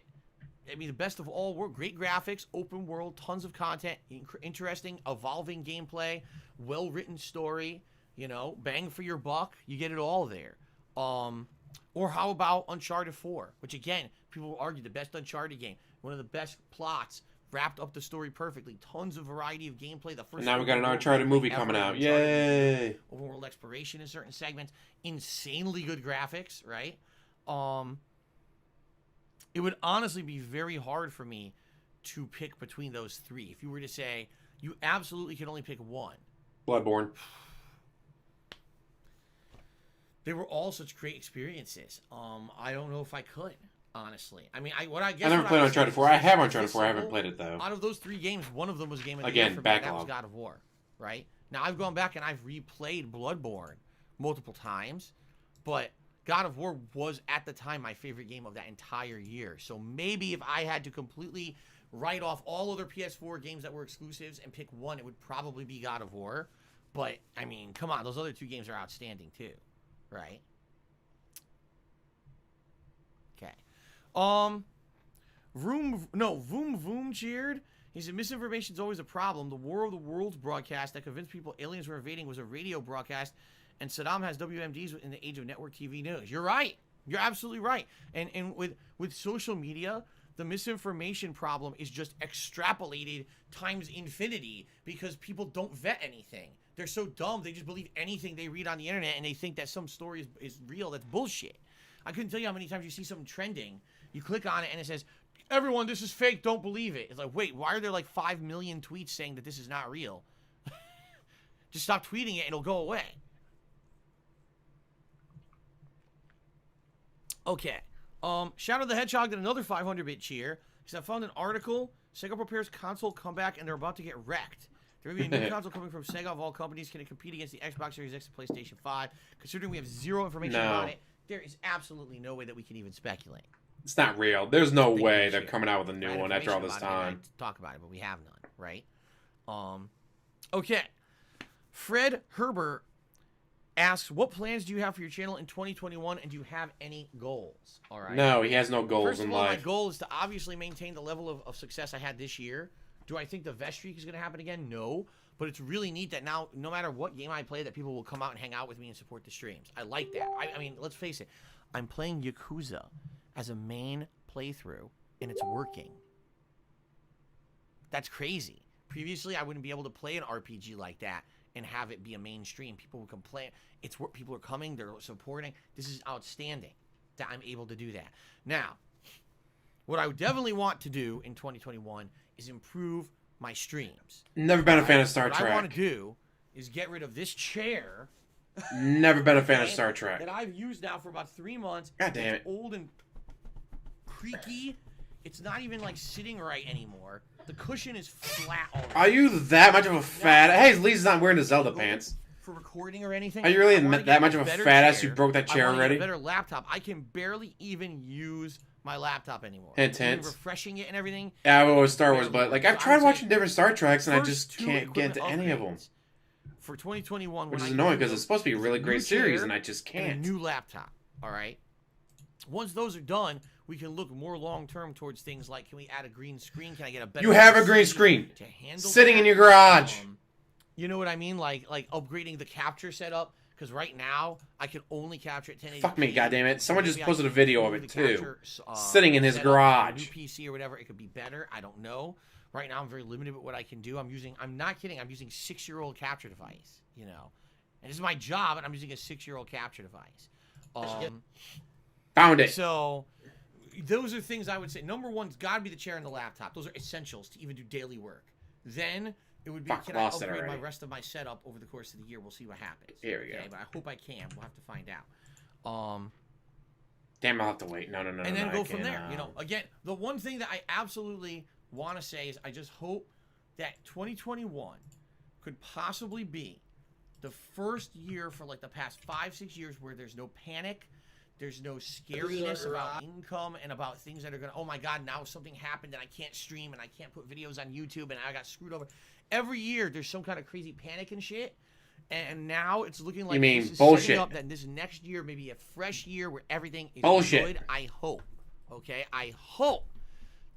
I mean, the best of all world. Great graphics, open world, tons of content, interesting, evolving gameplay, well-written story, bang for your buck. You get it all there. Or how about Uncharted 4, which again, people will argue the best Uncharted game, one of the best plots, wrapped up the story perfectly, tons of variety of gameplay. The first And now we got an open world Uncharted gameplay movie ever, coming out. Uncharted movie, Yay! open world exploration in certain segments, insanely good graphics, right? It would honestly be very hard for me to pick between those three. If you were to say you absolutely can only pick one. Bloodborne. They were all such great experiences. I don't know if I could. honestly. I mean, I guess I never what played would Uncharted say 4. I is have it's Uncharted 4. I haven't simple. played it, though. Out of those 3 games, one of them was game of the Again, year for me. That was backlog. God of War, right? Now, I've gone back and I've replayed Bloodborne multiple times, but God of War was, at the time, my favorite game of that entire year. So maybe if I had to completely write off all other PS4 games that were exclusives and pick one, it would probably be God of War. But, I mean, come on. Those other 2 games are outstanding, too, right? Okay. Voom Voom cheered. He said, misinformation is always a problem. The War of the Worlds broadcast that convinced people aliens were invading was a radio broadcast, and Saddam has WMDs in the age of network TV news. You're right. You're absolutely right. And with social media, the misinformation problem is just extrapolated times infinity because people don't vet anything. They're so dumb, they just believe anything they read on the internet, and they think that some story is real. That's bullshit. I couldn't tell you how many times you see something trending, you click on it, and it says, everyone, this is fake, don't believe it. It's like, wait, why are there like 5 million tweets saying that this is not real? Just stop tweeting it, and it'll go away. Okay. Shadow the Hedgehog did another 500-bit cheer. He said, I found an article. Sega prepares console comeback, and they're about to get wrecked. There may be a new console coming from Sega of all companies. Can it compete against the Xbox Series X and PlayStation 5? Considering we have zero information about it, there is absolutely no way that we can even speculate. It's not real. There's no way they're coming out with a new one after all this time. Talk about it, but we have none, right? Okay. Fred Herbert asks, what plans do you have for your channel in 2021, and do you have any goals? All right. No, he has no goals First in of all, life. my goal is to obviously maintain the level of success I had this year. Do I think the vest streak is going to happen again? No. But it's really neat that now, no matter what game I play, that people will come out and hang out with me and support the streams. I like that. I mean, let's face it. I'm playing Yakuza as a main playthrough, and it's working. That's crazy. Previously, I wouldn't be able to play an RPG like that and have it be a mainstream. People would complain. It's what people are coming. They're supporting. This is outstanding that I'm able to do that. Now, what I would definitely want to do in 2021 is improve my streams. Never been a fan of Star What Trek. I want to do is get rid of this chair. Never been a fan of Star Trek. That I've used now for about 3 months. God damn It's it. old and creaky. It's not even like sitting right anymore. The cushion is flat already. Are you that much of a fat? Hey, at least he's not wearing the Zelda pants. For recording or anything. Are you really I wanna that get much a of a better fat ass? chair. You broke that chair I wanna already? Get a better laptop. I can barely even use my laptop anymore. Hint, Even hint. refreshing it and everything. Yeah, I've always Star Wars, but like I've So tried I'd watching say different Star Treks and I first just 2 can't get into equipment any of them. upgrades For 2021, Which when is I annoying do because them, it's supposed to be a really is great new series chair and I just and can't. a new laptop. All right. Once those are done, we can look more long term towards things like, can we add a green screen? Can I get a better? You have a green PC screen to handle sitting that? in your garage. You know what I mean? Like upgrading the capture setup. Because right now, I can only capture at 1080p. Fuck me, goddammit. Someone just Maybe I posted a can video of improve it the too. capture, Sitting in his setup on a garage. New PC or whatever, it could be better. I don't know. Right now, I'm very limited with what I can do. I'm not kidding. I'm using 6-year-old capture device. You know, and this is my job, and I'm using a 6-year-old capture device. Found it. So those are things I would say. Number one's got to be the chair and the laptop. Those are essentials to even do daily work. Then it would be, Fuck, can I lost it upgrade my already. rest of my setup over the course of the year? We'll see what happens. Here we go. But I hope I can. We'll have to find out. Damn, I'll have to wait. No. And then I go from can't, there. You know, again, the one thing that I absolutely want to say is I just hope that 2021 could possibly be the first year for like the past 5-6 years where there's no panic. There's no scariness about income and about things that are going to, oh my God, now something happened and I can't stream and I can't put videos on YouTube and I got screwed over. Every year there's some kind of crazy panic and shit. And now it's looking like mean this is bullshit? setting up that this next year may be a fresh year where everything is Bullshit. good. I hope. Okay? I hope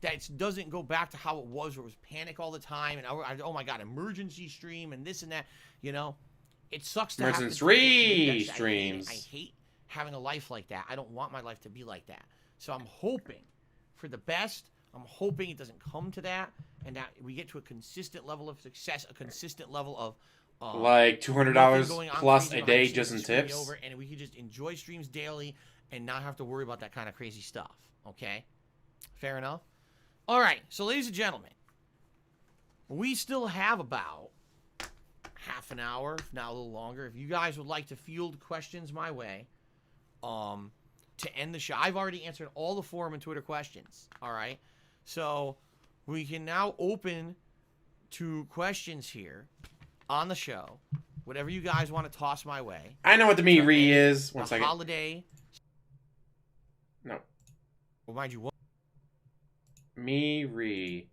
that it doesn't go back to how it was where it was panic all the time and oh my God, emergency stream and this and that. You know, it sucks to have to Emergency do that. streams. I hate having a life like that. I don't want my life to be like that. So I'm hoping for the best. I'm hoping it doesn't come to that and that we get to a consistent level of success, a consistent level of like $200 going on plus crazy a behind day the scenes just in to screw me tips. over, and we can just enjoy streams daily and not have to worry about that kind of crazy stuff. Okay? Fair enough? All right. So, ladies and gentlemen, we still have about half an hour, if not a little longer. If you guys would like to field questions my way, to end the show. I've already answered all the forum and Twitter questions. All right. So we can now open to questions here on the show. Whatever you guys want to toss my way. I know what the Reee is. One second. Holiday. No. Well, mind you, what? Reee.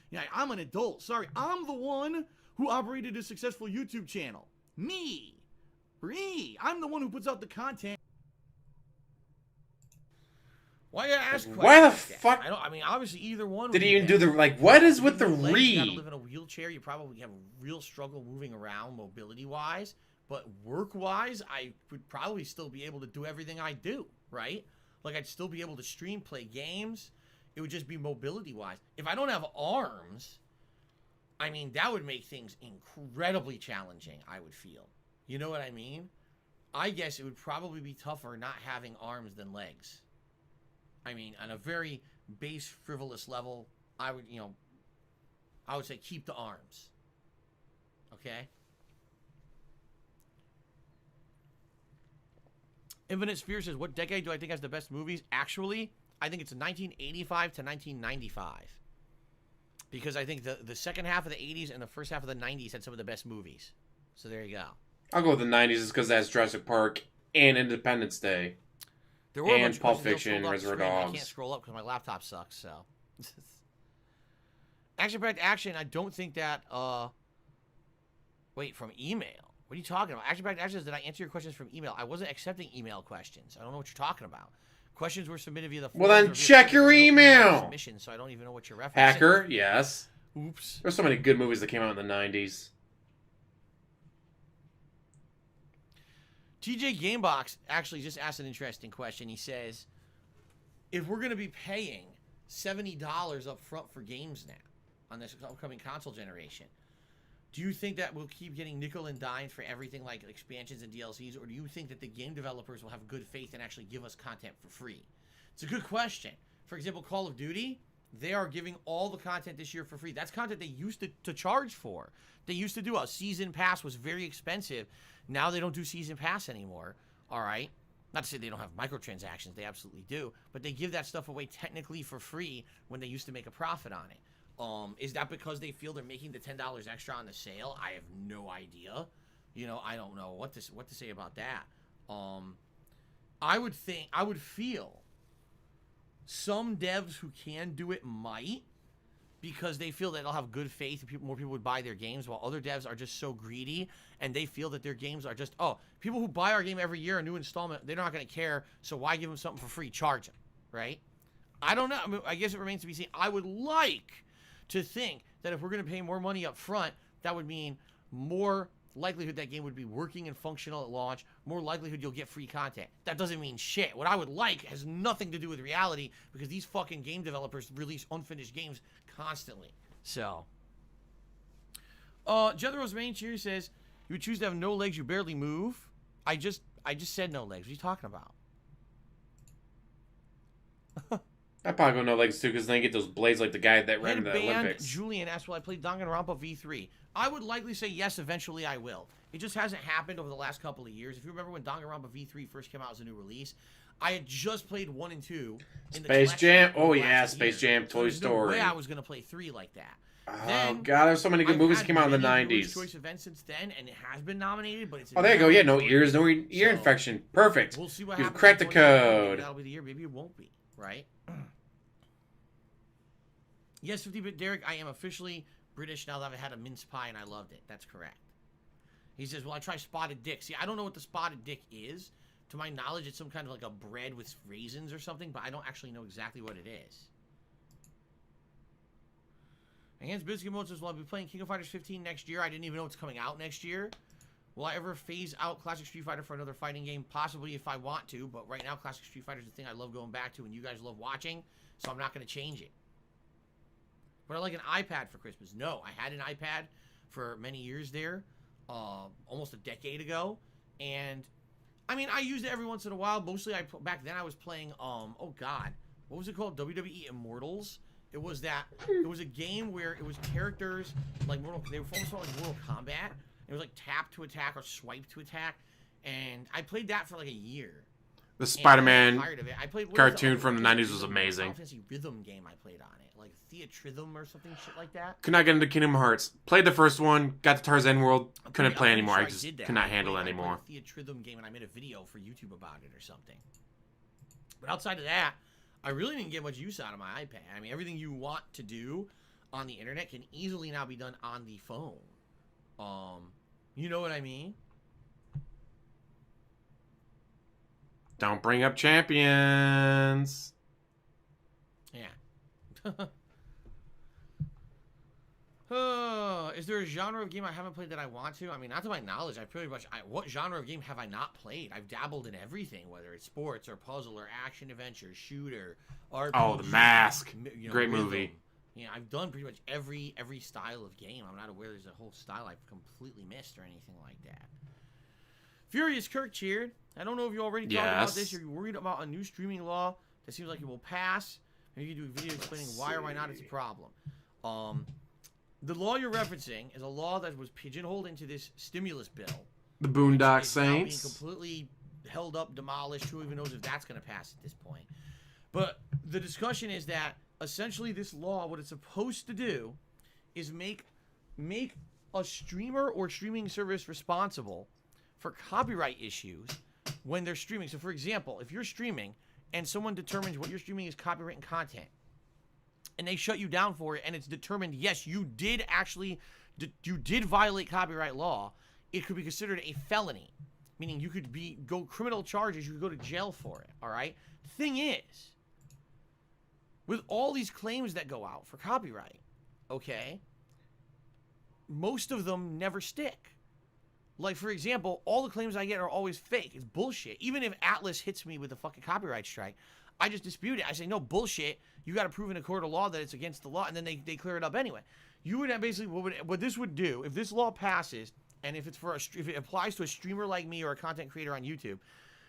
Yeah, I'm an adult. Sorry, I'm the one who operated a successful YouTube channel. Me. Ree. I'm the one who puts out the content. Why you ask questions? Why the like that? fuck? I mean, obviously, either one. Did would he be even do better. the like? What is If with you the have no legs, you gotta Reee? live in a wheelchair. You probably have a real struggle moving around, mobility-wise. But work-wise, I would probably still be able to do everything I do. Right? Like I'd still be able to stream, play games. It would just be mobility-wise. If I don't have arms, I mean, that would make things incredibly challenging. I would feel. You know what I mean? I guess it would probably be tougher not having arms than legs. I mean, on a very base, frivolous level, I would say keep the arms. Okay? Infinite Sphere says, what decade do I think has the best movies? Actually, I think it's 1985 to 1995. Because I think the second half of the 80s and the first half of the 90s had some of the best movies. So there you go. I'll go with the 90s just because that's Jurassic Park and Independence Day. There were a bunch And of Pulp questions still Fiction, scrolled up the Reservoir screen. I Dogs. can't scroll up because my laptop sucks, so. Action-packed action, I don't think that, wait, from email? What are you talking about? Action-packed action, did I answer your questions from email? I wasn't accepting email questions. I don't know what you're talking about. Questions were submitted via the Well, forums then or via check Twitter. your I don't email email. submissions, so I don't even know what you're referencing. Hacker, yes. Oops. There's so many good movies that came out in the 90s. TJ Gamebox actually just asked an interesting question. He says, if we're going to be paying $70 up front for games now on this upcoming console generation, do you think that we'll keep getting nickel and dime for everything like expansions and DLCs, or do you think that the game developers will have good faith and actually give us content for free? It's a good question. For example, Call of Duty, they are giving all the content this year for free. That's content they used to charge for. They used to do a season pass was very expensive. Now they don't do season pass anymore. All right. Not to say they don't have microtransactions. They absolutely do. But they give that stuff away technically for free when they used to make a profit on it. Is that because they feel they're making the $10 extra on the sale? I have no idea. You know, I don't know what to say about that. I would feel some devs who can do it might, because they feel that they'll have good faith and more people would buy their games, while other devs are just so greedy and they feel that their games are just, people who buy our game every year, a new installment, they're not going to care, so why give them something for free? Charge them, right? I don't know. I mean, I guess it remains to be seen. I would like to think that if we're going to pay more money up front, that would mean more likelihood that game would be working and functional at launch, more likelihood you'll get free content. That doesn't mean shit. What I would like has nothing to do with reality, because these fucking game developers release unfinished games constantly. So, Jethro's main cheer says, you would choose to have no legs, you barely move. I just said no legs. What are you talking about? I'd probably go no legs too, because then you get those blades like the guy that ran in the Headband Olympics. Julian asked, will I play Danganronpa V3? I would likely say yes, eventually I will. It just hasn't happened over the last couple of years. If you remember when Danganronpa V3 first came out as a new release, I had just played 1 and 2 in the Space Jam. collection Oh last yeah, year. Space Jam, So Toy there's no Story. way I was going to play 3 like that. Oh Then, god, there's so many good I've movies that had came out in the many Viewers' 90s. Choice events since then, and it has been nominated, but it's Oh, there you go. Yeah, no ears, ears, no ear infection. Perfect. We'll see what You've happens. cracked in the 2021. Maybe code. that'll be the year. Maybe it won't be. Right? Yes, 50-bit Derek, I am officially British now that I've had a mince pie and I loved it. That's correct. He says, well, I try spotted dick. See, I don't know what the spotted dick is. To my knowledge, it's some kind of like a bread with raisins or something, but I don't actually know exactly what it is. And Hans Biscuit Mode says, well, I'll be playing King of Fighters 15 next year. I didn't even know it's coming out next year. Will I ever phase out Classic Street Fighter for another fighting game? Possibly if I want to, but right now Classic Street Fighter is the thing I love going back to and you guys love watching, so I'm not going to change it. But I like an iPad for Christmas. No, I had an iPad for many years there, almost a decade ago, and I mean, I used it every once in a while. Mostly, back then I was playing, oh god, what was it called? WWE Immortals, It was a game where it was characters like they were almost like Mortal Kombat. It was like tap to attack or swipe to attack, and I played that for like a year. The Spider-Man I played cartoon from the 90s was amazing. Final Fantasy rhythm game I played on it, like Theatrhythm or something shit like that. Could not get into Kingdom Hearts. Played the first one, got to Tarzan World, couldn't play anymore. I just could not handle it anymore. I played a Theatrhythm game, and I made a video for YouTube about it or something. But outside of that, I really didn't get much use out of my iPad. I mean, everything you want to do on the internet can easily now be done on the phone. You know what I mean? Don't bring up champions. Yeah. Is there a genre of game I haven't played that I want to? I mean, not to my knowledge. What genre of game have I not played? I've dabbled in everything, whether it's sports or puzzle or action adventure, shooter, RPG. Oh, The Mask. Great rhythm. movie. Yeah, I've done pretty much every style of game. I'm not aware there's a whole style I've completely missed or anything like that. Furious Kirk cheered. I don't know if you already talked about this. You're worried about a new streaming law that seems like it will pass. Maybe you can do a video explaining why or why not it's a problem. The law you're referencing is a law that was pigeonholed into this stimulus bill. The Boondock It's now being Saints. completely held up, demolished. Who even knows if that's going to pass at this point? But the discussion is that essentially this law, what it's supposed to do, is make a streamer or streaming service responsible for copyright issues when they're streaming. So, for example, if you're streaming and someone determines what you're streaming is copywritten content, and they shut you down for it, and it's determined, yes, you did violate copyright law, it could be considered a felony, meaning you could go criminal charges, you could go to jail for it, all right? Thing is, with all these claims that go out for copyright, okay, most of them never stick. Like, for example, all the claims I get are always fake. It's bullshit. Even if Atlas hits me with a fucking copyright strike, I just dispute it. I say, no, bullshit. You got to prove in a court of law that it's against the law, and then they clear it up anyway. You would have basically, what this would do, if this law passes, and if it applies to a streamer like me or a content creator on YouTube,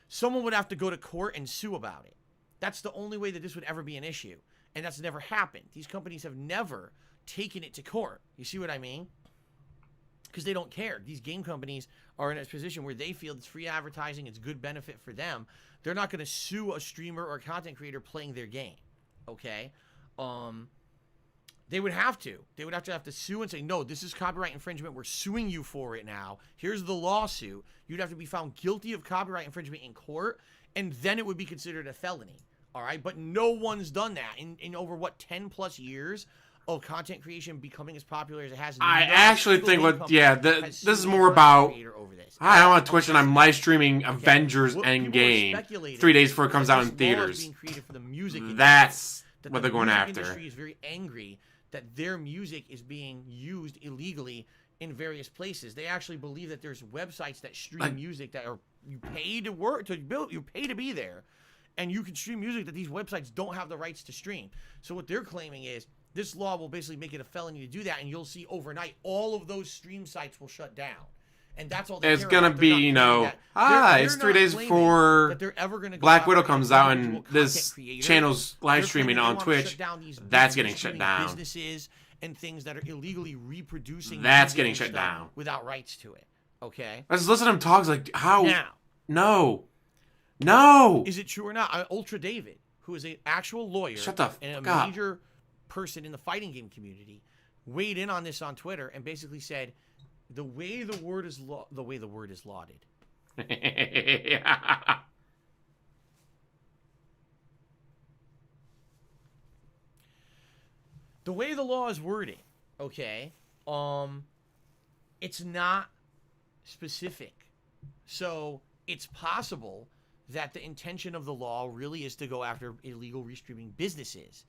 someone would have to go to court and sue about it. That's the only way that this would ever be an issue. And that's never happened. These companies have never taken it to court. You see what I mean? Because they don't care. These game companies are in a position where they feel it's free advertising, it's good benefit for them. They're not going to sue a streamer or a content creator playing their game. Okay? They would have to. They would have to sue and say, no, this is copyright infringement. We're suing you for it now. Here's the lawsuit. You'd have to be found guilty of copyright infringement in court, and then it would be considered a felony. All right? But no one's done that in over, 10 plus years of content creation becoming as popular as it has. I actually think this is more about. Hi, I'm on Twitch and I'm live streaming Avengers Endgame 3 days before it comes out in theaters. That's what they're going after. The industry is very angry that their music is being used illegally in various places. They actually believe that there's websites that stream music that are you pay to work to build, you pay to be there, and you can stream music that these websites don't have the rights to stream. So what they're claiming is this law will basically make it a felony to do that, and you'll see overnight all of those stream sites will shut down. And that's all it's going to be, it's 3 days before Black Widow comes out and this channel's live streaming on Twitch. That's getting shut down. Businesses and things that are illegally reproducing. That's getting shut down. Without rights to it. Okay? Let's listen to him talk like, how? Now. No. Is it true or not? Ultra David, who is an actual lawyer and a major person in the fighting game community, weighed in on this on Twitter and basically said, the way the word is lauded. The way the law is worded, okay, it's not specific. So it's possible that the intention of the law really is to go after illegal restreaming businesses.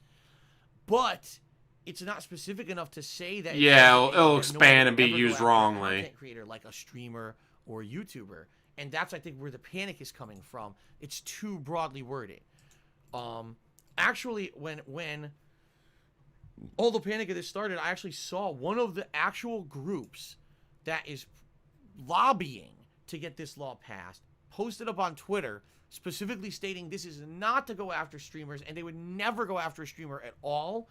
But it's not specific enough to say that. Yeah, it'll expand and be used wrongly. A content creator like a streamer or a YouTuber, and that's I think where the panic is coming from. It's too broadly worded. Actually, when all the panic of this started, I actually saw one of the actual groups that is lobbying to get this law passed posted up on Twitter, specifically stating this is not to go after streamers, and they would never go after a streamer at all.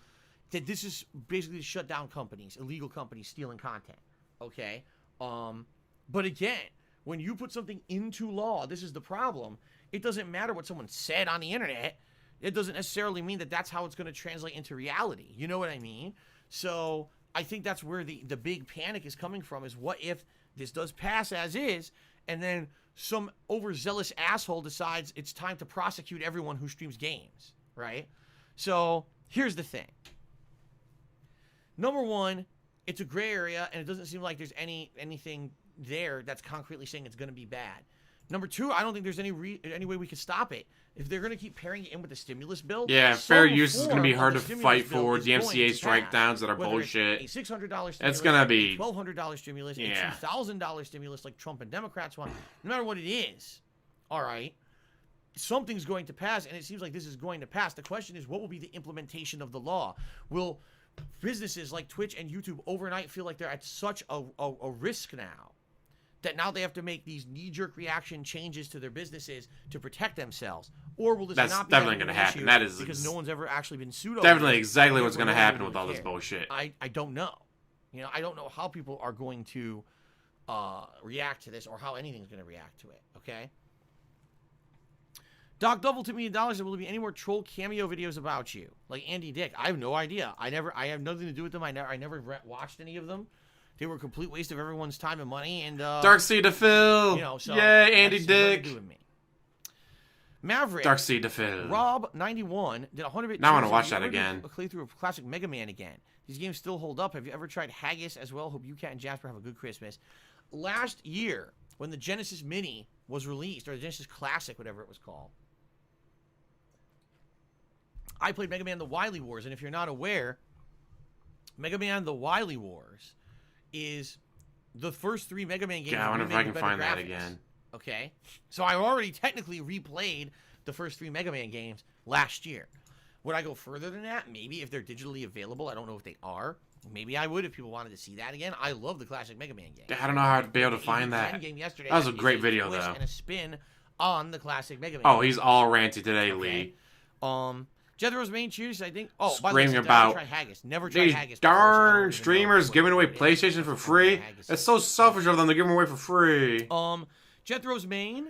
that this is basically to shut down companies, illegal companies stealing content. Okay? But again, when you put something into law, this is the problem. It doesn't matter what someone said on the internet. It doesn't necessarily mean that that's how it's going to translate into reality. You know what I mean? So I think that's where the big panic is coming from, is what if this does pass as is, and then some overzealous asshole decides it's time to prosecute everyone who streams games, right? So here's the thing. Number one, it's a gray area, and it doesn't seem like there's anything there that's concretely saying it's going to be bad. Number two, I don't think there's any way we can stop it. If they're going to keep pairing it in with the stimulus bill, Yeah, fair use is going to be hard to stimulus fight bill for. is DMCA going to strike pass. downs that are Whether bullshit. It's a $600 stimulus, It's going to be a $1,200 stimulus, Yeah. a $2,000 stimulus like Trump and Democrats want. No matter what it is, all right, something's going to pass, and it seems like this is going to pass. The question is, what will be the implementation of the law? Will businesses like Twitch and YouTube overnight feel like they're at such a risk now that now they have to make these knee-jerk reaction changes to their businesses to protect themselves? Or will this That's not be definitely going to happen. That is because no one's ever actually been sued over definitely it, exactly and what's going to therefore happen no with one all would this care. bullshit. I don't know. You know, I don't know how people are going to react to this or how anything's going to react to it, okay? Doc doubled to me $1. Will there be any more troll cameo videos about you? Like Andy Dick. I have no idea. I have nothing to do with them. I never watched any of them. They were a complete waste of everyone's time and money. And Dark Sea to Phil. You know, so yay, Andy that's nothing to Dick. do with me. Maverick. Dark Sea to Phil. Rob91 did 100. Now I want to watch Have that you ever again. done a playthrough of classic Mega Man again. These games still hold up. Have you ever tried Haggis as well? Hope you, Cat, and Jasper have a good Christmas. Last year, when the Genesis Mini was released, or the Genesis Classic, whatever it was called, I played Mega Man The Wily Wars, and if you're not aware, Mega Man The Wily Wars is the first 3 Mega Man games. Yeah, I wonder if I remade can with find better that graphics. again. Okay, so I already technically replayed the first 3 Mega Man games last year. Would I go further than that? Maybe if they're digitally available. I don't know if they are. Maybe I would if people wanted to see that again. I love the classic Mega Man game. I don't know how to be able to The find 80-10 that. game yesterday That was a is great video, twist though. and a spin on the classic Mega Man. Oh, game. he's all ranty today, Okay. Lee. Jethro's main cheers, I think. Oh, by the Screaming way, about never tried Haggis. Never tried these Haggis before, so I don't darn even know streamers what giving away it is. PlayStation for Never free. tried Haggis. It's so selfish of them to give them away for free. Jethro's main.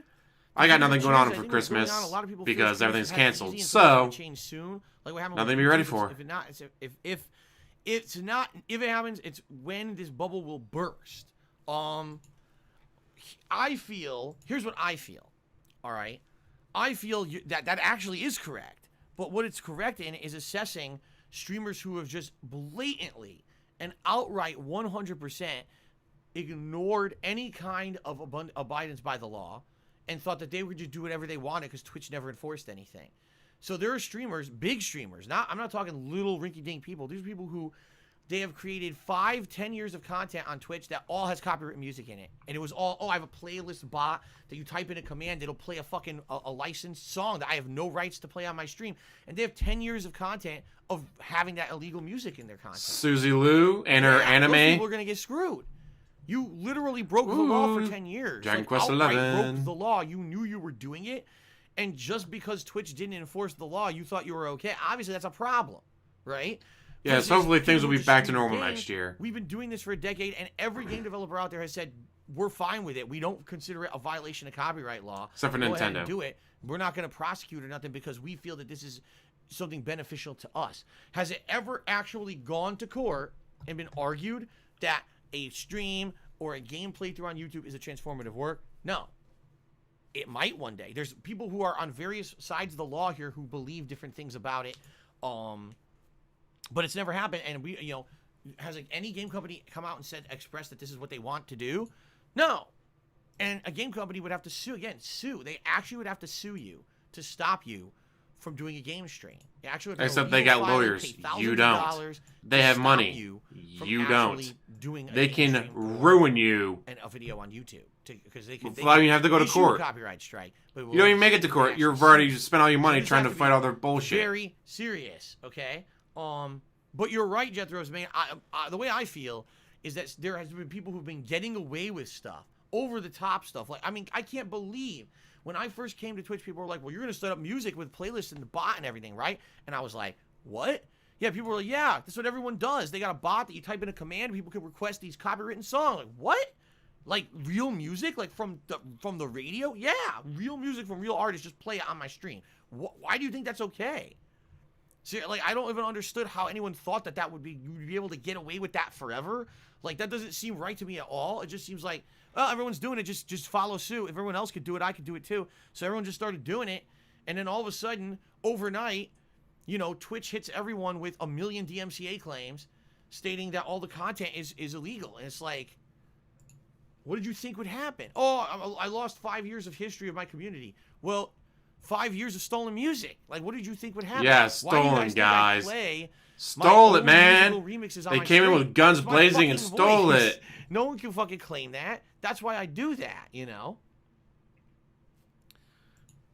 I got nothing going on I for think what's going Christmas on, a lot of people feel because streamers everything's have had it canceled. easy and So, things will change soon. Like what happened nothing with to be ready YouTube, for. If it not, if it happens, it's when this bubble will burst. I feel. Here's what I feel. All right, I feel that actually is correct. But what it's correct in is assessing streamers who have just blatantly and outright 100% ignored any kind of abidance by the law and thought that they would just do whatever they wanted because Twitch never enforced anything. So there are streamers, big streamers. I'm not talking little rinky-dink people. These are people who they have created 5-10 years of content on Twitch that all has copyright music in it. And it was all, I have a playlist bot that you type in a command, it'll play a fucking a licensed song that I have no rights to play on my stream. And they have 10 years of content of having that illegal music in their content. Susie Lou and her Those anime. people are going to get screwed. You literally broke the law for 10 years. Dragon Like, Quest outright 11. broke the law. You knew you were doing it. And just because Twitch didn't enforce the law, you thought you were okay. Obviously, that's a problem, right? Yes, Versus hopefully things will people be just back to stream normal games. next year. We've been doing this for a decade, and every game developer out there has said, we're fine with it. We don't consider it a violation of copyright law. Except for Go ahead Nintendo. and do it. We're not going to prosecute or nothing because we feel that this is something beneficial to us. Has it ever actually gone to court and been argued that a stream or a game playthrough on YouTube is a transformative work? No. It might one day. There's people who are on various sides of the law here who believe different things about it. But it's never happened. And we, has like any game company come out and expressed that this is what they want to do? No. And a game company would have to sue. Again, sue. They actually would have to sue you to stop you from doing a game stream. They actually would have Except a they legal got filing, lawyers. pay thousands You of don't. dollars They to have stop money. You from You actually don't. doing a They game can stream or ruin you. and a video on YouTube because they can. Well, you have to go to issue court. A copyright strike. But You don't even make it to court. You've already spent all your money trying to fight all their bullshit. Very serious, okay? But you're right, Jethro's man. The way I feel is that there has been people who've been getting away with stuff, over the top stuff. Like, I mean, I can't believe when I first came to Twitch, people were like, "Well, you're gonna set up music with playlists and the bot and everything, right?" And I was like, "What?" Yeah, people were like, yeah, that's what everyone does. They got a bot that you type in a command, people can request these copywritten songs. Like, what? Like real music, like from the radio? Yeah, real music from real artists. Just play it on my stream. Why do you think that's okay? See, like I don't even understood how anyone thought that would be, you would be able to get away with that forever. Like that doesn't seem right to me at all. It just seems like, well, everyone's doing it. Just follow suit. If everyone else could do it, I could do it too. So everyone just started doing it, and then all of a sudden, overnight, you know, Twitch hits everyone with 1 million DMCA claims, stating that all the content is illegal. And it's like, what did you think would happen? Oh, I lost 5 years of history of my community. Well, 5 years of stolen music. Like, what did you think would happen? Yeah, stolen, guys. Stole it, man. They came in with guns blazing and stole it. No one can fucking claim that. That's why I do that, you know?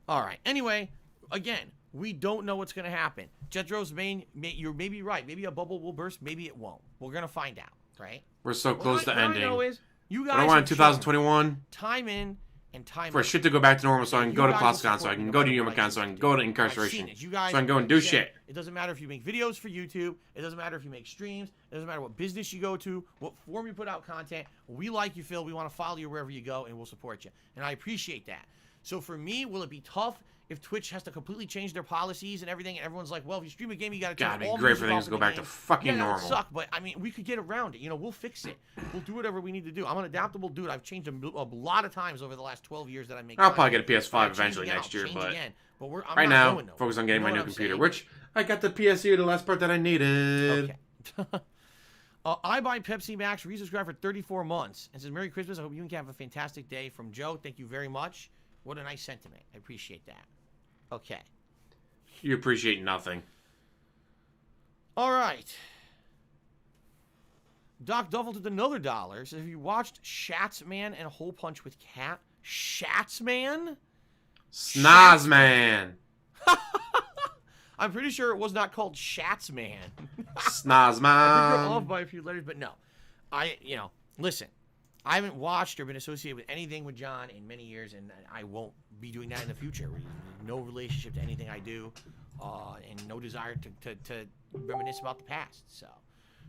All right. Anyway, again, we don't know what's going to happen. Jetro's you're maybe right. Maybe a bubble will burst. Maybe it won't. We're going to find out, right? We're so close to ending. What I know is you guys I want 2021 time in and time for out. shit to go back to normal, so I can go to ClassCon, so I can go to UMACon, so I can go to incarceration, so I can go and do shit. It doesn't matter if you make videos for YouTube. It doesn't matter if you make streams. It doesn't matter what business you go to, what form you put out content. We like you, Phil. We want to follow you wherever you go, and we'll support you. And I appreciate that. So for me, will it be tough if Twitch has to completely change their policies and everything, and everyone's like, well, if you stream a game, you got to turn all music off. God, it'd be great for things to go back to fucking normal. That suck, but I mean, we could get around it. You know, we'll fix it. We'll do whatever we need to do. I'm an adaptable dude. I've changed a lot of times over the last 12 years that I make. I'll probably get a PS5 eventually next year, but right now, focus on getting my new computer, which I got the PSU, the last part that I needed. Okay. I buy Pepsi Max, resubscribe for 34 months, and says, Merry Christmas. I hope you can have a fantastic day from Joe. Thank you very much. What a nice sentiment. I appreciate that. Okay. You appreciate nothing. All right. Doc Duffel did another $1. Says, have you watched Shatsman and Hole Punch with Cat? Shatsman? Snozman. I'm pretty sure it was not called Shatsman. Snozman. I think we're off by a few letters, but no. Listen. I haven't watched or been associated with anything with John in many years, and I won't be doing that in the future. No relationship to anything I do, and no desire to reminisce about the past. So,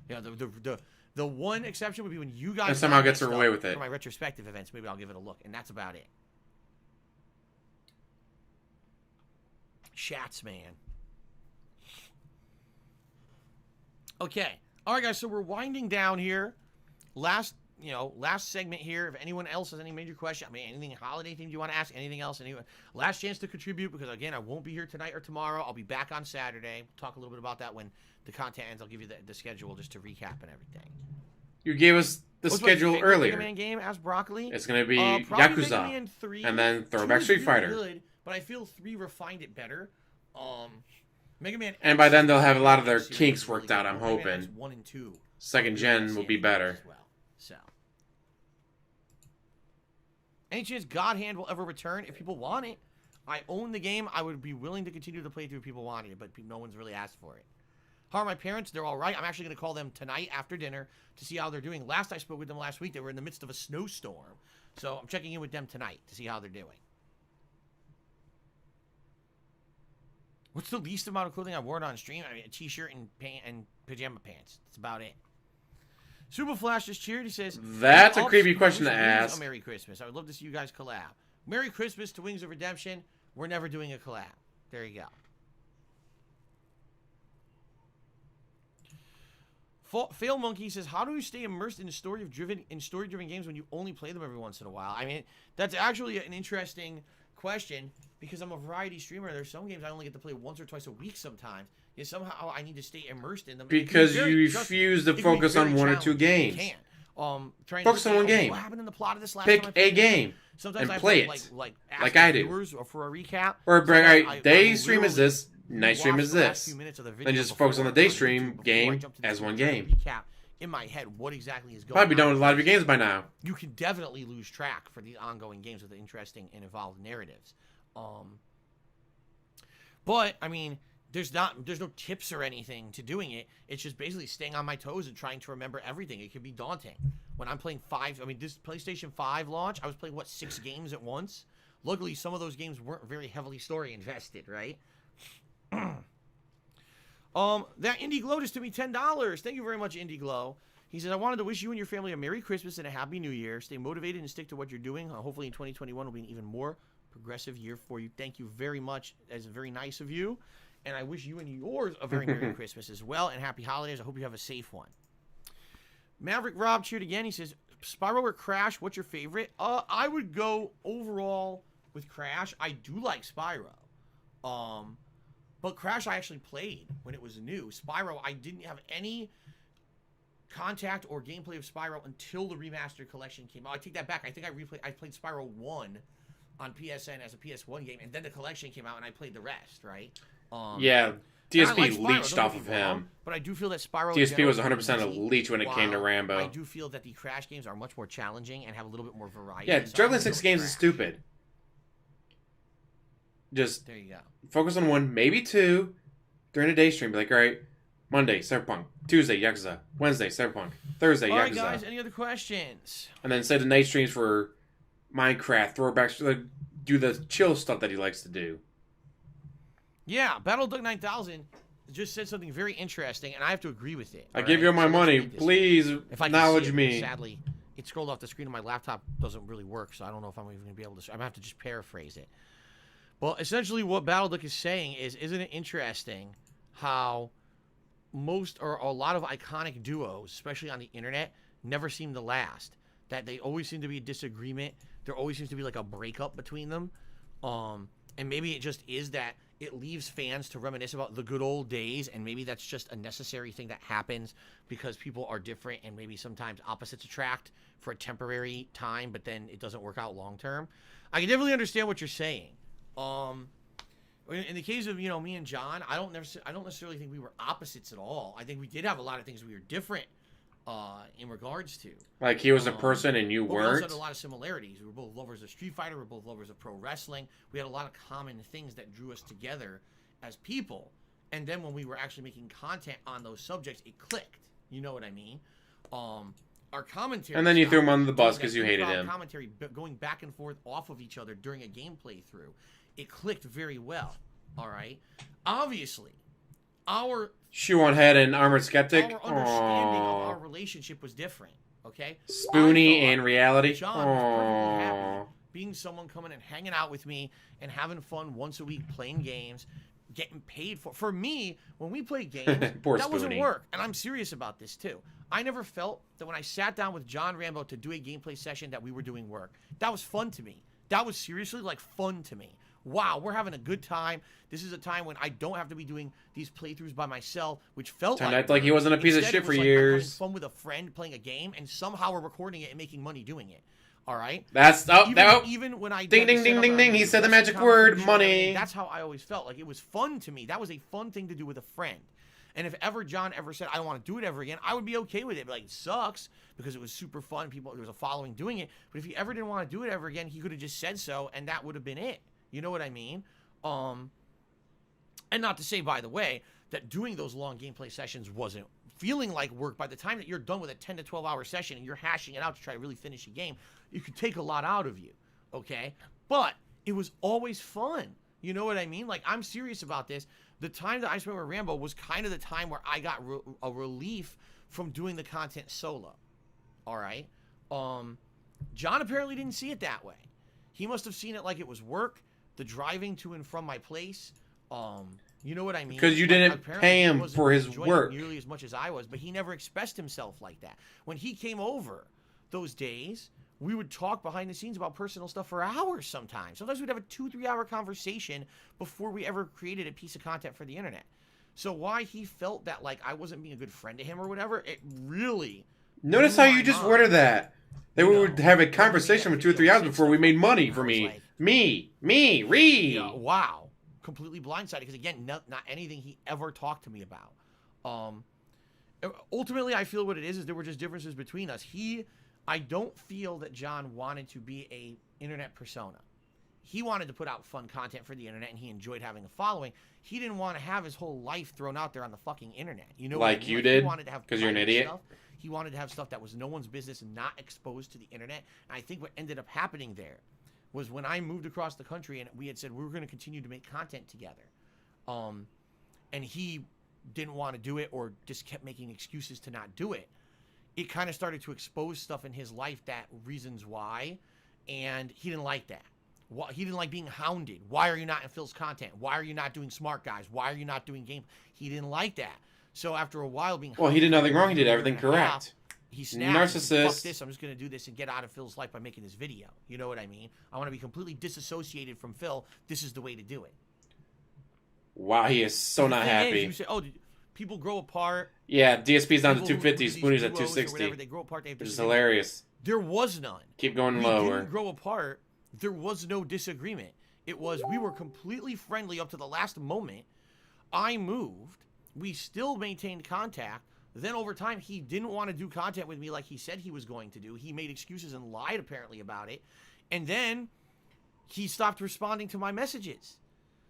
you know, the one exception would be when you guys and somehow gets away with it for my retrospective events. Maybe I'll give it a look, and that's about it. Shatsman. Okay, all right, guys. So we're winding down here. Last segment here. If anyone else has any major question, I mean, anything holiday thing you want to ask, anything else, last chance to contribute, because again, I won't be here tonight or tomorrow. I'll be back on Saturday. We'll talk a little bit about that when the content ends. I'll give you the schedule just to recap and everything. You gave us the schedule earlier. Mega Man game, ask Broccoli. It's going to be Yakuza, Mega Man 3, and then Throwback Street Fighter. Good, but I feel 3 refined it better. Mega Man. And by then they'll have a lot of their kinks worked out. I'm hoping. 1 and 2. Second gen will be better. Well. So, any chance God Hand will ever return? If people want it, I own the game. I would be willing to continue to play through if people wanted it, but no one's really asked for it. How are my parents? They're all right. I'm actually going to call them tonight after dinner to see how they're doing. Last I spoke with them last week, they were in the midst of a snowstorm. So I'm checking in with them tonight to see how they're doing. What's the least amount of clothing I've worn on stream? I mean, a t-shirt and pajama pants. That's about it. Super Flash just cheered. He says, that's a creepy question to ask. Merry Christmas. I would love to see you guys collab. Merry Christmas to Wings of Redemption. We're never doing a collab. There you go. Fail Monkey says, how do you stay immersed in story-driven games when you only play them every once in a while? I mean, that's actually an interesting question because I'm a variety streamer. There's some games I only get to play once or twice a week sometimes. Yet somehow I need to stay immersed in them. Because you refuse to focus on 1 or 2 games. Focus on one game. What happened in the plot of this last Pick time a game Sometimes and I play it like I do. Or for a recap. Or day stream is this, night stream is this. Then just focus on the day stream game as one game. Recap in my head what exactly is going on. Probably be done with a lot of your games by now. You can definitely lose track for these ongoing games with interesting and involved narratives. But I mean, there's no tips or anything to doing it. It's just basically staying on my toes and trying to remember everything. It can be daunting. When I'm playing this PlayStation 5 launch, I was playing 6 games at once. Luckily, some of those games weren't very heavily story invested, right? That Indie Glow just took me $10. Thank you very much, Indie Glow. He says, I wanted to wish you and your family a Merry Christmas and a Happy New Year. Stay motivated and stick to what you're doing. Hopefully in 2021 will be an even more progressive year for you. Thank you very much. That's very nice of you. And I wish you and yours a very Merry Christmas as well, and Happy Holidays. I hope you have a safe one. Maverick Rob cheered again. He says, Spyro or Crash, what's your favorite? I would go overall with Crash. I do like Spyro. But Crash I actually played when it was new. Spyro, I didn't have any contact or gameplay of Spyro until the remastered collection came out. I take that back. I think I played Spyro 1 on PSN as a PS1 game, and then the collection came out and I played the rest, right? Yeah, DSP like Spyro, leached off of him. But I do feel that Spyro... DSP was 100% a leech when it came to Rambo. I do feel that the Crash games are much more challenging and have a little bit more variety. Yeah, juggling 6 games is stupid. Just there you go. Focus on 1, maybe 2 during a day stream. Be like, all right, Monday, Cyberpunk. Tuesday, Yakuza. Wednesday, Cyberpunk. Thursday, Yakuza. All right, guys, any other questions? And then say the night streams for Minecraft, throwbacks, like, do the chill stuff that he likes to do. Yeah, Battle Duck 9000 just said something very interesting, and I have to agree with it. I give you all my money. Please acknowledge me. Sadly, it scrolled off the screen, and my laptop doesn't really work, so I don't know if I'm even going to be able to... I'm going to have to just paraphrase it. Well, essentially what Battle Duck is saying is, isn't it interesting how most or a lot of iconic duos, especially on the internet, never seem to last? That they always seem to be a disagreement. There always seems to be like a breakup between them. And maybe it just is that it leaves fans to reminisce about the good old days, and maybe that's just a necessary thing that happens because people are different, and maybe sometimes opposites attract for a temporary time, but then it doesn't work out long term. I can definitely understand what you're saying. In the case of, me and John, I don't necessarily think we were opposites at all. I think we did have a lot of things we were different in regards to. Like he was a person and you but weren't? We also had a lot of similarities. We were both lovers of Street Fighter. We were both lovers of pro wrestling. We had a lot of common things that drew us together as people. And then when we were actually making content on those subjects, it clicked. You know what I mean? Our commentary... And then you threw him under the bus because you hated him. Commentary going back and forth off of each other during a gameplay through. It clicked very well. All right? Obviously, our... Shoe on head and armored skeptic. Our understanding of our relationship was different, okay? Spoony in reality. John was perfectly happy being someone coming and hanging out with me and having fun once a week playing games, getting paid for. For me, when we played games, that wasn't work. And I'm serious about this too. I never felt that when I sat down with John Rambo to do a gameplay session that we were doing work. That was fun to me. That was seriously like fun to me. Wow, we're having a good time. This is a time when I don't have to be doing these playthroughs by myself, which felt like he wasn't a piece of shit for years. I'm having fun with a friend playing a game, and somehow we're recording it and making money doing it. All right. That's even when I ding ding ding ding ding. He said the magic word, money. That's how I always felt. Like it was fun to me. That was a fun thing to do with a friend. And if ever John ever said I don't want to do it ever again, I would be okay with it. But like it sucks because it was super fun. There was a following doing it. But if he ever didn't want to do it ever again, he could have just said so, and that would have been it. You know what I mean? And not to say, by the way, that doing those long gameplay sessions wasn't feeling like work. By the time that you're done with a 10 to 12 hour session and you're hashing it out to try to really finish a game, it could take a lot out of you, okay? But it was always fun. You know what I mean? Like, I'm serious about this. The time that I spent with Rambo was kind of the time where I got a relief from doing the content solo, all right? John apparently didn't see it that way. He must have seen it like it was work, the driving to and from my place. You know what I mean? Because you didn't pay him for his work nearly as much as I was, but he never expressed himself like that. When he came over those days, we would talk behind the scenes about personal stuff for hours sometimes. Sometimes we'd have a 2-3 hour conversation before we ever created a piece of content for the internet. So why he felt that like I wasn't being a good friend to him or whatever, it really... Notice how you just worded that. That we would have a conversation for 2 or 3 hours before we made money for me. Like, me, Reee. Wow. Completely blindsided because, again, not anything he ever talked to me about. Ultimately, I feel what it is there were just differences between us. I don't feel that John wanted to be a internet persona. He wanted to put out fun content for the internet, and he enjoyed having a following. He didn't want to have his whole life thrown out there on the fucking internet. You know, like you did, because you're an idiot. He wanted to have stuff that was no one's business and not exposed to the internet. And I think what ended up happening there was when I moved across the country and we had said we were going to continue to make content together. And he didn't want to do it or just kept making excuses to not do it, it kind of started to expose stuff in his life, that reasons why, and he didn't like that. He didn't like being hounded. Why are you not in Phil's content? Why are you not doing Smart Guys? Why are you not doing game? He didn't like that. So after a while being Well, he did nothing wrong. He did everything correct. He snapped. Narcissist. Fuck this. I'm just going to do this and get out of Phil's life by making this video. You know what I mean? I want to be completely disassociated from Phil. This is the way to do it. Wow, he is so not happy. You say, oh, people grow apart. Yeah, DSP's down to People 250. who do Spoonie's these at duos or 260. whatever, they grow apart. They have Which is disagreements. hilarious. There was none. Keep going We lower. didn't grow apart. There was no disagreement. It was, we were completely friendly up to the last moment. I moved. We still maintained contact. Then over time, he didn't want to do content with me like he said he was going to do. He made excuses and lied apparently about it. And then he stopped responding to my messages.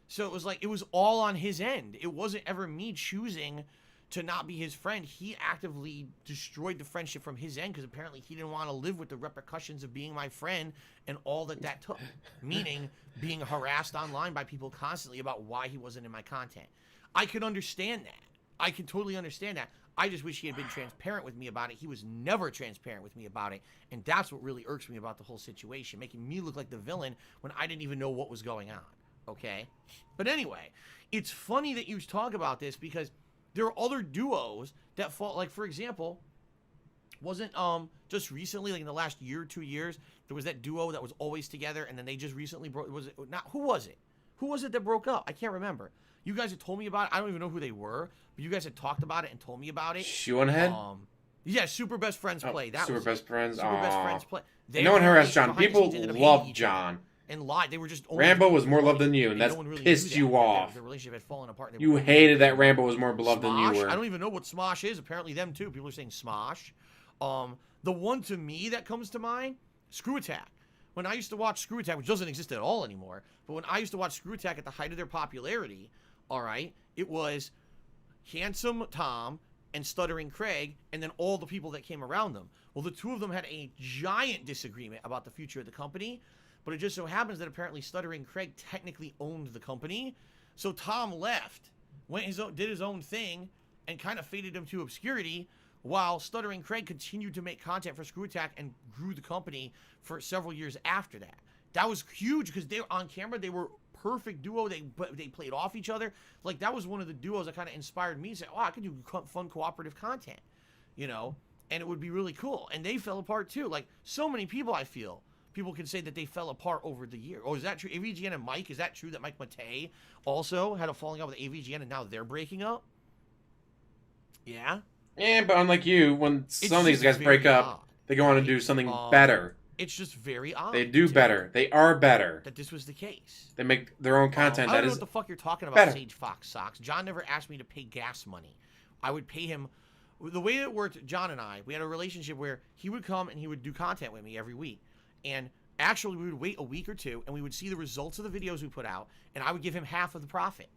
So it was like, it was all on his end. It wasn't ever me choosing to not be his friend. He actively destroyed the friendship from his end because apparently he didn't want to live with the repercussions of being my friend and all that that took. Meaning being harassed online by people constantly about why he wasn't in my content. I could understand that. I can totally understand that. I just wish he had been transparent with me about it. He was never transparent with me about it. And that's what really irks me about the whole situation, making me look like the villain when I didn't even know what was going on. Okay? But anyway, it's funny that you talk about this because there are other duos that fall, like, for example, wasn't just recently, like in the last year or 2 years, there was that duo that was always together, and then they just recently broke. Was it not? Who was it? Who was it that broke up? I can't remember. You guys had told me about it. I don't even know who they were, but you guys had talked about it and told me about it. Shoehead? Yeah, Super Best Friends Play. That Super was Best Friends. Super Best Friends Play. No one harassed John. behind the People scenes ended up loved hating each John. other And lied. They were just Rambo was more loved than you, and no that's one really pissed knew you that. off. The relationship had fallen apart. They You were- hated that Rambo was more beloved than Smosh? you were. I don't even know what Smosh is. Apparently them too. People are saying Smosh. The one to me that comes to mind, Screw Attack. When I used to watch Screw Attack, which doesn't exist at all anymore, but when I used to watch Screw Attack at the height of their popularity, all right, it was Handsome Tom and Stuttering Craig, and then all the people that came around them. Well, the two of them had a giant disagreement about the future of the company, but it just so happens that apparently Stuttering Craig technically owned the company. So Tom left, did his own thing, and kind of faded him to obscurity, while Stuttering Craig continued to make content for Screw Attack and grew the company for several years after that. That was huge because they were on camera. They were perfect duo. They played off each other. Like, that was one of the duos that kind of inspired me to say, oh, I could do fun cooperative content, you know, and it would be really cool. And they fell apart too. Like, so many people, I feel, people can say that they fell apart over the year. Oh, is that true? AVGN and Mike, is that true that Mike Matei also had a falling out with AVGN and now they're breaking up? Yeah? Yeah, but unlike you, when some of these guys break up, they go on and do something better. It's just very odd. They do better. They are better. That this was the case. They make their own content I that don't know is what the fuck you're talking about, better. Sage Fox Socks. John never asked me to pay gas money. I would pay him. The way it worked, John and I, we had a relationship where he would come and he would do content with me every week. And actually, we would wait a week or two, and we would see the results of the videos we put out, and I would give him half of the profit.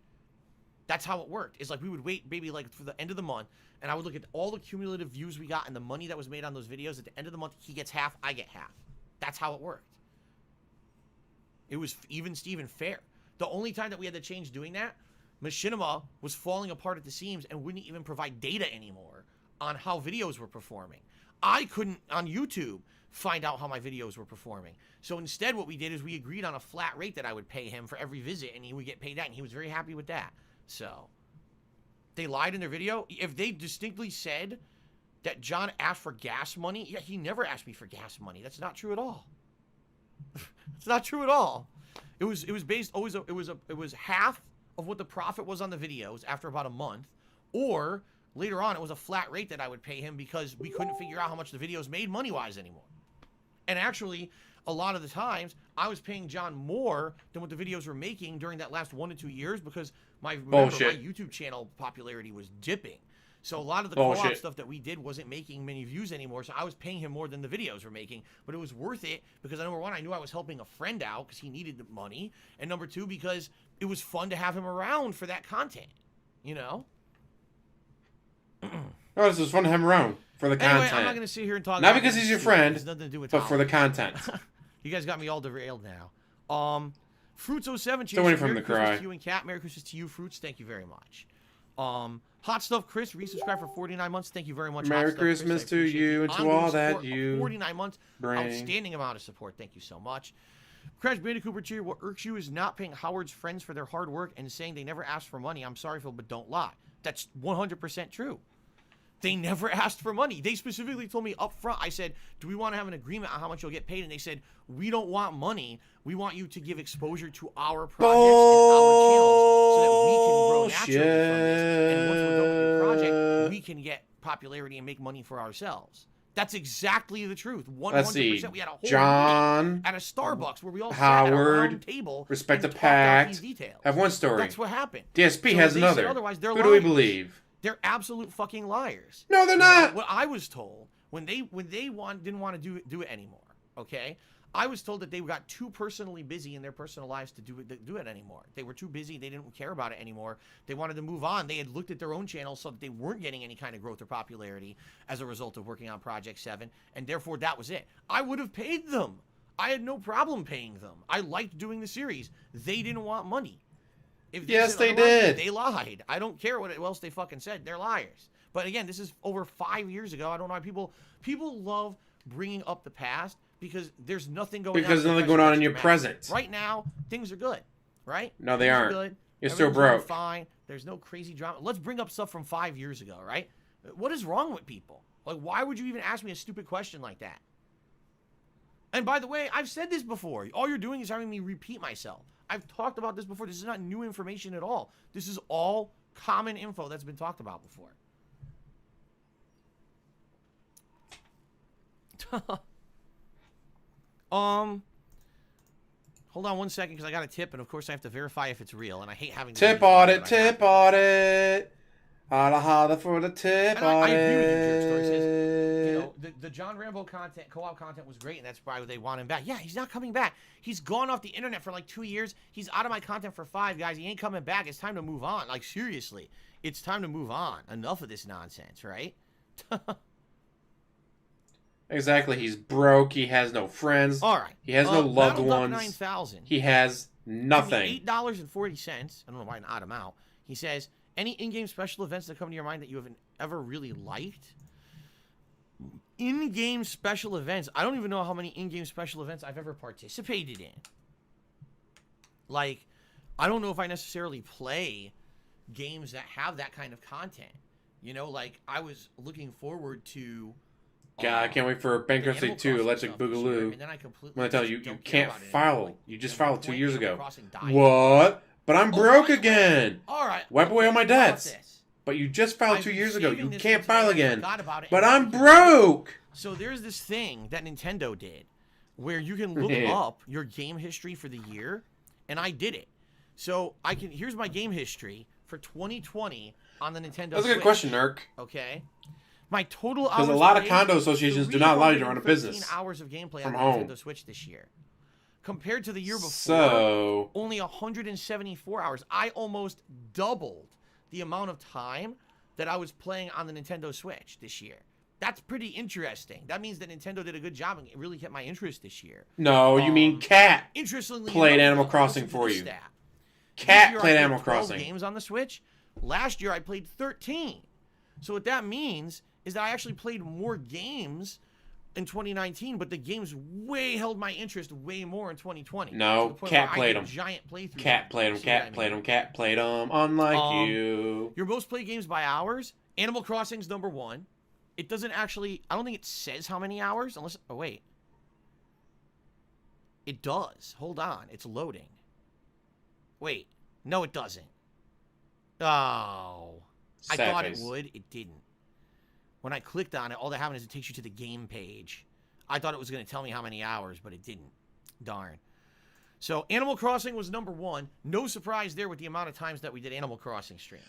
That's how it worked. It's like we would wait maybe like for the end of the month, and I would look at all the cumulative views we got and the money that was made on those videos. At the end of the month, he gets half, I get half. That's how it worked. It was even Steven fair. The only time that we had to change doing that, Machinima was falling apart at the seams and wouldn't even provide data anymore on how videos were performing. I couldn't, on YouTube, find out how my videos were performing. So instead what we did is we agreed on a flat rate that I would pay him for every visit, and he would get paid that, and he was very happy with that. So, they lied in their video. If they distinctly said that John asked for gas money, yeah, he never asked me for gas money. That's not true at all. It's not true at all. It was based always. It was half of what the profit was on the videos after about a month, or later on it was a flat rate that I would pay him because we couldn't figure out how much the videos made money-wise anymore. And actually, a lot of the times, I was paying John more than what the videos were making during that last 1 to 2 years because my YouTube channel popularity was dipping. So a lot of the co-op stuff that we did wasn't making many views anymore, so I was paying him more than the videos were making, but it was worth it because, number one, I knew I was helping a friend out because he needed the money, and number two, because it was fun to have him around for that content, you know? Oh, this was fun to have him around for the content. Anyway, I'm not going to sit here and talk Not about because he's your friend, it has nothing to do with but for the content. You guys got me all derailed now. Fruits07, Still waiting for him to cry. Merry Christmas to you and Kat. Merry Christmas to you, Fruits. Thank you very much. Hot Stuff Chris, resubscribe for 49 months. Thank you very much. Merry Hot Stuff Chris. Christmas I to appreciate you the and to ongoing all that support of you 49 months. bring. Outstanding amount of support. Thank you so much. Crash Bandicoot Cheer, what irks you is not paying Howard's friends for their hard work and saying they never asked for money. I'm sorry, Phil, but don't lie. That's 100% true. They never asked for money. They specifically told me up front, I said, do we want to have an agreement on how much you'll get paid? And they said, we don't want money. We want you to give exposure to our projects and our channels so that we can grow naturally from this. And once we're done with your project, we can get popularity and make money for ourselves. That's exactly the truth. 100%. Let's see. We had a whole John, meeting at a Starbucks where we all Howard, sat at a round table Respect and the talked out these Pact, details. have one story. That's what happened. DSP So has if they say another. otherwise, they're Who do we liars. believe? They're absolute fucking liars. No, they're not. What I was told when they didn't want to do it anymore. Okay, I was told that they got too personally busy in their personal lives to do it anymore. They were too busy. They didn't care about it anymore. They wanted to move on. They had looked at their own channels, so that they weren't getting any kind of growth or popularity as a result of working on Project 7, and therefore that was it. I would have paid them. I had no problem paying them. I liked doing the series. They didn't want money. If they Yes, said they otherwise, did. They lied. I don't care what else they fucking said. They're liars. But again, this is over 5 years ago. I don't know why people love bringing up the past because there's nothing going on. Because nothing going on in your present. Right now, things are good. Right? No, they Things are aren't. good. You're still Everything's going broke. fine. There's no crazy drama. Let's bring up stuff from 5 years ago, right? What is wrong with people? Like, why would you even ask me a stupid question like that? And by the way, I've said this before. All you're doing is having me repeat myself. I've talked about this before. This is not new information at all. This is all common info that's been talked about before. Hold on one second because I got a tip, and of course I have to verify if it's real, and I hate having to Tip do this, audit, but I have tip to. audit. Holla holla for the tip And I audit. agree with you, Jerk Story says, you know, the John Rambo content, co-op content was great, and that's why they want him back. Yeah, he's not coming back. He's gone off the internet for like 2 years. He's out of my content for 5, guys. He ain't coming back. It's time to move on. Like, seriously. It's time to move on. Enough of this nonsense, right? Exactly. He's broke. He has no friends. All right. He has no loved Battle Duck ones. 9000. He has nothing. $8.40. I don't know why an odd amount. He says, any in-game special events that come to your mind that you haven't ever really liked? In-game special events. I don't even know how many in-game special events I've ever participated in. Like, I don't know if I necessarily play games that have that kind of content. You know, like, I was looking forward to... God, I can't wait for Bankruptcy Animal 2, Crossing Electric stuff this year, Boogaloo. and then I completely I'm gonna tell just you, you don't care can't about it file. anymore. You just At one filed 2 point, years Animal ago. Crossing died. What? But I'm broke by the way, again. all right. Wipe away all my How about debts. this? But you just filed I've 2 been years ago. saving You this can't for today. file I again. forgot about it, But and I'm now broke. So there's this thing that Nintendo did where you can look up your game history for the year, and I did it. So here's my game history for 2020 on the Nintendo That's a Switch. good question, Nurk. Okay. My total hours Because a lot of played, condo associations do not allow you to run a 313 business hours of gameplay from on home. the Nintendo Switch this year. Compared to the year before, So only 174 hours. I almost doubled the amount of time that I was playing on the Nintendo Switch this year. That's pretty interesting. That means that Nintendo did a good job and it really kept my interest this year. no, you mean Cat Interestingly played enough, Animal I'll Crossing also for do you. this stat. This Cat year I played Animal 12 Crossing. games on the Switch. Last year I played 13. So what that means is that I actually played more games in 2019, but the games held my interest way more in 2020. No, to the point Cat where I played did 'em. Giant playthroughs. Cat played them. See what I Cat mean? played them. Cat played them. Unlike you. Your most played games by hours, Animal Crossing's #1. It doesn't actually, I don't think it says how many hours, unless, oh wait. It does. Hold on, it's loading. Wait, no it doesn't. Oh. I Sad thought face. it would, it didn't. When I clicked on it, all that happened is it takes you to the game page. I thought it was going to tell me how many hours, but it didn't. Darn. So, Animal Crossing was #1. No surprise there with the amount of times that we did Animal Crossing stream,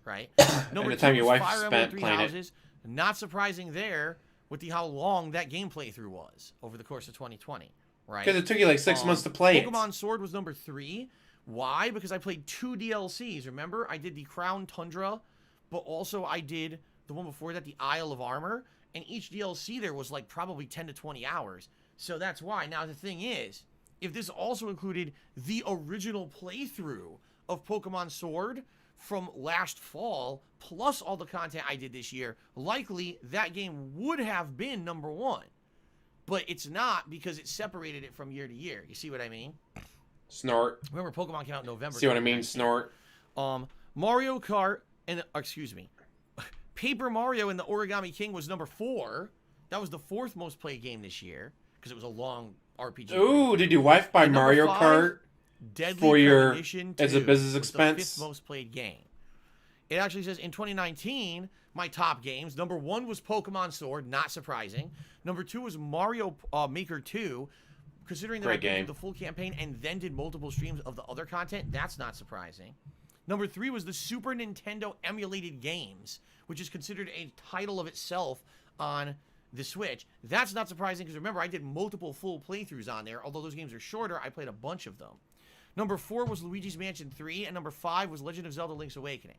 right? And the time your wife Fire Emblem spent Three playing it. Houses. Not surprising there with how long that game playthrough was over the course of 2020, right? Because it took you like 6 months to play it. Pokemon Sword was #3. Why? Because I played 2 DLCs. Remember? I did the Crown Tundra, but also I did the one before that, the Isle of Armor. And each DLC there was like probably 10 to 20 hours. So that's why. Now, the thing is, if this also included the original playthrough of Pokemon Sword from last fall, plus all the content I did this year, likely that game would have been number 1. But it's not because it separated it from year to year. You see what I mean? Snort. Remember, Pokemon came out in November. See what I mean? Snort. Mario Kart and Paper Mario and the Origami King was number 4. That was the 4th most played game this year because it was a long RPG. Ooh, did your wife buy Mario 5, Kart Deadly for your Premonition as a 2 business was expense? The 5th most played game. It actually says in 2019, my top games. Number 1 was Pokemon Sword, not surprising. Number 2 was Mario Maker 2. Considering that I did the full campaign and then did multiple streams of the other content, that's not surprising. Number 3 was the Super Nintendo emulated games, which is considered a title of itself on the Switch. That's not surprising because remember, I did multiple full playthroughs on there. Although those games are shorter, I played a bunch of them. Number 4 was Luigi's Mansion 3, and number 5 was Legend of Zelda Link's Awakening.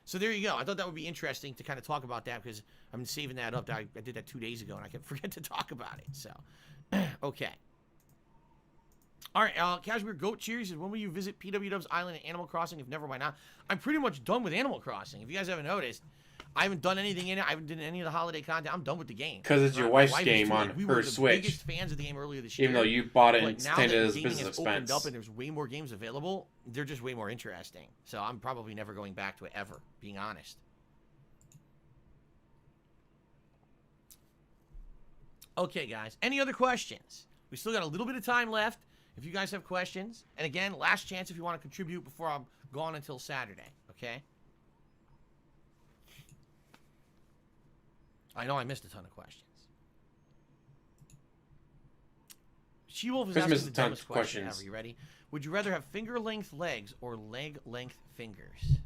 So there you go. I thought that would be interesting to kind of talk about that because I've been saving that up. I did that 2 days ago, and I kept forget to talk about it. So, okay. All right, Cashmere Goat Cheers says, when will you visit PWW's Island and Animal Crossing? If never, why not? I'm pretty much done with Animal Crossing. If you guys haven't noticed, I haven't done anything in it. I haven't done any of the holiday content. I'm done with the game. Because it's your wife's game on her Switch. We were the biggest fans of the game earlier this year. Even though you bought it and now stated that it as gaming business has opened expense. up and there's way more games available, they're just way more interesting. So I'm probably never going back to it ever, being honest. Okay, guys. Any other questions? We still got a little bit of time left. If you guys have questions, and again, last chance if you want to contribute before I'm gone until Saturday, okay? I know I missed a ton of questions. She-Wolf is asking the dumbest question ever. You ready? Would you rather have finger-length legs or leg-length fingers?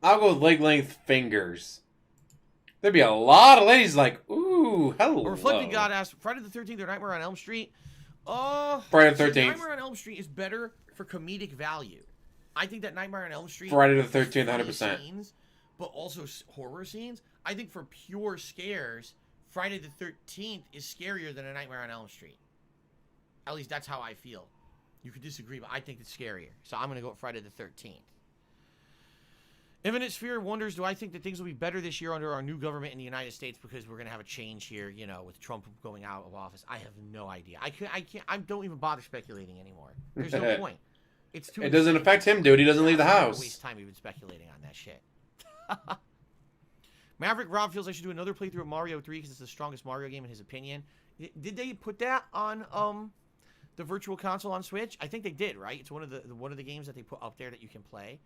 I'll go with leg-length fingers. There'd be a lot of ladies like, ooh, hello. Reflected God asked, Friday the 13th or Nightmare on Elm Street? Friday the 13th. Nightmare on Elm Street is better for comedic value. I think that Nightmare on Elm Street... Friday the 13th, 100%. Scenes, but also horror scenes. I think for pure scares, Friday the 13th is scarier than a Nightmare on Elm Street. At least that's how I feel. You could disagree, but I think it's scarier. So I'm going to go with Friday the 13th. Infinite Sphere wonders, do I think that things will be better this year under our new government in the United States because we're going to have a change here, you know, with Trump going out of office? I have no idea. I don't even bother speculating anymore. There's no point. It's too. It doesn't affect him, dude. He doesn't leave the house. Waste time even speculating on that shit. Maverick Rob feels I should do another playthrough of Mario 3 because it's the strongest Mario game in his opinion. Did they put that on the Virtual Console on Switch? I think they did, right? It's one of the games that they put up there that you can play.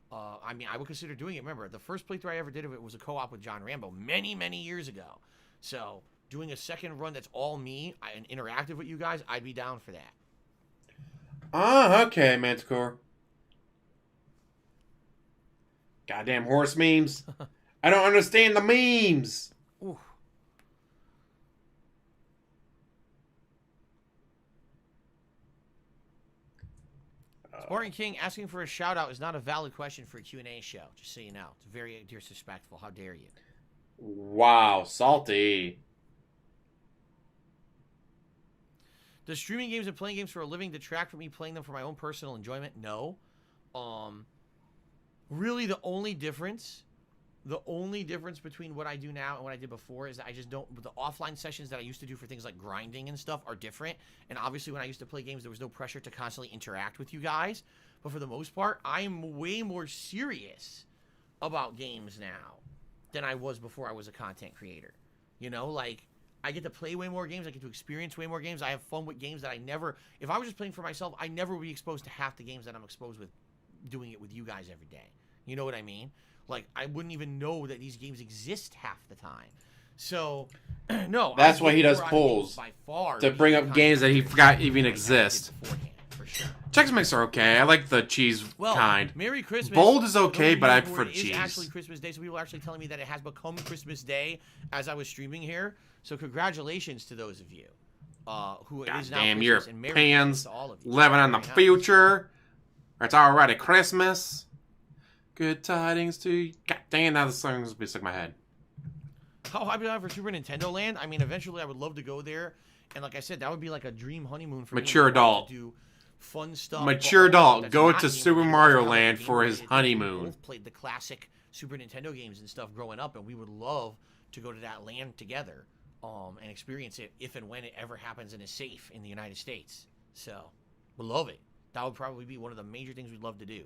I mean, I would consider doing it. Remember, the first playthrough I ever did of it was a co-op with John Rambo many, many years ago. So, doing a second run that's all me and interactive with you guys, I'd be down for that. Ah, okay, Manticore. Goddamn horse memes. I don't understand the memes. Ooh. Spartan King asking for a shout out is not a valid question for a Q&A show, just so you know. It's very disrespectful. How dare you? Wow, salty. Does streaming games and playing games for a living detract from me playing them for my own personal enjoyment? No. Really the only difference between what I do now and what I did before is that I just don't, the offline sessions that I used to do for things like grinding and stuff are different. And obviously when I used to play games, there was no pressure to constantly interact with you guys. But for the most part, I am way more serious about games now than I was before I was a content creator. You know, like, I get to play way more games. I get to experience way more games. I have fun with games that I never, if I was just playing for myself, I never would be exposed to half the games that I'm exposed with doing it with you guys every day. You know what I mean? Like, I wouldn't even know that these games exist half the time. So, no. That's why he does polls. By far, to bring up games that he forgot even exist. For sure. Chex Mix are okay. I like the cheese kind. Merry Christmas. Bold is okay, but I prefer cheese. It is actually Christmas Day, so people are actually telling me that it has become Christmas Day as I was streaming here. So congratulations to those of you who it is now Damn, Christmas. you're And Merry pans Christmas to all of you. living in the future. It's already Christmas. Good tidings to you. God damn, now the song's be stuck in my head. How happy am I for Super Nintendo Land? I mean, eventually I would love to go there. And like I said, that would be like a dream honeymoon for Mature me. adult. To do fun stuff. Mature but adult, that's go not to game Super related. Mario That's how Land game for his related. honeymoon. We both played the classic Super Nintendo games and stuff growing up, and we would love to go to that land together and experience it if and when it ever happens and is safe in the United States. So, we love it. That would probably be one of the major things we'd love to do.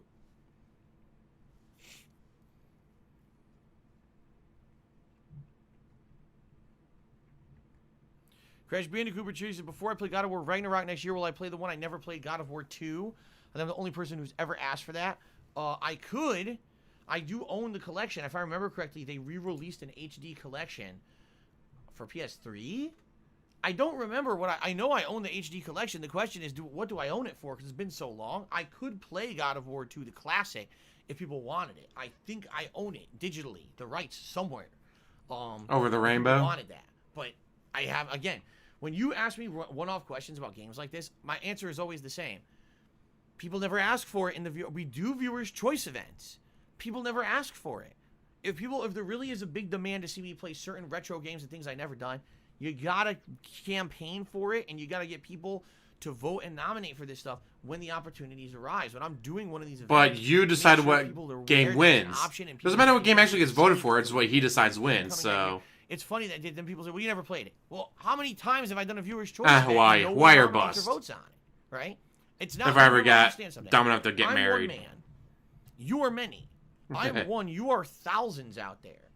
Crash Bandicoot says, before I play God of War Ragnarok next year, will I play the one I never played, God of War 2? And I'm the only person who's ever asked for that. I could. I do own the collection. If I remember correctly, they re-released an HD collection for PS3. I don't remember what I know I own the HD collection. The question is, what do I own it for? Because it's been so long. I could play God of War 2, the classic, if people wanted it. I think I own it digitally, the rights somewhere. Over the if rainbow? people wanted that. But I have, again, when you ask me one-off questions about games like this, my answer is always the same. People never ask for it in the we do viewers' choice events. People never ask for it. If there really is a big demand to see me play certain retro games and things I never done, you gotta campaign for it, and you gotta get people to vote and nominate for this stuff when the opportunities arise. When I'm doing one of these events, But you decide make sure people are what aware game that wins. it's an option and Doesn't people matter what game can actually gets voted for, it's what he decides wins, so... It's funny that then people say, well, you never played it. Well, how many times have I done a viewer's choice? Hawaii. Hawaii or bust. Votes on it, right? It's not. If I ever everyone got understands something. dumb enough to get I'm married. one man. You are many. I'm one. You are thousands out there.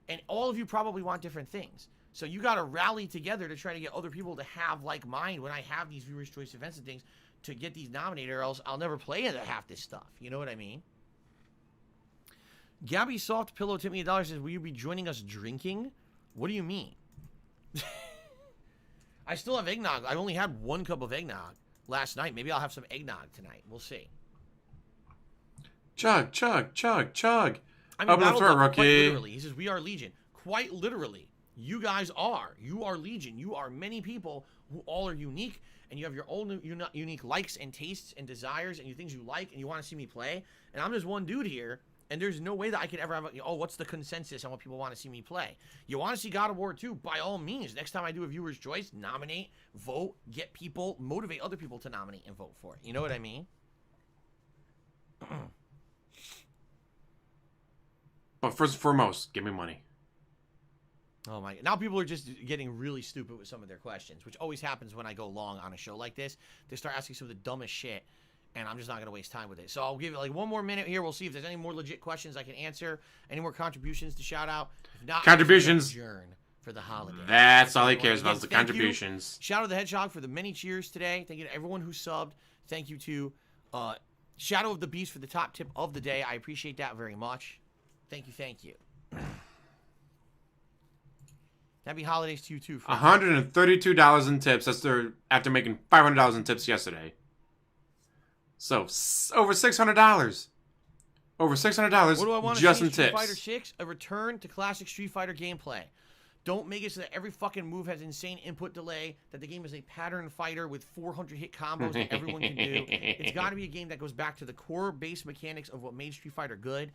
And all of you probably want different things. So you got to rally together to try to get other people to have like mind when I have these viewers' choice events and things to get these nominated, or else I'll never play into half this stuff. You know what I mean? Gabby Soft Pillow tipped me $1 says, will you be joining us drinking? What do you mean? I still have eggnog. I only had 1 cup of eggnog last night. Maybe I'll have some eggnog tonight. We'll see. Chug, chug, chug, chug. I mean, Open the throat, quite rookie. literally. He says, we are Legion. Quite literally. You guys are. You are Legion. You are many people who all are unique, and you have your own unique likes and tastes and desires and things you like, and you want to see me play. And I'm just one dude here. And there's no way that I could ever have, what's the consensus on what people want to see me play? You want to see God of War 2? By all means. Next time I do a viewer's choice, nominate, vote, get people, motivate other people to nominate and vote for it. You know what I mean? But first and foremost, give me money. Oh my God. Now people are just getting really stupid with some of their questions, which always happens when I go long on a show like this. They start asking some of the dumbest shit. And I'm just not going to waste time with it. So I'll give it like 1 more minute here. We'll see if there's any more legit questions I can answer. Any more contributions to shout out. If not, Contributions. Adjourn for the holiday. That's all he cares about is the Thank contributions. You. Shout out to the Hedgehog for the many cheers today. Thank you to everyone who subbed. Thank you to Shadow of the Beast for the top tip of the day. I appreciate that very much. Thank you. Thank you. Happy holidays to you too. $132 in tips. That's after making $500 in tips yesterday. So, over $600. Over $600 what do I want to just see? in Street tips. Fighter 6, a return to classic Street Fighter gameplay. Don't make it so that every fucking move has insane input delay, that the game is a pattern fighter with 400 hit combos that everyone can do. It's got to be a game that goes back to the core base mechanics of what made Street Fighter good.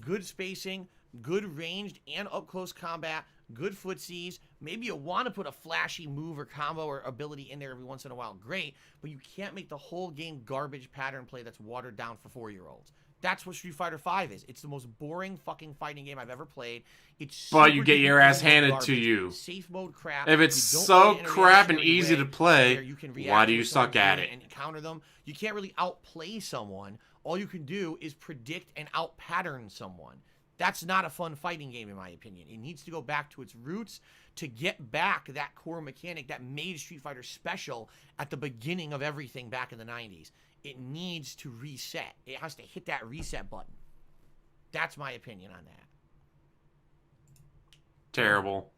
Good spacing, good ranged and up-close combat, good footsies. Maybe you want to put a flashy move or combo or ability in there every once in a while. Great, but you can't make the whole game garbage pattern play that's watered down for 4-year-olds. That's what Street Fighter V is. It's the most boring fucking fighting game I've ever played. It's But you get your ass handed garbage. to you. Safe mode crap. If it's You don't so play in a crap and reactionary easy way to play, where you can why react do to you what suck someone's at doing it? and counter them? You can't really outplay someone. All you can do is predict and out-pattern someone. That's not a fun fighting game, in my opinion. It needs to go back to its roots to get back that core mechanic that made Street Fighter special at the beginning of everything back in the 90s. It needs to reset. It has to hit that reset button. That's my opinion on that. Terrible.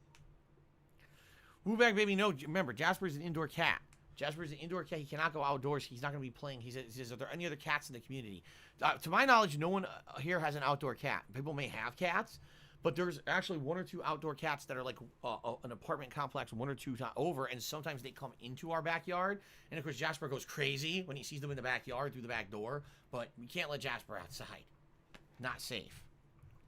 Woo-back baby, no. Remember, Jasper's an indoor cat. Jasper's an indoor cat. He cannot go outdoors. He's not going to be playing. He says, are there any other cats in the community? To my knowledge, no one here has an outdoor cat. People may have cats, but there's actually 1 or 2 outdoor cats that are like an apartment complex 1 or 2 over, and sometimes they come into our backyard. And, of course, Jasper goes crazy when he sees them in the backyard through the back door, but we can't let Jasper outside. Not safe.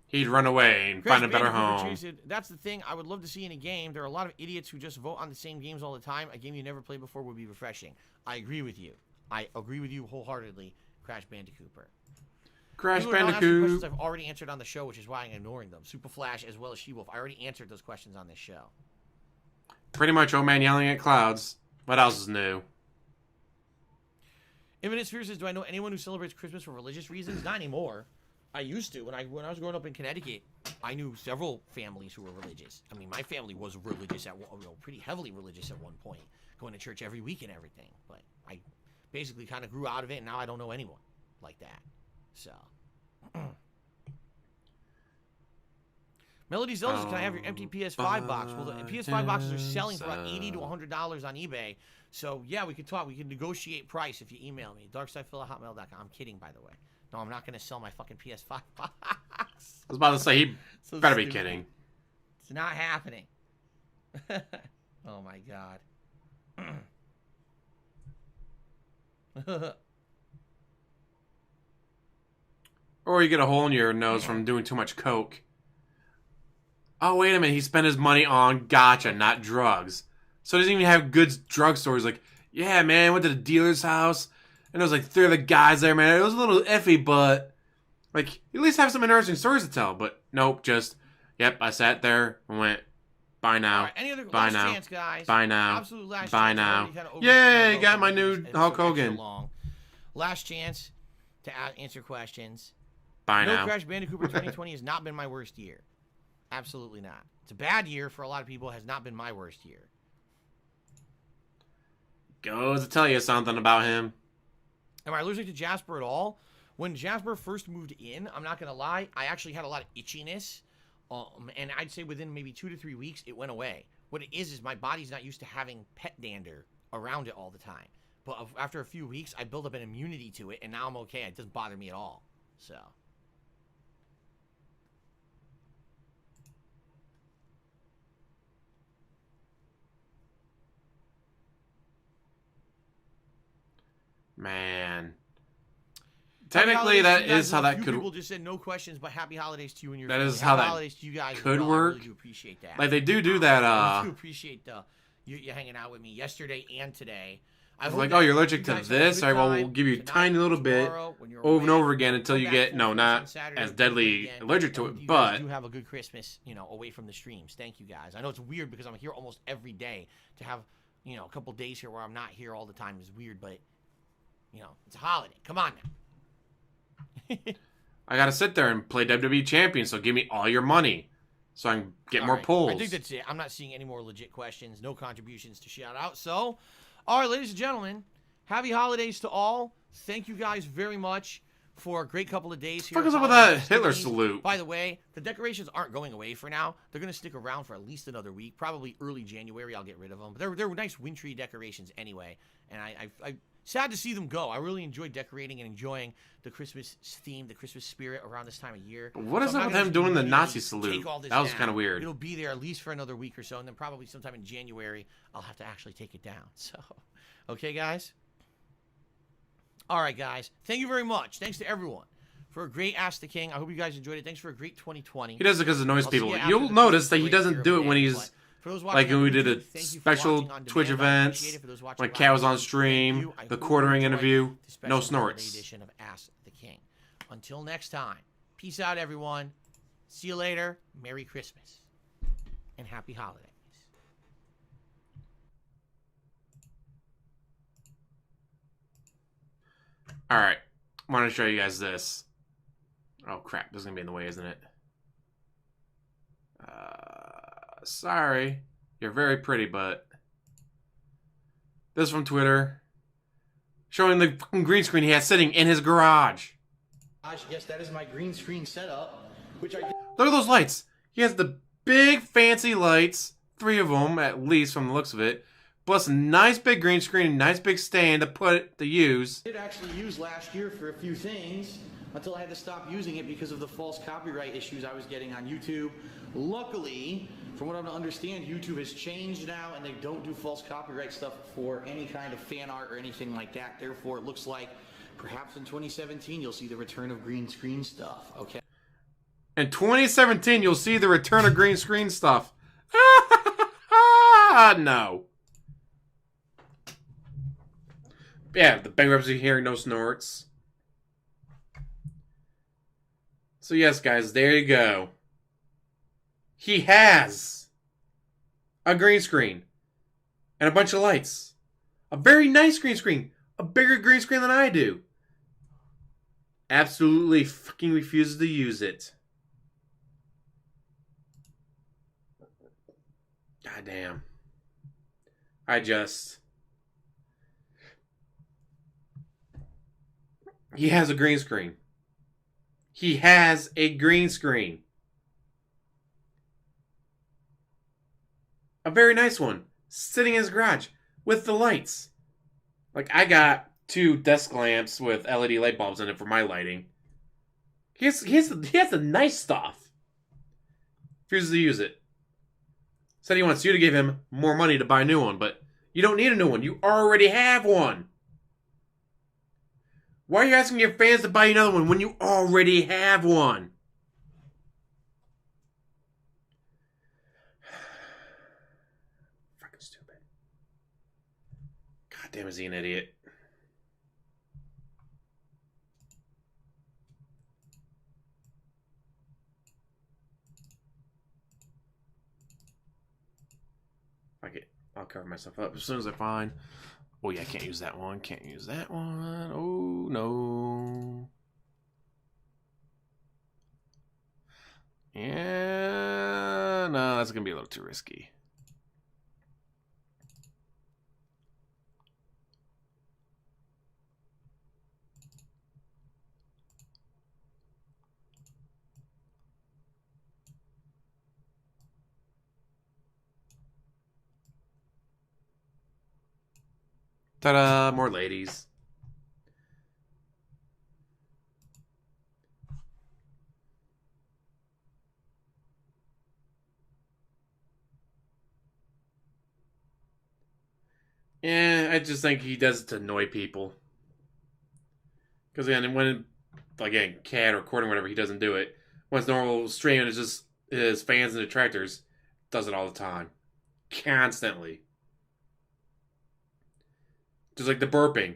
He'd run away and find a better home. That's the thing I would love to see in a game. There are a lot of idiots who just vote on the same games all the time. A game you never played before would be refreshing. I agree with you. I agree with you wholeheartedly, Crash Bandicooper. Crash People don't ask me Bandicoot. questions I've already answered on the show, which is why I'm ignoring them. Super Flash as well as She-Wolf. I already answered those questions on this show. Pretty much old man yelling at clouds. What else is new? Infinite Sphere says, do I know anyone who celebrates Christmas for religious reasons? Not anymore. I used to. When I was growing up in Connecticut, I knew several families who were religious. I mean, my family was religious pretty heavily religious at one point, going to church every week and everything. But I basically kind of grew out of it, and now I don't know anyone like that. So, Melody Zelda says, can I have your empty PS5 box? Well, the PS5 boxes are selling for about $80 to $100 on eBay. So, yeah, we could talk. We can negotiate price if you email me. darksidephil@hotmail.com. I'm kidding, by the way. No, I'm not going to sell my fucking PS5 box. I was about to say, he So better be stupid. kidding. It's not happening. Oh, my God. Or you get a hole in your nose from doing too much coke. Oh, wait a minute. He spent his money on gotcha, not drugs. So he doesn't even have good drug stores. Like, yeah, man, went to the dealer's house. And there was like 3 other guys there, man. It was a little iffy, but like, at least have some interesting stories to tell. But nope, just, yep, I sat there and went, bye now. All right, any other Bye last now. chance, guys? Bye now. Absolute last Bye chance. now. I already kinda overstayed Yay, my got my welcome new because it's Hulk so extra Hogan. long. Last chance to answer questions. Bye No, now. Crash Bandicoot 2020 has not been my worst year. Absolutely not. It's a bad year for a lot of people. Has not been my worst year. Goes to tell you something about him. Am I allergic to Jasper at all? When Jasper first moved in, I'm not going to lie, I actually had a lot of itchiness. And I'd say within maybe 2 to 3 weeks, it went away. What it is my body's not used to having pet dander around it all the time. But after a few weeks, I built up an immunity to it, and now I'm okay. It doesn't bother me at all. So. Man. Happy Technically, holidays that to you guys. is how A that few could... people just said no questions, but happy holidays to you and your That family. is how Happy that holidays to you guys as could well. work. I really do appreciate that. Like, they do that, I do appreciate you hanging out with me yesterday and today. I hope like, that oh, you're allergic you to guys have a this? good All right, well, we'll time give you a tonight, tiny little bit tomorrow, when you're over and away. over again until Come you back get, full no, force not on Saturday, as we'll do it deadly again. allergic to I it, hope you guys but... do have a good Christmas, away from the streams. Thank you, guys. I know it's weird because I'm here almost every day. To have, a couple days here where I'm not here all the time is weird, but, it's a holiday. Come on now. I gotta sit there and play WWE Champion, so give me all your money. So I can get All more right. pulls. I think that's it. I'm not seeing any more legit questions. No contributions to shout out. So, all right, ladies and gentlemen, happy holidays to all. Thank you guys very much for a great couple of days here. What the fuck is up with Holiday that Hitler festivities. salute? By the way, the decorations aren't going away for now. They're going to stick around for at least another week. Probably early January, I'll get rid of them. But they're nice wintry decorations anyway. And I sad to see them go. I really enjoy decorating and enjoying the Christmas theme, the Christmas spirit around this time of year. But what is So I'm up with not him gonna doing the immediately Nazi salute? take all this That was down. kind of weird. It'll be there at least for another week or so, and then probably sometime in January, I'll have to actually take it down. So, okay, guys? All right, guys. Thank you very much. Thanks to everyone for a great Ask the King. I hope you guys enjoyed it. Thanks for a great 2020. He does it because it annoys I'll see people. you after You'll the notice that Christmas he break doesn't here do it of when day, he's... but for those watching Like when on we did YouTube, a thank you for special watching on Twitch demand. I events, appreciate it. For those watching when live, Cat was on thank stream, you. I the hope you quartering enjoyed interview, the special no holiday snorts. edition of Ask the King. Until next time, peace out, everyone. See you later. Merry Christmas and Happy Holidays. All right. I want to show you guys this. Oh, crap. This is going to be in the way, isn't it? Sorry. You're very pretty, but... This is from Twitter. Showing the fucking green screen he has sitting in his garage. Yes, that is my green screen setup, which I... Look at those lights. He has the big fancy lights. 3 of them, at least, from the looks of it. Plus a nice big green screen, nice big stand to put it to use. I did actually use last year for a few things until I had to stop using it because of the false copyright issues I was getting on YouTube. Luckily, from what I understand, YouTube has changed now and they don't do false copyright stuff for any kind of fan art or anything like that. Therefore, it looks like perhaps in 2017 you'll see the return of green screen stuff, okay? In 2017, you'll see the return of green screen stuff. No. yeah, the bankruptcy hearing, no snorts. So yes, guys, there you go. He has a green screen and a bunch of lights. A very nice green screen. A bigger green screen than I do. Absolutely fucking refuses to use it. God damn. He has a green screen. He has a green screen. A very nice one. Sitting in his garage with the lights. Like, I got 2 desk lamps with LED light bulbs in it for my lighting. He has the nice stuff. Refuses to use it. Said he wants you to give him more money to buy a new one, but you don't need a new one. You already have one. Why are you asking your fans to buy another one when you already have one? Fucking stupid. God damn, is he an idiot? Fuck it. I'll cover myself up as soon as I find. Oh yeah, can't use that one. Can't use that one. Oh no. Yeah, no, that's gonna be a little too risky. Ta-da! More ladies. Yeah, I just think he does it to annoy people. Because again, when cat or recording or whatever, he doesn't do it. When it's normal streaming, it's just his fans and detractors. Does it all the time, constantly. Just like the burping.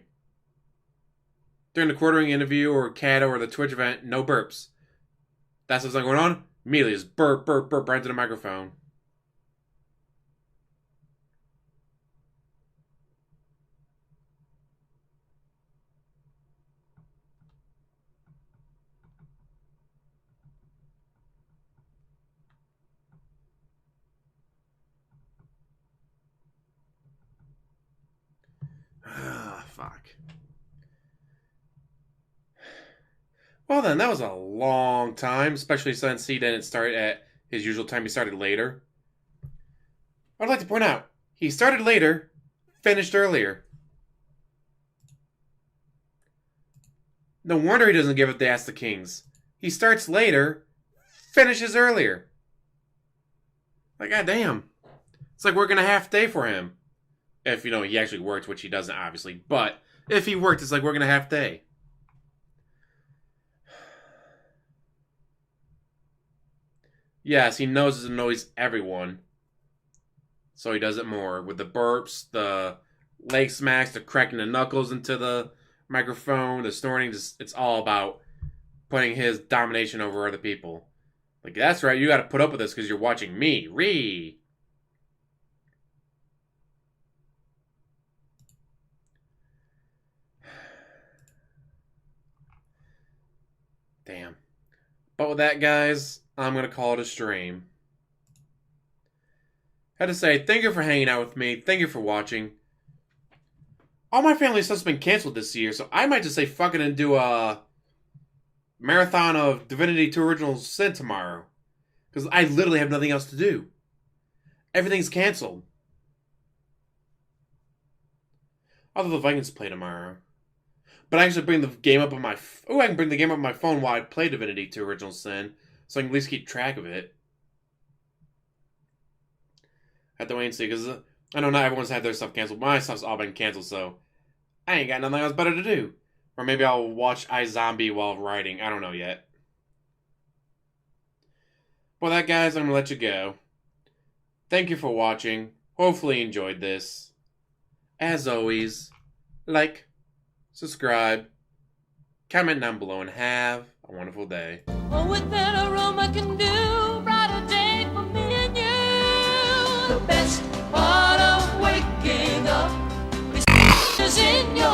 During the quartering interview or Cato or the Twitch event, no burps. That's what's going on. Immediately just burp, burp, burp right into the microphone. Ah, fuck. Well then, that was a long time, especially since he didn't start at his usual time. He started later. I'd like to point out, he started later, finished earlier. No wonder he doesn't give up the Ask the Kings. He starts later, finishes earlier. Like, goddamn. It's like working a half day for him. If, he actually works, which he doesn't, obviously. But if he worked, it's like working a half day. Yes, he knows it annoys everyone. So he does it more. With the burps, the leg smacks, the cracking the knuckles into the microphone, the snorting. It's all about putting his domination over other people. Like, that's right, you gotta put up with this because you're watching me, Reee. Damn. But with that, guys, I'm going to call it a stream. Had to say, thank you for hanging out with me. Thank you for watching. All my family stuff's been canceled this year, so I might just say fuck it and do a marathon of Divinity 2 Original Sin tomorrow. Because I literally have nothing else to do. Everything's canceled. Although the Vikings play tomorrow. But I actually bring the game up on my... I can bring the game up on my phone while I play Divinity 2 Original Sin. So I can at least keep track of it. I have to wait and see, because I know not everyone's had their stuff canceled. My stuff's all been canceled, so I ain't got nothing else better to do. Or maybe I'll watch iZombie while writing. I don't know yet. Well, that, guys, I'm going to let you go. Thank you for watching. Hopefully you enjoyed this. As always, like, subscribe, comment down below, and have a wonderful day. Oh, what that aroma can do, brighter day for me and you. The best part of waking up is in your